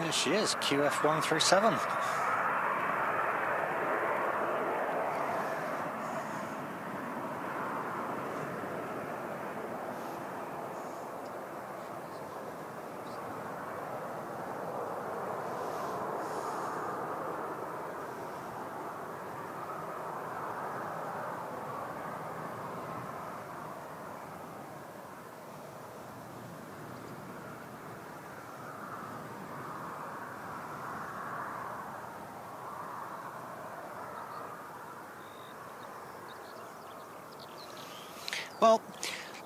There she is, QF137. Well,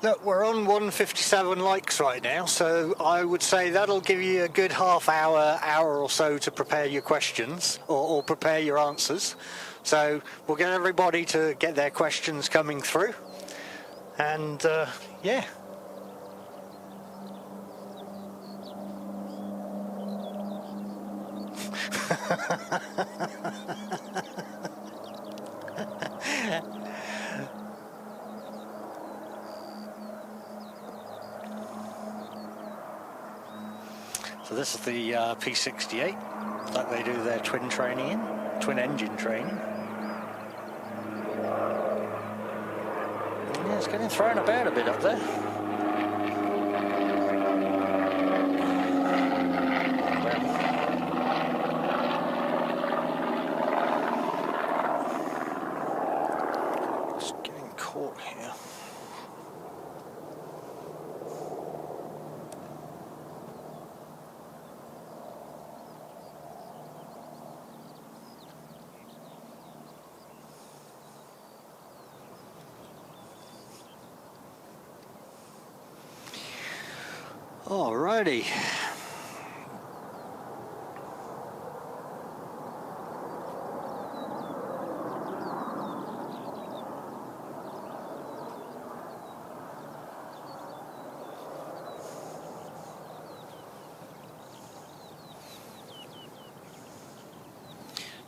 look, we're on 157 likes right now, so I would say that'll give you a good hour or so to prepare your questions or prepare your answers. So we'll get everybody to get their questions coming through, and yeah. So this is the P68 that they do their twin training in, twin engine training. Yeah, it's getting thrown about a bit up there. Just getting caught here. Alrighty.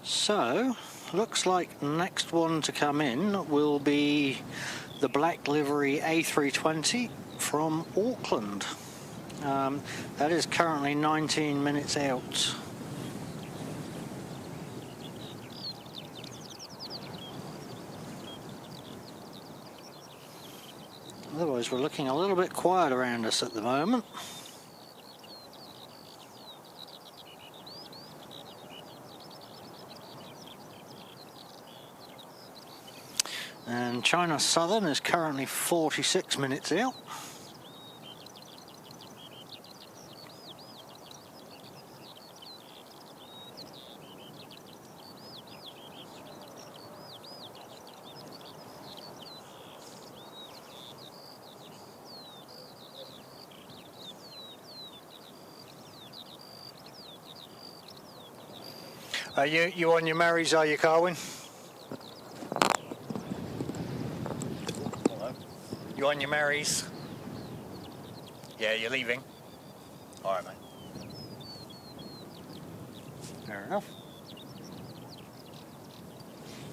So, looks like next one to come in will be the black livery A320 from Auckland. That is currently 19 minutes out. Otherwise, we're looking a little bit quiet around us at the moment. And China Southern is currently 46 minutes out. Are you on your marries, are you, Carwin? Hello? You on your marries? Yeah, you're leaving? Alright, mate. Fair enough.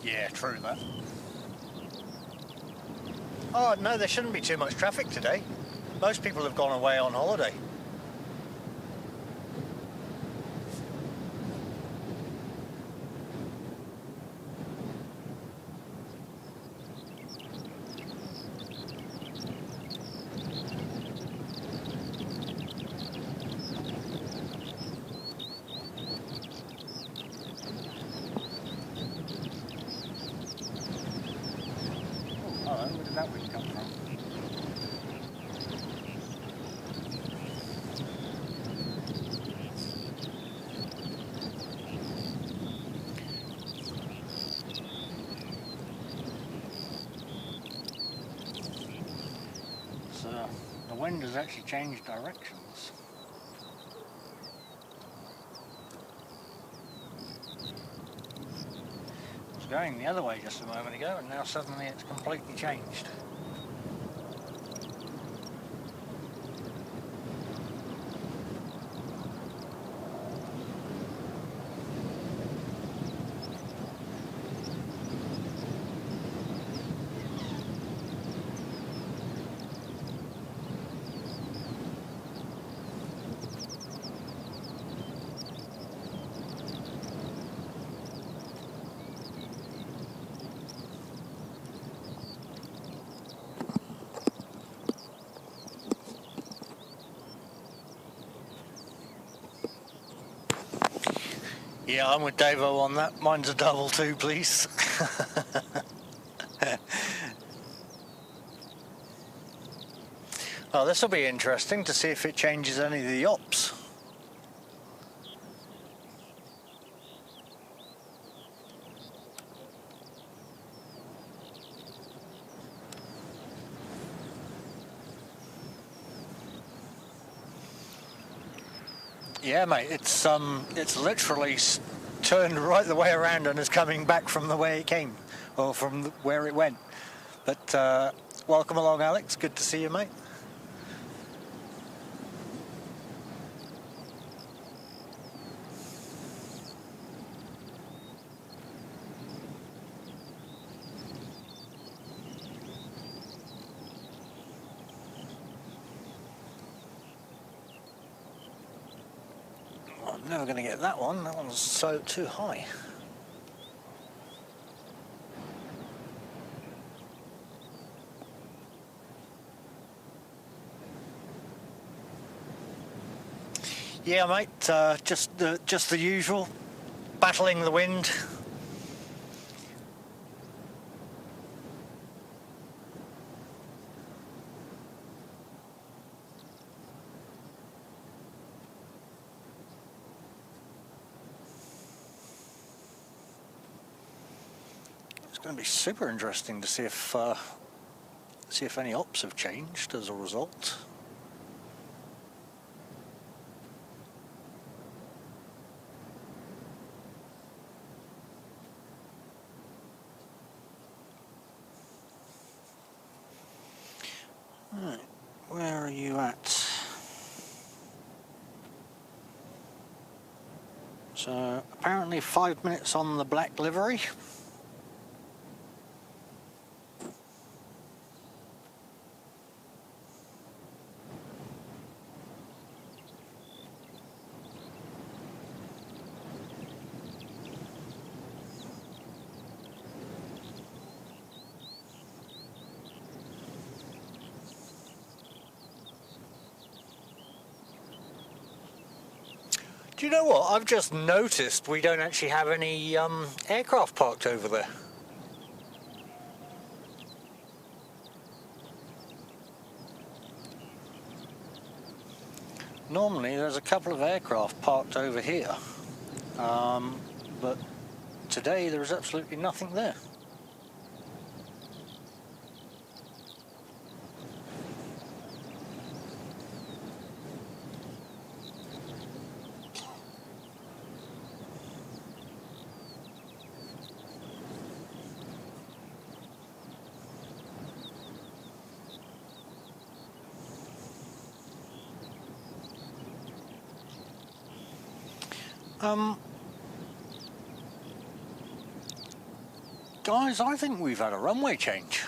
Yeah, true that. Oh, no, there shouldn't be too much traffic today. Most people have gone away on holiday. Where did that wind come from? So the wind has actually changed directions. It was going the other way just a moment ago, and now suddenly it's completely changed. Yeah, I'm with Davo on that. Mine's a double too, please. Well, this will be interesting to see if it changes any of the ops. Yeah, mate, it's literally turned right the way around and is coming back from the way it came, or from where it went. But welcome along, Alex. Good to see you, mate. I'm never going to get that one. That one's so too high. Yeah, mate. Just the usual, battling the wind. It's going to be super interesting to see if any ops have changed as a result. Right, where are you at? So apparently 5 minutes on the black livery. Do you know what? I've just noticed we don't actually have any aircraft parked over there. Normally there's a couple of aircraft parked over here, but today there's absolutely nothing there. Guys, I think we've had a runway change.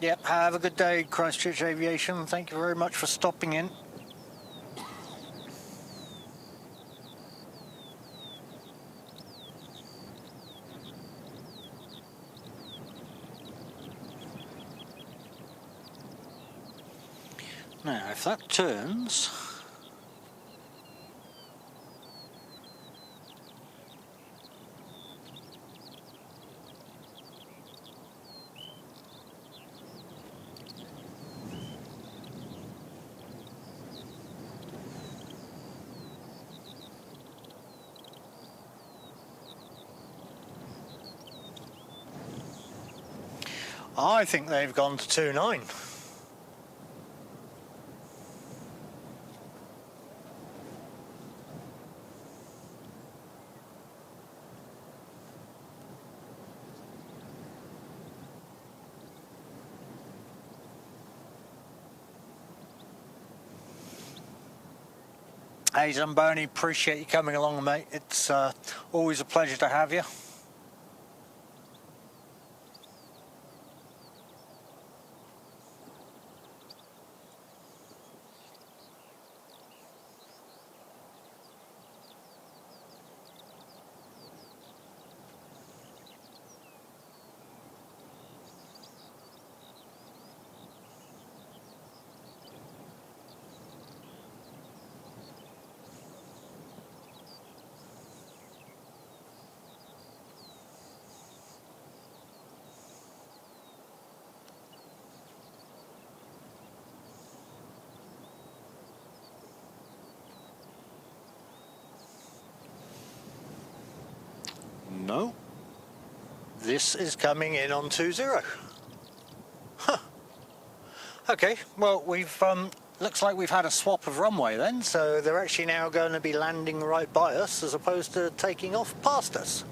Yep, have a good day, Christchurch Aviation. Thank you very much for stopping in. Now, if that turns... I think they've gone to 2.9. Hey Zamboni, appreciate you coming along, mate. It's always a pleasure to have you. no. This is coming in on 20. Huh. Okay, well, we've looks like we've had a swap of runway then, so they're actually now going to be landing right by us as opposed to taking off past us.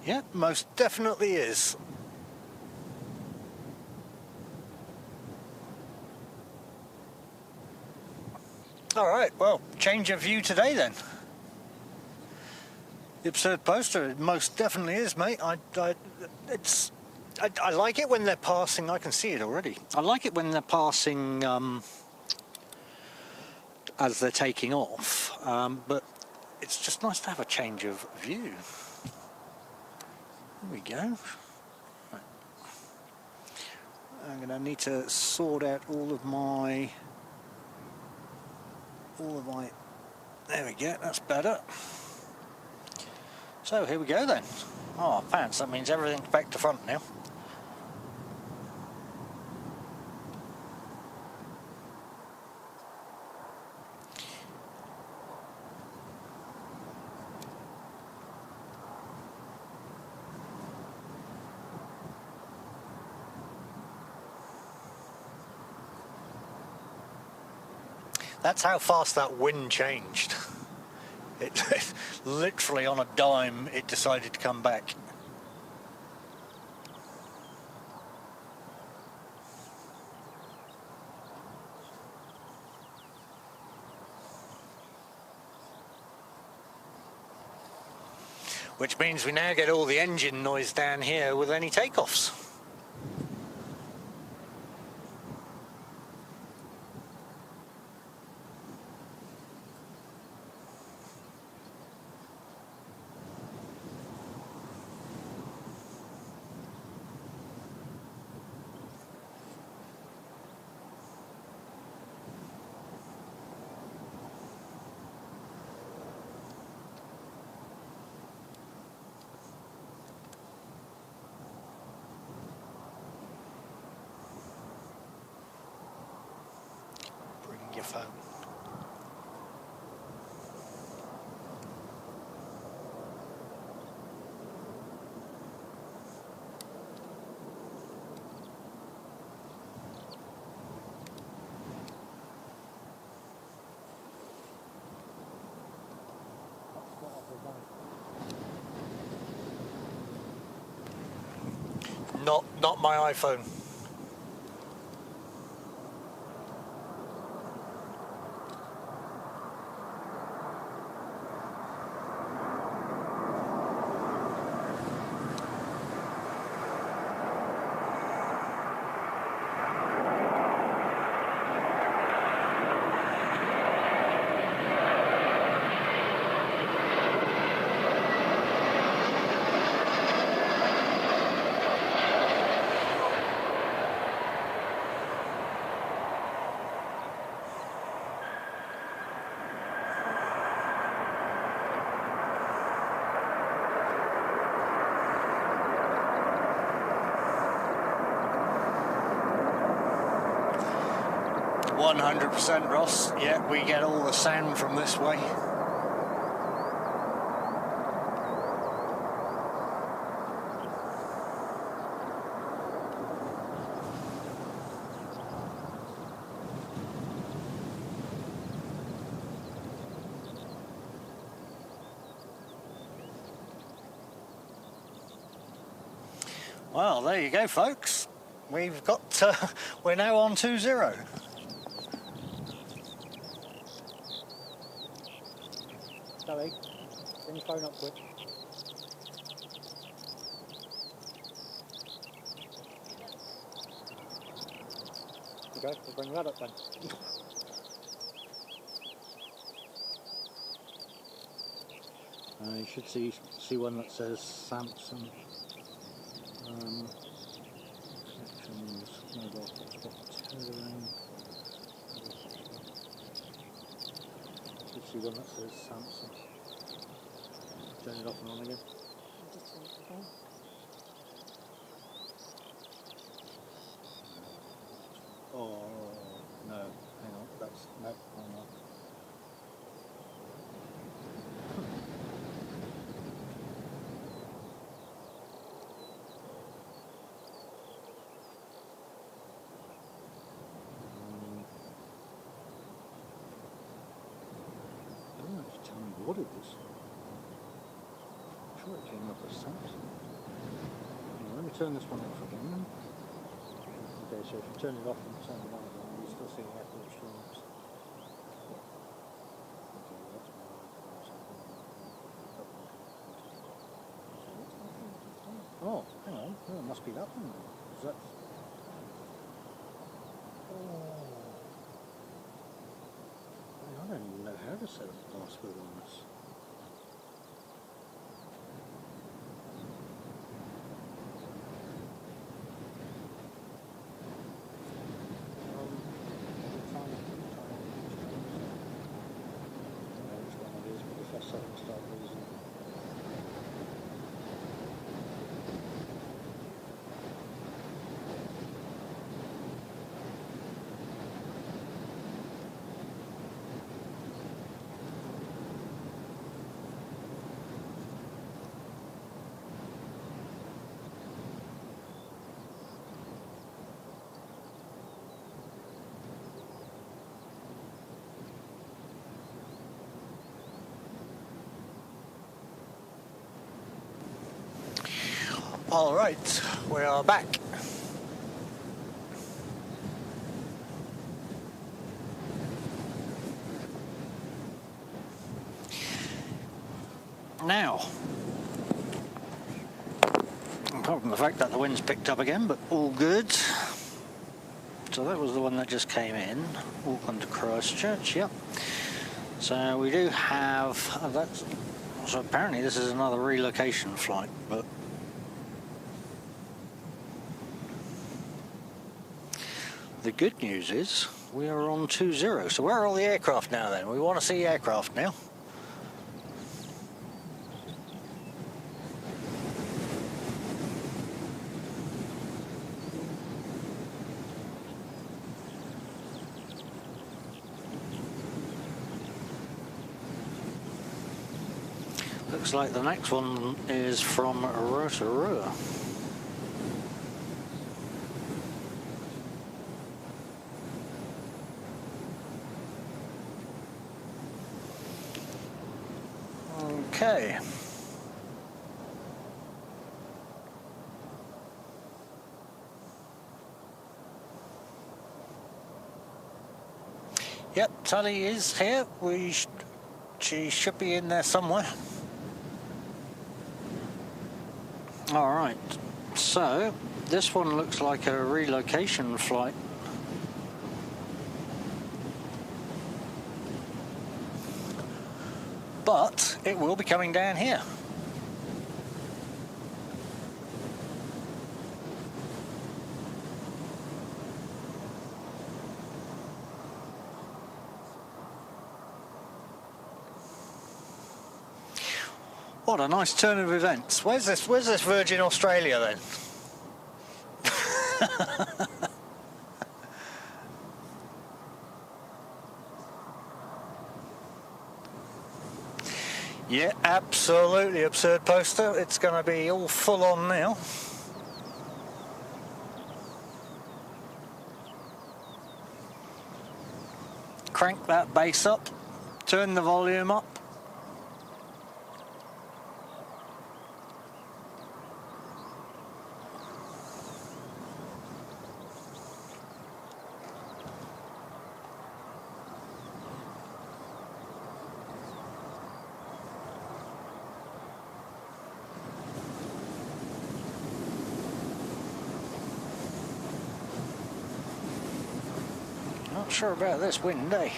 Yeah, most definitely is. Alright, well, change of view today then. The absurd poster, it most definitely is, mate. I like it when they're passing, I can see it already. I like it when they're passing as they're taking off, but it's just nice to have a change of view. There we go. Right. I'm going to need to sort out all of my... There we go, that's better. So here we go then. Oh, pants, that means everything's back to front now. That's how fast that wind changed. It literally on a dime, it decided to come back. Which means we now get all the engine noise down here with any takeoffs. Your phone. Not my iPhone. %, Ross. Yeah, we get all the sound from this way. Well, there you go, folks. We've got, we're now on 20. Zoe, bring your phone up quick. Okay, we'll bring that up then. You should see one that says Samsung. Connections, mobile hotspot, tethering. Should see one that says Samsung. turn it off and on again? I'll just turn it on. Oh, no, hang on, that's, no, wrong one. I don't know if you tell me what it is. I'm sure it came up as Samsung. Let me turn this one off again then. Okay, so if you turn it off and turn it on again, you still see airport streams. Okay, that's oh, hang on. Oh, it must be that one then. Is that... Oh. I don't even know how to set up a password on this. All right, we are back. Now, apart from the fact that the wind's picked up again, but all good. So that was the one that just came in. Welcome to Christchurch, yep. So we do have, so apparently this is another relocation flight, but the good news is we are on 20. So where are all the aircraft now then? We want to see aircraft now. Looks like the next one is from Aotearoa. Okay. Yep, Tully is here. She should be in there somewhere. All right. So this one looks like a relocation flight. But it will be coming down here. What a nice turn of events. Where's this Virgin Australia then? Yeah, absolutely absurd poster. It's going to be all full on now. Crank that bass up, turn the volume up. Not sure about this wind, eh?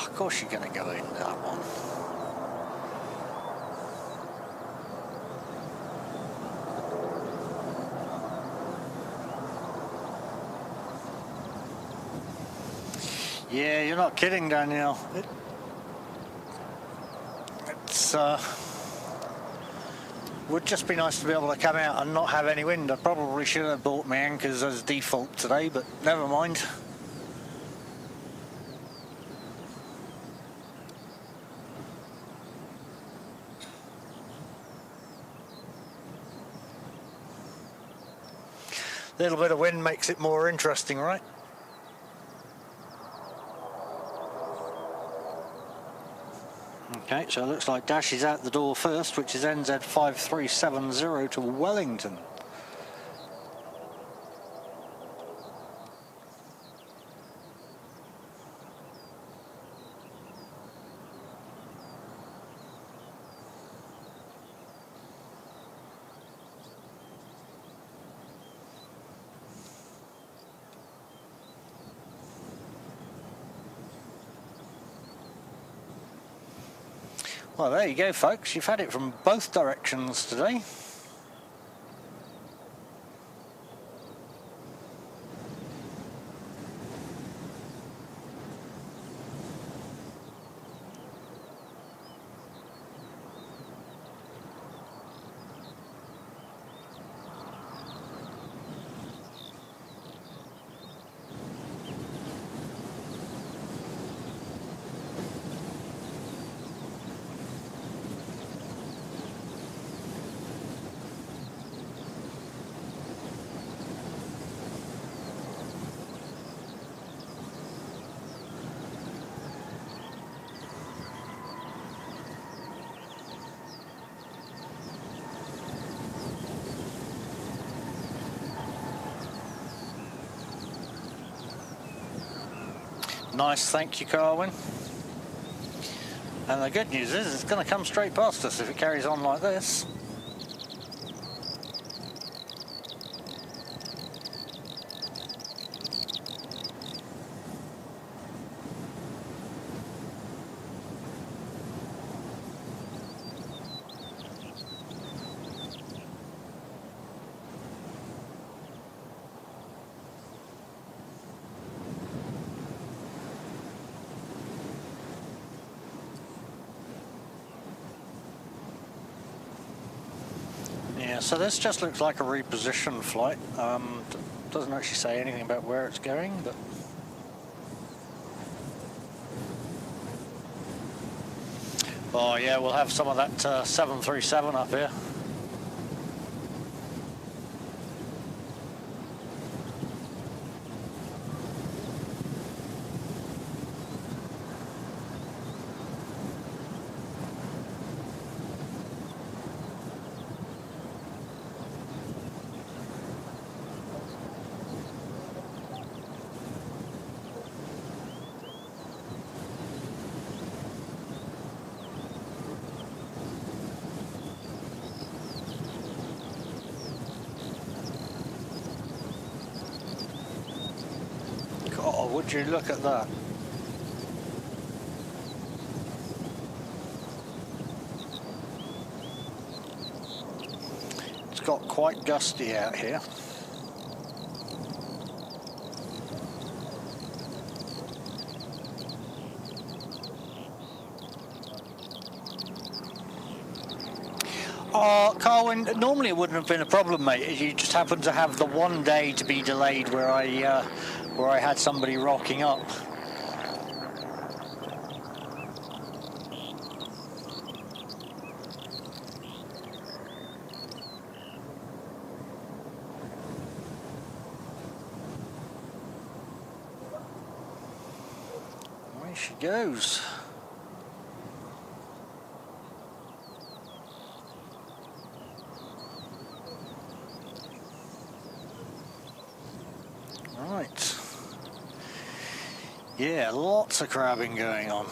of course you're going to go in that one. Yeah, you're not kidding, Danielle. It's would just be nice to be able to come out and not have any wind. I probably should have bought my anchors as default today, but never mind. A little bit of wind makes it more interesting, right? Okay, so it looks like Dash is out the door first, which is NZ5370 to Wellington. Well, there you go, folks. You've had it from both directions today. Nice, thank you, Carwin. And the good news is it's going to come straight past us if it carries on like this. Yeah, so this just looks like a reposition flight. Doesn't actually say anything about where it's going, but oh yeah, we'll have some of that 737 up here. God, would you look at that? It's got quite gusty out here. Carwin, normally it wouldn't have been a problem, mate. You just happen to have the one day to be delayed where I had somebody rocking up. Away she goes. Right. Yeah, lots of crabbing going on.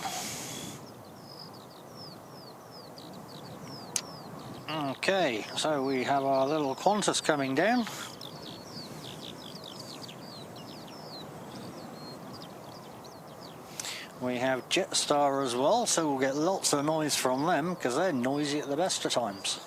Okay, so we have our little Qantas coming down. We have Jetstar as well, so we'll get lots of noise from them because they're noisy at the best of times.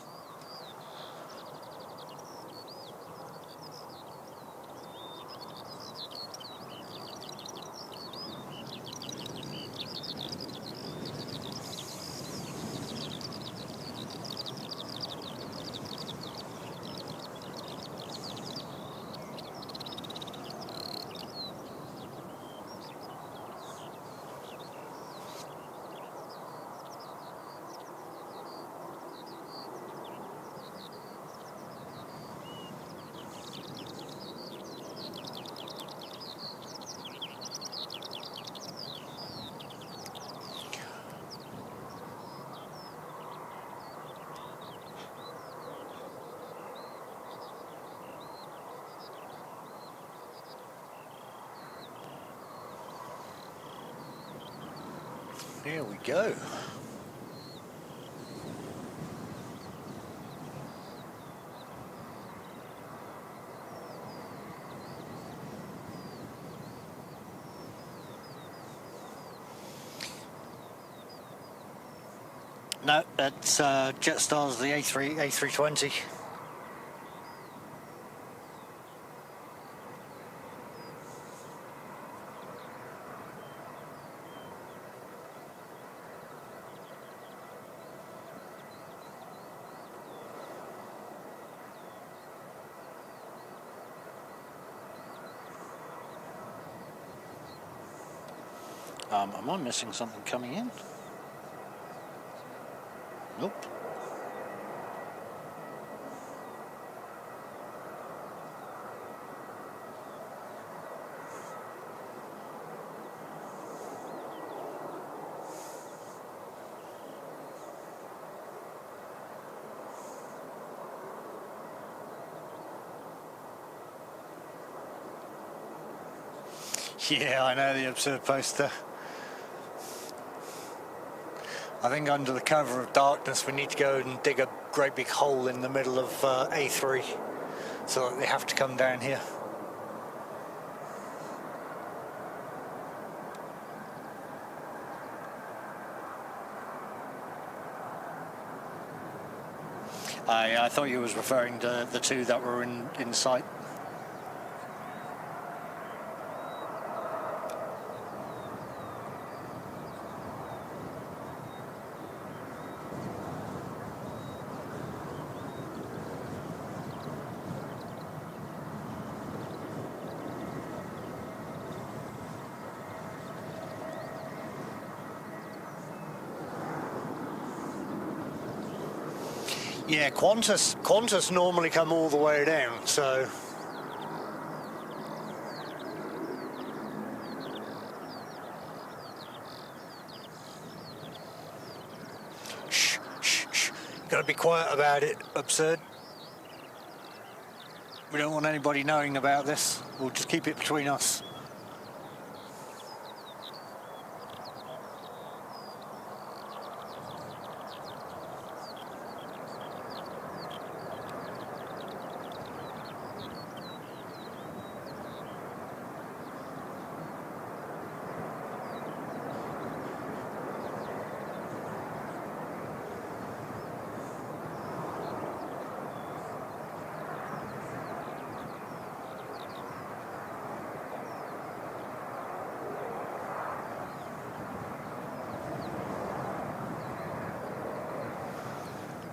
Here we go. No, that's Jetstar's the A320. Am I missing something coming in? Nope. Yeah, I know the absurd poster. I think under the cover of darkness we need to go and dig a great big hole in the middle of A3 so that they have to come down here. I thought you was referring to the two that were in sight. Yeah, Qantas normally come all the way down, so... Shh, shh, shh. Gotta be quiet about it, absurd. We don't want anybody knowing about this. We'll just keep it between us.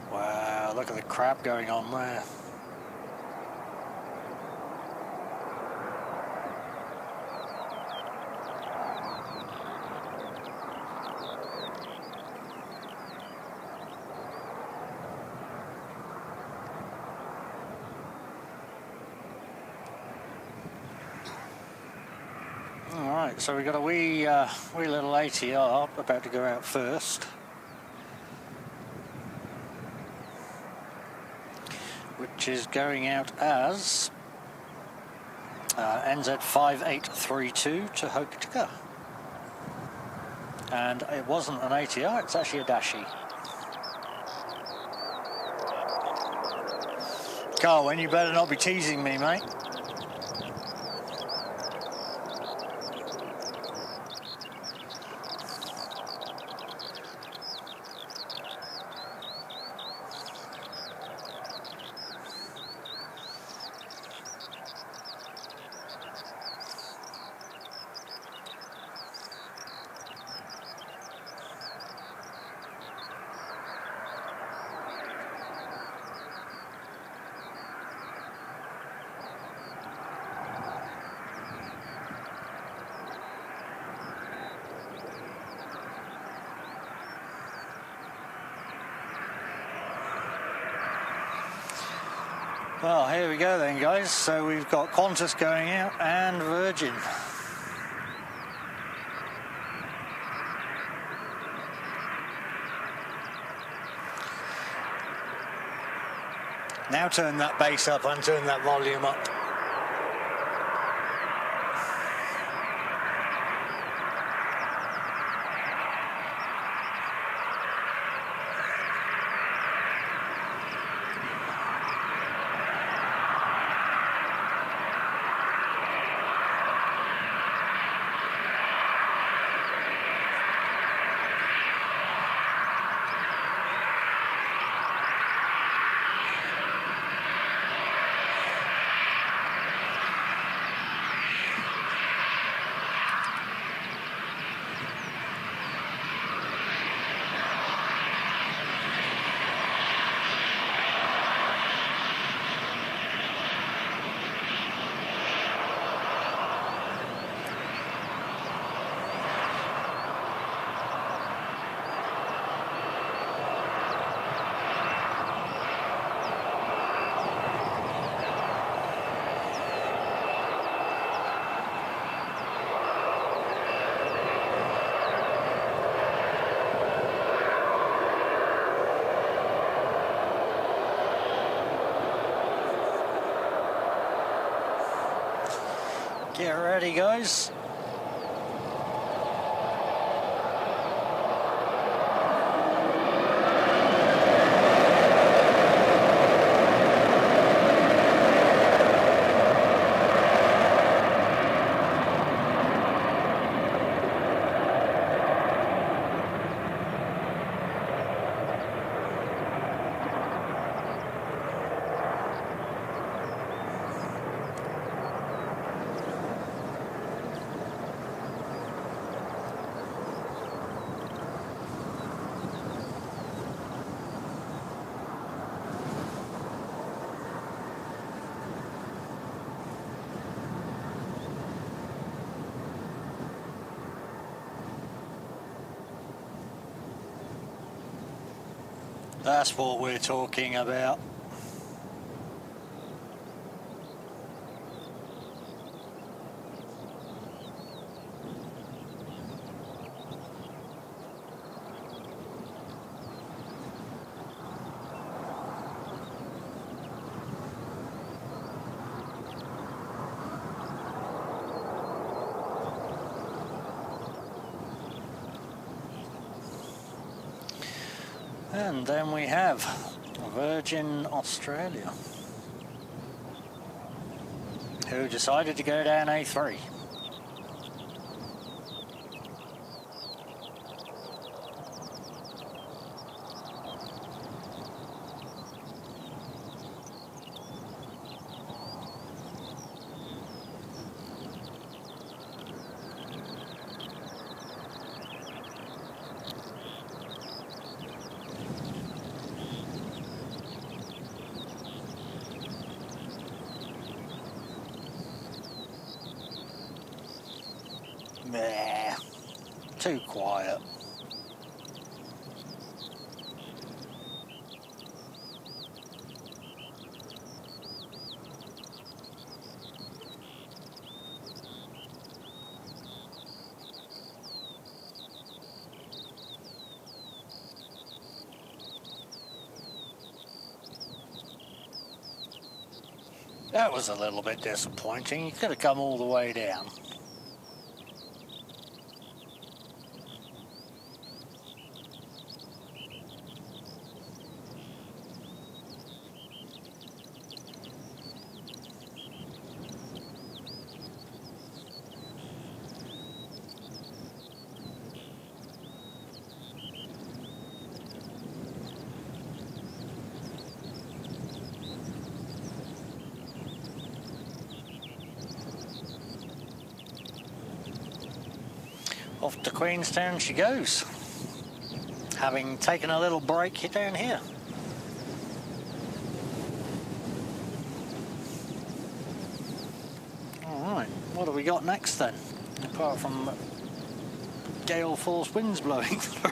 Wow, look at the crap going on there. Alright, so we've got a wee little ATR about to go out first. Which is going out as NZ5832 to Aotearoa. And it wasn't an ATR, it's actually a Dashi. Carwyn, you better not be teasing me, mate. Well, here we go then, guys. So we've got Qantas going out and Virgin. Now turn that bass up and turn that volume up. Get ready, guys. That's what we're talking about. And then we have Virgin Australia, who decided to go down A3. Nah, too quiet. That was a little bit disappointing. You could have come all the way down. Off to Queenstown she goes, having taken a little break down here. Alright, what have we got next then? Apart from gale force winds blowing through.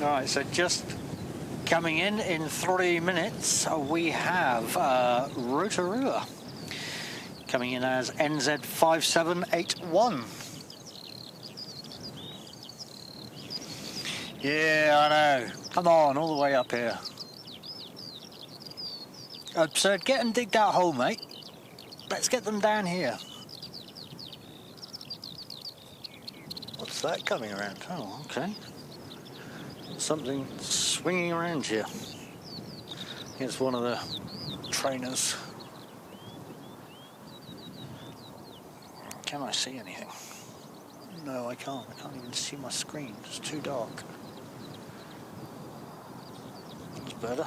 Alright, so just Coming in 3 minutes, we have Aotearoa. Coming in as NZ5781. Yeah, I know. Come on, all the way up here. Absurd, get and dig that hole, mate. Let's get them down here. What's that coming around? Oh, okay. Something swinging around here. It's one of the trainers. Can I see anything? No, I can't. I can't even see my screen. It's too dark. That's better.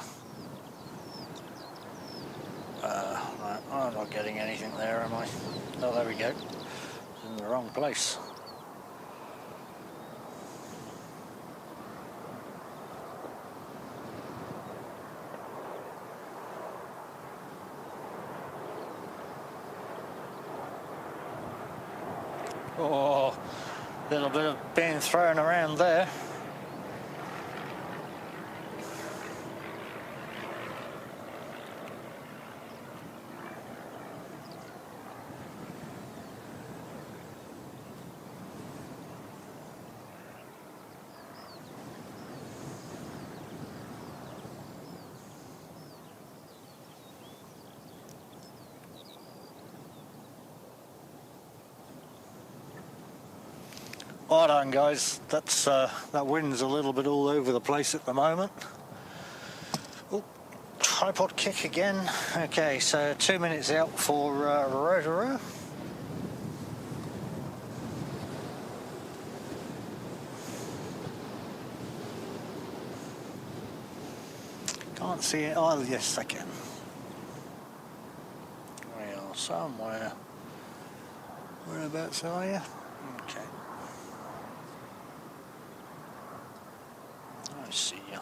Right, I'm not getting anything there, am I? Oh, there we go. It's in the wrong place. Oh, a little bit of being thrown around there. Well done, guys. That's that wind's a little bit all over the place at the moment. Oh, tripod kick again. Okay, so 2 minutes out for Aotearoa. Can't see it. Oh, yes, I can. We are somewhere. Whereabouts are you? Okay. I see you.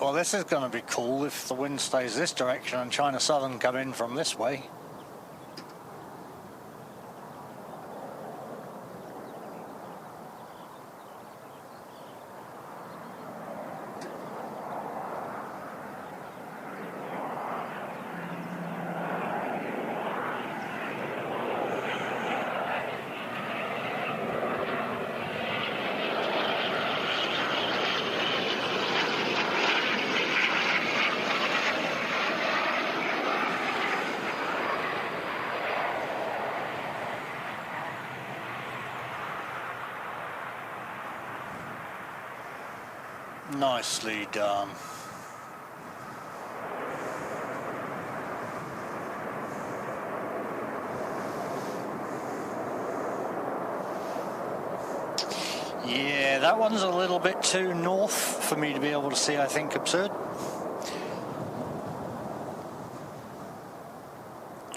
Well, this is going to be cool if the wind stays this direction and China Southern come in from this way. Nicely done. Yeah, that one's a little bit too north for me to be able to see, I think, Absurd.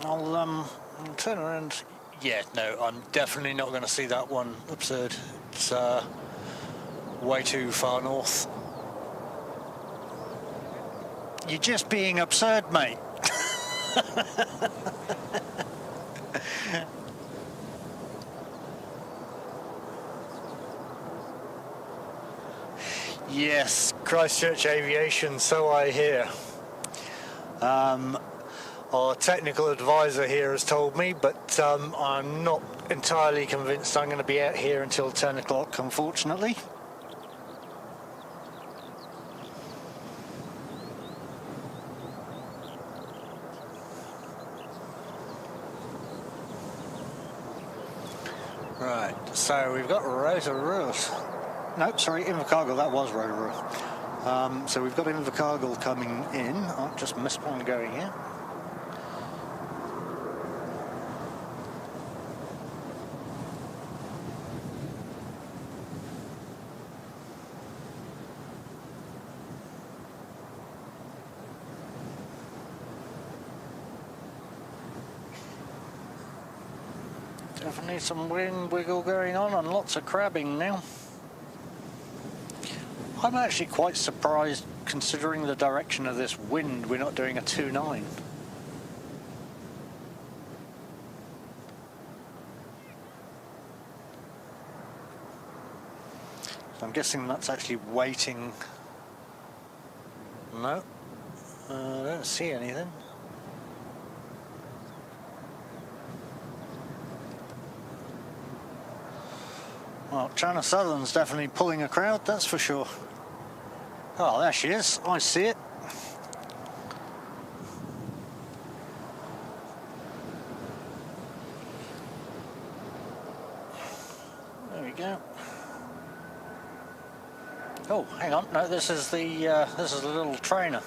I'll turn around. Yeah, no, I'm definitely not going to see that one, Absurd. It's way too far north. You're just being absurd, mate. Yes, Christchurch Aviation, so I hear. Our technical advisor here has told me, but I'm not entirely convinced I'm going to be out here until 10 o'clock, unfortunately. Right, so we've got Aotearoa. No, sorry, Invercargill, that was Aotearoa. So we've got Invercargill coming in. I just missed one going here. Definitely some wind wiggle going on and lots of crabbing now. I'm actually quite surprised, considering the direction of this wind, we're not doing a 2.9. So I'm guessing that's actually waiting. No, I don't see anything. Well, China Southern's definitely pulling a crowd, that's for sure. Oh, there she is. I see it. There we go. Oh, hang on. No, this is the little trainer.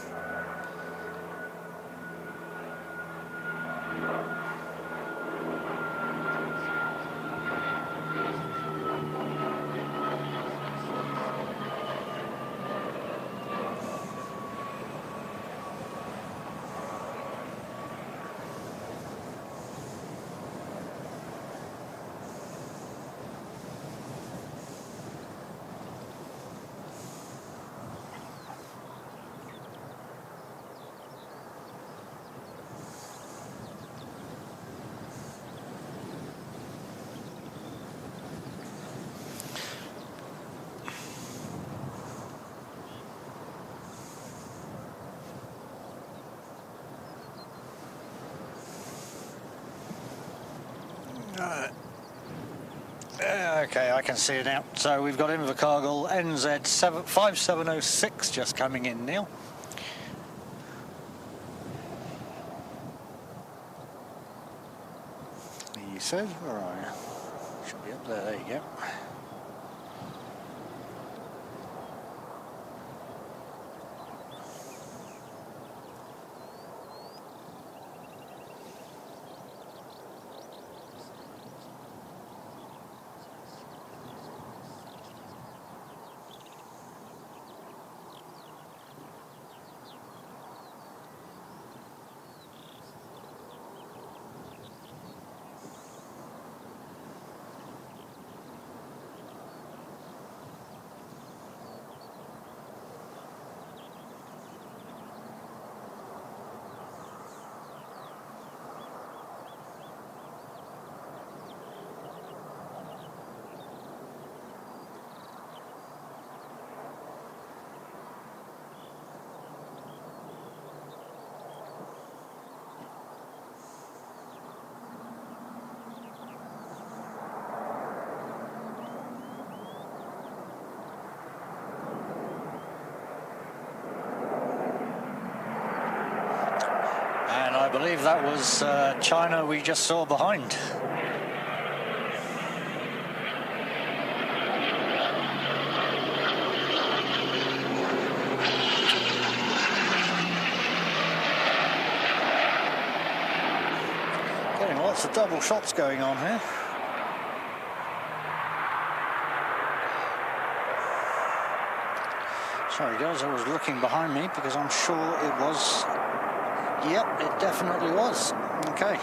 Right. Okay, I can see it now. So we've got Invercargill NZ 5706 just coming in now. He said, where are you? Should be up there, there you go. And I believe that was China we just saw behind. Getting lots of double shots going on here. Sorry guys, I was looking behind me because I'm sure it was. Yep, it definitely was. Okay.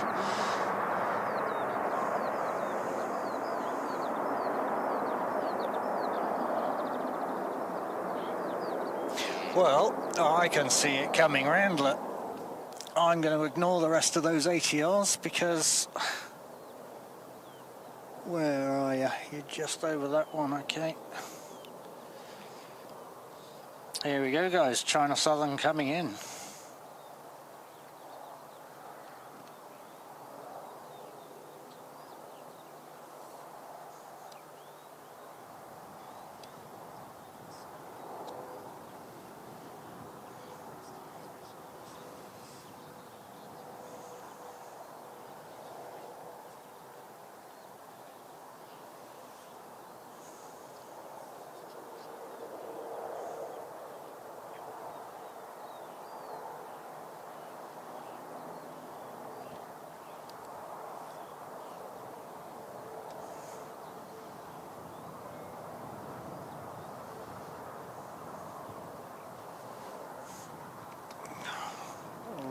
Well, I can see it coming round. Look, I'm going to ignore the rest of those ATRs because... Where are you? You're just over that one, okay. Here we go, guys. China Southern coming in.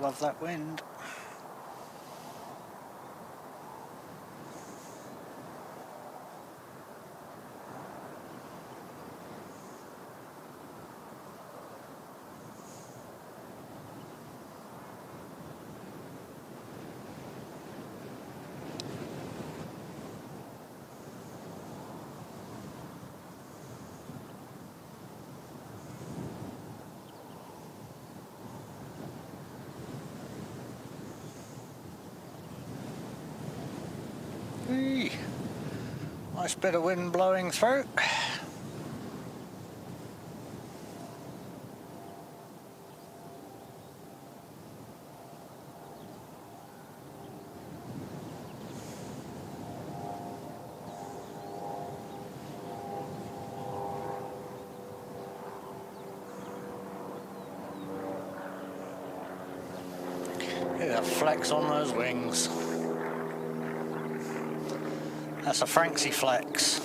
Love that wind. Whee! Nice bit of wind blowing through. Look at that flex on those wings. That's a Franksy flex.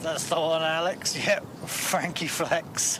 That's the one, Alex. Yep, Frankie flex.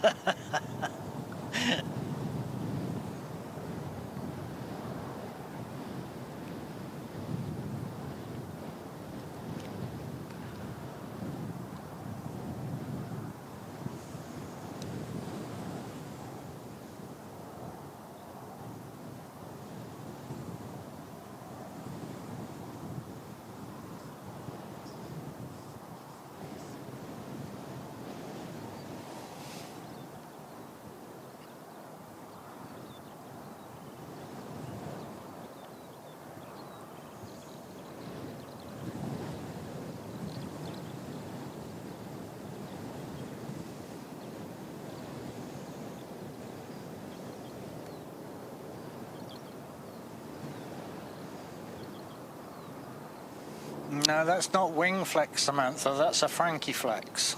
No, that's not wing flex, Samantha, that's a Frankie flex.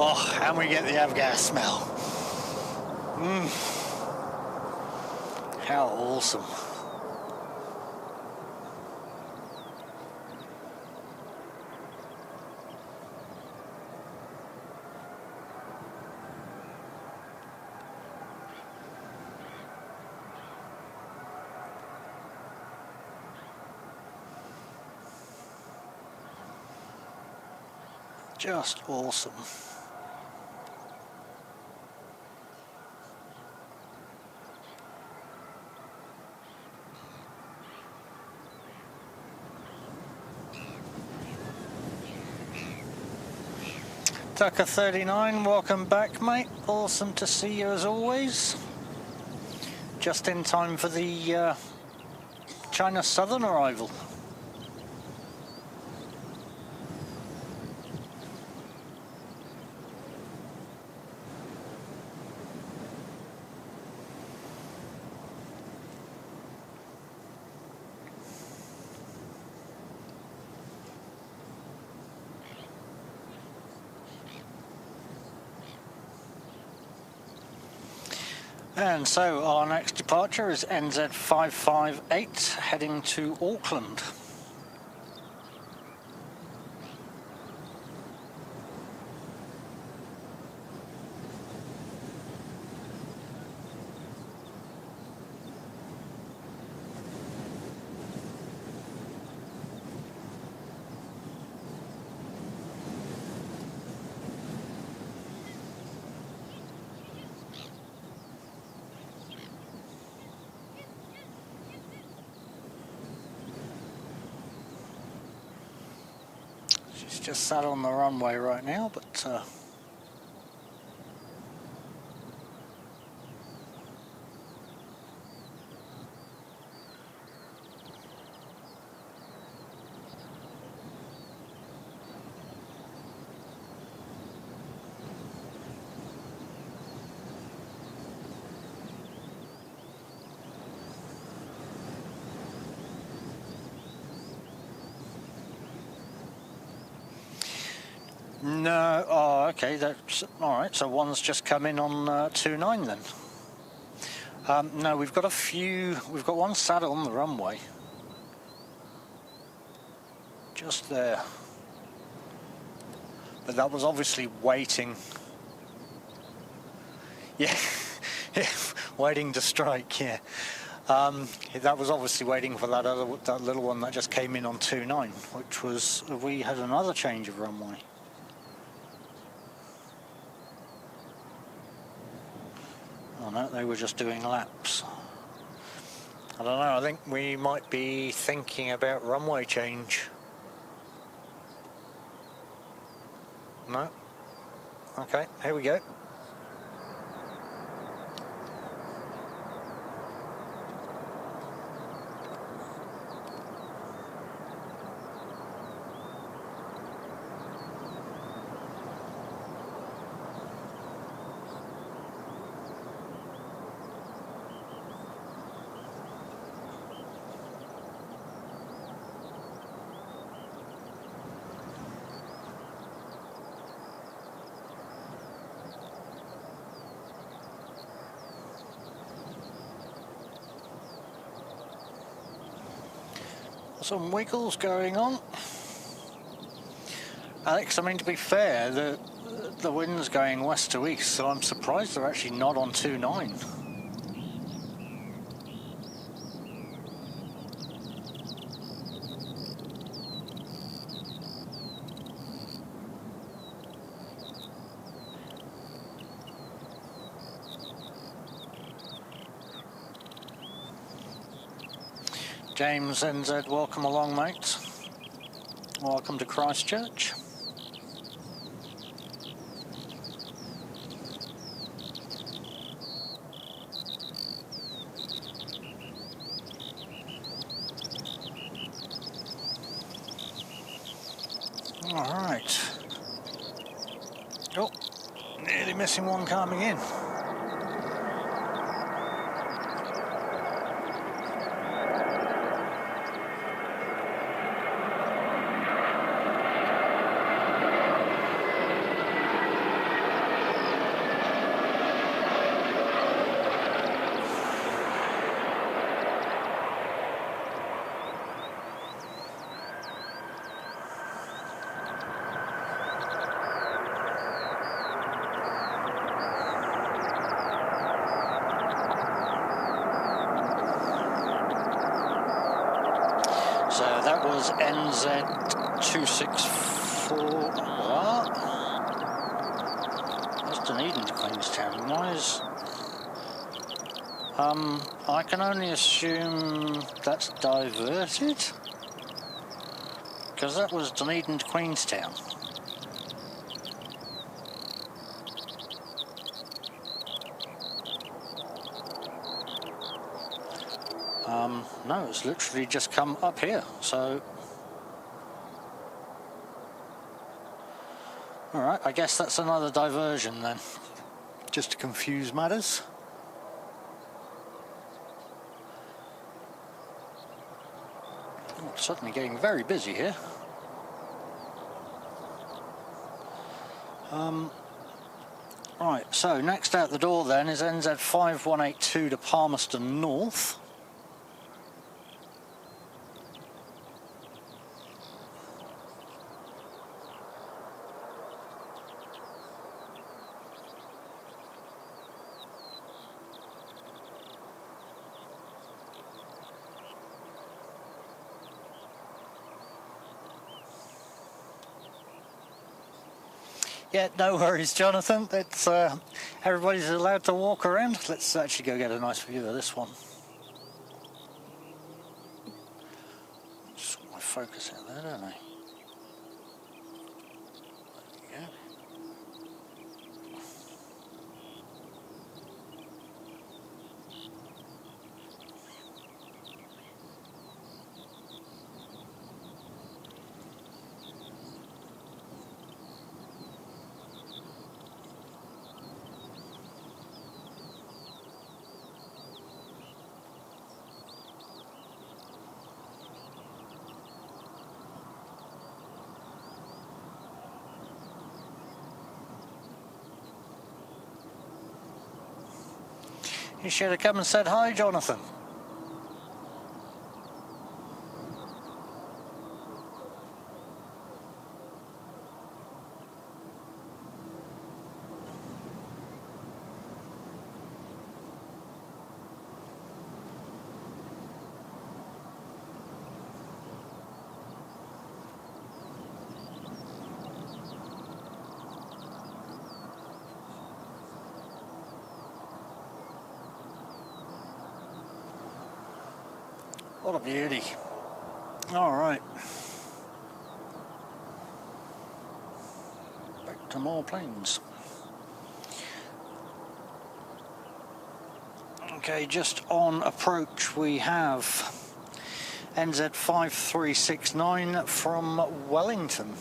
Oh, and we get the avgas smell. How awesome. Just awesome. Tucker 39, welcome back, mate. Awesome to see you as always. Just in time for the China Southern arrival. And so our next departure is NZ558 heading to Auckland. Just sat on the runway right now, but no. Oh, okay. That's all right. So one's just come in on 29 then. No, we've got a few. We've got one sat on the runway, just there. But that was obviously waiting. Yeah, waiting to strike. Yeah. That was obviously waiting for that little one that just came in on 29, which was we had another change of runway. Oh no, they were just doing laps. I don't know, I think we might be thinking about runway change. No? Okay, here we go. Some wiggles going on. Alex, I mean, to be fair, the wind's going west to east, so I'm surprised they're actually not on 29. James NZ, welcome along, mate. Welcome to Christchurch. All right. Oh, nearly missing one coming in. So that was NZ264. What? That's Dunedin to Queenstown. Why is... I can only assume that's diverted? Because that was Dunedin to Queenstown. No, it's literally just come up here, so... Alright, I guess that's another diversion then, just to confuse matters. Oh, suddenly getting very busy here. Right, so next out the door then is NZ5182 to Palmerston North. Yeah, no worries, Jonathan. It's everybody's allowed to walk around. Let's actually go get a nice view of this one. Just want my focus out there, don't I? There we go. You should have come and said hi, Jonathan. What a beauty. All right. Back to more planes. Okay, just on approach we have NZ5369 from Wellington.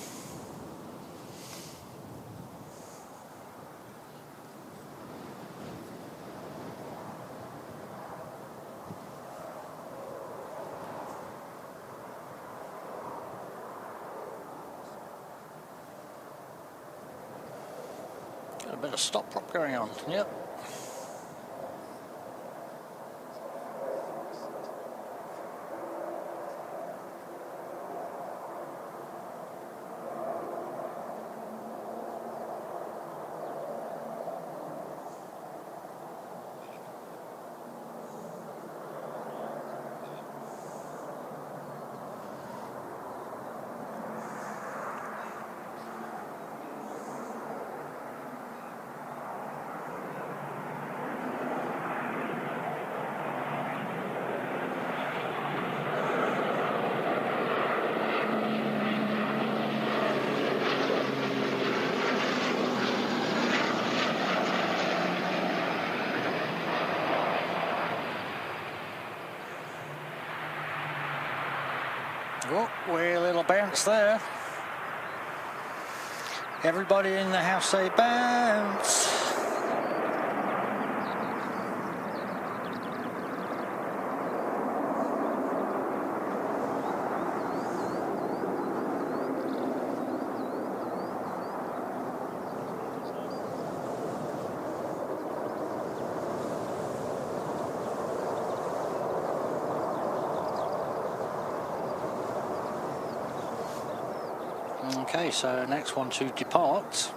Got a bit of stop prop going on, yep. Oh, wee little bounce there. Everybody in the house say bounce. Okay, so next one to depart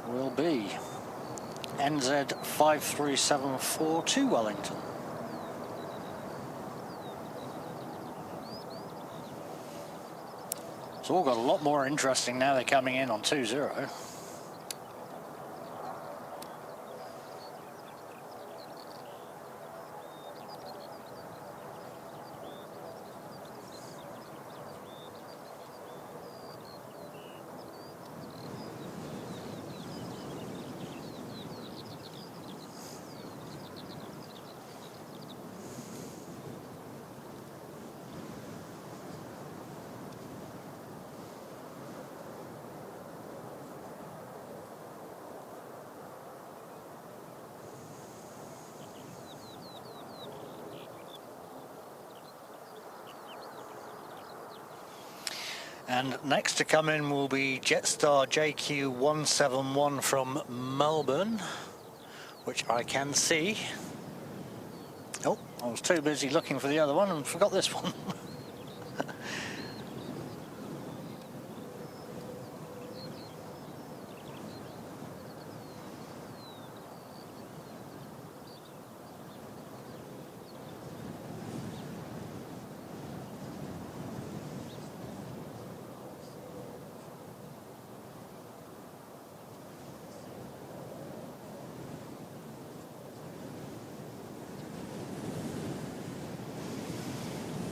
will be NZ5374 to Wellington. It's all got a lot more interesting now they're coming in on 20. And next to come in will be Jetstar JQ171 from Melbourne, which I can see. Oh, I was too busy looking for the other one and forgot this one.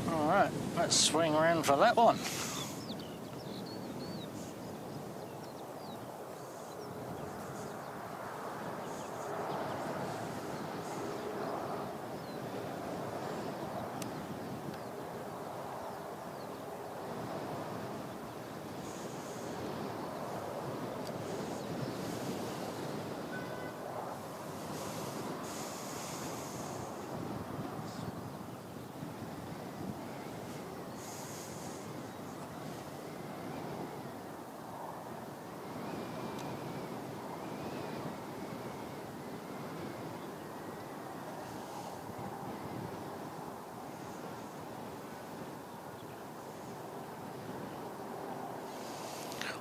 Alright, let's swing around for that one.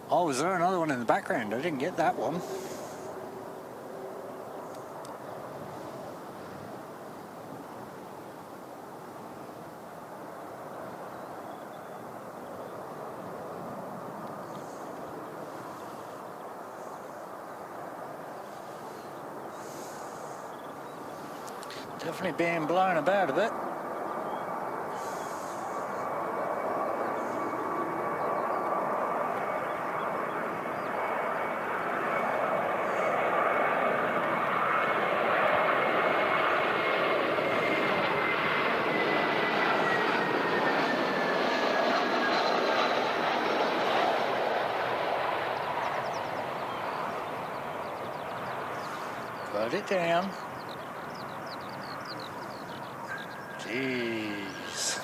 Oh, was there another one in the background? I didn't get that one. Definitely being blown about a bit. Put it down. Jeez.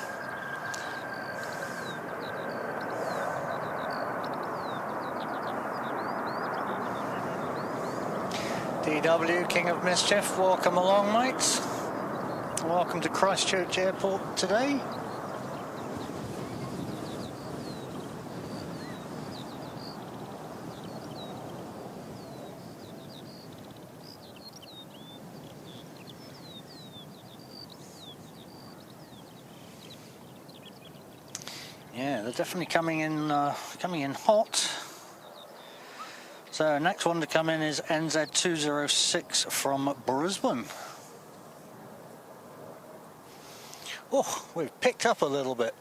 DW, King of Mischief, welcome along, mates. Welcome to Christchurch Airport today. Yeah, they're definitely coming in hot. So next one to come in is NZ206 from Brisbane. Oh, we've picked up a little bit.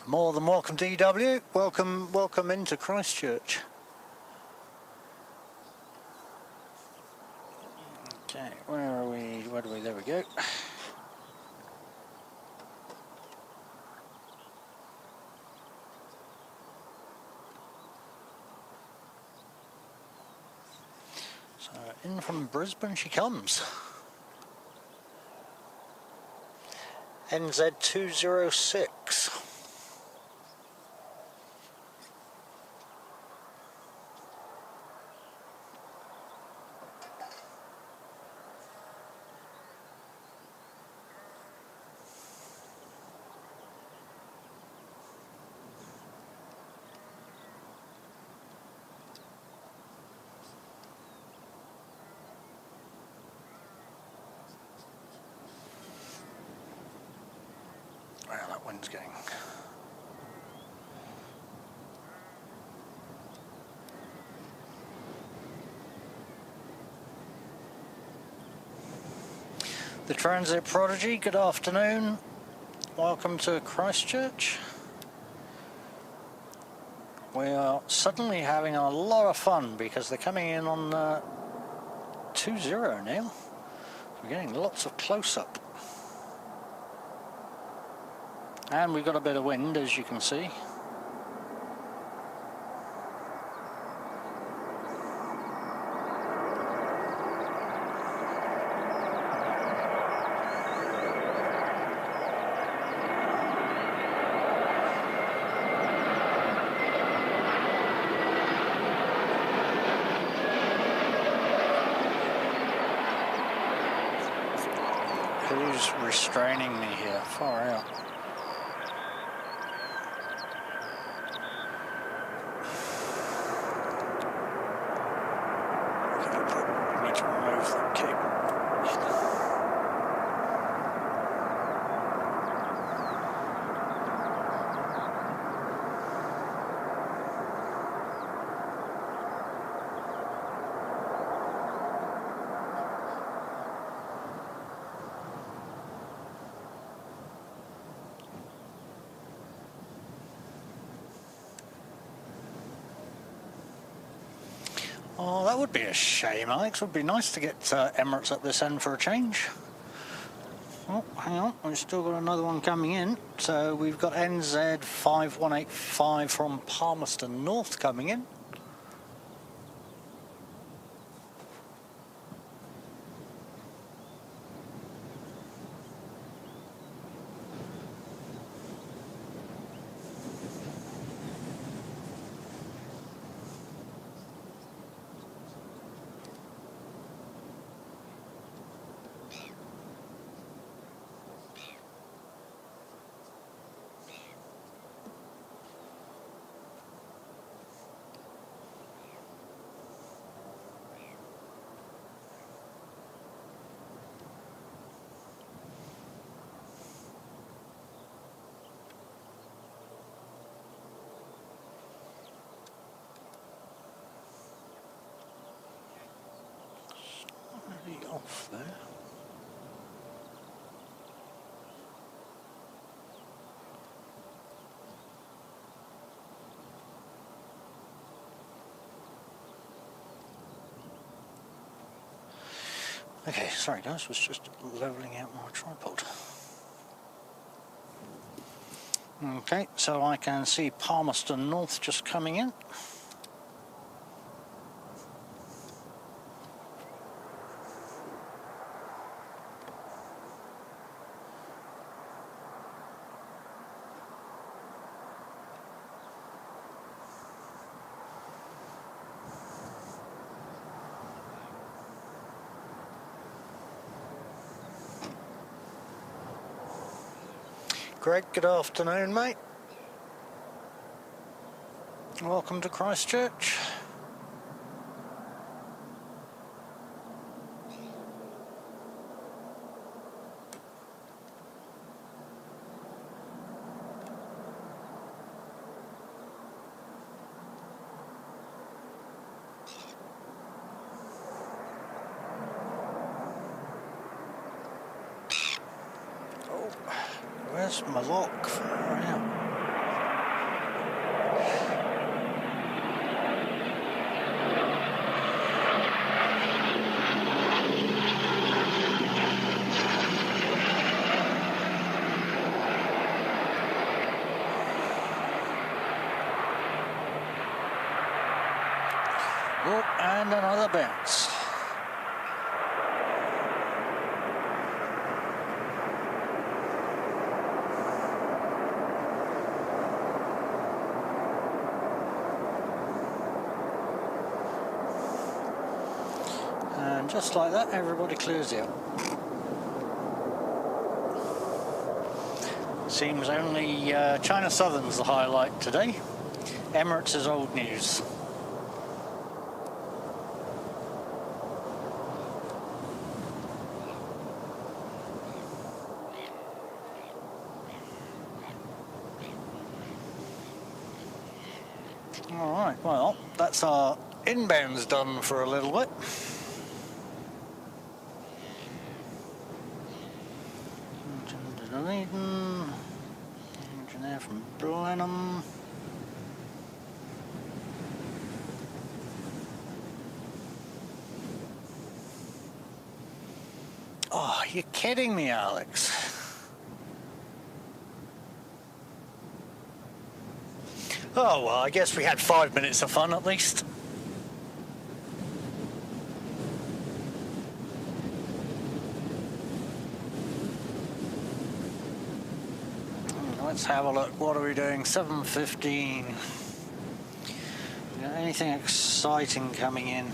More than welcome, DW. Welcome into Christchurch. Okay, where are we? Where do we? There we go. So in from Brisbane she comes. NZ206. Well, that wind's going. The Transit Prodigy, good afternoon. Welcome to Christchurch. We are suddenly having a lot of fun because they're coming in on 2-0 now. We're getting lots of close-up. And we've got a bit of wind, as you can see. who's restraining me here? Far out. I need to remove that cable. Oh, that would be a shame, Alex. It would be nice to get Emirates up this end for a change. Oh, hang on. We've still got another one coming in. So we've got NZ 5185 from Palmerston North coming in. Off there. Okay, sorry guys, was just leveling out my tripod. Okay, so I can see Palmerston North just coming in. Greg, good afternoon, mate. Welcome to Christchurch. Where's my lock? Far out. Oh, and another bounce. And just like that, everybody clears out. Seems only China Southern's the highlight today. Emirates is old news. Alright, well, that's our inbounds done for a little bit. Engineer from Blenheim. Oh, you're kidding me, Alex. Oh, well, I guess we had 5 minutes of fun at least. Let's have a look. What are we doing? 7:15. Anything exciting coming in?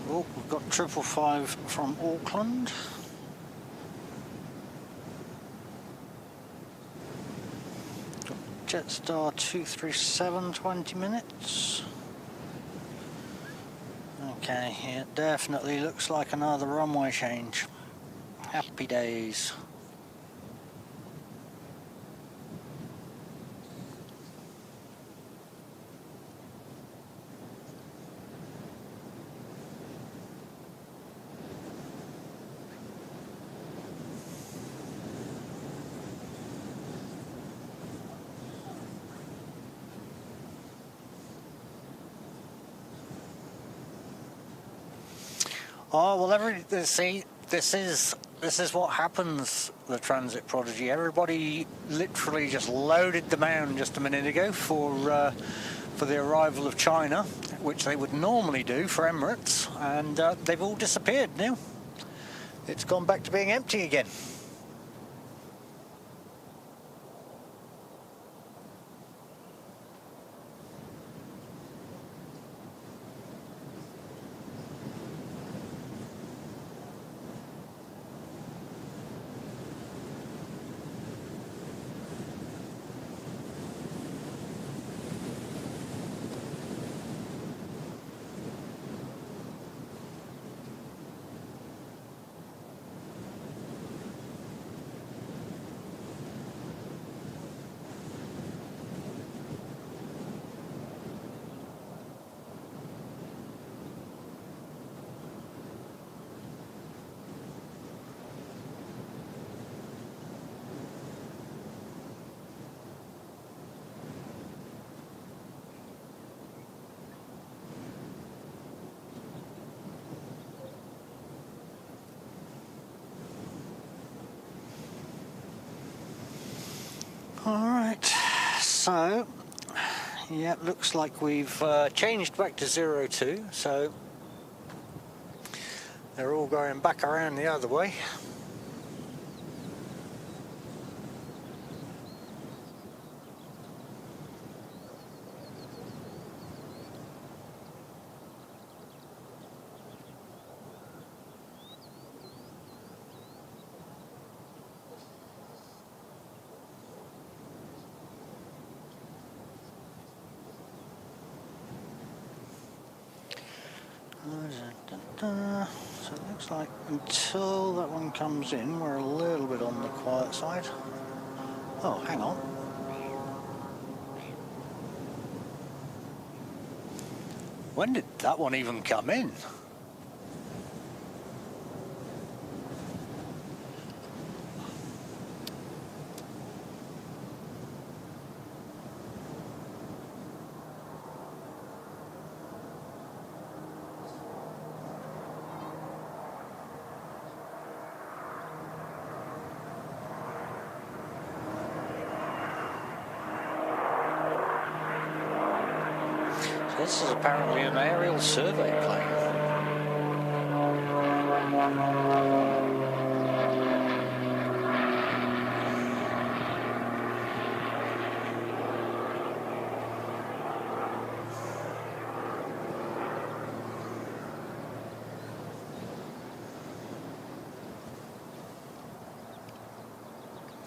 Oh, we've got 555 from Auckland. Jetstar 237, 20 minutes. Okay, it definitely looks like another runway change. Happy days. Oh well, see, this is what happens. The Transit Prodigy. Everybody literally just loaded the mound just a minute ago for the arrival of China, which they would normally do for Emirates, and they've all disappeared now. It's gone back to being empty again. Alright, so, yeah, looks like we've changed back to 02, so they're all going back around the other way. So it looks like until that one comes in, we're a little bit on the quiet side. Oh, hang on. When did that one even come in? This is apparently an aerial survey plane.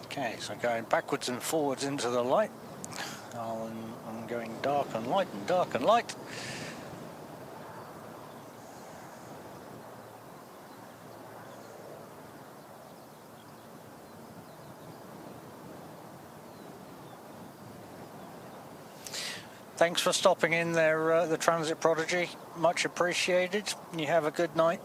Okay, so going backwards and forwards into the light. I'm going dark and light and dark and light. Thanks for stopping in there, the Transit Prodigy. Much appreciated. You have a good night.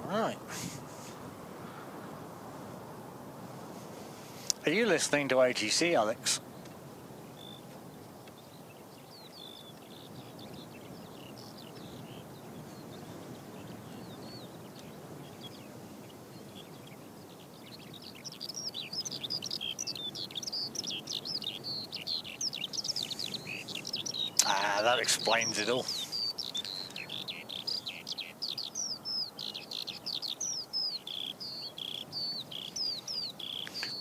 Right. Are you listening to ATC, Alex? Ah, that explains it all.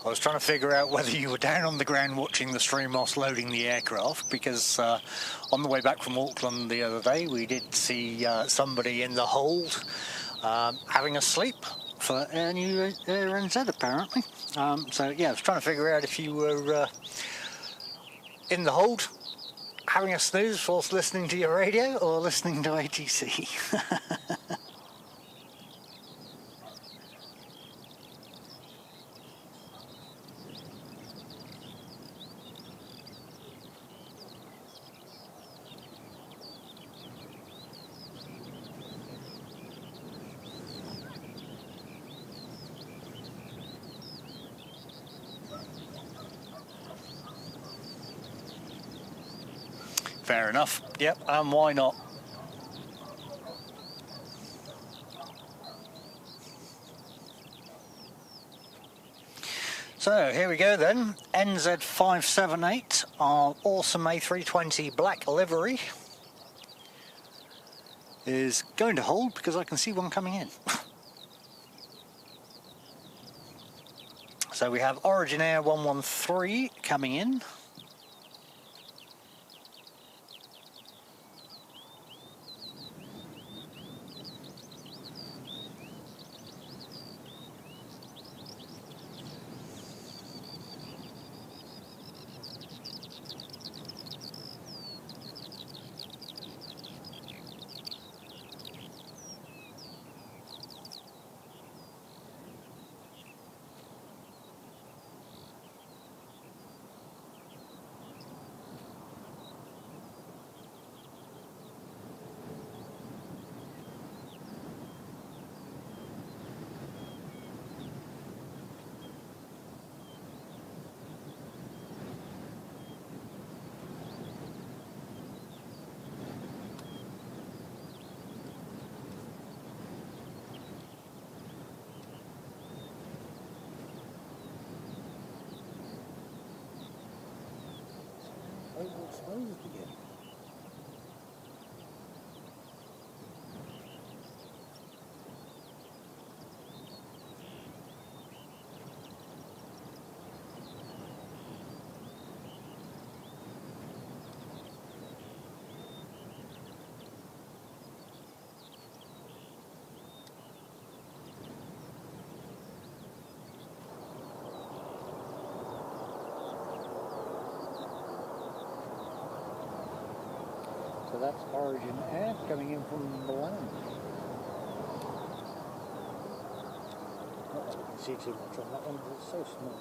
I was trying to figure out whether you were down on the ground watching the stream whilst loading the aircraft, because on the way back from Auckland the other day we did see somebody in the hold having a sleep for Air NZ apparently. So yeah, I was trying to figure out if you were in the hold having a snooze whilst listening to your radio or listening to ATC. Fair enough. Yep, and why not? So here we go then. NZ578, our awesome A320 black livery, is going to hold because I can see one coming in. So we have Origin Air 113 coming in. Overexposed again. So that's Origin Air coming in from Boeing. Not that you can see too much on that one, but it's so small.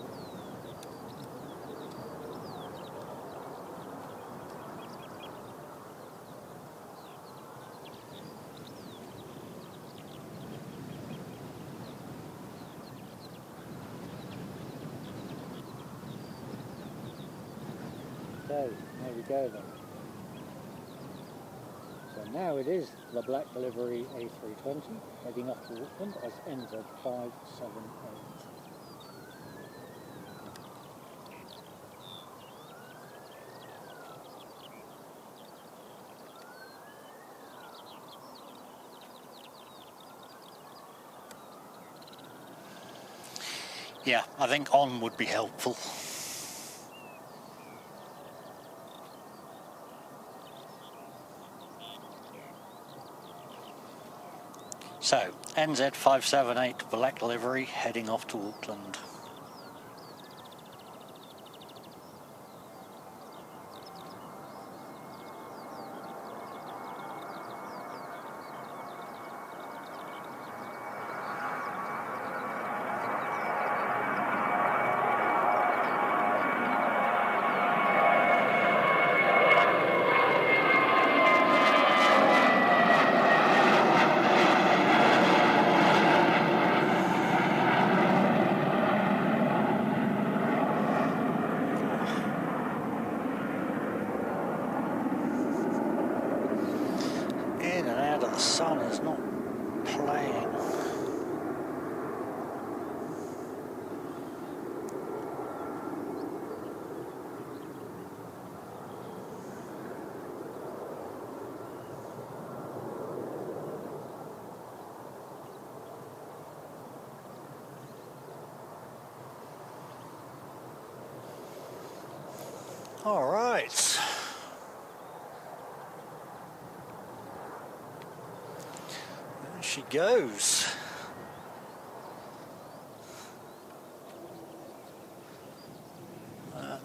So, there we go then. So now it is the black livery A320 heading off to Auckland as NZ578. Yeah, I think on would be helpful. So, NZ578 black livery heading off to Auckland. The sun is not playing. All right. There she goes.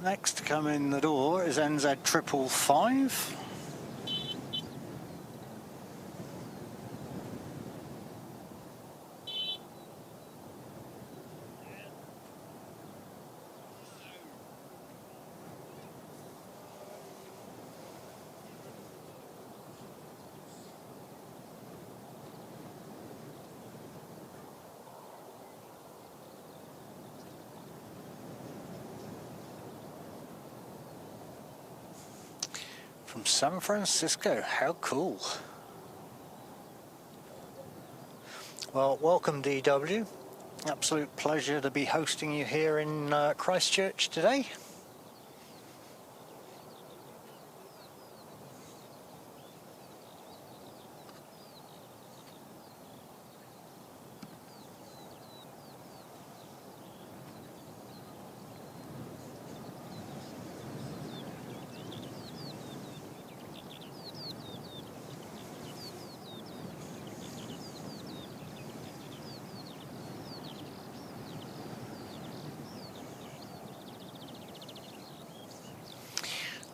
Next to come in the door is NZ 555. From San Francisco, how cool. Well, welcome DW. Absolute pleasure to be hosting you here in Christchurch today.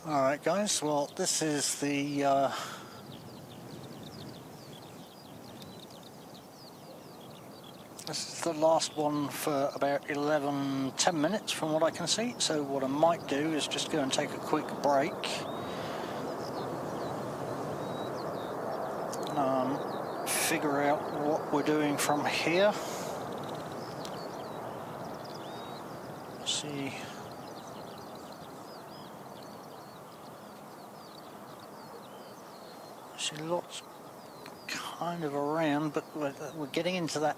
Alright guys, well this is the last one for about 10 minutes from what I can see. So what I might do is just go and take a quick break. Figure out what we're doing from here. See. Lots kind of around, but we're getting into that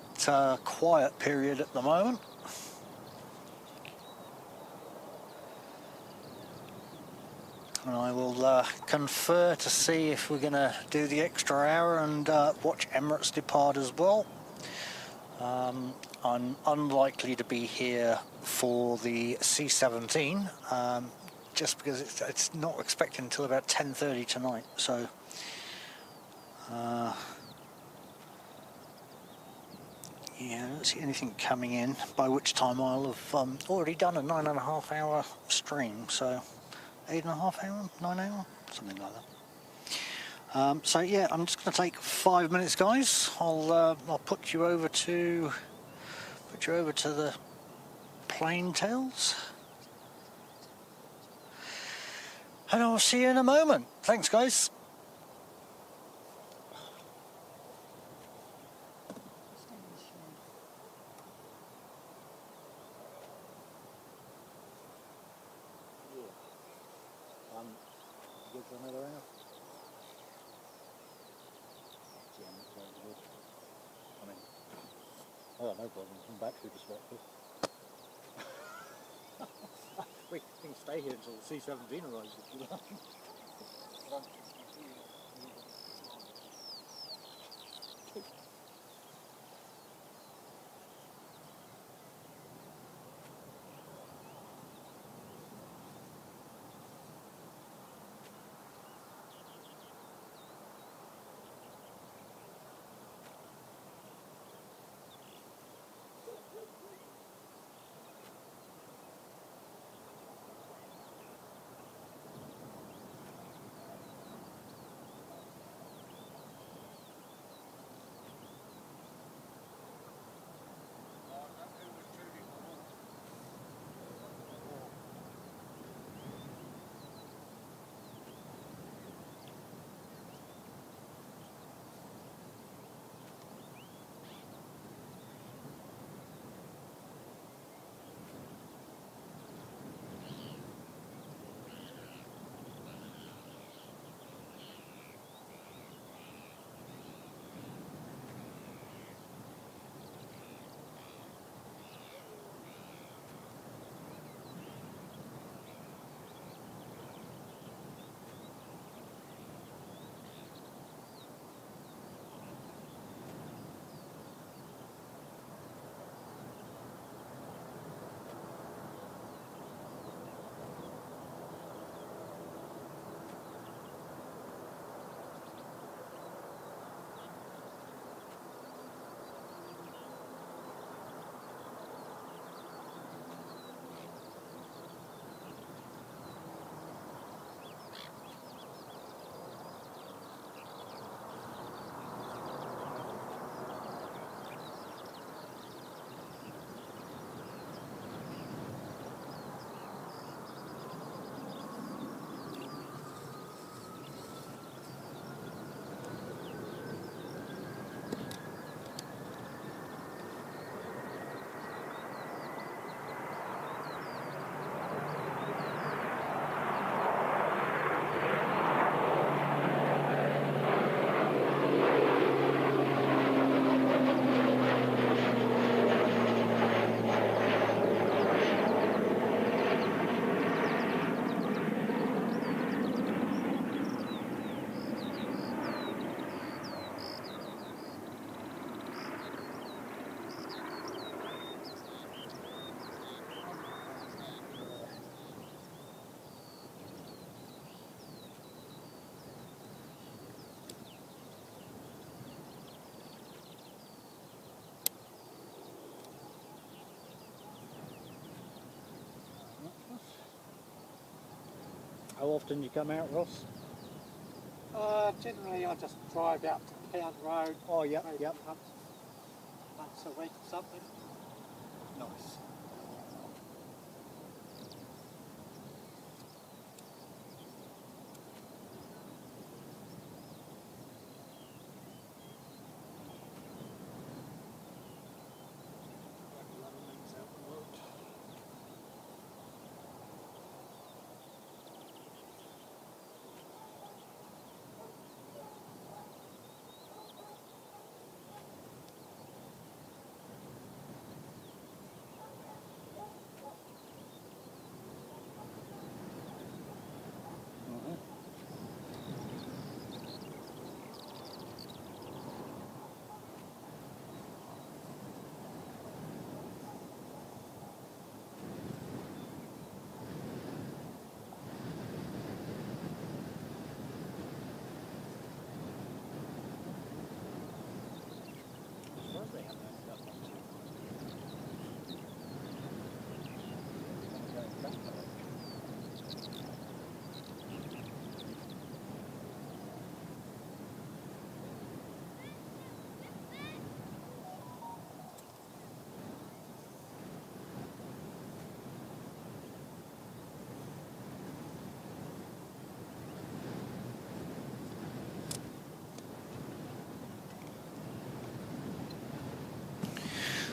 quiet period at the moment. And I will confer to see if we're going to do the extra hour and watch Emirates depart as well. I'm unlikely to be here for the C-17, just because it's not expected until about 10:30 tonight. So. Yeah, I don't see anything coming in, by which time I'll have already done a 9.5 hour stream, so 8.5 hour, 9 hour, something like that. So yeah, I'm just going to take 5 minutes, guys. I'll put you over to the plane tails, and I'll see you in a moment. Thanks, guys. Another hour. Yeah, not very good. I mean, I got no problem from battery perspective. We can stay here until the C-17 arrives if you like. How often do you come out, Ross? Generally I just drive out to Town Road. Oh, yep, maybe yep. once a week or something. Nice.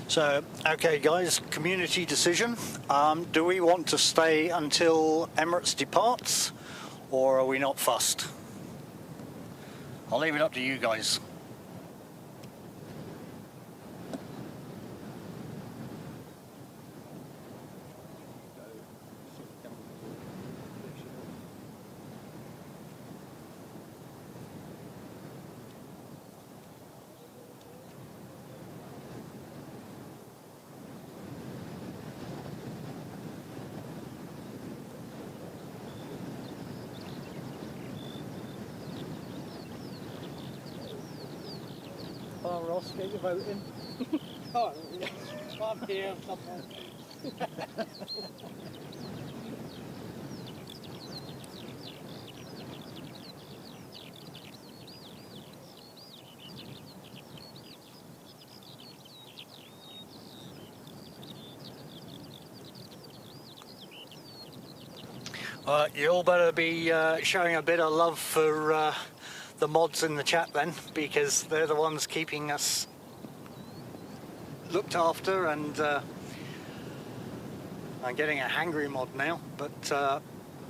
So, okay guys, community decision. Do we want to stay until Emirates departs, or are we not fussed? I'll leave it up to you guys. Oh, Ross, get your vote in. Oh, I'm here somewhere. You all better be showing a bit of love for the mods in the chat then, because they're the ones keeping us looked after, and I'm getting a hangry mod now, but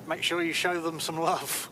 make sure you show them some love.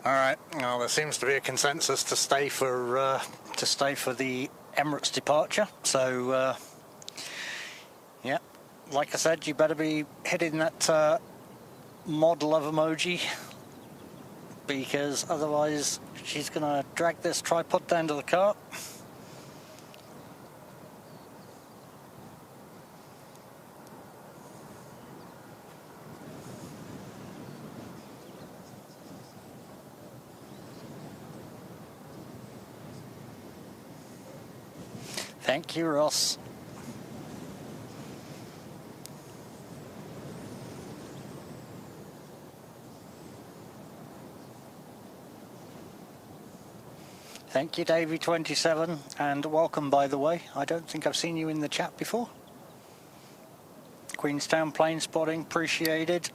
All right. Well, there seems to be a consensus to stay for the Emirates departure. So, yeah, like I said, you better be hitting that mod love emoji, because otherwise she's gonna drag this tripod down to the car. Thank you, Ross. Thank you, Davey27, and welcome, by the way. I don't think I've seen you in the chat before. Queenstown plane spotting, appreciated.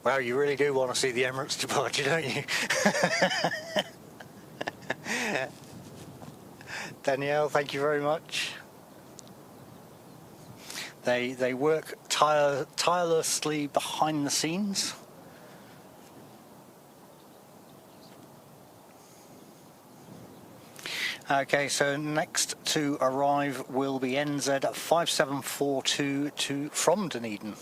Wow, you really do want to see the Emirates departure, don't you? Danielle, thank you very much. They work tirelessly behind the scenes. Okay, so next to arrive will be NZ 5742 from Dunedin.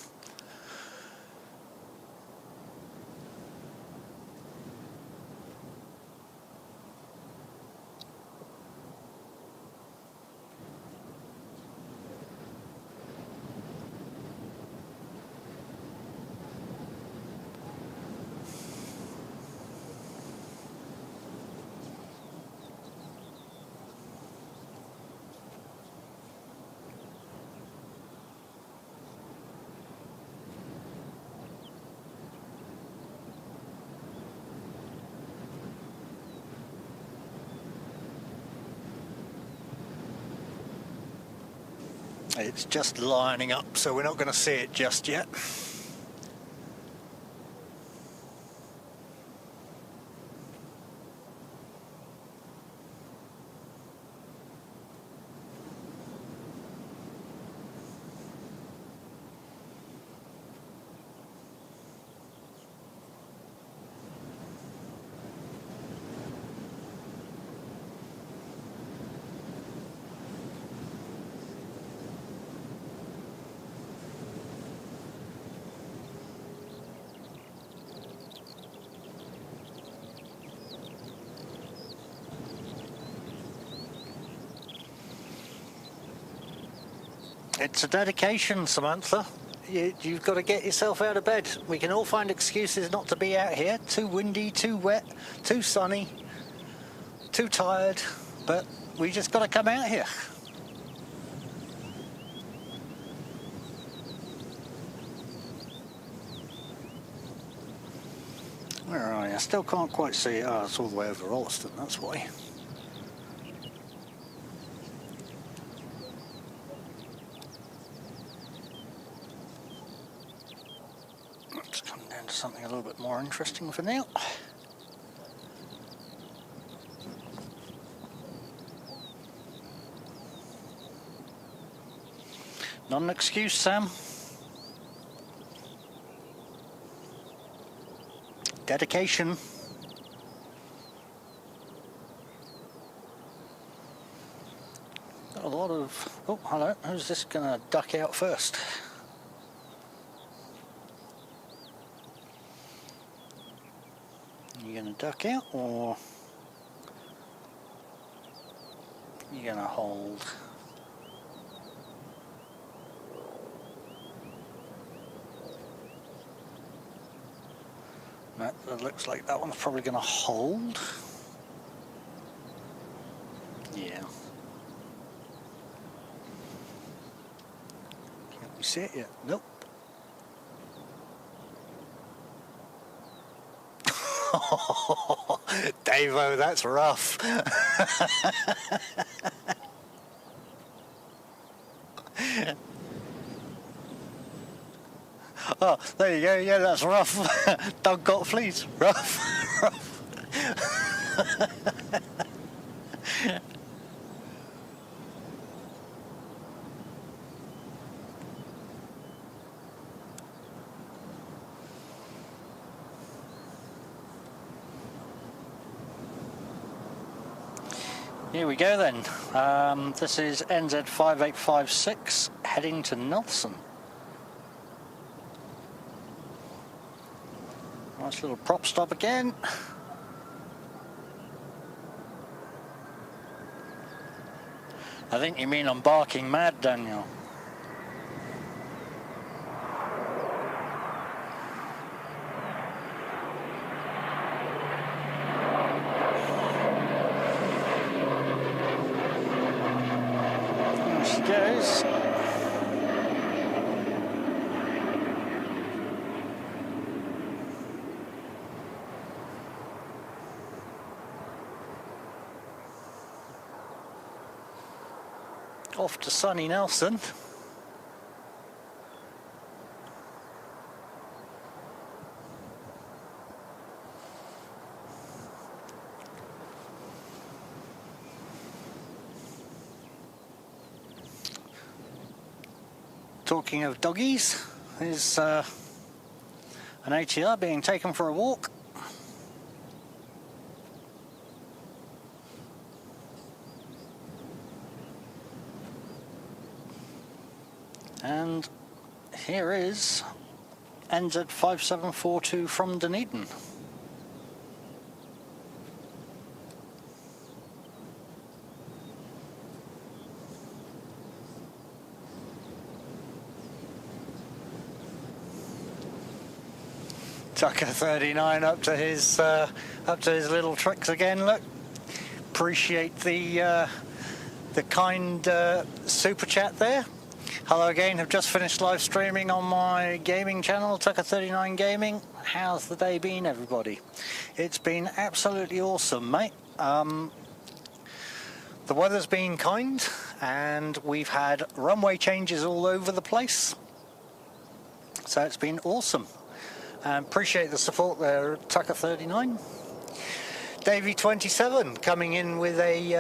It's just lining up, so we're not going to see it just yet. It's a dedication, Samantha. You've got to get yourself out of bed. We can all find excuses not to be out here. Too windy, too wet, too sunny, too tired, but we just got to come out here. Where are you? I still can't quite see it. Oh, it's all the way over Rolleston, that's why. Let's come down to something a little bit more interesting for now. Not an excuse, Sam. Dedication. Got a lot of... Oh, hello. Who's this going to duck out first? Are you going to duck out, or are you going to hold? That looks like that one's probably going to hold. Yeah. Can't we see it yet? Nope. Davo, that's rough. Oh, there you go. Yeah, that's rough. Doug got fleas. Rough. Rough. Here we go then. This is NZ 5856 heading to Nelson. Nice little prop stop again. I think you mean I'm barking mad, Daniel. There she goes. Off to sunny Nelson. Talking of doggies, there's an ATR being taken for a walk. And here is NZ5742 from Dunedin. Tucker 39 up to his little tricks again. Look, appreciate the kind super chat there. Hello again, have just finished live streaming on my gaming channel, Tucker 39 Gaming. How's the day been, everybody? It's been absolutely awesome, mate. The weather's been kind, and we've had runway changes all over the place. So it's been awesome. Appreciate the support there, Tucker 39. Davey 27 coming in with a,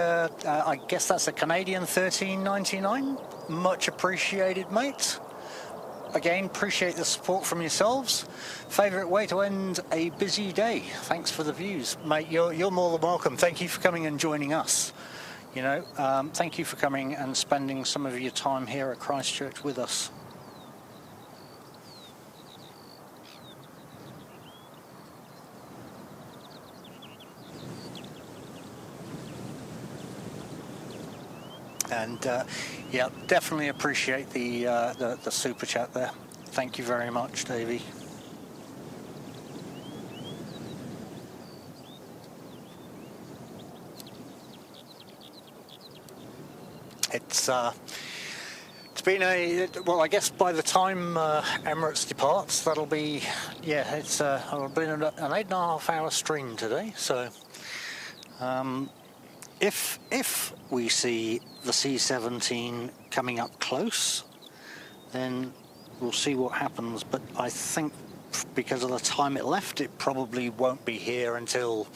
I guess that's a Canadian 13.99. Much appreciated, mate. Again, appreciate the support from yourselves. Favourite way to end a busy day. Thanks for the views, mate. You're more than welcome. Thank you for coming and joining us. You know, thank you for coming and spending some of your time here at Christchurch with us. And yeah, definitely appreciate the super chat there. Thank you very much, Davey. It's been well, I guess by the time Emirates departs, that'll be, yeah, it'll be an 8.5 hour stream today. So if we see the C-17 coming up close, then we'll see what happens. But I think because of the time it left, it probably won't be here until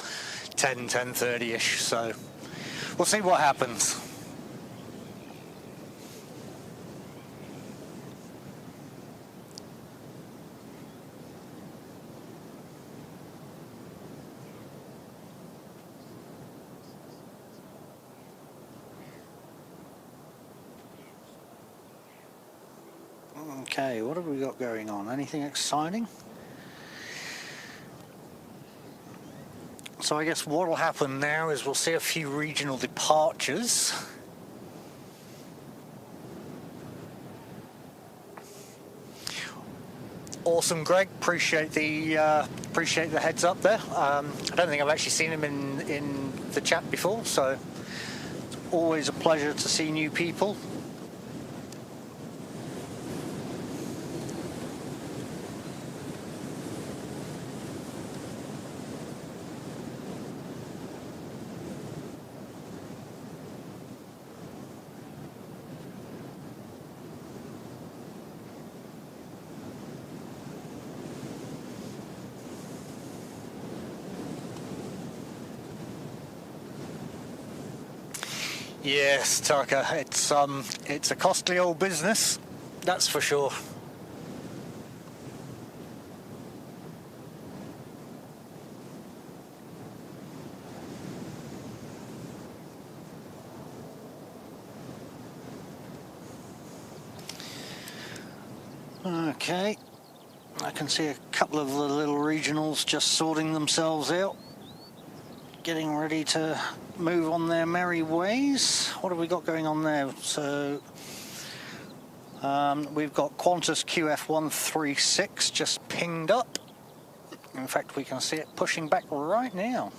10:30ish. So we'll see what happens. Okay, what have we got going on? Anything exciting? So I guess what will happen now is we'll see a few regional departures. Awesome, Greg. Appreciate the heads up there. I don't think I've actually seen him in the chat before, so it's always a pleasure to see new people. Yes, Tucker, it's a costly old business, that's for sure. Okay, I can see a couple of the little regionals just sorting themselves out, getting ready to move on their merry ways. What have we got going on there? So we've got Qantas QF136 just pinged up. In fact, we can see it pushing back right now.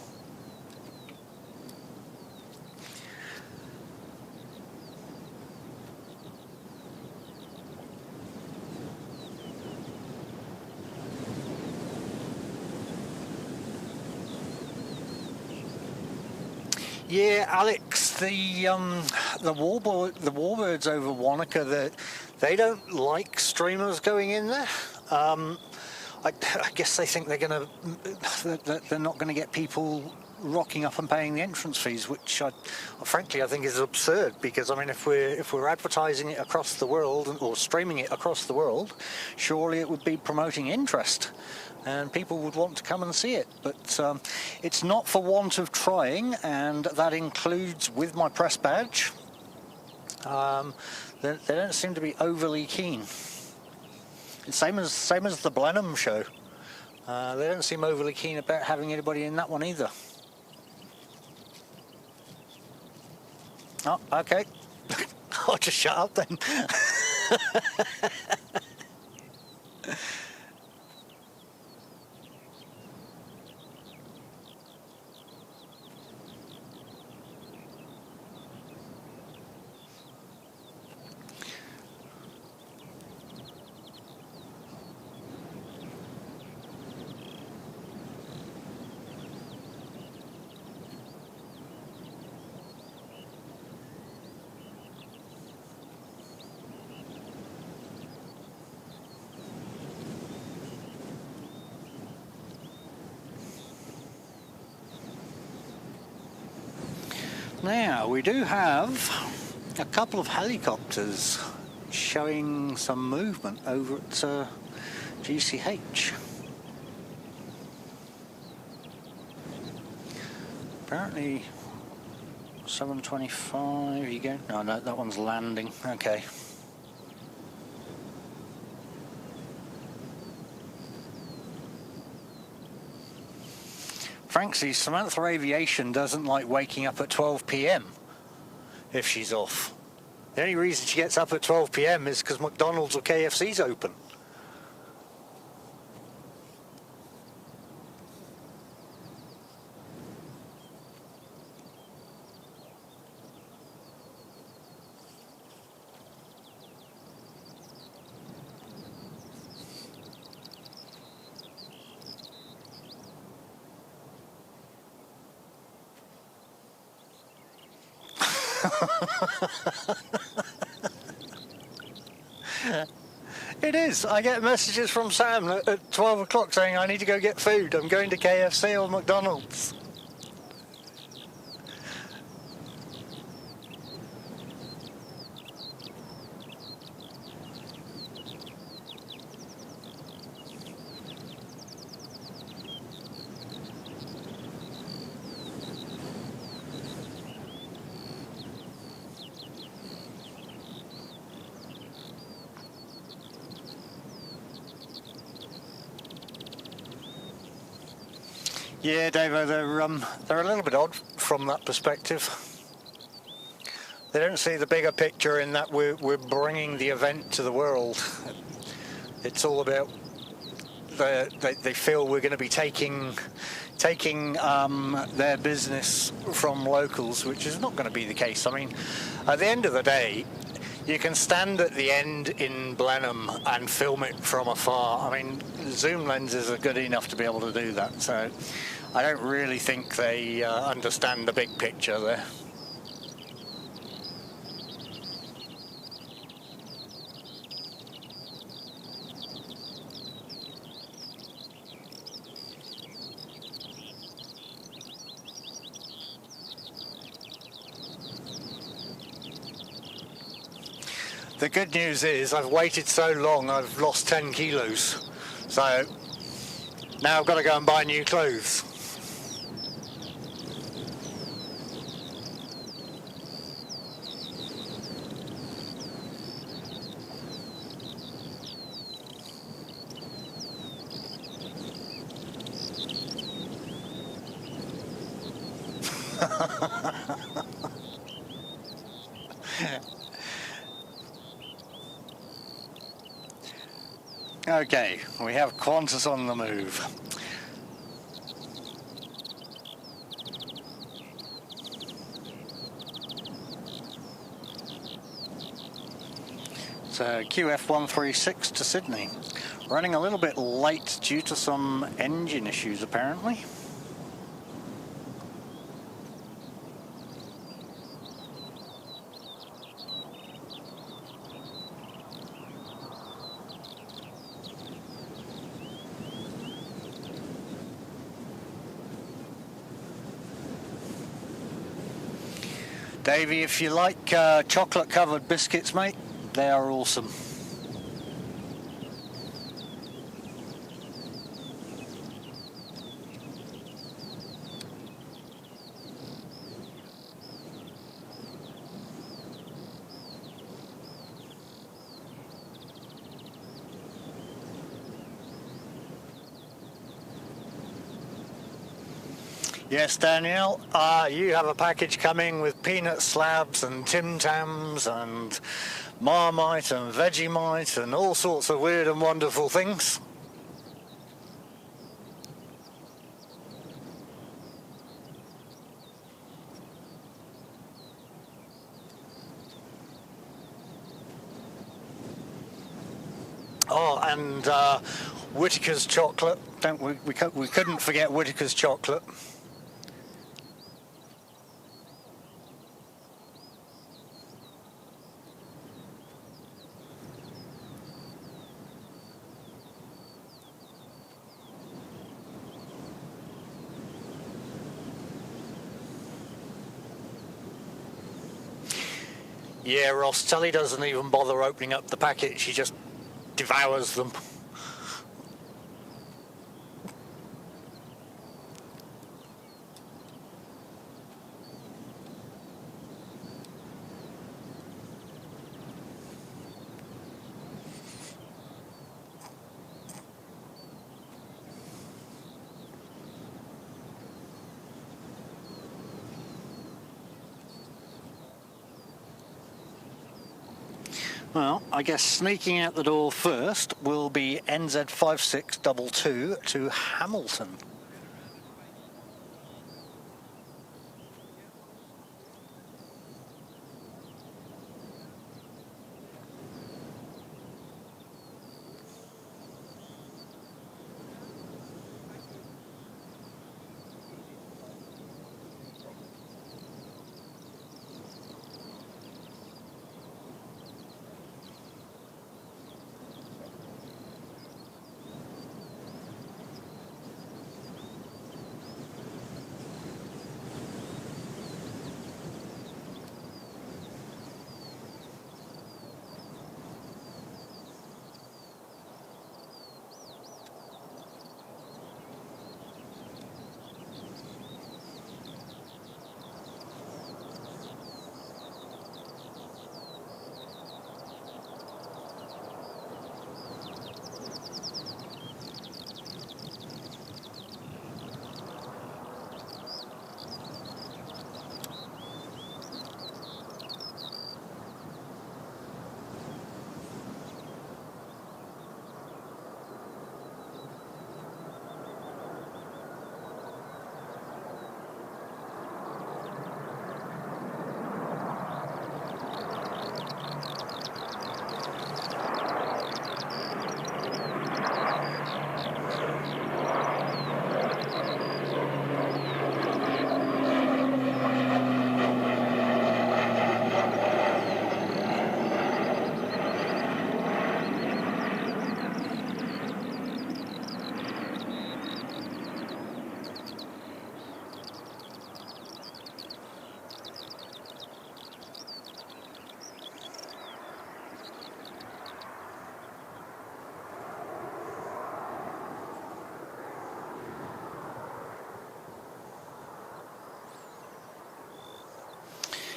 Yeah, Alex, the warbirds over Wanaka, they don't like streamers going in there. I guess they think they're not going to get people rocking up and paying the entrance fees, which frankly I think is absurd, because I mean if we're advertising it across the world or streaming it across the world, surely it would be promoting interest and people would want to come and see it. But it's not for want of trying, and that includes with my press badge. They don't seem to be overly keen. It's same as the Blenheim show. They don't seem overly keen about having anybody in that one either. Oh, okay. I'll just shut up then. Now, we do have a couple of helicopters showing some movement over at GCH. Apparently 725, you go. No, that one's landing. Okay. Frankly, Samantha Aviation doesn't like waking up at 12 PM if she's off. The only reason she gets up at 12 PM is because McDonald's or KFC's open. It is. I get messages from Sam at 12 o'clock saying I need to go get food. I'm going to KFC or McDonald's. Yeah, Davo, they're a little bit odd from that perspective. They don't see the bigger picture in that we're bringing the event to the world. It's all about they feel we're going to be taking their business from locals, which is not going to be the case. I mean, at the end of the day, you can stand at the end in Blenheim and film it from afar. I mean, zoom lenses are good enough to be able to do that, so I don't really think they understand the big picture there. The good news is I've waited so long I've lost 10 kilos, so now I've got to go and buy new clothes. Okay, we have Qantas on the move. So QF136 to Sydney. Running a little bit late due to some engine issues apparently. Davey, if you like chocolate covered biscuits, mate, they are awesome. Yes, Danielle, you have a package coming with peanut slabs and Tim Tams and Marmite and Vegemite and all sorts of weird and wonderful things. Oh, and Whittaker's chocolate. We couldn't forget Whittaker's chocolate. Yeah, Ross, Tully doesn't even bother opening up the packet. She just devours them. Well, I guess sneaking out the door first will be NZ5622 to Hamilton.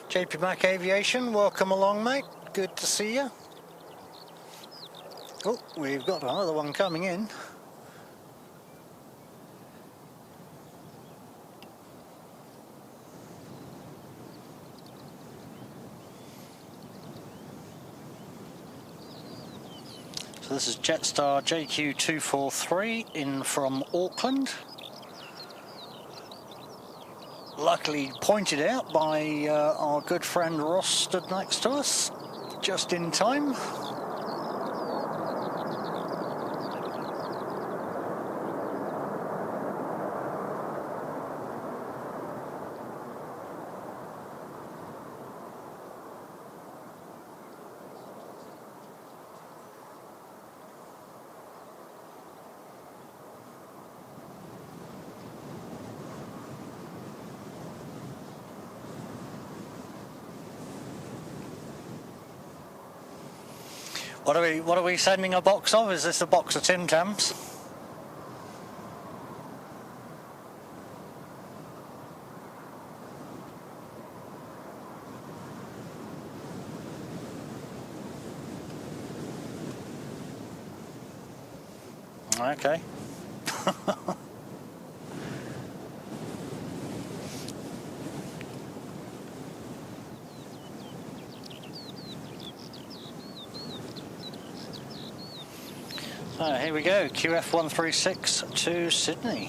JP Mac Aviation, welcome along, mate. Good to see you. Oh, we've got another one coming in. So this is Jetstar JQ243 in from Auckland. Luckily pointed out by our good friend Ross, stood next to us, just in time. What are we sending a box of? Is this a box of Tim Tams? Okay. So here we go, QF136 to Sydney.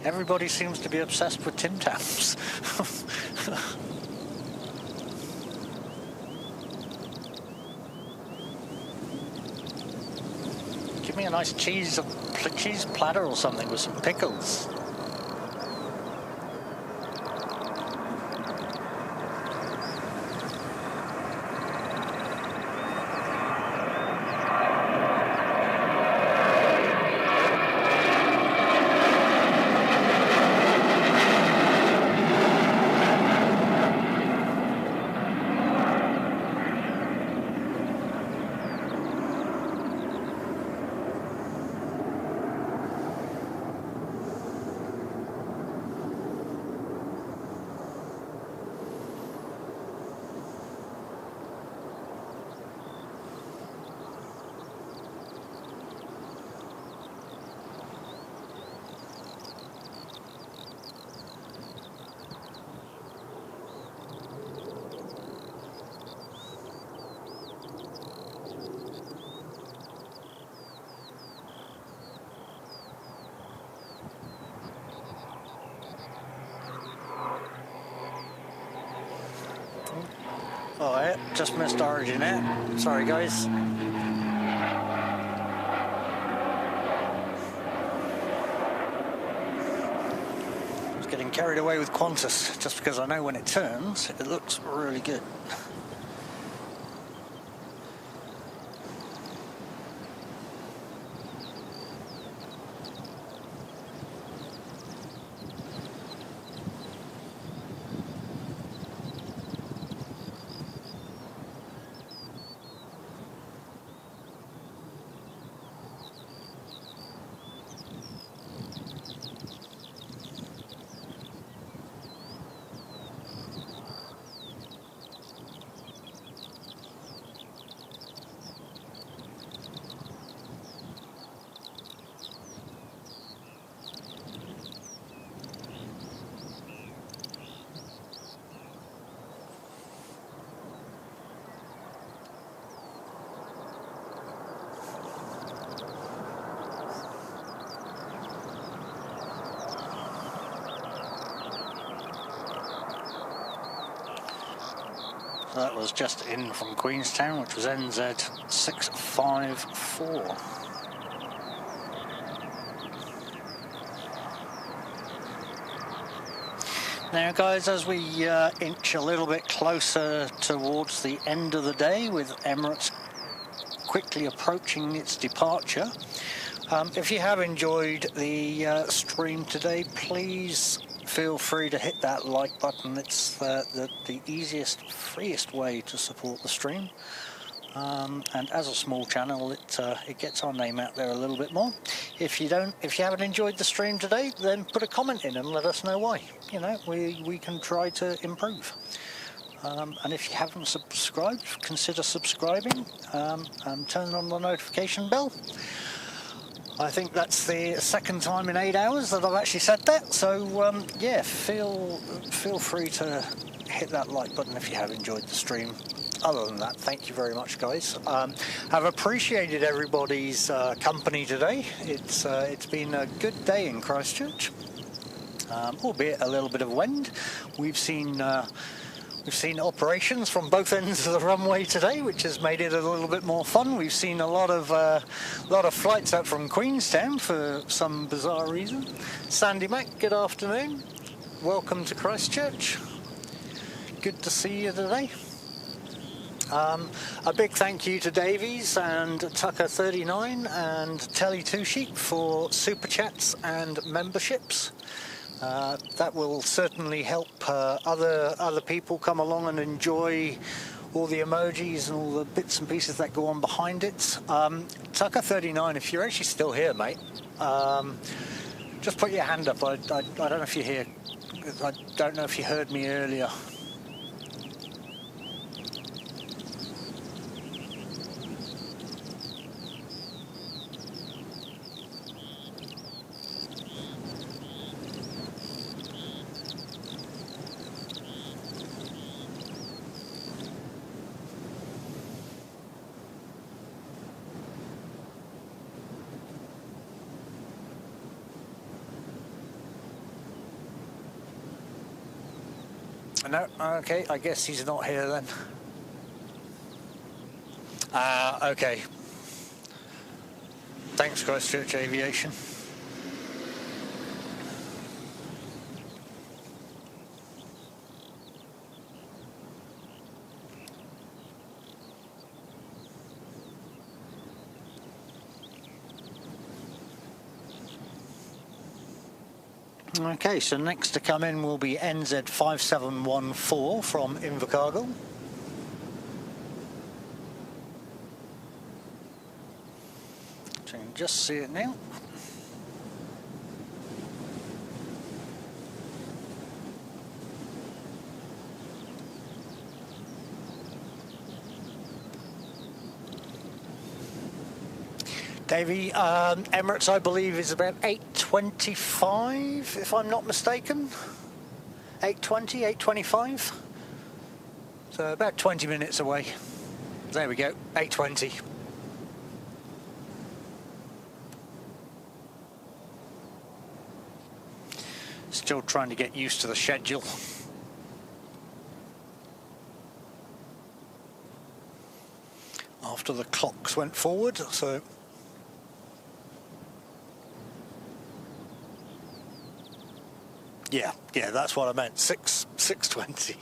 Everybody seems to be obsessed with Tim Tams. Give me a nice cheese platter or something with some pickles. Alright, just missed origin there. Sorry guys. I was getting carried away with Qantas just because I know when it turns, it looks really good. That was just in from Queenstown, which was NZ654. Now guys, as we inch a little bit closer towards the end of the day with Emirates quickly approaching its departure, if you have enjoyed the stream today, please feel free to hit that like button. It's the easiest, freest way to support the stream. And as a small channel, it gets our name out there a little bit more. If you haven't enjoyed the stream today, then put a comment in and let us know why. You know, we can try to improve. And if you haven't subscribed, consider subscribing and turn on the notification bell. I think that's the second time in 8 hours that I've actually said that. So yeah, feel free to hit that like button if you have enjoyed the stream. Other than that, thank you very much, guys. I've appreciated everybody's company today. It's been a good day in Christchurch, albeit a little bit of wind. We've seen operations from both ends of the runway today, which has made it a little bit more fun. We've seen a lot of flights out from Queenstown for some bizarre reason. Sandy Mac, good afternoon. Welcome to Christchurch. Good to see you today. A big thank you to Davies and Tucker39 and Telly2Sheep for super chats and memberships. That will certainly help other people come along and enjoy all the emojis and all the bits and pieces that go on behind it. Tucker39, if you're actually still here, mate, just put your hand up. I don't know if you're here. I don't know if you heard me earlier. No, okay, I guess he's not here then. Okay. Thanks, Christchurch Aviation. Okay, so next to come in will be NZ5714 from Invercargill. So you can just see it now. Davey, Emirates, I believe, is about 8:25, if I'm not mistaken. 8:20, 8:25. So about 20 minutes away. There we go, 8:20. Still trying to get used to the schedule. After the clocks went forward, so... Yeah, that's what I meant. 6:20.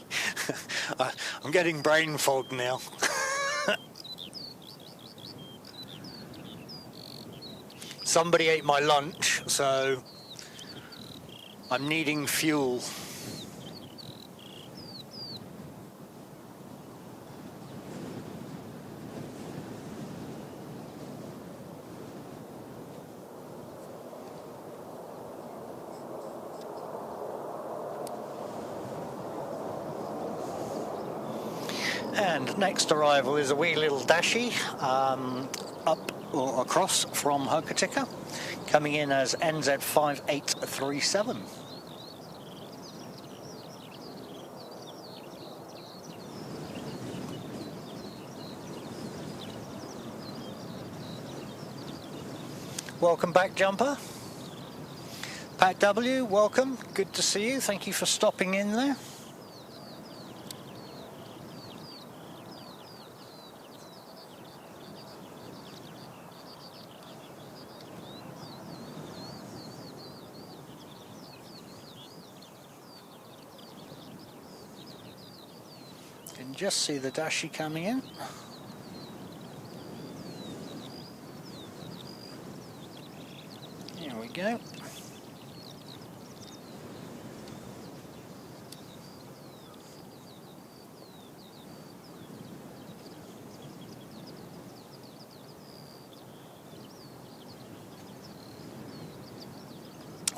I'm getting brain fog now. Somebody ate my lunch, so I'm needing fuel. And next arrival is a wee little Dashi up or across from Hokitika, coming in as NZ5837. Welcome back, Jumper. Pat W, welcome. Good to see you. Thank you for stopping in there. Can just see the Dashi coming in. Here we go.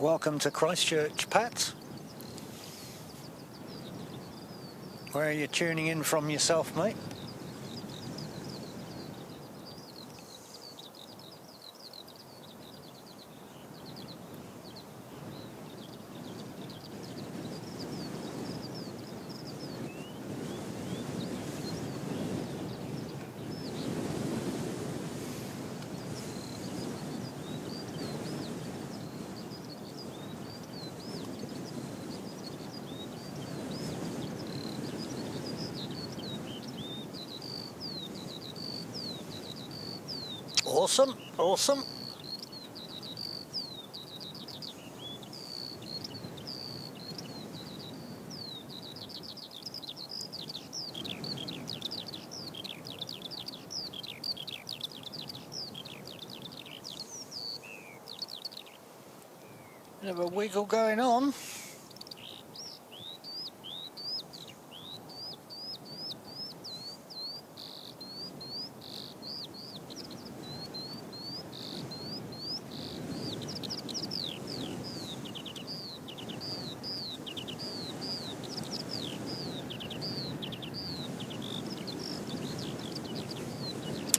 Welcome to Christchurch, Pat. Where are you tuning in from yourself, mate? Awesome, awesome. Bit of a wiggle going on.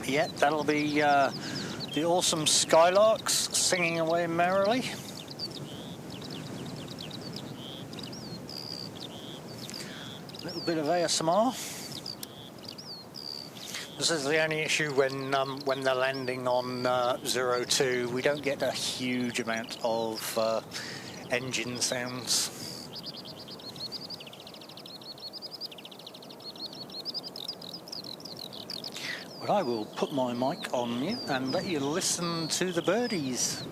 Yeah, that'll be the awesome skylarks singing away merrily. A little bit of ASMR. This is the only issue when they're landing on 02. We don't get a huge amount of engine sounds. But I will put my mic on mute and let you listen to the birdies.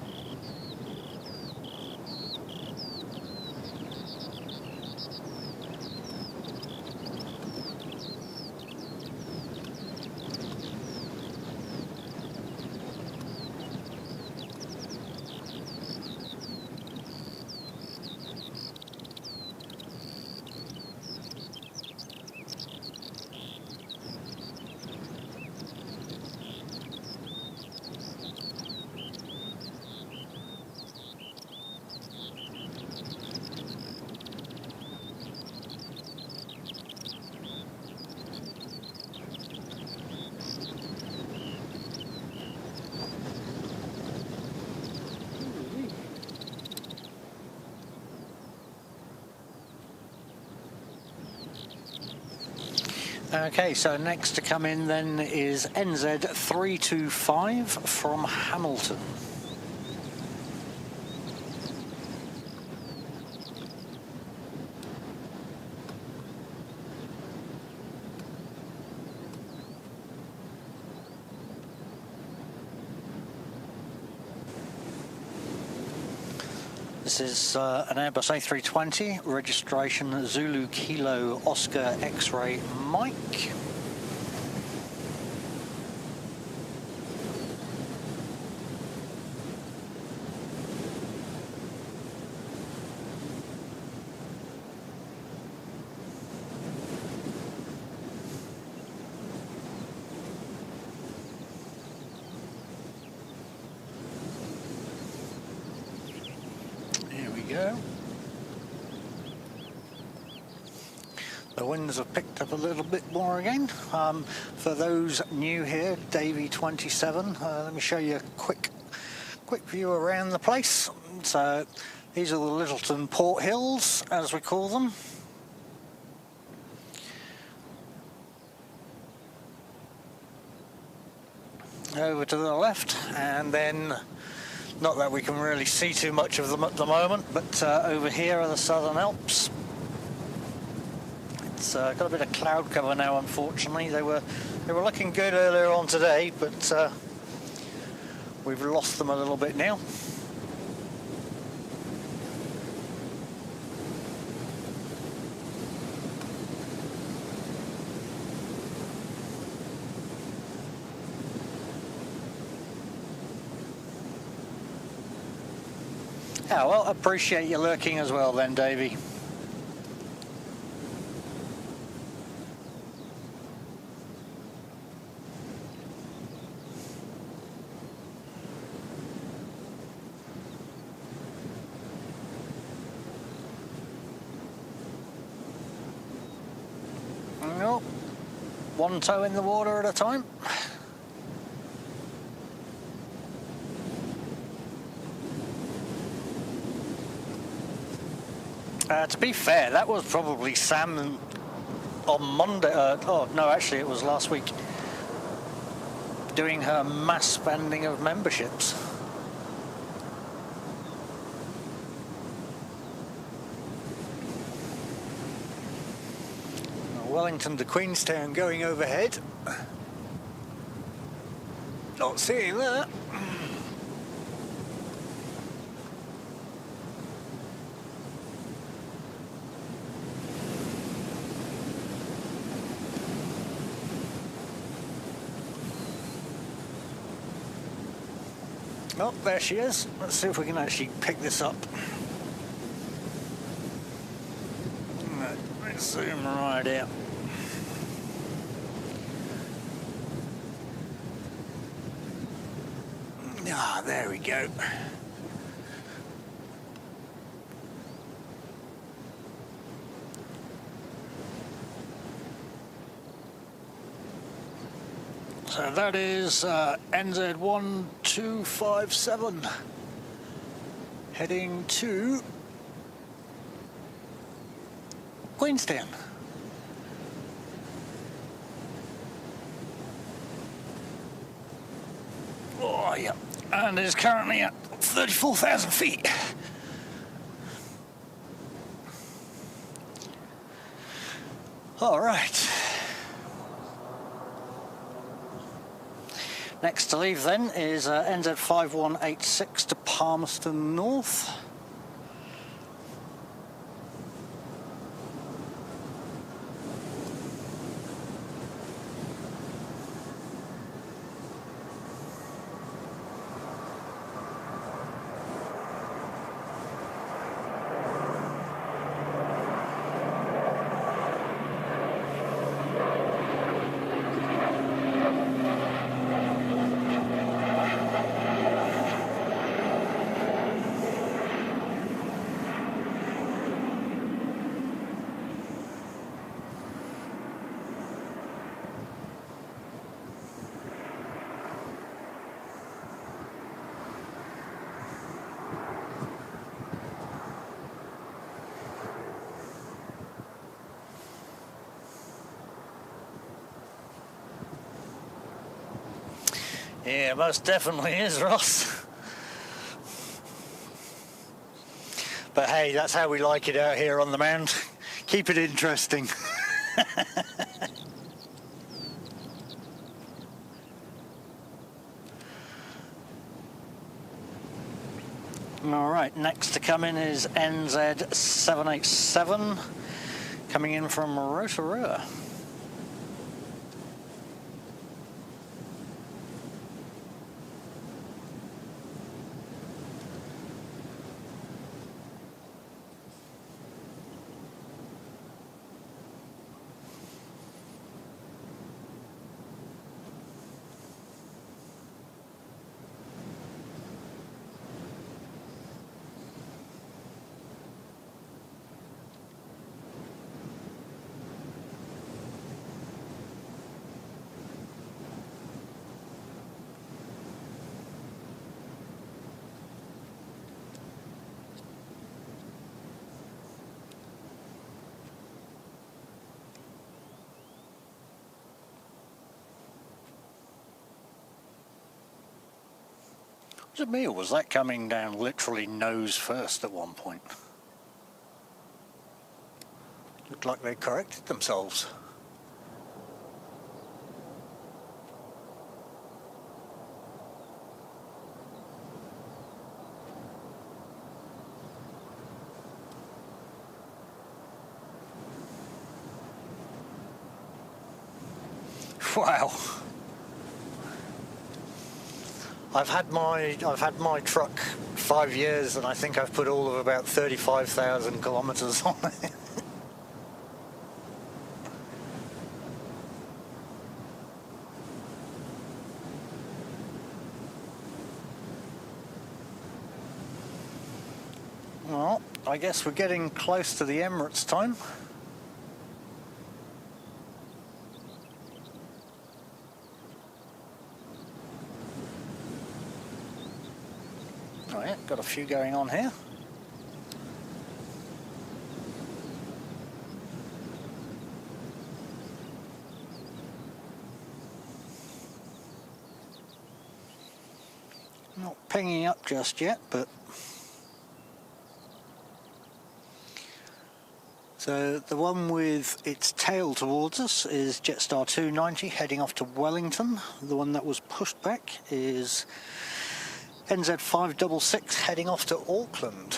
Okay, so next to come in then is NZ325 from Hamilton. This is an Airbus A320, registration Zulu Kilo Oscar X-Ray Mike. Go. The winds have picked up a little bit more again. For those new here, Davey 27. Let me show you a quick view around the place. So these are the Littleton Port Hills, as we call them. Over to the left, and then not that we can really see too much of them at the moment, but over here are the Southern Alps. It's got a bit of cloud cover now, unfortunately. They were looking good earlier on today, but we've lost them a little bit now. Yeah, well, appreciate you lurking as well then, Davey. Nope. One toe in the water at a time. To be fair, that was probably Sam on Monday. Oh, no, actually it was last week, doing her mass spending of memberships. Wellington to Queenstown going overhead. Not seeing that. Oh, there she is. Let's see if we can actually pick this up. Zoom right out. Ah, there we go. So that is NZ1257 heading to Queenstown. Oh yeah, and it is currently at 34,000 feet. All right. Next to leave then is NZ5186 to Palmerston North. Yeah, most definitely is, Ross. But hey, that's how we like it out here on the Mount. Keep it interesting. Alright, next to come in is NZ787 coming in from Aotearoa. Was it me, or was that coming down literally nose first at one point? Looked like they corrected themselves. Wow. I've had my truck 5 years, and I think I've put all of about 35,000 kilometers on it. Well, I guess we're getting close to the Emirates time. Oh yeah, got a few going on here. Not pinging up just yet, but... So the one with its tail towards us is Jetstar 290 heading off to Wellington. The one that was pushed back is NZ566 heading off to Auckland.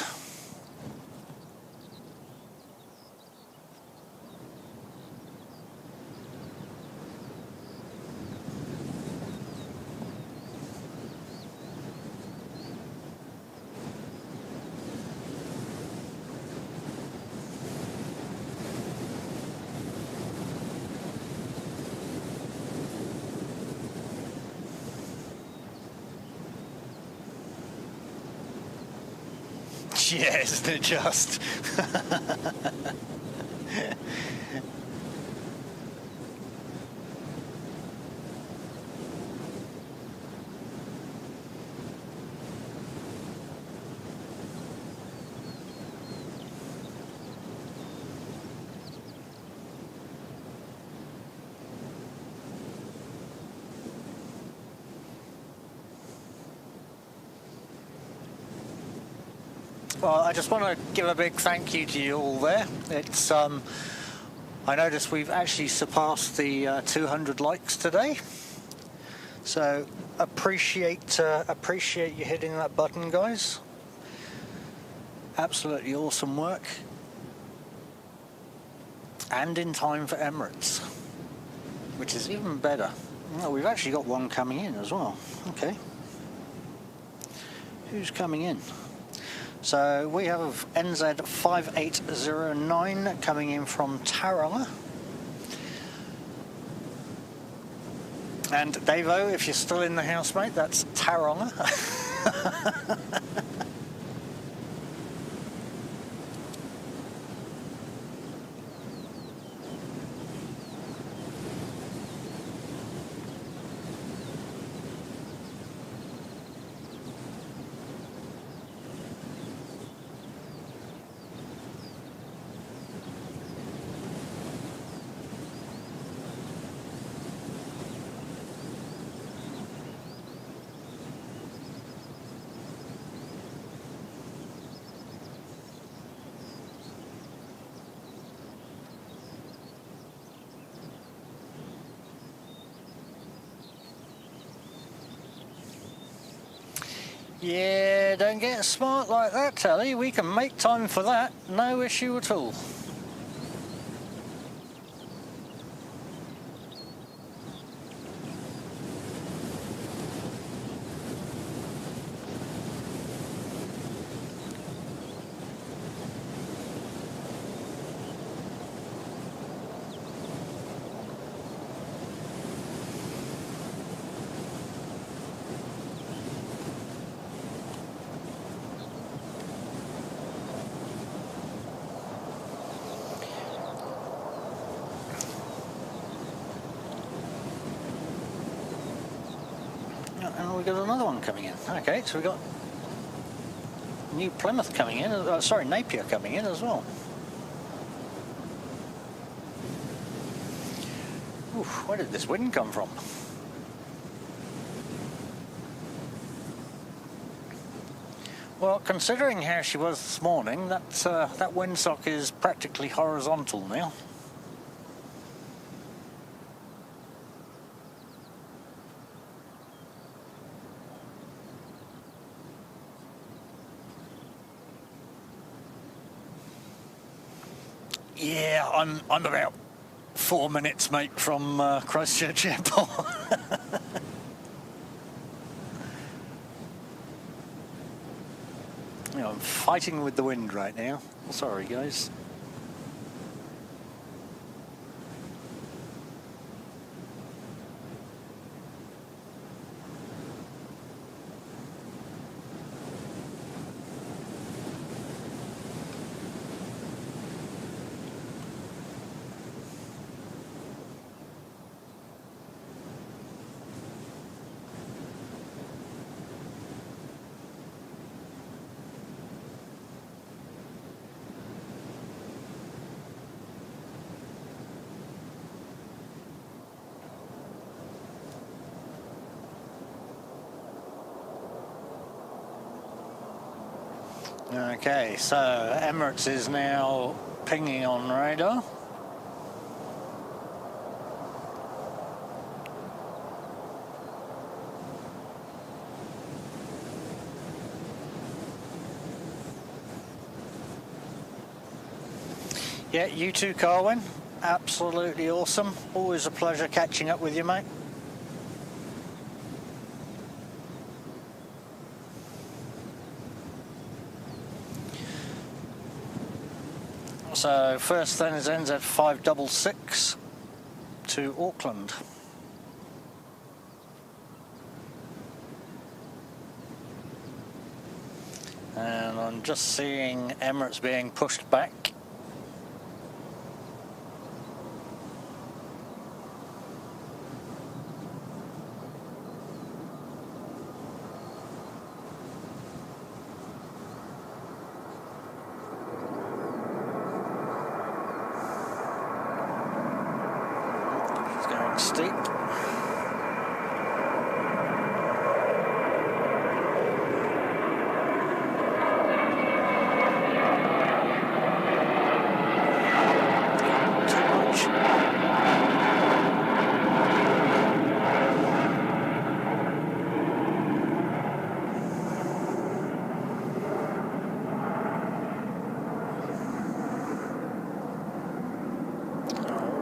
Yeah, isn't it just? Well, I just want to give a big thank you to you all there. It's I noticed we've actually surpassed the 200 likes today. So appreciate you hitting that button, guys. Absolutely awesome work. And in time for Emirates, which is even better. Oh, we've actually got one coming in as well. Okay. Who's coming in? So we have NZ 5809 coming in from Taronga. And Davo, if you're still in the house, mate, that's Taronga. Yeah, don't get smart like that, Tally. We can make time for that. No issue at all. And we got another one coming in. Okay, so we got New Plymouth coming in. Sorry, Napier coming in as well. Oof, where did this wind come from? Well, considering how she was this morning, that windsock is practically horizontal now. Yeah, I'm about 4 minutes, mate, from Christchurch Airport. You know, I'm fighting with the wind right now. Sorry, guys. Okay, so Emirates is now pinging on radar. Yeah, you too, Carwin. Absolutely awesome. Always a pleasure catching up with you, mate. So first then is NZ 566 to Auckland. And our And just seeing Emirates being pushed back. It's going steep.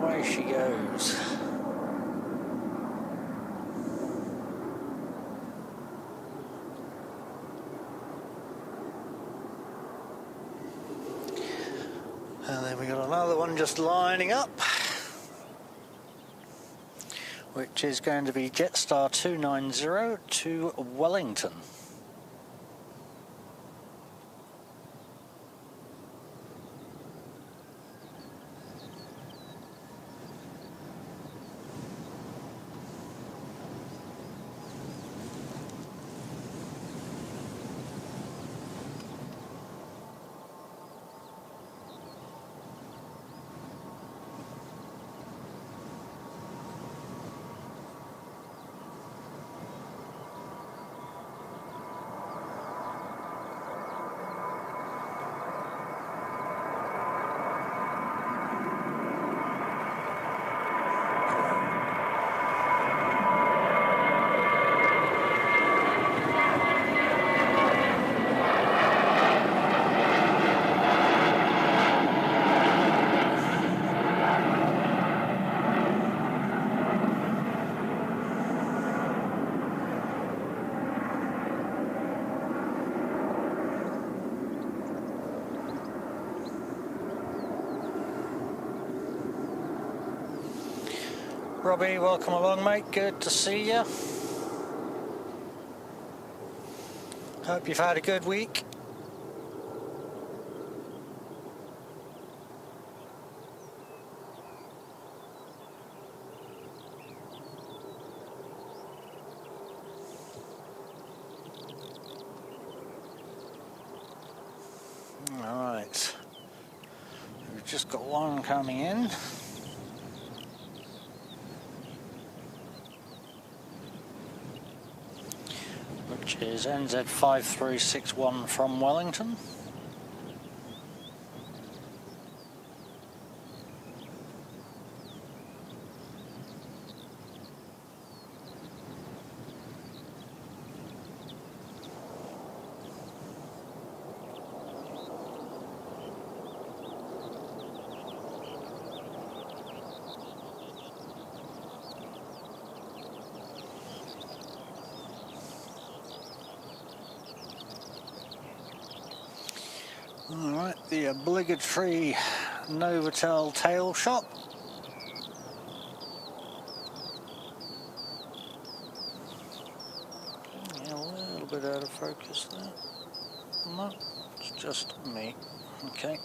Away she goes. And then we got another one just lining up, which is going to be Jetstar 290 to Wellington. Robbie, welcome along, mate. Good to see you. Hope you've had a good week. Alright, we've just got one coming in. Which is NZ5361 from Wellington. Alright, the obligatory Novotel tail shot. Yeah, a little bit out of focus there. No, it's just me. Okay.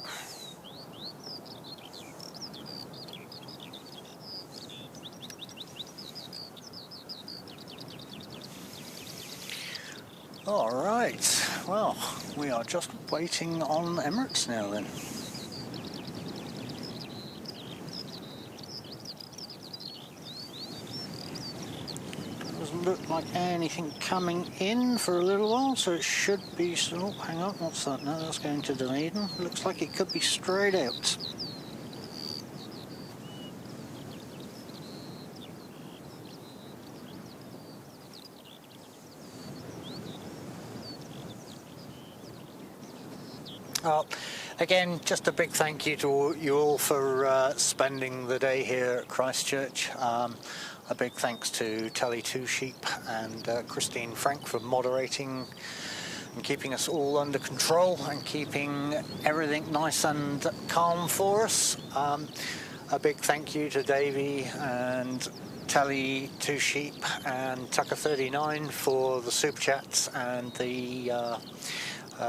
Alright, well, we are just waiting on Emirates now then. Doesn't look like anything coming in for a little while, so it should be, oh, hang on, what's that? No, that's going to Dunedin. Looks like it could be straight out. Again, just a big thank you to you all for spending the day here at Christchurch. A big thanks to Tally Two Sheep and Christine Frank for moderating and keeping us all under control and keeping everything nice and calm for us. A big thank you to Davey and Tally Two Sheep and Tucker 39 for the super chats and the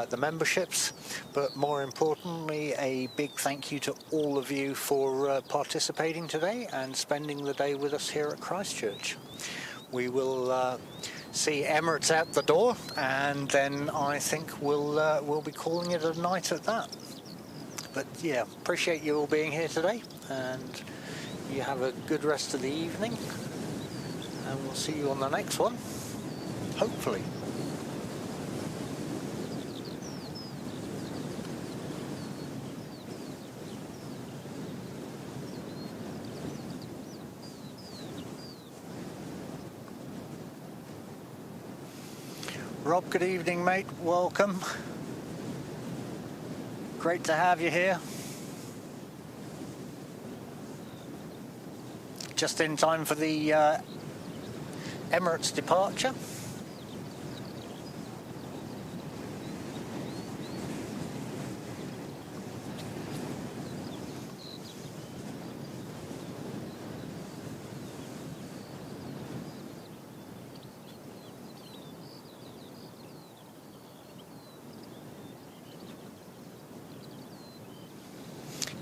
the memberships, but more importantly a big thank you to all of you for participating today and spending the day with us here at Christchurch. We will see Emirates out the door, and then I think we'll be calling it a night at that. But yeah, appreciate you all being here today, and you have a good rest of the evening, and we'll see you on the next one, hopefully. Rob, good evening, mate. Welcome. Great to have you here. Just in time for the Emirates departure.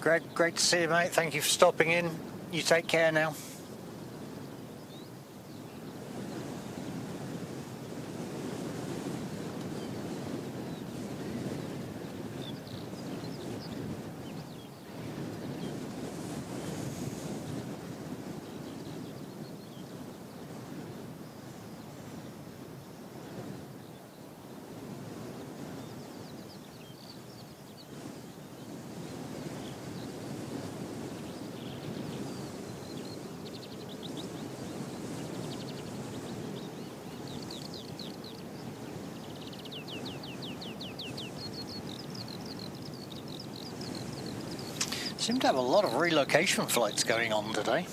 Greg, great to see you, mate. Thank you for stopping in. You take care now. Seem to have a lot of relocation flights going on today.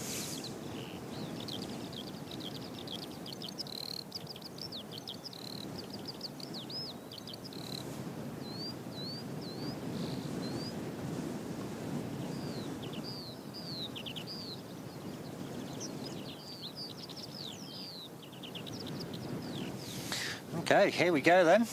Okay, here we go then.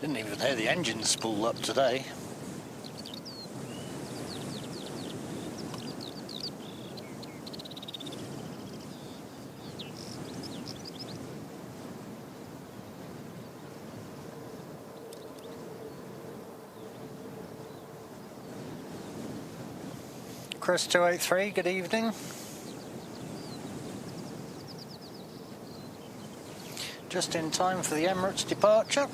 Didn't even hear the engines spool up today. Chris 283, good evening. Just in time for the Emirates departure.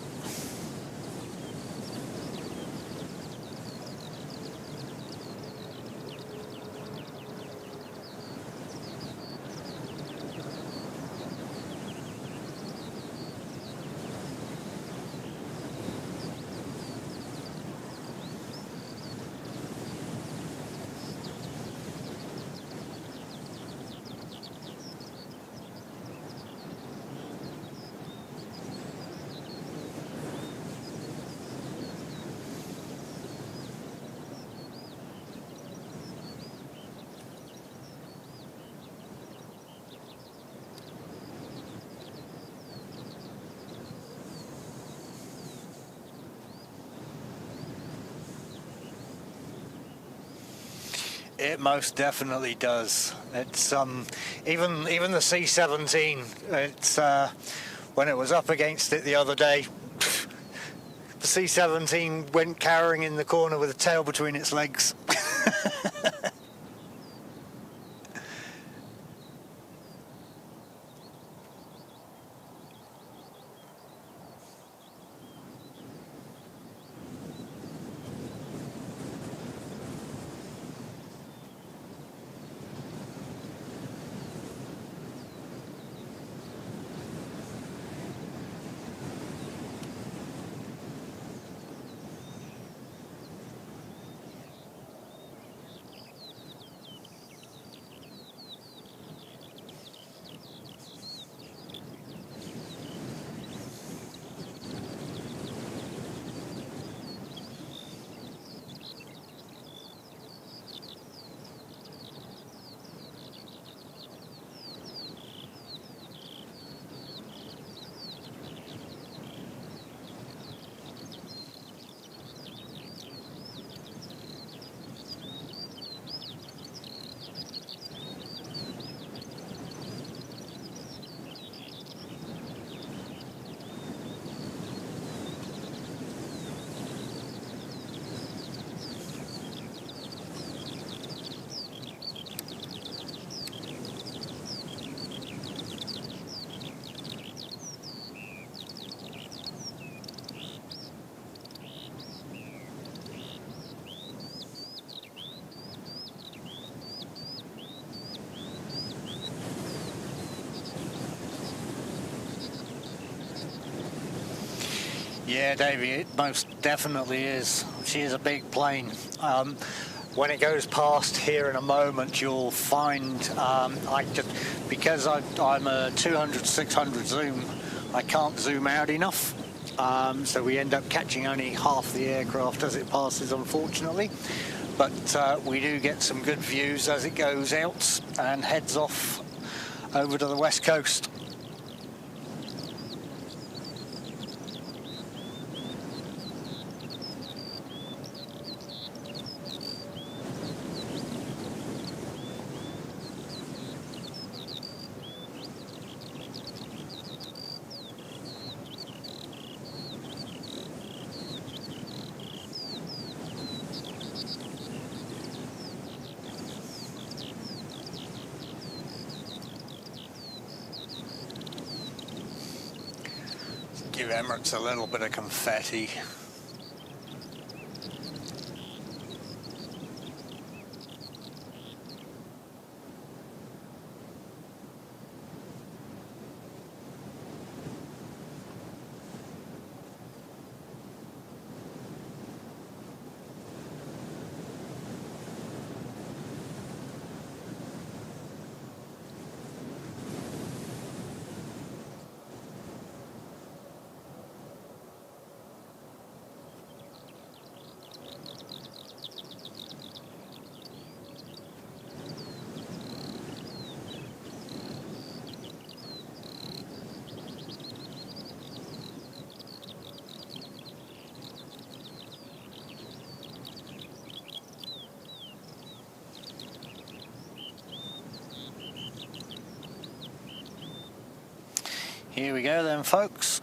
It most definitely does. It's even the C-17. It's when it was up against it the other day, the C-17 went cowering in the corner with a tail between its legs. Yeah, Davey, it most definitely is. She is a big plane. When it goes past here in a moment, you'll find because I'm a 200/600 zoom, I can't zoom out enough. So we end up catching only half the aircraft as it passes, unfortunately. But we do get some good views as it goes out and heads off over to the west coast. Give Emirates a little bit of confetti. Here we go then, folks.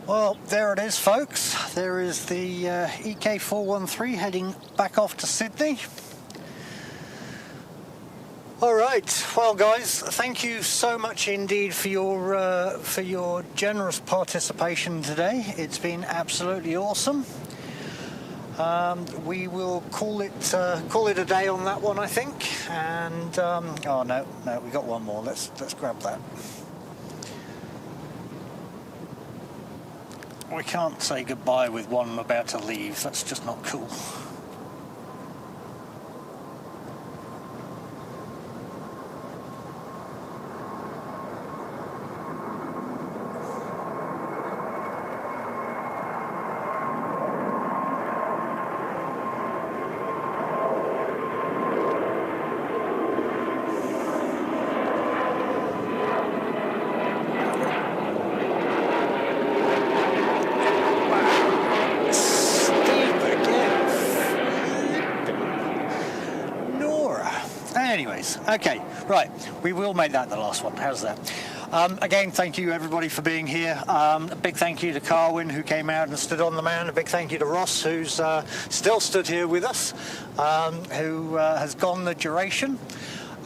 Well, there it is, folks. There is the EK413 heading back off to Sydney. All right, well, guys, thank you so much indeed for your generous participation today. It's been absolutely awesome. We will call it a day on that one, I think. And oh no, we got one more. Let's grab that. We can't say goodbye with one about to leave. That's just not cool. Anyways, okay, right, we will make that the last one. How's that? Again, thank you everybody for being here. A big thank you to Carwyn, who came out and stood on the man. A big thank you to Ross, who's still stood here with us, who has gone the duration.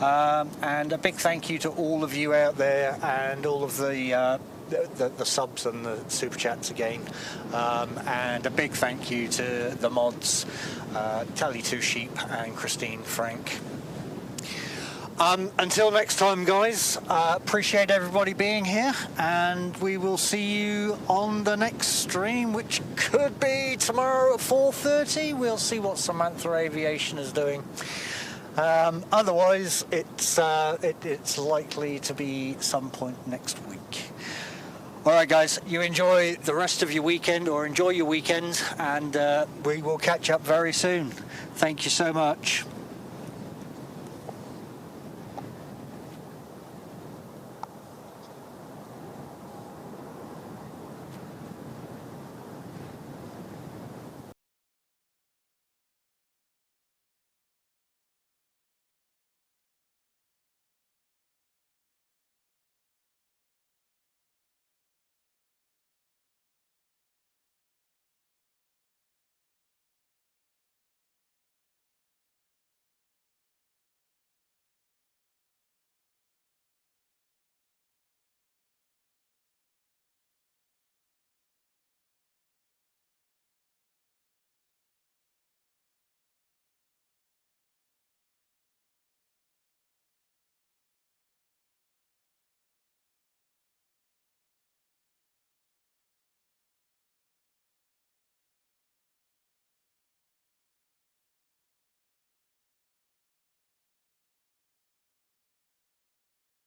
And a big thank you to all of you out there and all of the subs and the super chats again, and a big thank you to the mods, Tally Two Sheep and Christine Frank. Until next time, guys, appreciate everybody being here, and we will see you on the next stream, which could be tomorrow at 4:30. We'll see what Samantha Aviation is doing. Otherwise, it's likely to be some point next week. All right, guys, you enjoy the rest of your weekend, or enjoy your weekend, and we will catch up very soon. Thank you so much.